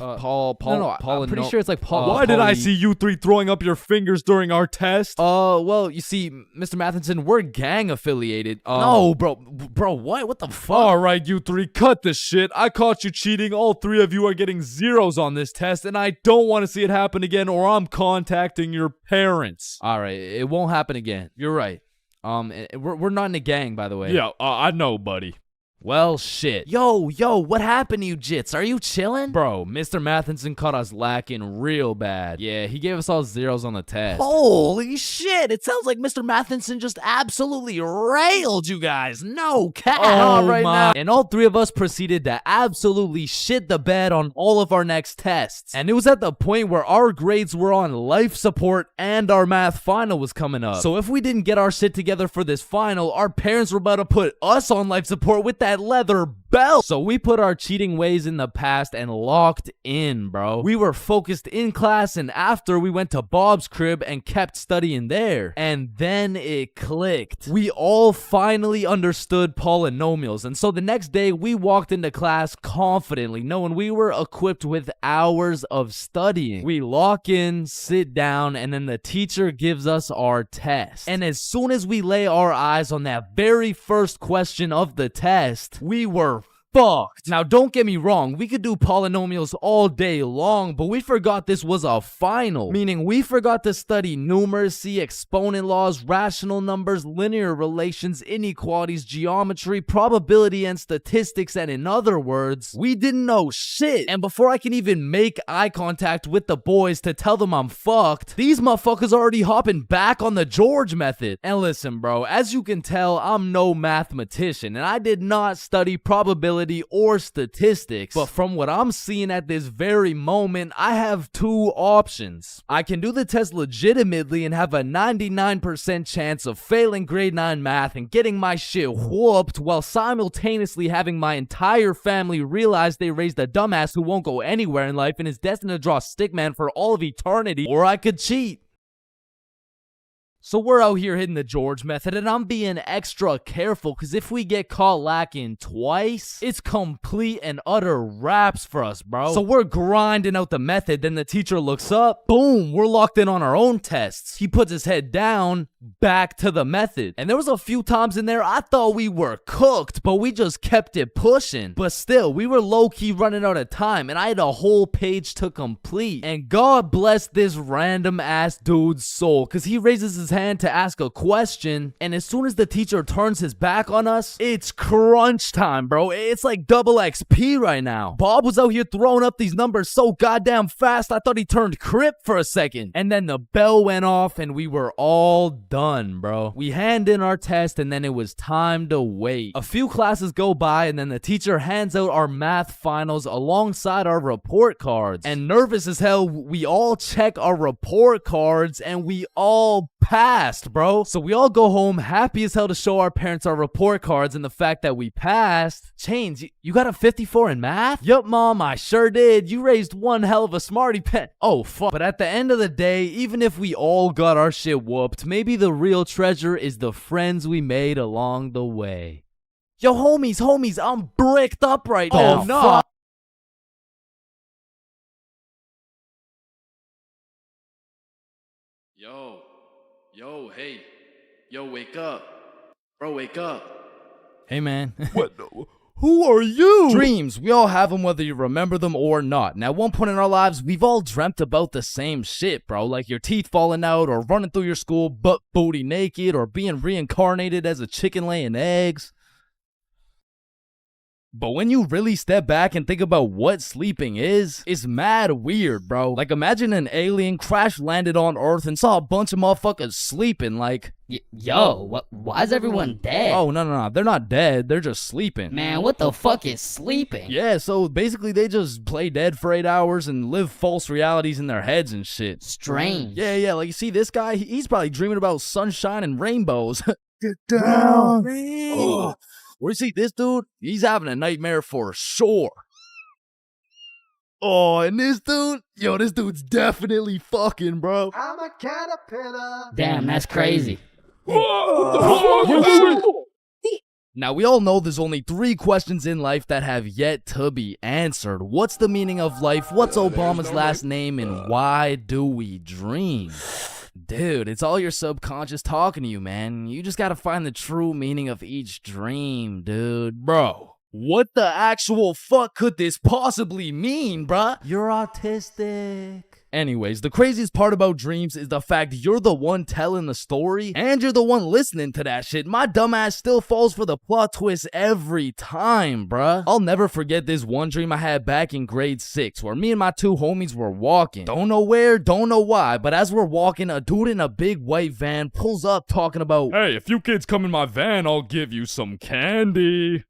pretty sure it's like Why did I see you three throwing up your fingers during our test? Well, you see, Mr. Matheson, we're gang affiliated. No, bro, what the fuck? All right, you three, cut this shit. I caught you cheating. All three of you are getting zeros on this test, and I don't want to see it happen again, or I'm contacting your parents. All right, it won't happen again. You're right. We're not in a gang, by the way. Yeah, I know, buddy. Well, shit. Yo, what happened to you, Jits? Are you chilling? Bro, Mr. Matheson caught us lacking real bad. Yeah, he gave us all zeros on the test. Holy shit, it sounds like Mr. Matheson just absolutely railed you guys. No cap now. And all three of us proceeded to absolutely shit the bed on all of our next tests. And it was at the point where our grades were on life support and our math final was coming up. So if we didn't get our shit together for this final, our parents were about to put us on life support with that leather belt. So we put our cheating ways in the past and locked in, bro. We were focused in class, and after we went to Bob's crib and kept studying there. And then it clicked. We all finally understood polynomials. And so the next day we walked into class confidently, knowing we were equipped with hours of studying. We lock in, sit down, and then the teacher gives us our test. And as soon as we lay our eyes on that very first question of the test, we were fucked. Now, don't get me wrong, we could do polynomials all day long, but we forgot this was a final. Meaning, we forgot to study numeracy, exponent laws, rational numbers, linear relations, inequalities, geometry, probability, and statistics, and in other words, we didn't know shit. And before I can even make eye contact with the boys to tell them I'm fucked, these motherfuckers already hopping back on the George method. And listen, bro, as you can tell, I'm no mathematician, and I did not study probability or statistics, but from what I'm seeing at this very moment, I have two options. I can do the test legitimately and have a 99% chance of failing grade 9 math and getting my shit whooped while simultaneously having my entire family realize they raised a dumbass who won't go anywhere in life and is destined to draw stickman for all of eternity, or I could cheat. So we're out here hitting the George method, and I'm being extra careful because if we get caught lacking twice, it's complete and utter raps for us, bro. So we're grinding out the method, then the teacher looks up, boom, we're locked in on our own tests. He puts his head down, back to the method. And there was a few times in there I thought we were cooked, but we just kept it pushing. But still, we were low-key running out of time, and I had a whole page to complete. And God bless this random ass dude's soul, because he raises his hand to ask a question, and as soon as the teacher turns his back on us, it's crunch time, bro. It's like double XP right now. Bob was out here throwing up these numbers so goddamn fast, I thought he turned Crip for a second. And then the bell went off, and we were all done, bro. We hand in our test, and then it was time to wait. A few classes go by, and then the teacher hands out our math finals alongside our report cards. And nervous as hell, we all check our report cards, and we all passed, bro. So we all go home happy as hell to show our parents our report cards and the fact that we passed. Chains, you got a 54 in math? Yup, Mom, I sure did. You raised one hell of a smarty pet. Oh, fuck. But at the end of the day, even if we all got our shit whooped, maybe the real treasure is the friends we made along the way. Yo, homies, I'm bricked up right now. Oh, no. Hey. Yo, wake up. Bro, wake up. Hey, man. What? Who are you? Dreams. We all have them whether you remember them or not. Now, at one point in our lives, we've all dreamt about the same shit, bro. Like your teeth falling out, or running through your school butt booty naked, or being reincarnated as a chicken laying eggs. But when you really step back and think about what sleeping is, it's mad weird, bro. Like, imagine an alien crash landed on Earth and saw a bunch of motherfuckers sleeping, like... Why is everyone dead? Oh, no. They're not dead. They're just sleeping. Man, what the fuck is sleeping? Yeah, so basically they just play dead for 8 hours and live false realities in their heads and shit. Strange. Yeah, like, you see this guy? He's probably dreaming about sunshine and rainbows. Get down. Oh. Or you see this dude? He's having a nightmare for sure. Oh, and this dude? Yo, this dude's definitely fucking, bro. I'm a caterpillar. Damn, that's crazy. Now, we all know there's only 3 questions in life that have yet to be answered. What's the meaning of life? What's Obama's last name? And why do we dream? Dude, it's all your subconscious talking to you, man. You just gotta find the true meaning of each dream, dude. Bro, what the actual fuck could this possibly mean, bruh? You're autistic. Anyways, the craziest part about dreams is the fact you're the one telling the story and you're the one listening to that shit. My dumbass still falls for the plot twist every time, bruh. I'll never forget this one dream I had back in grade 6 where me and my 2 homies were walking. Don't know where, don't know why, but as we're walking, a dude in a big white van pulls up talking about, "Hey, if you kids come in my van, I'll give you some candy."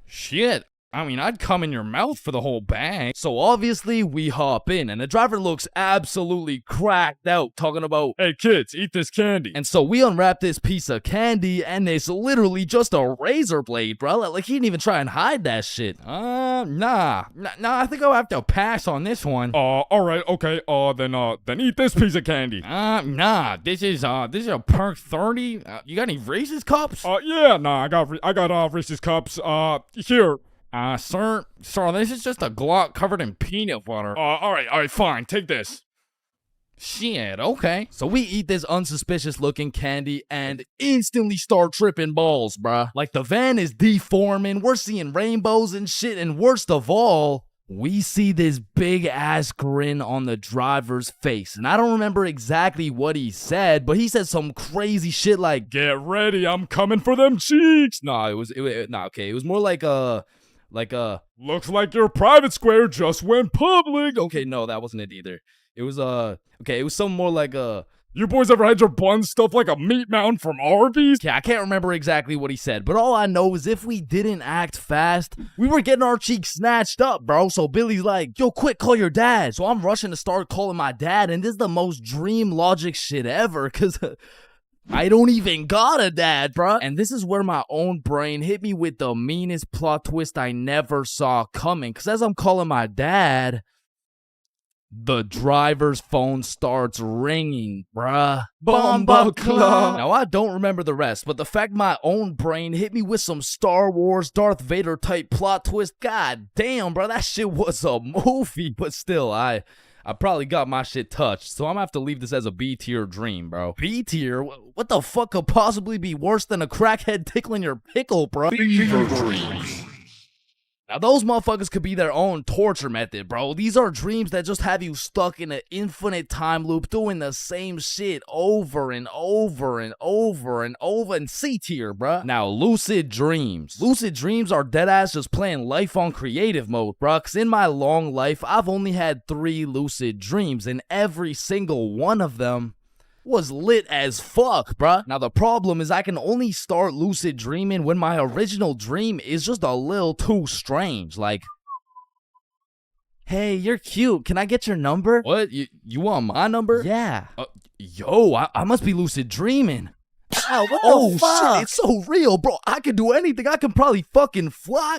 Shit. I mean, I'd come in your mouth for the whole bag. So obviously, we hop in, and the driver looks absolutely cracked out, talking about, "Hey kids, eat this candy." And so we unwrap this piece of candy, and it's literally just a razor blade, bro. Like, he didn't even try and hide that shit. Nah, I think I'll have to pass on this one. Alright, okay, then eat this piece of candy. Nah, this is a perk 30. You got any Reese's cups? Yeah, nah, I got Reese's cups. Here. Sir, this is just a Glock covered in peanut butter. Alright, fine, take this. Shit, okay. So we eat this unsuspicious looking candy and instantly start tripping balls, bruh. Like, the van is deforming, we're seeing rainbows and shit, and worst of all, we see this big ass grin on the driver's face. And I don't remember exactly what he said, but he said some crazy shit like, "Get ready, I'm coming for them cheeks." Nah, it was more like "Looks like your private square just went public." Okay, no, that wasn't it either. It was it was something more like "You boys ever had your buns stuffed like a meat mountain from Arby's?" Yeah, I can't remember exactly what he said, but all I know is if we didn't act fast, we were getting our cheeks snatched up, bro. So Billy's like, "Yo, quick, call your dad." So I'm rushing to start calling my dad, and this is the most dream logic shit ever, cause I don't even got a dad, bruh. And this is where my own brain hit me with the meanest plot twist I never saw coming. Cause as I'm calling my dad, the driver's phone starts ringing, bruh. Bomba Club. Now, I don't remember the rest, but the fact my own brain hit me with some Star Wars Darth Vader type plot twist, god damn, bro, that shit was a movie. But still, I probably got my shit touched, so I'm gonna have to leave this as a B-tier dream, bro. B-tier? What the fuck could possibly be worse than a crackhead tickling your pickle, bro? Fever dreams. Now, those motherfuckers could be their own torture method, bro. These are dreams that just have you stuck in an infinite time loop doing the same shit over and over and over and over in C tier, bro. Now, lucid dreams. Lucid dreams are deadass just playing life on creative mode, bro. Cause in my long life, I've only had 3 lucid dreams, and every single one of them was lit as fuck, bruh. Now, the problem is I can only start lucid dreaming when my original dream is just a little too strange. Like, hey, you're cute. Can I get your number? What? You want my number? Yeah. Yo, I must be lucid dreaming. Ow, what Oh, the fuck? shit, it's so real, bro. I can do anything. I can probably fucking fly.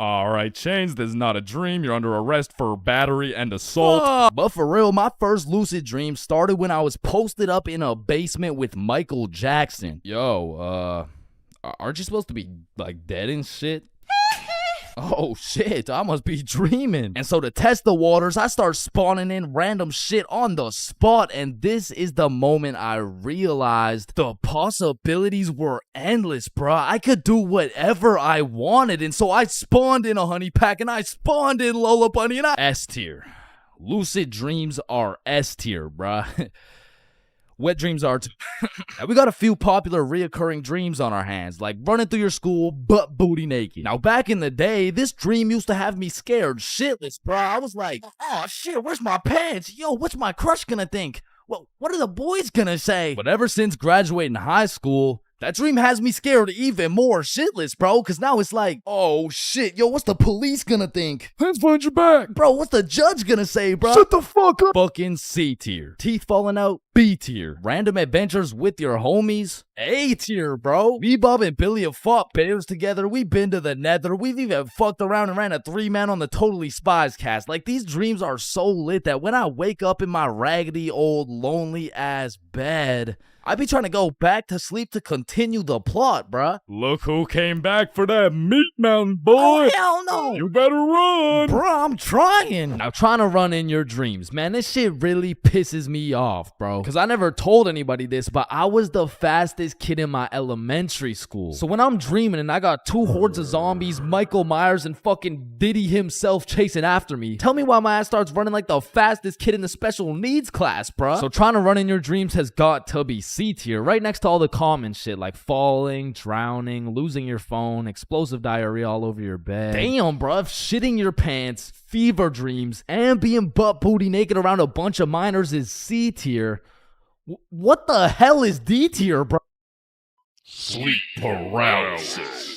Alright, Chains, this is not a dream. You're under arrest for battery and assault. But for real, my first lucid dream started when I was posted up in a basement with Michael Jackson. Yo, aren't you supposed to be, like, dead and shit? Oh shit, I must be dreaming. And so to test the waters, I start spawning in random shit on the spot, and this is the moment I realized the possibilities were endless, bruh. I could do whatever I wanted, and so I spawned in a honey pack, and I spawned in Lola Bunny, and I S tier. Lucid dreams are S tier, bruh. Wet dreams are too. Now, we got a few popular reoccurring dreams on our hands, like running through your school butt booty naked. Now, back in the day, this dream used to have me scared shitless, bro. I was like, oh shit, where's my pants? Yo, what's my crush gonna think? What are the boys gonna say? But ever since graduating high school, that dream has me scared even more shitless, bro, because now it's like, oh shit, yo, what's the police gonna think? Hands behind your back. Bro, what's the judge gonna say, bro? Shut the fuck up. Fucking C tier. Teeth falling out, B tier. Random adventures with your homies, A tier, bro. Me, Bob, and Billy have fought bears together. We've been to the nether. We've even fucked around and ran a 3-man on the Totally Spies cast. Like, these dreams are so lit that when I wake up in my raggedy old lonely ass bed, I be trying to go back to sleep to continue the plot, bruh. Look who came back for that meat mountain, boy. Oh, hell no. You better run. Bruh, I'm trying. Now, trying to run in your dreams, man, this shit really pisses me off, bro. Because I never told anybody this, but I was the fastest kid in my elementary school. So when I'm dreaming and I got 2 hordes of zombies, Michael Myers, and fucking Diddy himself chasing after me, tell me why my ass starts running like the fastest kid in the special needs class, bruh. So trying to run in your dreams has got to be C tier, right next to all the common shit like falling, drowning, losing your phone, explosive diarrhea all over your bed. Damn, bruh, shitting your pants, fever dreams, and being butt booty naked around a bunch of minors is C tier. What the hell is D tier, bro? Sleep paralysis.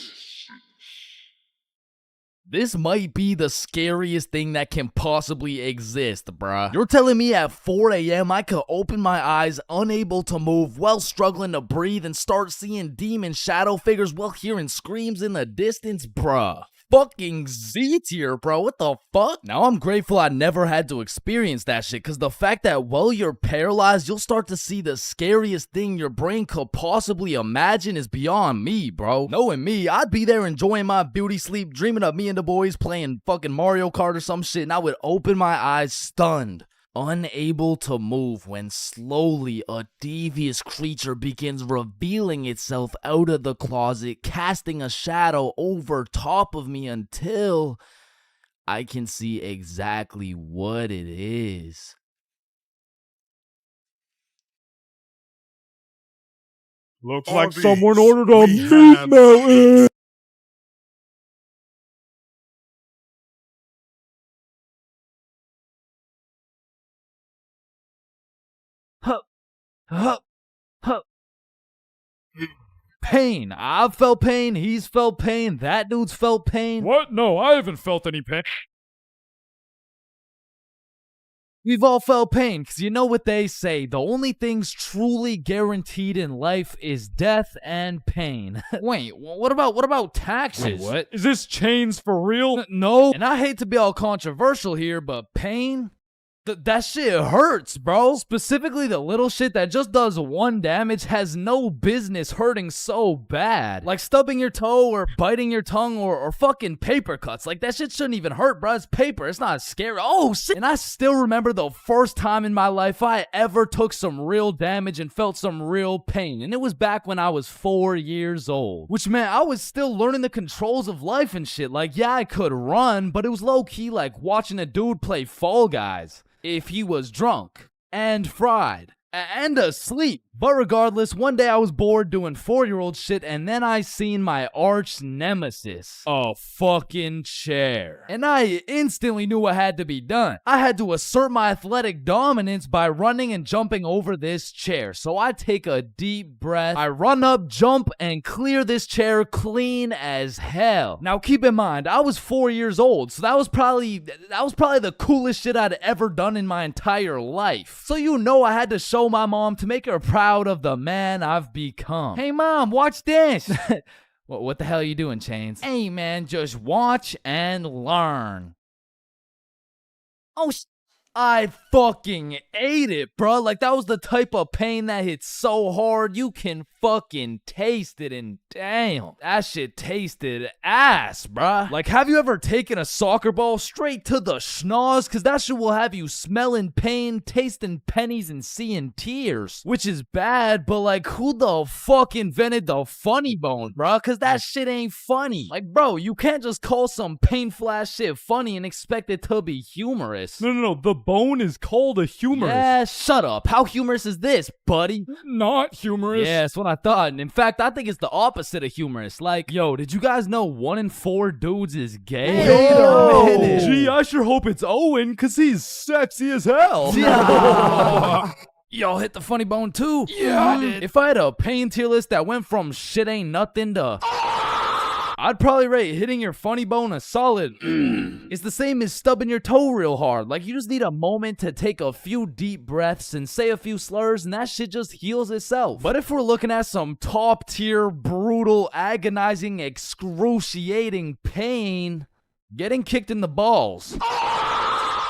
This might be the scariest thing that can possibly exist, bruh. You're telling me at 4 a.m. I could open my eyes, unable to move, while struggling to breathe, and start seeing demon shadow figures while hearing screams in the distance, bruh. Fucking Z tier, bro. What the fuck? Now, I'm grateful I never had to experience that shit, because the fact that while you're paralyzed, you'll start to see the scariest thing your brain could possibly imagine is beyond me, bro. Knowing me, I'd be there enjoying my beauty sleep, dreaming of me and the boys playing fucking Mario Kart or some shit, and I would open my eyes stunned, unable to move, when slowly a devious creature begins revealing itself out of the closet, casting a shadow over top of me until I can see exactly what it is. Looks like someone ordered a meat mountain. Pain. I've felt pain. He's felt pain. That dude's felt pain. What? No, I haven't felt any pain. We've all felt pain, because you know what they say, the only things truly guaranteed in life is death and pain. Wait, what about taxes? Wait, what? Is this Chains for real? No. And I hate to be all controversial here, but pain That shit hurts, bro. Specifically, the little shit that just does 1 damage has no business hurting so bad. Like stubbing your toe or biting your tongue or fucking paper cuts. Like that shit shouldn't even hurt, bro. It's paper. It's not scary. Oh, shit. And I still remember the first time in my life I ever took some real damage and felt some real pain. And it was back when I was 4 years old. Which meant I was still learning the controls of life and shit. Like, yeah, I could run, but it was low-key like watching a dude play Fall Guys. If he was drunk and fried and asleep. But regardless, one day I was bored doing 4-year-old shit, and then I seen my arch nemesis, a fucking chair. And I instantly knew what had to be done. I had to assert my athletic dominance by running and jumping over this chair. So I take a deep breath, I run up, jump, and clear this chair clean as hell. Now keep in mind, I was 4 years old, so that was probably the coolest shit I'd ever done in my entire life. So you know I had to show my mom to make her proud of the man I've become. Hey mom, watch this. What the hell are you doing, Chains? Hey man, just watch and learn. Oh, I fucking ate it, bro. Like that was the type of pain that hits so hard you can fucking taste it, and damn, that shit tasted ass, bruh. Like, have you ever taken a soccer ball straight to the schnoz? Cause that shit will have you smelling pain, tasting pennies, and seeing tears. Which is bad, but like, who the fuck invented the funny bone, bruh? Cause that shit ain't funny. Like, bro, you can't just call some painful ass shit funny and expect it to be humorous. No. The bone is called a humorous. Yeah, shut up. How humorous is this, buddy? Not humorous. Yeah, that's what I thought. And in fact, I think it's the opposite of humorous. Like, yo, did you guys know 1 in 4 dudes is gay? Wait a minute. Gee, I sure hope it's Owen, cause he's sexy as hell. Yeah. Y'all hit the funny bone too? Yeah, I did. If I had a pain tier list that went from shit ain't nothing to... I'd probably rate hitting your funny bone a solid. It's the same as stubbing your toe real hard. Like, you just need a moment to take a few deep breaths and say a few slurs, and that shit just heals itself. But if we're looking at some top tier, brutal, agonizing, excruciating pain, getting kicked in the balls.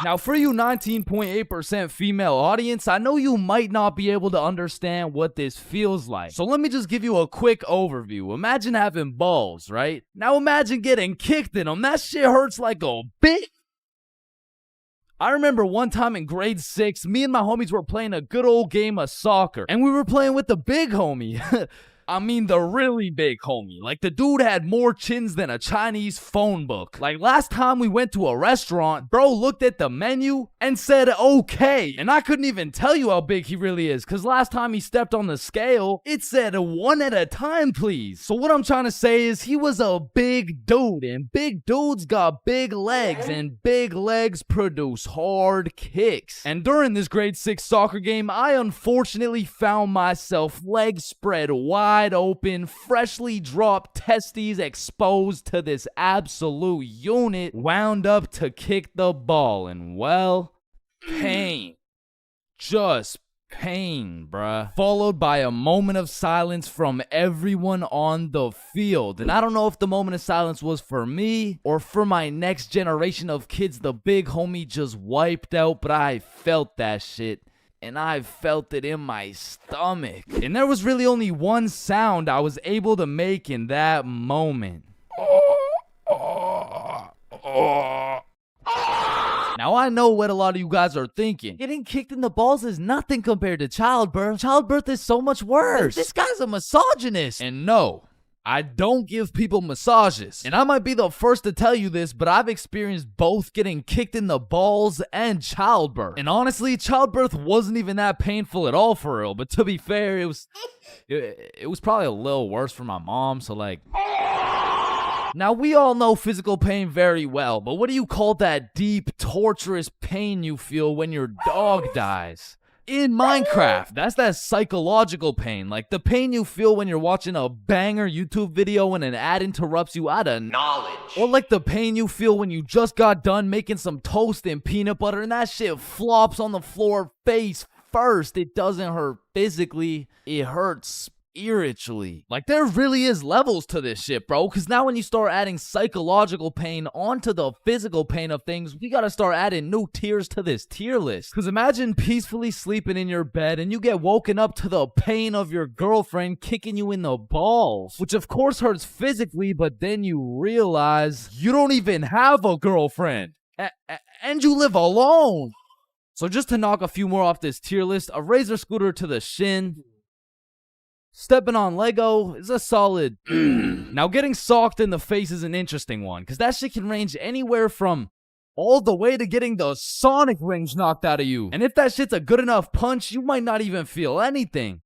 Now, for you 19.8% female audience, I know you might not be able to understand what this feels like. So let me just give you a quick overview. Imagine having balls, right? Now imagine getting kicked in them. That shit hurts like a bitch. I remember one time in grade 6, me and my homies were playing a good old game of soccer. And we were playing with the big homie. I mean the really big homie. Like the dude had more chins than a Chinese phone book. Like last time we went to a restaurant, bro looked at the menu and said okay. And I couldn't even tell you how big he really is, cause last time he stepped on the scale, it said 1 at a time please. So what I'm trying to say is he was a big dude, and big dudes got big legs, and big legs produce hard kicks. And during this grade 6 soccer game, I unfortunately found myself legs spread wide open, freshly dropped testes exposed to this absolute unit, wound up to kick the ball, and well, pain. Just pain, bruh. Followed by a moment of silence from everyone on the field. And I don't know if the moment of silence was for me or for my next generation of kids the big homie just wiped out, but I felt that shit. And I felt it in my stomach. And there was really only one sound I was able to make in that moment. Now I know what a lot of you guys are thinking. Getting kicked in the balls is nothing compared to childbirth. Childbirth is so much worse. This guy's a misogynist. And no, I don't give people massages. And I might be the first to tell you this, but I've experienced both getting kicked in the balls and childbirth. And honestly, childbirth wasn't even that painful at all for real. But to be fair, it was probably a little worse for my mom, so like... Now, we all know physical pain very well, but what do you call that deep, torturous pain you feel when your dog dies? In Minecraft, that's that psychological pain, like the pain you feel when you're watching a banger YouTube video and an ad interrupts you out of knowledge. Or like the pain you feel when you just got done making some toast and peanut butter and that shit flops on the floor face first. It doesn't hurt physically, it hurts spiritually. Like, there really is levels to this shit, bro. Because now when you start adding psychological pain onto the physical pain of things, we gotta start adding new tiers to this tier list. Because imagine peacefully sleeping in your bed and you get woken up to the pain of your girlfriend kicking you in the balls. Which of course hurts physically, but then you realize you don't even have a girlfriend. And you live alone. So just to knock a few more off this tier list, a razor scooter to the shin. Stepping on Lego is a solid. Now getting socked in the face is an interesting one, because that shit can range anywhere from all the way to getting the Sonic rings knocked out of you. And if that shit's a good enough punch, you might not even feel anything.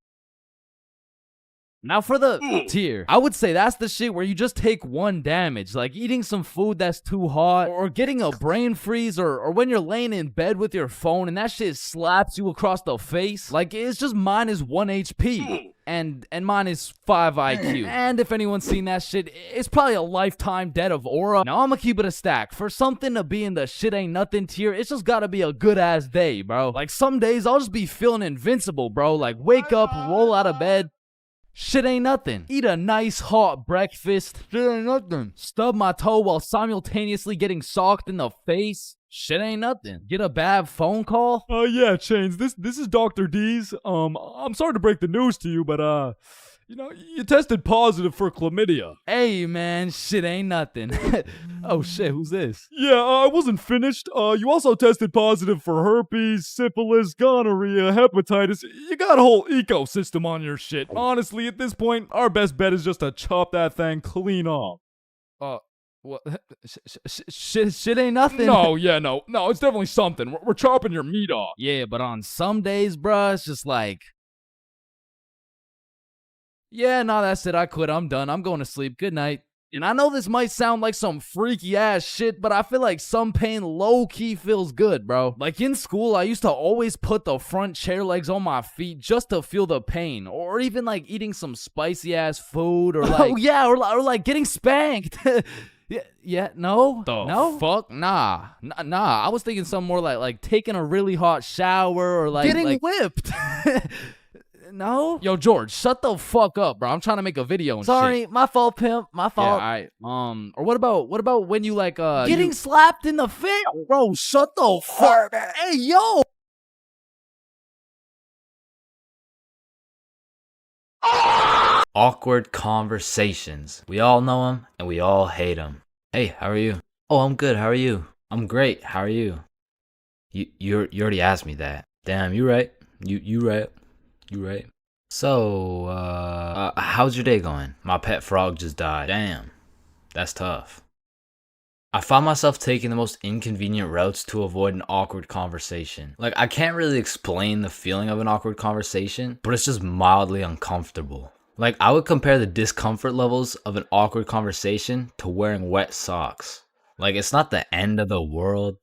Now for the tier, I would say that's the shit where you just take one damage, like eating some food that's too hot, or getting a brain freeze, or when you're laying in bed with your phone and that shit slaps you across the face. Like, it's just minus 1 HP and minus 5 IQ. And if anyone's seen that shit, it's probably a lifetime debt of aura. Now I'ma keep it a stack. For something to be in the shit ain't nothing tier, it's just gotta be a good ass day, bro. Like, some days I'll just be feeling invincible, bro. Like, wake up, roll out of bed. Shit ain't nothing. Eat a nice hot breakfast. Shit ain't nothing. Stub my toe while simultaneously getting socked in the face. Shit ain't nothing. Get a bad phone call. Yeah, Chains. This is Dr. D's. I'm sorry to break the news to you, but you tested positive for chlamydia. Hey man, shit ain't nothing. Oh shit, who's this? Yeah, I wasn't finished. You also tested positive for herpes, syphilis, gonorrhea, hepatitis. You got a whole ecosystem on your shit. Honestly, at this point, our best bet is just to chop that thing clean off. What? Shit ain't nothing. No, it's definitely something. We're chopping your meat off. Yeah, but on some days, bruh, it's just like, yeah, nah, that's it. I quit. I'm done. I'm going to sleep. Good night. And I know this might sound like some freaky ass shit, but I feel like some pain low-key feels good, bro. Like in school, I used to always put the front chair legs on my feet just to feel the pain. Or even like eating some spicy ass food, or like, oh yeah, or like getting spanked. No? No? Fuck? Nah. I was thinking something more like taking a really hot shower, or like getting whipped. No? Yo, George, shut the fuck up, bro. I'm trying to make a video and Sorry, shit. my fault, pimp. My fault. Yeah, alright. Or what about when you like getting slapped in the face? Bro, shut the fuck. Hey, yo. Awkward conversations. We all know them and we all hate them. Hey, how are you? Oh, I'm good. How are you? I'm great. How are you? You already asked me that. Damn, you right. You right. You right. So, how's your day going? My pet frog just died. Damn, that's tough. I find myself taking the most inconvenient routes to avoid an awkward conversation. Like, I can't really explain the feeling of an awkward conversation, but it's just mildly uncomfortable. Like, I would compare the discomfort levels of an awkward conversation to wearing wet socks. Like, it's not the end of the world,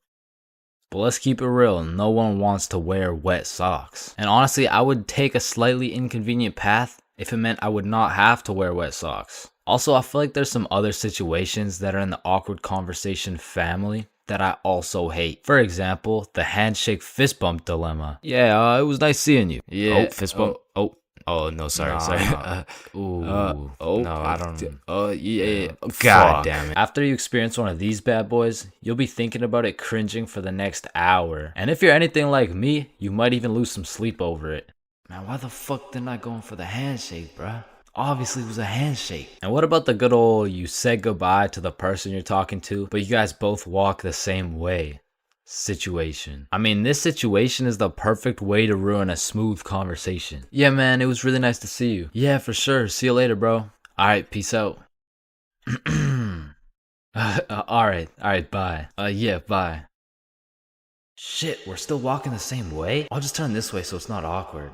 but let's keep it real, no one wants to wear wet socks. And honestly, I would take a slightly inconvenient path if it meant I would not have to wear wet socks. Also, I feel like there's some other situations that are in the awkward conversation family that I also hate. For example, the handshake fist bump dilemma. Yeah, it was nice seeing you. Yeah. Oh, fist bump. Oh, no, sorry. No, I don't. Yeah. God damn it. After you experience one of these bad boys, you'll be thinking about it cringing for the next hour. And if you're anything like me, you might even lose some sleep over it. Man, why the fuck didn't I go in for the handshake, bruh? Obviously it was a handshake. And what about the good old you said goodbye to the person you're talking to, but you guys both walk the same way situation? I mean, this situation is the perfect way to ruin a smooth conversation. Yeah, man, it was really nice to see you. Yeah, for sure. See you later, bro. Alright, peace out. Alright, bye. Yeah, bye. Shit, we're still walking the same way? I'll just turn this way so it's not awkward.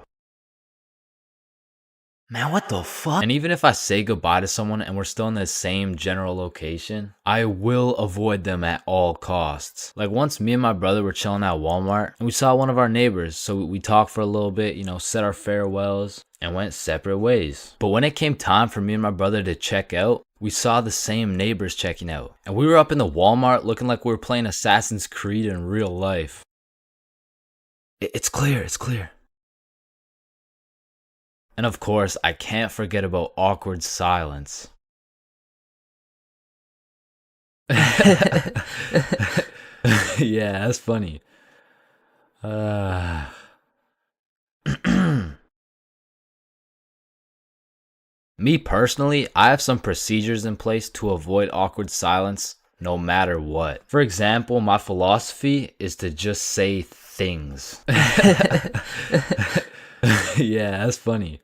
Man, what the fuck? And even if I say goodbye to someone and we're still in the same general location, I will avoid them at all costs. Like once me and my brother were chilling at Walmart and we saw one of our neighbors, so we talked for a little bit, said our farewells and went separate ways. But when it came time for me and my brother to check out, we saw the same neighbors checking out. And we were up in the Walmart looking like we were playing Assassin's Creed in real life. It's clear. And of course, I can't forget about awkward silence. Yeah, that's funny. Me personally, I have some procedures in place to avoid awkward silence no matter what. For example, my philosophy is to just say things. Yeah, that's funny.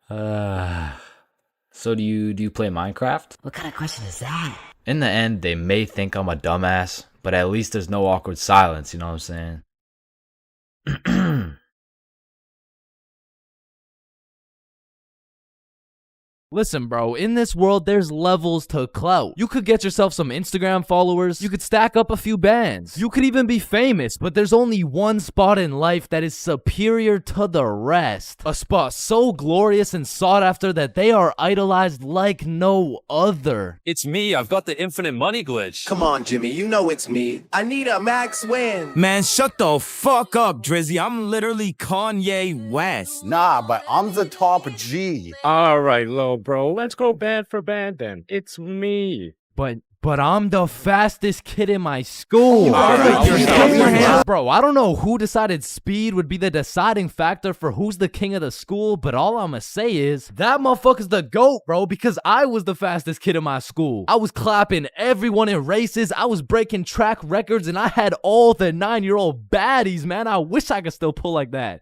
So do you play Minecraft? What kind of question is that? In the end, they may think I'm a dumbass, but at least there's no awkward silence, you know what I'm saying? Listen, bro, in this world, there's levels to clout. You could get yourself some Instagram followers. You could stack up a few bands. You could even be famous, but there's only one spot in life that is superior to the rest. A spot so glorious and sought after that they are idolized like no other. It's me. I've got the infinite money glitch. Come on, Jimmy. You know it's me. I need a max win. Man, shut the fuck up, Drizzy. I'm literally Kanye West. Nah, but I'm the top G. All right, little bro. Let's go band for band then. It's me. But I'm the fastest kid in my school. Bro, I don't know who decided speed would be the deciding factor for who's the king of the school, but all I'ma say is that motherfucker's the GOAT, bro, because I was the fastest kid in my school. I was clapping everyone in races. I was breaking track records, and I had all the 9-year-old baddies, man. I wish I could still pull like that.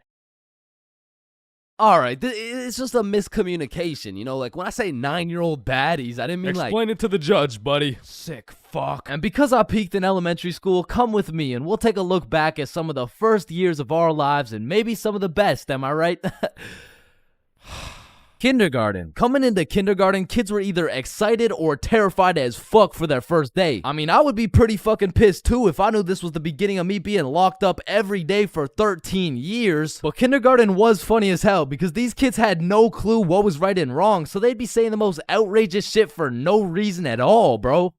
All right, it's just a miscommunication, you know? Like, when I say 9-year-old baddies, I didn't mean Explain it to the judge, buddy. Sick fuck. And because I peaked in elementary school, come with me and we'll take a look back at some of the first years of our lives and maybe some of the best, am I right? Kindergarten. Coming into kindergarten, kids were either excited or terrified as fuck for their first day. I mean, I would be pretty fucking pissed too if I knew this was the beginning of me being locked up every day for 13 years. But kindergarten was funny as hell because these kids had no clue what was right and wrong, so they'd be saying the most outrageous shit for no reason at all, bro.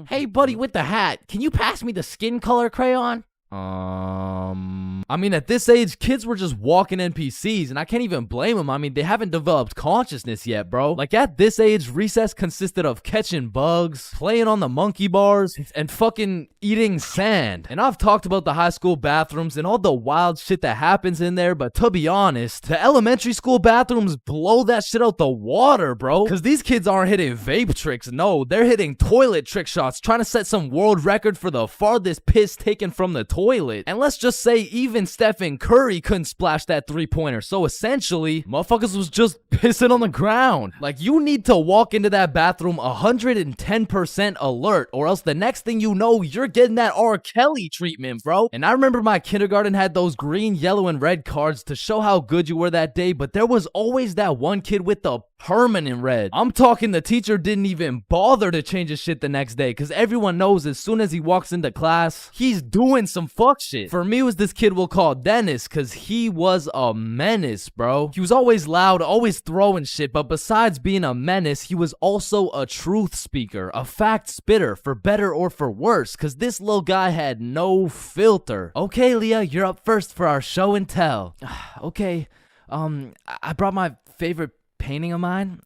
Hey, buddy with the hat, can you pass me the skin color crayon? I mean, at this age, kids were just walking NPCs, and I can't even blame them. I mean, they haven't developed consciousness yet, bro. Like, at this age, recess consisted of catching bugs, playing on the monkey bars, and fucking eating sand. And I've talked about the high school bathrooms and all the wild shit that happens in there, but to be honest, the elementary school bathrooms blow that shit out the water, bro. Because these kids aren't hitting vape tricks, no, they're hitting toilet trick shots, trying to set some world record for the farthest piss taken from the toilet. And let's just say even Stephen Curry couldn't splash that 3-pointer. So essentially, motherfuckers was just pissing on the ground. Like, you need to walk into that bathroom 110% alert, or else the next thing you know, you're getting that R. Kelly treatment, bro. And I remember my kindergarten had those green, yellow, and red cards to show how good you were that day, but there was always that one kid with the permanent red. I'm talking the teacher didn't even bother to change his shit the next day, because everyone knows as soon as he walks into class, he's doing some fuck shit. For me, it was this kid we'll call Dennis, because he was a menace, bro. He was always loud, always throwing shit, but besides being a menace, he was also a truth speaker, a fact spitter, for better or for worse, because this little guy had no filter. Okay, Leah, you're up first for our show and tell. Okay, I brought my favorite painting of mine.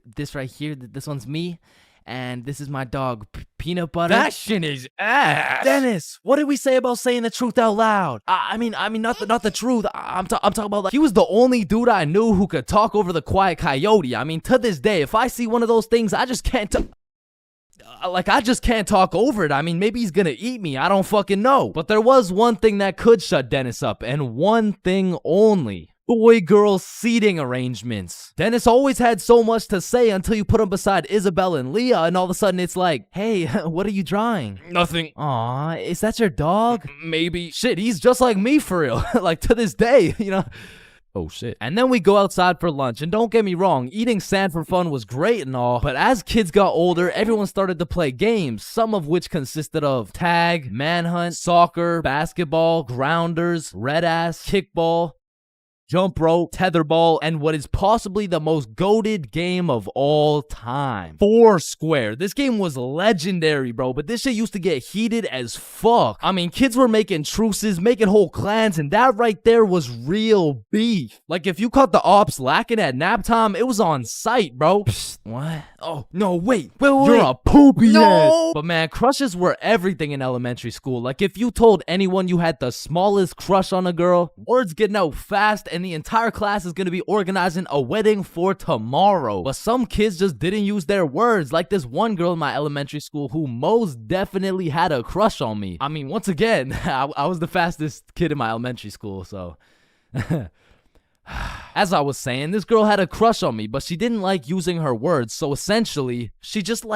This right here, this one's me, and this is my dog, Peanut Butter. That shit is ass. Dennis, what did we say about saying the truth out loud? I mean, not the truth. I'm talking about, like, he was the only dude I knew who could talk over the quiet coyote. I mean, to this day, if I see one of those things, I just can't I just can't talk over it. I mean, maybe he's gonna eat me. I don't fucking know. But there was one thing that could shut Dennis up, and one thing only. Boy-girl seating arrangements. Dennis always had so much to say until you put him beside Isabel and Leah, and all of a sudden it's like, hey, what are you drawing? Nothing. Aw, is that your dog? Maybe. Shit, he's just like me for real. Like, to this day, you know? Oh shit. And then we go outside for lunch, and don't get me wrong, eating sand for fun was great and all, but as kids got older, everyone started to play games, some of which consisted of tag, manhunt, soccer, basketball, grounders, red ass, kickball. jump rope, tetherball, and what is possibly the most goated game of all time, Foursquare. This game was legendary, bro, but this shit used to get heated as fuck. I mean, kids were making truces, making whole clans, and that right there was real beef. Like, if you caught the ops lacking at nap time, it was on sight, bro. Psst, what? Oh, no, wait. You're a poopy head. But man, crushes were everything in elementary school. Like, if you told anyone you had the smallest crush on a girl, word's getting out fast, and the entire class is gonna be organizing a wedding for tomorrow. But some kids just didn't use their words. Like this one girl in my elementary school who most definitely had a crush on me. I mean, once again, I was the fastest kid in my elementary school, so... As I was saying, this girl had a crush on me, but she didn't like using her words, so essentially, she just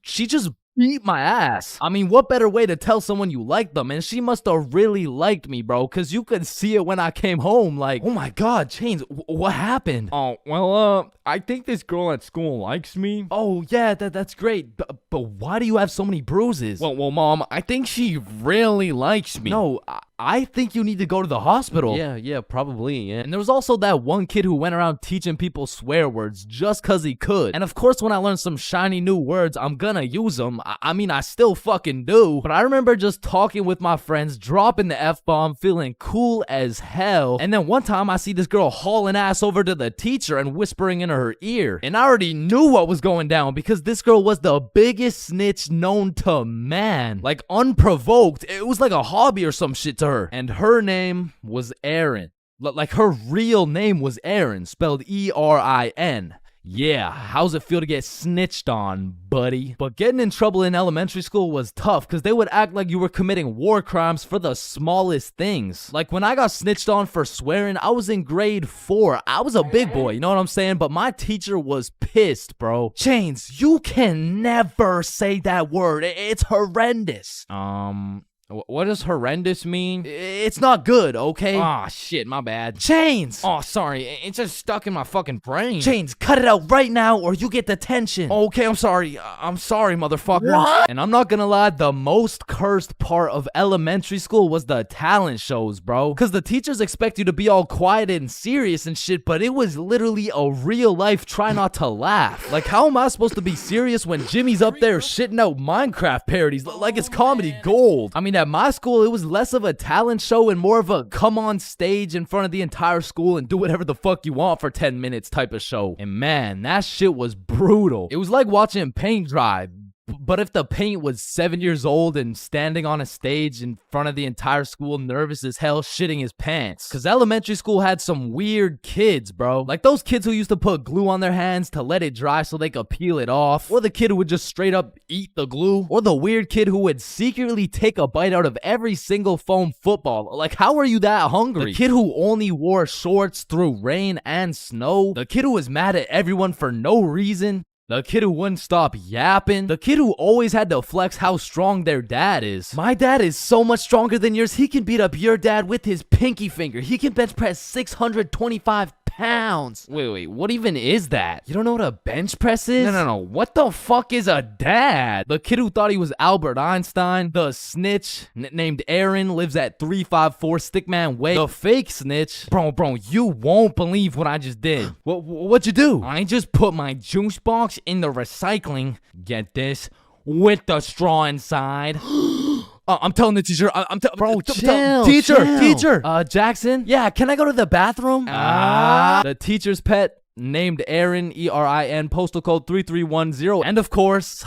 she just beat my ass. I mean, what better way to tell someone you like them? And she must have really liked me, bro, because you could see it when I came home. Like, oh my god, Chains, what happened? Oh, well, I think this girl at school likes me. Oh, yeah, that's great. But why do you have so many bruises? Well, Mom, I think she really likes me. No, I think you need to go to the hospital. Yeah, probably, yeah. And there was also that one kid who went around teaching people swear words just cause he could. And of course, when I learn some shiny new words, I'm gonna use them. I mean, I still fucking do. But I remember just talking with my friends, dropping the F-bomb, feeling cool as hell. And then one time I see this girl hauling ass over to the teacher and whispering in her ear. And I already knew what was going down because this girl was the biggest snitch known to man. Like, unprovoked. It was like a hobby or some shit to her. And her name was Erin. Like, her real name was Erin, spelled E-R-I-N. Yeah, how's it feel to get snitched on, buddy? But getting in trouble in elementary school was tough because they would act like you were committing war crimes for the smallest things. Like when I got snitched on for swearing, I was in grade 4. I was a big boy, you know what I'm saying? But my teacher was pissed, bro. Chains, you can never say that word. It's horrendous. What does horrendous mean? It's not good, okay? Aw, shit, my bad. Chains! Oh, sorry, it's just stuck in my fucking brain. Chains, cut it out right now or you get detention. Okay, I'm sorry. I'm sorry, motherfucker. What? And I'm not gonna lie, the most cursed part of elementary school was the talent shows, bro. Because the teachers expect you to be all quiet and serious and shit, but it was literally a real life try not to laugh. Like, how am I supposed to be serious when Jimmy's up there shitting out Minecraft parodies like it's comedy gold? I mean, at my school, it was less of a talent show and more of a come on stage in front of the entire school and do whatever the fuck you want for 10 minutes type of show. And man, that shit was brutal. It was like watching paint dry. But if the paint was 7 years old and standing on a stage in front of the entire school, nervous as hell, shitting his pants. Because elementary school had some weird kids, bro. Like those kids who used to put glue on their hands to let it dry so they could peel it off. Or the kid who would just straight up eat the glue. Or the weird kid who would secretly take a bite out of every single foam football. Like, how are you that hungry? The kid who only wore shorts through rain and snow. The kid who was mad at everyone for no reason. The kid who wouldn't stop yapping. The kid who always had to flex how strong their dad is. My dad is so much stronger than yours. He can beat up your dad with his pinky finger. He can bench press 625 pounds. Wait, what even is that? You don't know what a bench press is? No. What the fuck is a dad? The kid who thought he was Albert Einstein. The snitch named Aaron lives at 354 Stickman Way. The fake snitch. Bro, you won't believe what I just did. What'd you do? I just put my juice box in the recycling. Get this? With the straw inside. I'm telling the teacher. Bro, chill. Teacher. Jackson? Yeah, can I go to the bathroom? The teacher's pet named Aaron, E-R-I-N, postal code 3310. And of course,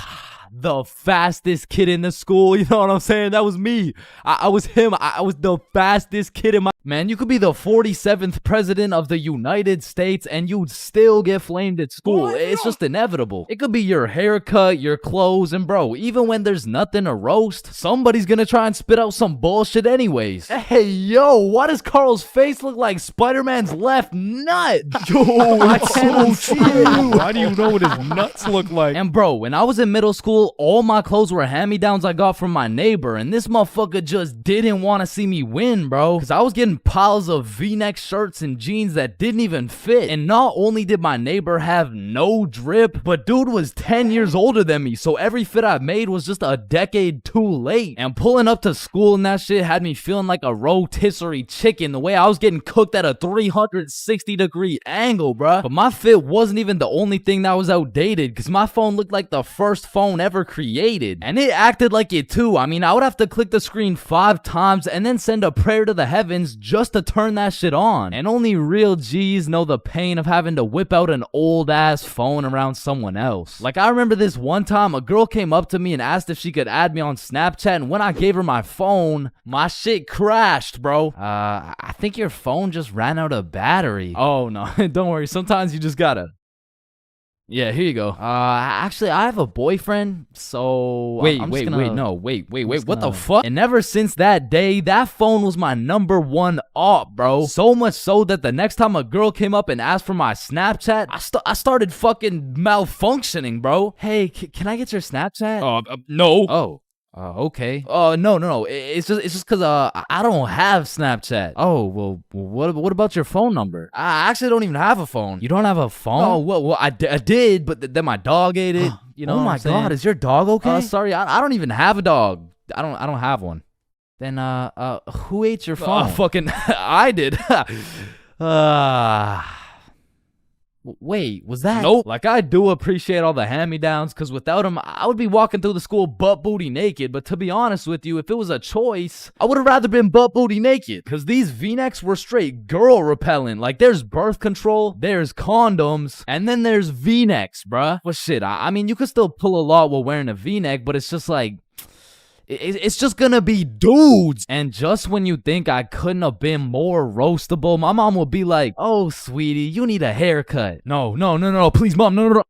the fastest kid in the school. You know what I'm saying? That was me. I was him. I was the fastest kid in my... Man, you could be the 47th president of the United States and you'd still get flamed at school. It's just inevitable. It could be your haircut, your clothes, and bro, even when there's nothing to roast, somebody's gonna try and spit out some bullshit anyways. Hey, yo, why does Carl's face look like Spider-Man's left nut? Yo, I can't see it. Why do you know what his nuts look like? And bro, when I was in middle school, school, all my clothes were hand-me-downs I got from my neighbor, and this motherfucker just didn't want to see me win, bro. Cause I was getting piles of V-neck shirts and jeans that didn't even fit. And not only did my neighbor have no drip, but dude was 10 years older than me, so every fit I made was just a decade too late. And pulling up to school and that shit had me feeling like a rotisserie chicken, the way I was getting cooked at a 360-degree angle, bruh. But my fit wasn't even the only thing that was outdated, cause my phone looked like the first phone ever created. And it acted like it too. I mean, I would have to click the screen 5 times and then send a prayer to the heavens just to turn that shit on. And only real G's know the pain of having to whip out an old ass phone around someone else. Like, I remember this one time a girl came up to me and asked if she could add me on Snapchat, and when I gave her my phone, my shit crashed, bro. I think your phone just ran out of battery. Oh no, don't worry. Sometimes you just gotta. Yeah, here you go. Actually, I have a boyfriend, so Wait, I'm wait, just wait, gonna- no, wait, what the gonna- fuck? And ever since that day, that phone was my #1 op, bro. So much so that the next time a girl came up and asked for my Snapchat, I started fucking malfunctioning, bro. Hey, can I get your Snapchat? No. Oh. Okay. No. It's just cause I don't have Snapchat. Oh, well, what about your phone number? I actually don't even have a phone. You don't have a phone? Oh, well, I did, but then my dog ate it. You know Oh what my I'm saying? God, is your dog okay? Sorry, I don't even have a dog. I don't have one. Then who ate your phone? Fucking I did. Wait, was that? Nope. Like, I do appreciate all the hand-me-downs, because without them, I would be walking through the school butt booty naked. But to be honest with you, if it was a choice, I would have rather been butt booty naked, because these V-necks were straight girl repellent. Like, there's birth control, there's condoms, and then there's V-necks, bruh. Well, shit, I mean, you could still pull a lot while wearing a V-neck, but it's just like... It's just gonna be dudes. And just when you think I couldn't have been more roastable, my mom would be like, "Oh, sweetie, you need a haircut." No, please, mom, no.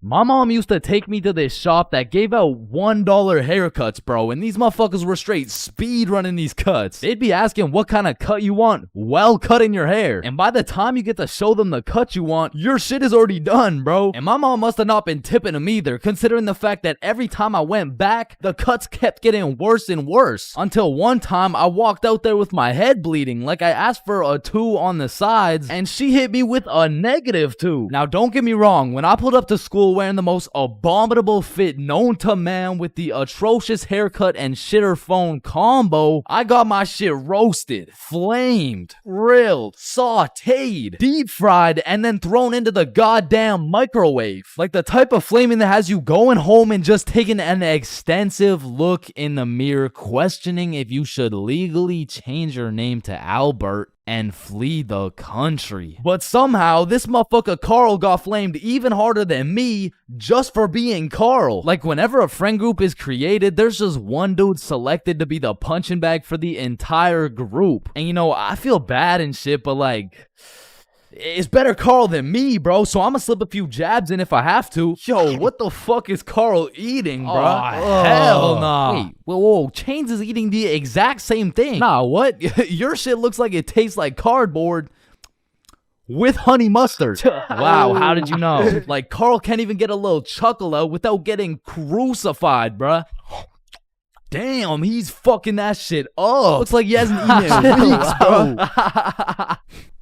My mom used to take me to this shop that gave out $1 haircuts, bro, and these motherfuckers were straight speed running these cuts. They'd be asking what kind of cut you want while cutting your hair. And by the time you get to show them the cut you want, your shit is already done, bro. And my mom must have not been tipping them either, considering the fact that every time I went back, the cuts kept getting worse and worse. Until one time, I walked out there with my head bleeding, like I asked for a 2 on the sides, and she hit me with a -2. Now, don't get me wrong, when I pulled up to school wearing the most abominable fit known to man with the atrocious haircut and shitter phone combo, I got my shit roasted, flamed, grilled, sauteed, deep fried, and then thrown into the goddamn microwave. Like the type of flaming that has you going home and just taking an extensive look in the mirror, questioning if you should legally change your name to Albert and flee the country. But somehow, this motherfucker Carl got flamed even harder than me just for being Carl. Like, whenever a friend group is created, there's just one dude selected to be the punching bag for the entire group. And you know, I feel bad and shit, but like... it's better Carl than me, bro, so I'm gonna slip a few jabs in if I have to. Yo, what the fuck is Carl eating, bro? Oh, Hell nah. Wait, whoa, Chains is eating the exact same thing. Nah, what? Your shit looks like it tastes like cardboard with honey mustard. Wow, how did you know? Like, Carl can't even get a little chuckle out without getting crucified, bruh. Damn, he's fucking that shit up. Looks like he hasn't eaten in weeks, bro.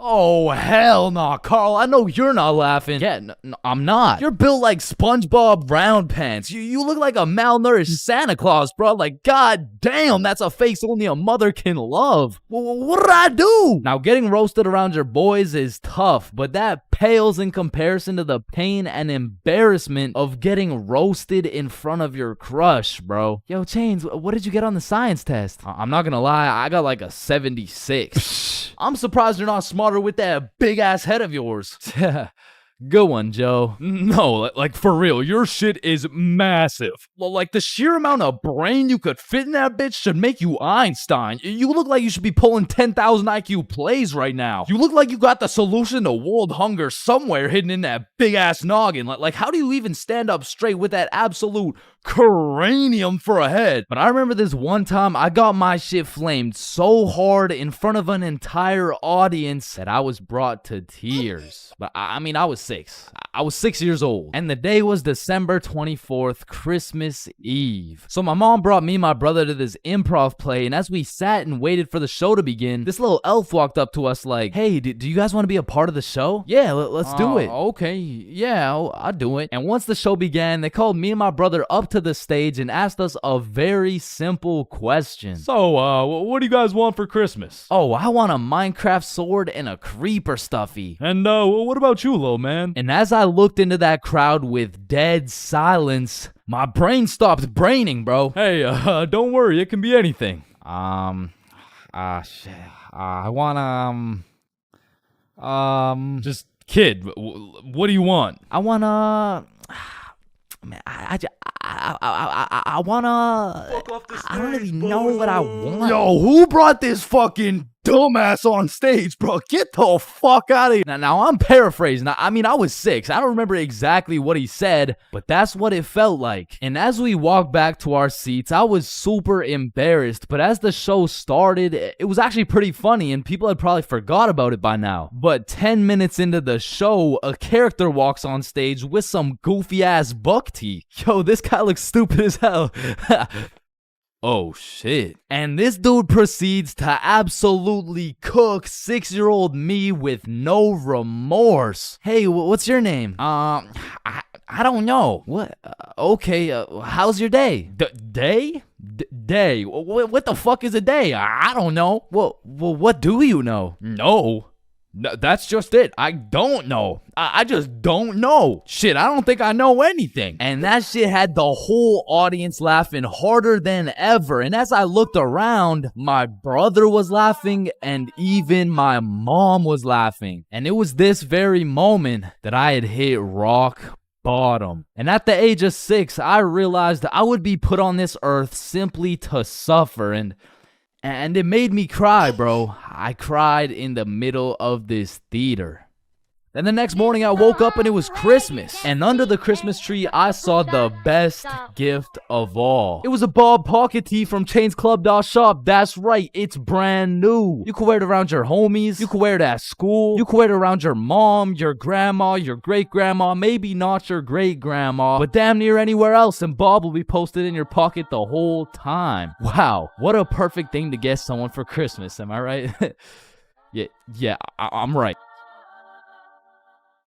Oh, hell nah, Carl. I know you're not laughing. Yeah, I'm not. You're built like SpongeBob Round Pants. You look like a malnourished Santa Claus, bro. Like, god damn, that's a face only a mother can love. What did I do? Now, getting roasted around your boys is tough, but that pales in comparison to the pain and embarrassment of getting roasted in front of your crush, bro. Yo, Chains, what did you get on the science test? I'm not gonna lie, I got like a 76. I'm surprised you're not smarter with that big ass head of yours. Good one, Joe. No, like for real, your shit is massive. Well, like the sheer amount of brain you could fit in that bitch should make you Einstein. You look like you should be pulling 10,000 IQ plays right now. You look like you got the solution to world hunger somewhere hidden in that big ass noggin. Like how do you even stand up straight with that absolute cranium for a head. But I remember this one time I got my shit flamed so hard in front of an entire audience that I was brought to tears. But I mean, I was 6. I was 6 years old. And the day was December 24th, Christmas Eve. So my mom brought me and my brother to this improv play, and as we sat and waited for the show to begin, this little elf walked up to us like, hey, do you guys want to be a part of the show? Yeah, let's do it. Okay, yeah, I'll do it. And once the show began, they called me and my brother up to the stage and asked us a very simple question. So, what do you guys want for Christmas? Oh, I want a Minecraft sword and a creeper stuffy. And, what about you, little man? And as I looked into that crowd with dead silence, my brain stopped braining, bro. Hey, don't worry, it can be anything. Shit. I want, just kid, what do you want? I wanna, man, I wanna, I don't really know what I want. Yo, who brought this fucking dumbass on stage, bro? Get the fuck out of here. Now I'm paraphrasing. I mean, I was 6. I don't remember exactly what he said, but that's what it felt like. And as we walked back to our seats, I was super embarrassed. But as the show started, it was actually pretty funny, and people had probably forgot about it by now. But 10 minutes into the show, a character walks on stage with some goofy ass buck teeth. Yo, this guy looks stupid as hell. Oh shit. And this dude proceeds to absolutely cook 6-year-old me with no remorse. Hey, what's your name? I don't know. What? Okay, how's your day? Day? Day? What the fuck is a day? I don't know. Well, what do you know? No. That's just it. I don't know. I just don't know. Shit, I don't think I know anything. And that shit had the whole audience laughing harder than ever. And as I looked around, my brother was laughing and even my mom was laughing. And it was this very moment that I had hit rock bottom. And at the age of 6, I realized I would be put on this earth simply to suffer. And it made me cry, bro. I cried in the middle of this theater. Then the next morning I woke up and it was Christmas. And under the Christmas tree, I saw the best gift of all. It was a Bob pocket tee from ChainsClub.shop. That's right, it's brand new. You can wear it around your homies. You can wear it at school. You can wear it around your mom, your grandma, your great-grandma, maybe not your great-grandma, but damn near anywhere else, and Bob will be posted in your pocket the whole time. Wow, what a perfect thing to get someone for Christmas, am I right? yeah, I'm right.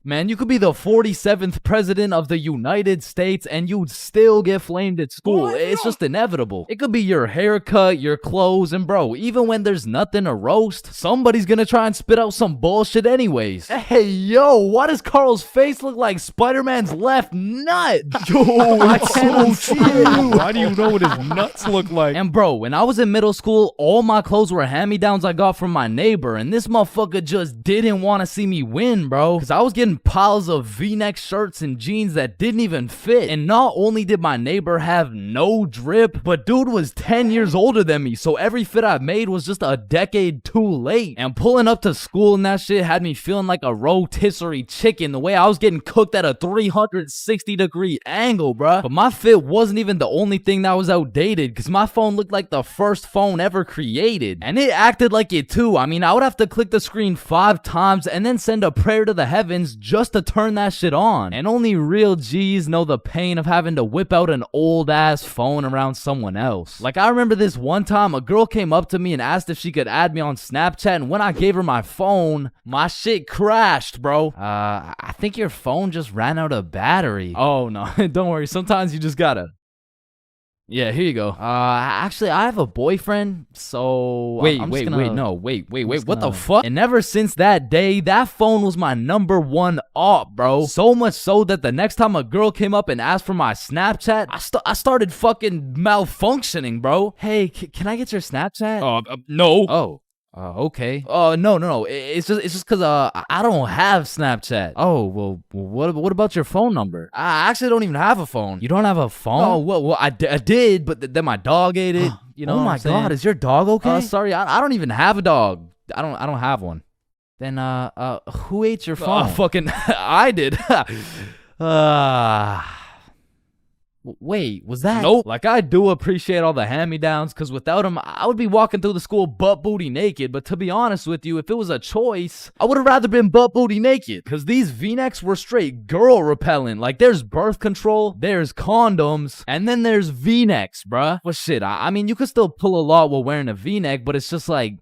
Man, you could be the 47th president of the United States and you'd still get flamed at school. It's just inevitable. It could be your haircut, your clothes, and bro, even when there's nothing to roast, somebody's gonna try and spit out some bullshit anyways. Hey, yo, why does Carl's face look like Spider-Man's left nut? Yo, I can't see it. How do you know what his nuts look like? And bro, when I was in middle school, all my clothes were hand-me-downs I got from my neighbor, and this motherfucker just didn't want to see me win, bro, because I was getting piles of V-neck shirts and jeans that didn't even fit. And not only did my neighbor have no drip, but dude was 10 years older than me, so every fit I made was just a decade too late. And pulling up to school and that shit had me feeling like a rotisserie chicken, the way I was getting cooked at a 360-degree angle, bruh. But my fit wasn't even the only thing that was outdated, because my phone looked like the first phone ever created. And it acted like it too. I mean, I would have to click the screen 5 times and then send a prayer to the heavens just to turn that shit on. And only real G's know the pain of having to whip out an old ass phone around someone else. Like, I remember this one time a girl came up to me and asked if she could add me on Snapchat, and when I gave her my phone, my shit crashed, bro. I think your phone just ran out of battery. Oh no, don't worry, sometimes you just gotta. Yeah, here you go. Actually, I have a boyfriend, so... Wait, what the fuck? And ever since that day, that phone was my #1 op, bro. So much so that the next time a girl came up and asked for my Snapchat, I started fucking malfunctioning, bro. Hey, can I get your Snapchat? No. Oh. Okay. No. It's just because I don't have Snapchat. Oh, well, what about your phone number? I actually don't even have a phone. You don't have a phone? Oh, well, I did, but then my dog ate it. You know? Oh my God, is your dog okay? Sorry, I don't even have a dog. I don't have one. Then who ate your phone? Fucking I did. Wait, was that? Nope. Like, I do appreciate all the hand-me-downs, because without them, I would be walking through the school butt booty naked. But to be honest with you, if it was a choice, I would have rather been butt booty naked. Because these V-necks were straight girl repellent. Like, there's birth control, there's condoms, and then there's V-necks, bruh. Well, shit, I mean, you could still pull a lot while wearing a V-neck, but it's just like...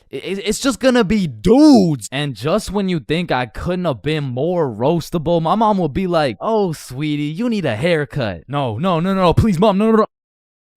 It's just gonna be dudes. And just when you think I couldn't have been more roastable, my mom will be like, oh, sweetie, you need a haircut. No, please, mom, no.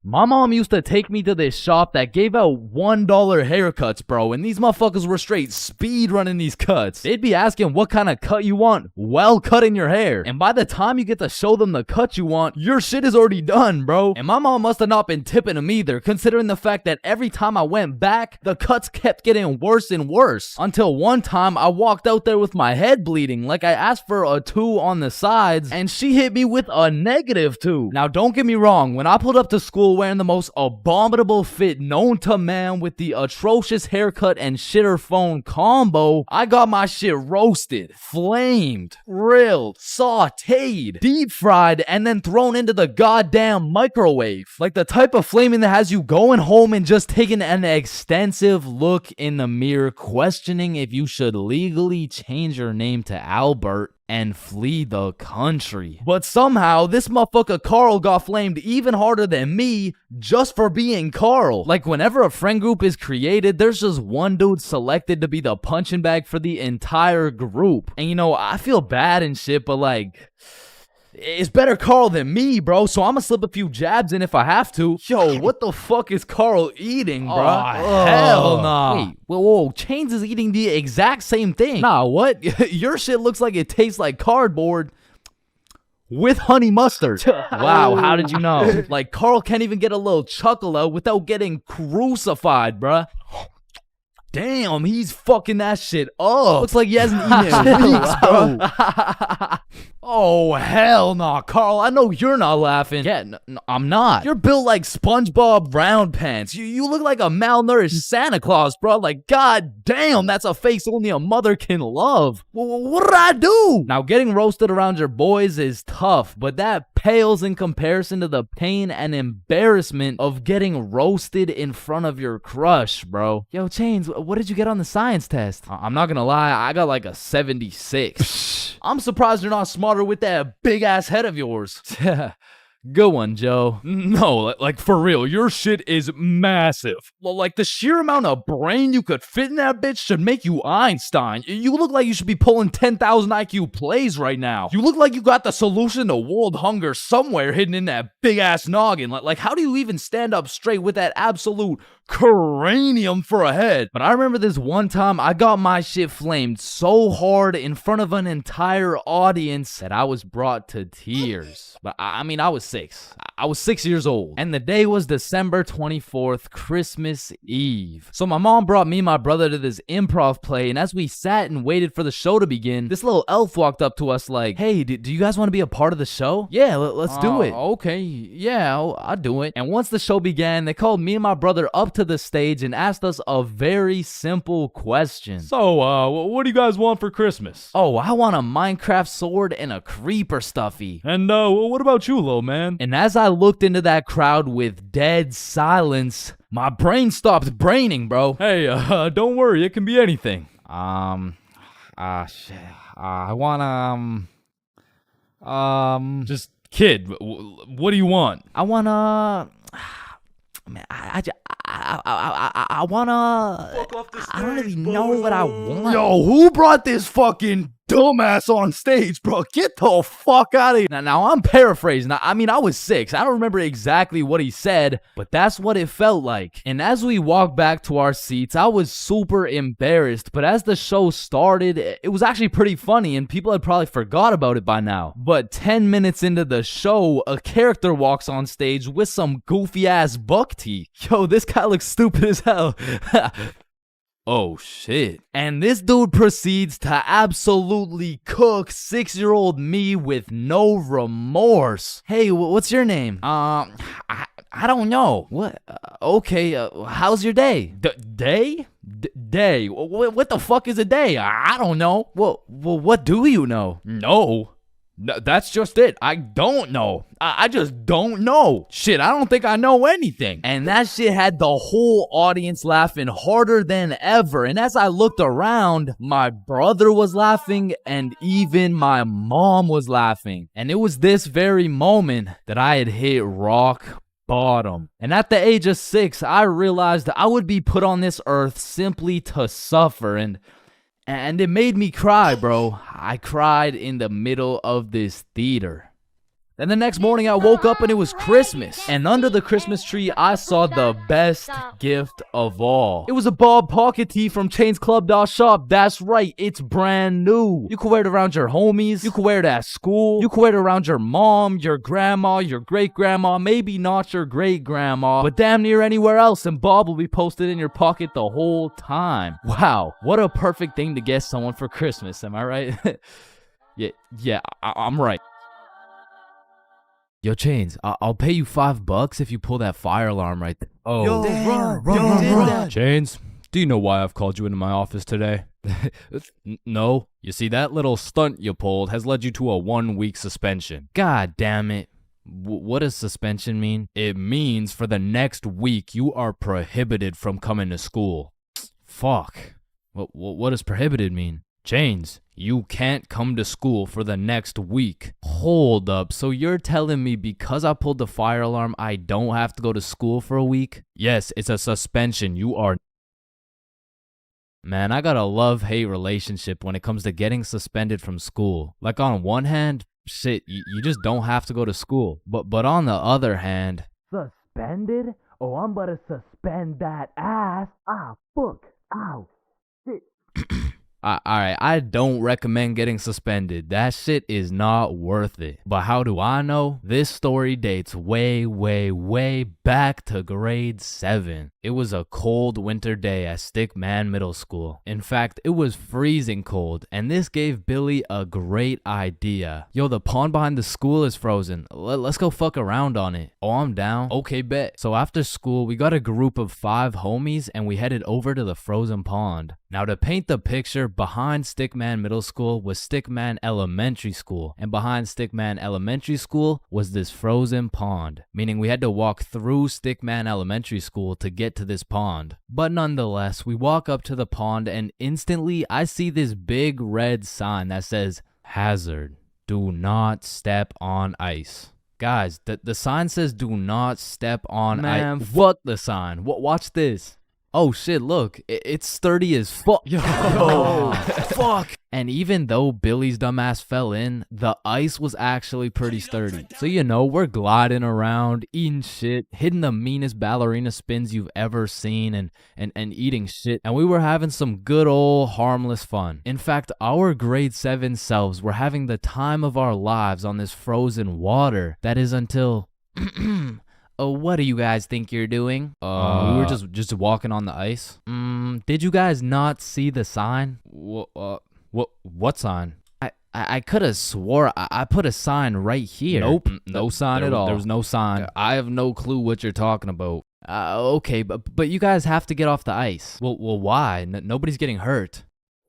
My mom used to take me to this shop that gave out $1 haircuts, bro, and these motherfuckers were straight speed running these cuts. They'd be asking what kind of cut you want while cutting your hair. And by the time you get to show them the cut you want, your shit is already done, bro. And my mom must have not been tipping them either, considering the fact that every time I went back, the cuts kept getting worse and worse. Until one time, I walked out there with my head bleeding, like I asked for a 2 on the sides, and she hit me with a -2. Now, don't get me wrong, when I pulled up to school wearing the most abominable fit known to man with the atrocious haircut and shitter phone combo, I got my shit roasted, flamed, grilled, sauteed, deep fried, and then thrown into the goddamn microwave. Like the type of flaming that has you going home and just taking an extensive look in the mirror, questioning if you should legally change your name to Albert and flee the country. But somehow, this motherfucker Carl got flamed even harder than me just for being Carl. Like, whenever a friend group is created, there's just one dude selected to be the punching bag for the entire group. And you know, I feel bad and shit, but like... it's better Carl than me, bro, so I'm gonna slip a few jabs in if I have to. Yo, what the fuck is Carl eating, bro? Oh, hell nah. Wait, whoa, Chains is eating the exact same thing. Nah, what? Your shit looks like it tastes like cardboard with honey mustard. Wow, how did you know? Like, Carl can't even get a little chuckle out without getting crucified, bruh. Damn, he's fucking that shit up. Looks like he hasn't eaten in weeks, bro. Oh, hell nah, Carl. I know you're not laughing. Yeah, no, I'm not. You're built like SpongeBob Round Pants. You look like a malnourished Santa Claus, bro. Like, god damn, that's a face only a mother can love. What did I do? Now, getting roasted around your boys is tough, but that pales in comparison to the pain and embarrassment of getting roasted in front of your crush, bro. Yo, Chains, what did you get on the science test? I'm not gonna lie, I got like a 76. I'm surprised you're not smarter with that big ass head of yours. Good one, Joe. No, like for real, your shit is massive. Like the sheer amount of brain you could fit in that bitch should make you Einstein. You look like you should be pulling 10,000 IQ plays right now. You look like you got the solution to world hunger somewhere hidden in that big ass noggin. Like how do you even stand up straight with that absolute cranium for a head? But I remember this one time I got my shit flamed so hard in front of an entire audience that I was brought to tears. But I mean, I was 6. I was 6 years old. And the day was December 24th, Christmas Eve. So my mom brought me and my brother to this improv play, and as we sat and waited for the show to begin, this little elf walked up to us like, hey, do you guys want to be a part of the show? Yeah, let's do it. Okay, yeah, I'll do it. And once the show began, they called me and my brother up to the stage and asked us a very simple question. So, what do you guys want for Christmas? Oh, I want a Minecraft sword and a creeper stuffy. And, what about you, little man? And as I looked into that crowd with dead silence, my brain stopped braining, bro. Hey, don't worry, it can be anything. Shit. I want, just kid, what do you want? I wanna, man, I wanna, I don't really know what I want. Yo, who brought this fucking dumbass on stage, bro? Get the fuck out of here. Now I'm paraphrasing. I mean, I was 6. I don't remember exactly what he said, but that's what it felt like. And as we walked back to our seats, I was super embarrassed. But as the show started, it was actually pretty funny, and people had probably forgot about it by now. But 10 minutes into the show, a character walks on stage with some goofy ass buck teeth. Yo, this guy looks stupid as hell. Oh shit. And this dude proceeds to absolutely cook 6-year-old me with no remorse. Hey, what's your name? I don't know. What? Okay, how's your day? Day? Day? What the fuck is a day? I don't know. Well, what do you know? No. That's just it. I don't know. I just don't know. Shit, I don't think I know anything. And that shit had the whole audience laughing harder than ever. And as I looked around, my brother was laughing and even my mom was laughing. And it was this very moment that I had hit rock bottom. And at the age of 6, I realized that I would be put on this earth simply to suffer. And it made me cry, bro. I cried in the middle of this theater. Then the next morning I woke up and it was Christmas. And under the Christmas tree, I saw the best gift of all. It was a Bob pocket tee from ChainsClub.shop. That's right, it's brand new. You can wear it around your homies. You can wear it at school. You can wear it around your mom, your grandma, your great-grandma, maybe not your great-grandma, but damn near anywhere else. And Bob will be posted in your pocket the whole time. Wow, what a perfect thing to get someone for Christmas, am I right? yeah, I'm right. Yo, Chains, I'll pay you $5 if you pull that fire alarm right there. Oh, Yo, run. Chains, do you know why I've called you into my office today? No. You see, that little stunt you pulled has led you to a 1-week suspension. God damn it. What does suspension mean? It means for the next week, you are prohibited from coming to school. Fuck. What does prohibited mean? Chains, you can't come to school for the next week. Hold up, so you're telling me because I pulled the fire alarm, I don't have to go to school for a week? Yes, it's a suspension. You are... Man, I got a love-hate relationship when it comes to getting suspended from school. Like on one hand, shit, you just don't have to go to school. But on the other hand... Suspended? Oh, I'm about to suspend that ass. Ah, fuck. Ow. Shit. Alright, I don't recommend getting suspended. That shit is not worth it. But how do I know? This story dates way back to grade 7. It was a cold winter day at Stickman Middle School. In fact, it was freezing cold, and this gave Billy a great idea. Yo, the pond behind the school is frozen. Let's go fuck around on it. Oh, I'm down. Okay, bet. So after school, we got a group of 5 homies, and we headed over to the frozen pond. Now, to paint the picture, behind Stickman Middle School was Stickman Elementary School, and behind Stickman Elementary School was this frozen pond, meaning we had to walk through Stickman Elementary School to get to this pond. But nonetheless, we walk up to the pond and instantly I see this big red sign that says, "Hazard, do not step on ice." Guys, the sign says do not step on ice. Man, fuck the sign. Watch this. Oh shit, look, it's sturdy as fuck. Yo, fuck. And even though Billy's dumbass fell in, the ice was actually pretty sturdy. So you know, we're gliding around, eating shit, hitting the meanest ballerina spins you've ever seen, and eating shit. And we were having some good old harmless fun. In fact, our grade 7 selves were having the time of our lives on this frozen water. That is until... Oh, what do you guys think you're doing? We were just walking on the ice. Did you guys not see the sign? What sign? I could have swore I put a sign right here. Nope, no sign at all. There was no sign. I have no clue what you're talking about. Okay, but you guys have to get off the ice. Well, why? Nobody's getting hurt.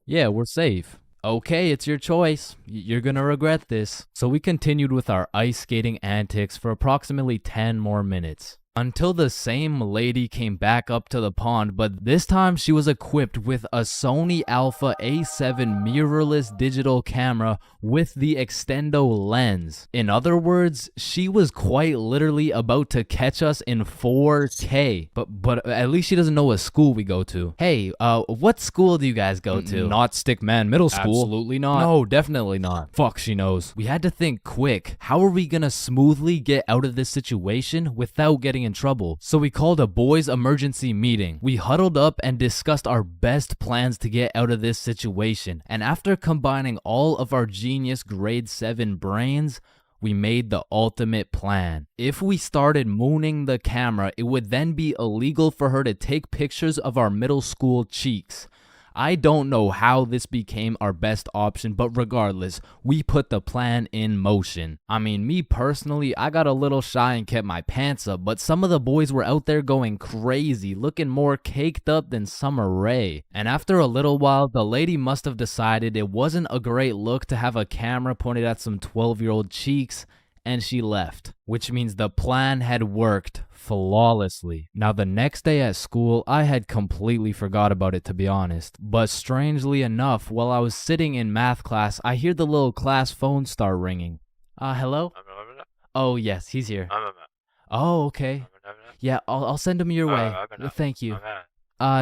Yeah, we're safe. Okay, it's your choice. You're gonna regret this. So we continued with our ice skating antics for approximately 10 more minutes. Until the same lady came back up to the pond, but this time she was equipped with a Sony Alpha A7 mirrorless digital camera with the extendo lens. In other words, she was quite literally about to catch us in 4K. But at least she doesn't know what school we go to. Hey, what school do you guys go to? Not Stickman Middle School. Absolutely not. No, definitely not. Fuck, she knows. We had to think quick. How are we gonna smoothly get out of this situation without getting in trouble? So we called a boys emergency meeting. We huddled up and discussed our best plans to get out of this situation. And after combining all of our genius grade 7 brains, we made the ultimate plan. If we started mooning the camera, it would then be illegal for her to take pictures of our middle school cheeks. I don't know how this became our best option, but regardless, we put the plan in motion. I mean, me personally, I got a little shy and kept my pants up, but some of the boys were out there going crazy, looking more caked up than Summer Rae. And after a little while, the lady must have decided it wasn't a great look to have a camera pointed at some 12-year-old cheeks, and she left, which means the plan had worked flawlessly. Now, the next day at school, I had completely forgot about it, to be honest, but strangely enough, while I was sitting in math class, I hear the little class phone start ringing. Hello? Oh, yes, he's here. Oh, okay. Yeah, I'll send him your way. Thank you.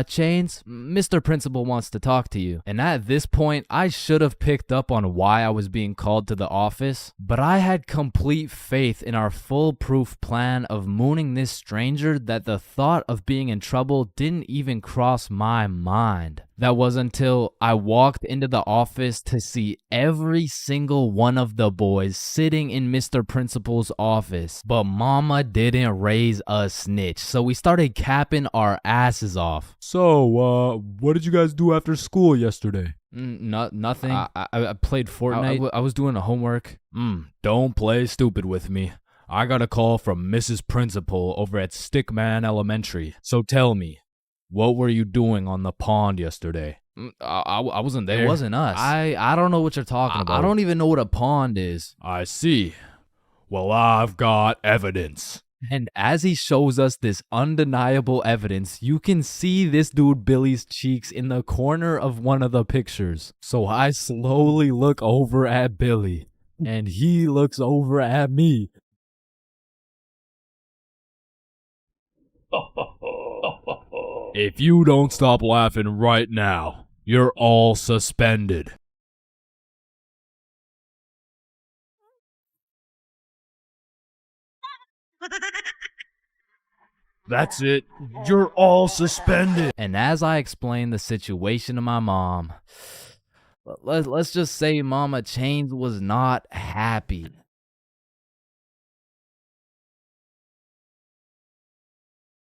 Chains, Mr. Principal wants to talk to you. And at this point, I should have picked up on why I was being called to the office, but I had complete faith in our foolproof plan of mooning this stranger that the thought of being in trouble didn't even cross my mind. That was until I walked into the office to see every single one of the boys sitting in Mr. Principal's office. But mama didn't raise a snitch, so we started capping our asses off. So, what did you guys do after school yesterday? Nothing. I played Fortnite. I was doing a homework. Don't play stupid with me. I got a call from Mrs. Principal over at Stickman Elementary. So tell me, what were you doing on the pond yesterday? I wasn't there. It wasn't us. I don't know what you're talking about. I don't even know what a pond is. I see. Well, I've got evidence. And as he shows us this undeniable evidence, you can see this dude Billy's cheeks in the corner of one of the pictures. So I slowly look over at Billy, and he looks over at me. If you don't stop laughing right now, you're all suspended. That's it. You're all suspended. And as I explained the situation to my mom, let's just say Mama Chains was not happy.